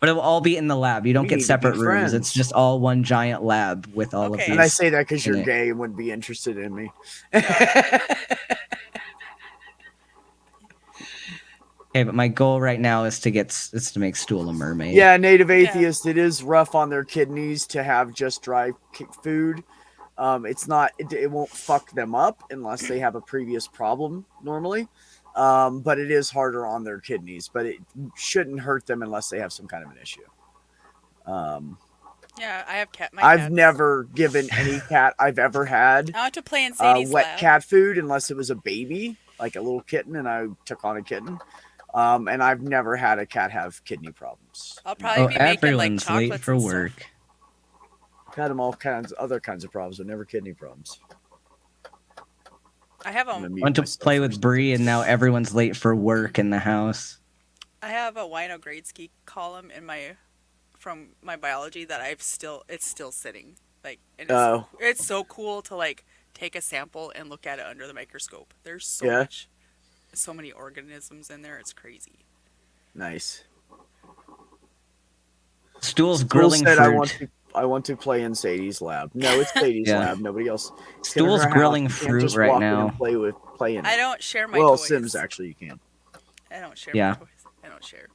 but it will all be in the lab. You don't We get need to be separate rooms. friends. It's just all one giant lab with all of Okay. these. And I say that because in you're it. gay and wouldn't be interested in me. Okay, but my goal right now is to make Stool a mermaid. Yeah, native atheist. It is rough on their kidneys to have just dry food. It's not. It won't fuck them up unless they have a previous problem normally. But it is harder on their kidneys. But it shouldn't hurt them unless they have some kind of an issue. Yeah, I have cat. I've cats. never given any cat I've ever had I want to play in Sadie's wet lab. cat food unless it was a baby, like a little kitten, and I took on a kitten. And I've never had a cat have kidney problems. I'll probably be making like everyone's chocolates late for and work. stuff. I've had them all other kinds of problems, but never kidney problems. I have I'm gonna a mute Went to myself play for with a Bree, second. and now everyone's late for work in the house. Wino grade ski column in from my biology that it's still sitting. Like, and it's so cool to like take a sample and look at it under the microscope. There's so many organisms in there. It's crazy. Nice. Stool's Stool grilling said, fruit. I want to play in Sadie's lab. No, it's Sadie's Yeah. lab. Nobody else. It's Stool's her house. grilling You can't fruit just right walk in now. and play in it. I don't share my Well, toys. Sims actually you can. I don't share Yeah. my toys. I don't share.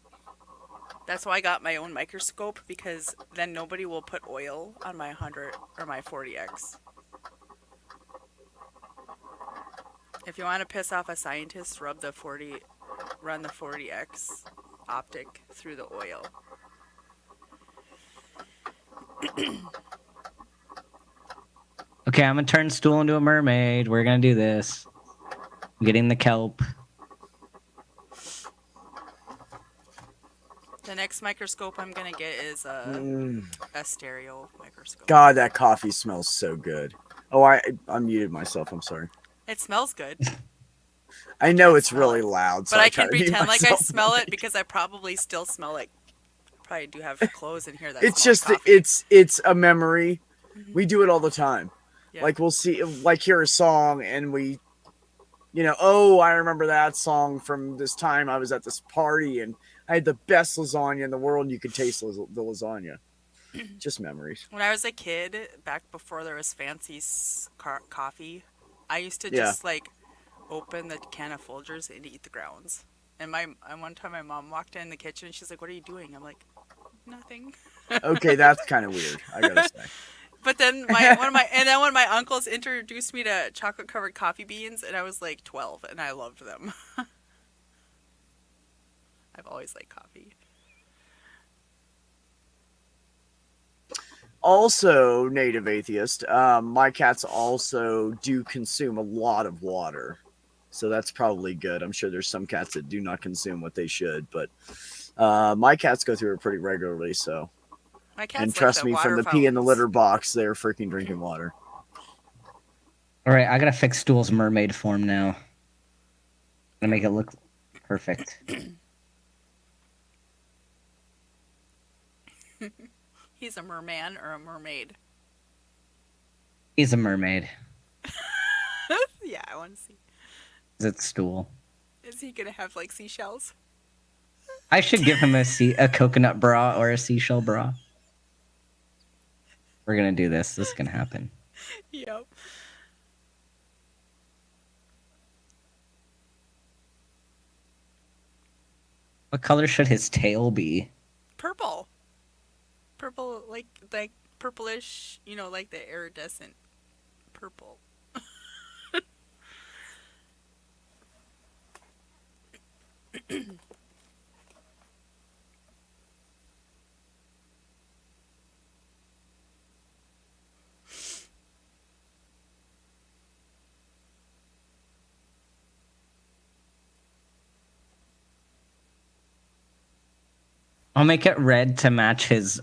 That's why I got my own microscope, because then nobody will put oil on my 100 or my 40x. If you want to piss off a scientist, run the 40x optic through the oil. Okay, I'm gonna turn Stool into a mermaid. We're gonna do this. I'm getting the kelp. The next microscope I'm gonna get is a stereo microscope. God, that coffee smells so good. Oh, I unmuted myself. I'm sorry. It smells good, I know can't it's smell really it. loud, so but I try can to mute pretend like I myself. smell it because I probably still smell like. Probably do have clothes in here that It's smell just like coffee. it's a memory. We do it all the time. Yeah. Like we'll hear a song and we, oh, I remember that song from this time I was at this party and I had the best lasagna in the world. And you could taste the lasagna. Just memories. When I was a kid, back before there was fancy coffee, I used to just like open the can of Folgers and eat the grounds. And one time my mom walked in the kitchen and she's like, "What are you doing?" I'm like, "Nothing." Okay, that's kind of weird. I gotta say. But then when my uncles introduced me to chocolate covered coffee beans, and I was like 12, and I loved them. I've always liked coffee. Also, native atheist. My cats also do consume a lot of water. So that's probably good. I'm sure there's some cats that do not consume what they should, but my cats go through it pretty regularly. So, My cats and like trust the me, from water the pee in the fountains. litter box, they're freaking drinking water. All right, I gotta fix Stool's mermaid form now. I'm gonna make it look perfect. He's a merman or a mermaid. He's a mermaid. Yeah, I want to see. It's Stool. Is he gonna have like seashells? I should give him a coconut bra or a seashell bra. We're gonna do this. This is gonna happen. Yep. What color should his tail be? Purple. Purple, like purplish. Like the iridescent purple. I'll make it red to match his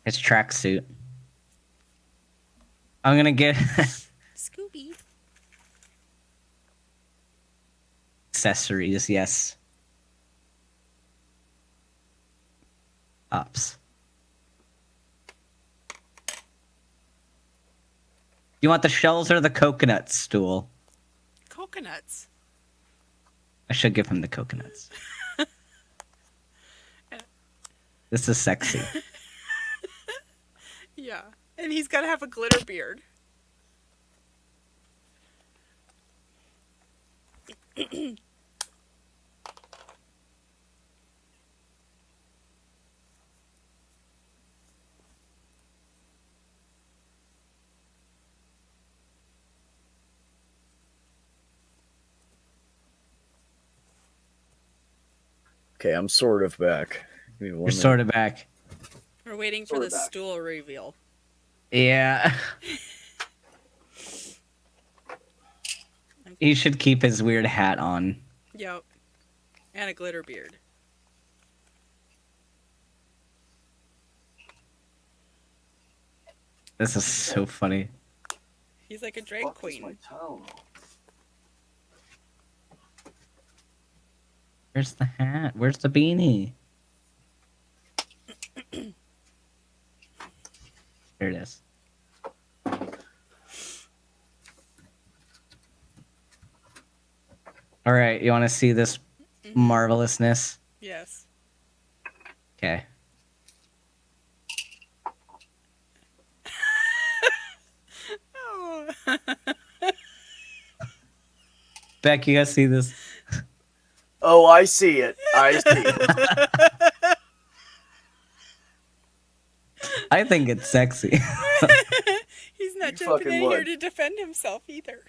tracksuit. I'm gonna get Scooby. accessories. Yes. Ops. You want the shells or the coconut stool? Coconuts. I should give him the coconuts. This is sexy. Yeah. And he's got to have a glitter beard. Okay, I'm sort of back. You're sort of back. We're waiting for the stool reveal. Yeah. He should keep his weird hat on. Yep. And a glitter beard. This is so funny. He's like a drag queen. Where's the hat? Where's the beanie? There it is. All right, you want to see this marvelousness? Yes. Okay. Oh. Beck, you guys see this? Oh, I see it. I see it. I think it's sexy. He's not You jumping fucking in here would. to defend himself either.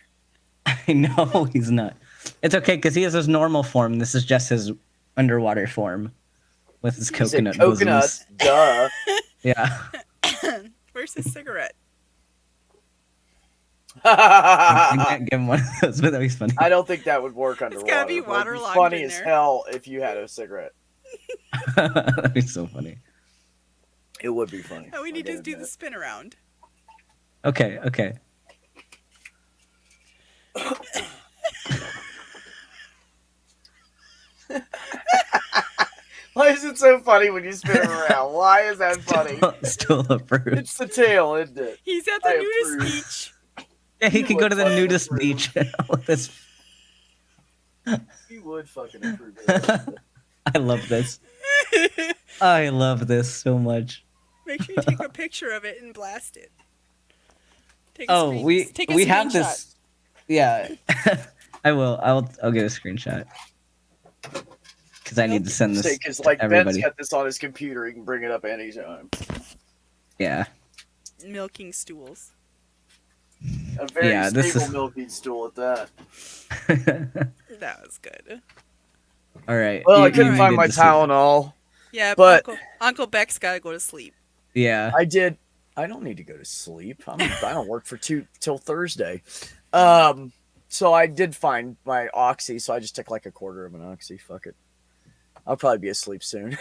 I know he's not. It's okay because he has his normal form. This is just his underwater form with his He said coconut coconuts. bosoms. Duh. Yeah. Where's his cigarette? I can't give him one of those, but that'd be funny. I don't think that would work underwater. gotta be It'd waterlogged funny in as there. hell if you had a cigarette. That'd be so funny. It would be funny. Oh, we need I to gotta do the admit. spin around. Okay, okay. Why is it so funny when you spin it around? Why is that funny? Still approved. It's the tail, isn't it? He's at the I nudist approve. beach. Yeah, he You could go would to the fucking nudist approve. beach with this. You would fucking approve it. I love this. I love this so much. Make sure you take a picture of it and blast it. Take a Oh, screen- take a we have screenshot. this. Yeah, I will. I'll get a screenshot because I need to send this Because to like Ben's everybody. got this on his computer, he can bring it up anytime. Yeah. Milking stools. A very Yeah, this stable is- milking stool at that. That was good. All right. Well, I you couldn't find needed my to see- Tylenol. Yeah, But- Uncle Beck's gotta go to sleep. Yeah. I did. I don't need to go to sleep. I don't work for till Thursday. So I did find my Oxy, so I just took like a quarter of an Oxy. Fuck it. I'll probably be asleep soon.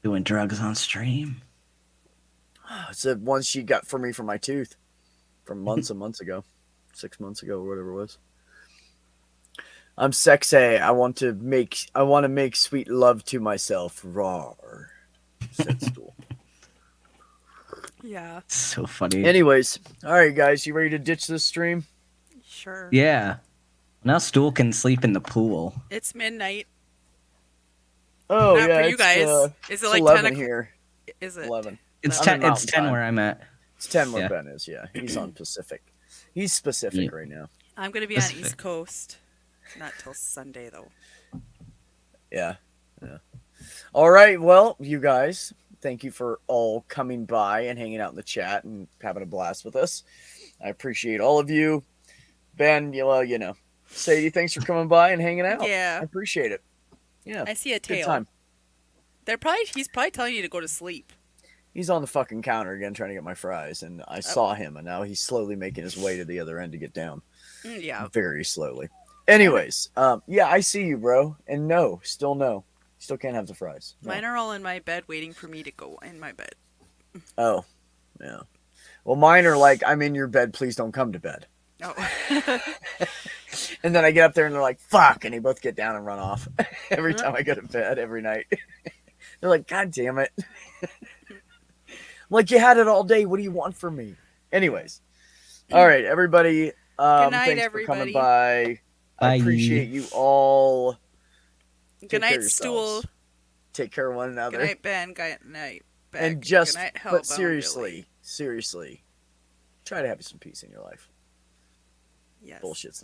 Doing drugs on stream. It's the one she got for me for my tooth from months and months ago. 6 months ago or whatever it was. I'm sexy. I want to make sweet love to myself. Rawr. Said Stool. Yeah, So funny. Anyways, all right, guys, you ready to ditch this stream? sure. Yeah. Now Stool can sleep in the pool. It's midnight. Oh Not yeah, for you guys. Is it it's like 11 10 here. Is it? 11. It's I'm 10. in It's Mountain 10 Time. where I'm at. It's 10 where Yeah. Ben is. Yeah, he's on Pacific. He's specific Yeah. right now. I'm gonna be on Pacific. East Coast. Not till Sunday though. Yeah. All right. Well, you guys, thank you for all coming by and hanging out in the chat and having a blast with us. I appreciate all of you. Ben, well, you know, Sadie, thanks for coming by and hanging out. Yeah. I appreciate it. Yeah. I see a tail. Good time. He's probably telling you to go to sleep. He's on the fucking counter again trying to get my fries, and I saw him, and now he's slowly making his way to the other end to get down. Yeah. Very slowly. Anyways, yeah, I see you, bro. And no. Still can't have the fries. No. Mine are all in my bed waiting for me to go in my bed. Oh, yeah. Well, mine are like, I'm in your bed, please don't come to bed. Oh. And then I get up there and they're like, fuck, and they both get down and run off every time I go to bed every night. They're like, God damn it. I'm like, you had it all day. What do you want from me? Anyways. All right, everybody. Good night, thanks everybody. for coming by. I Bye. appreciate you all. Good night, Stool. Take care of one another. Good night, Ben. Good night, Beck. And just, Good night, but Hellbound seriously, Billy. seriously, try to have some peace in your life. Yes. Bullshit's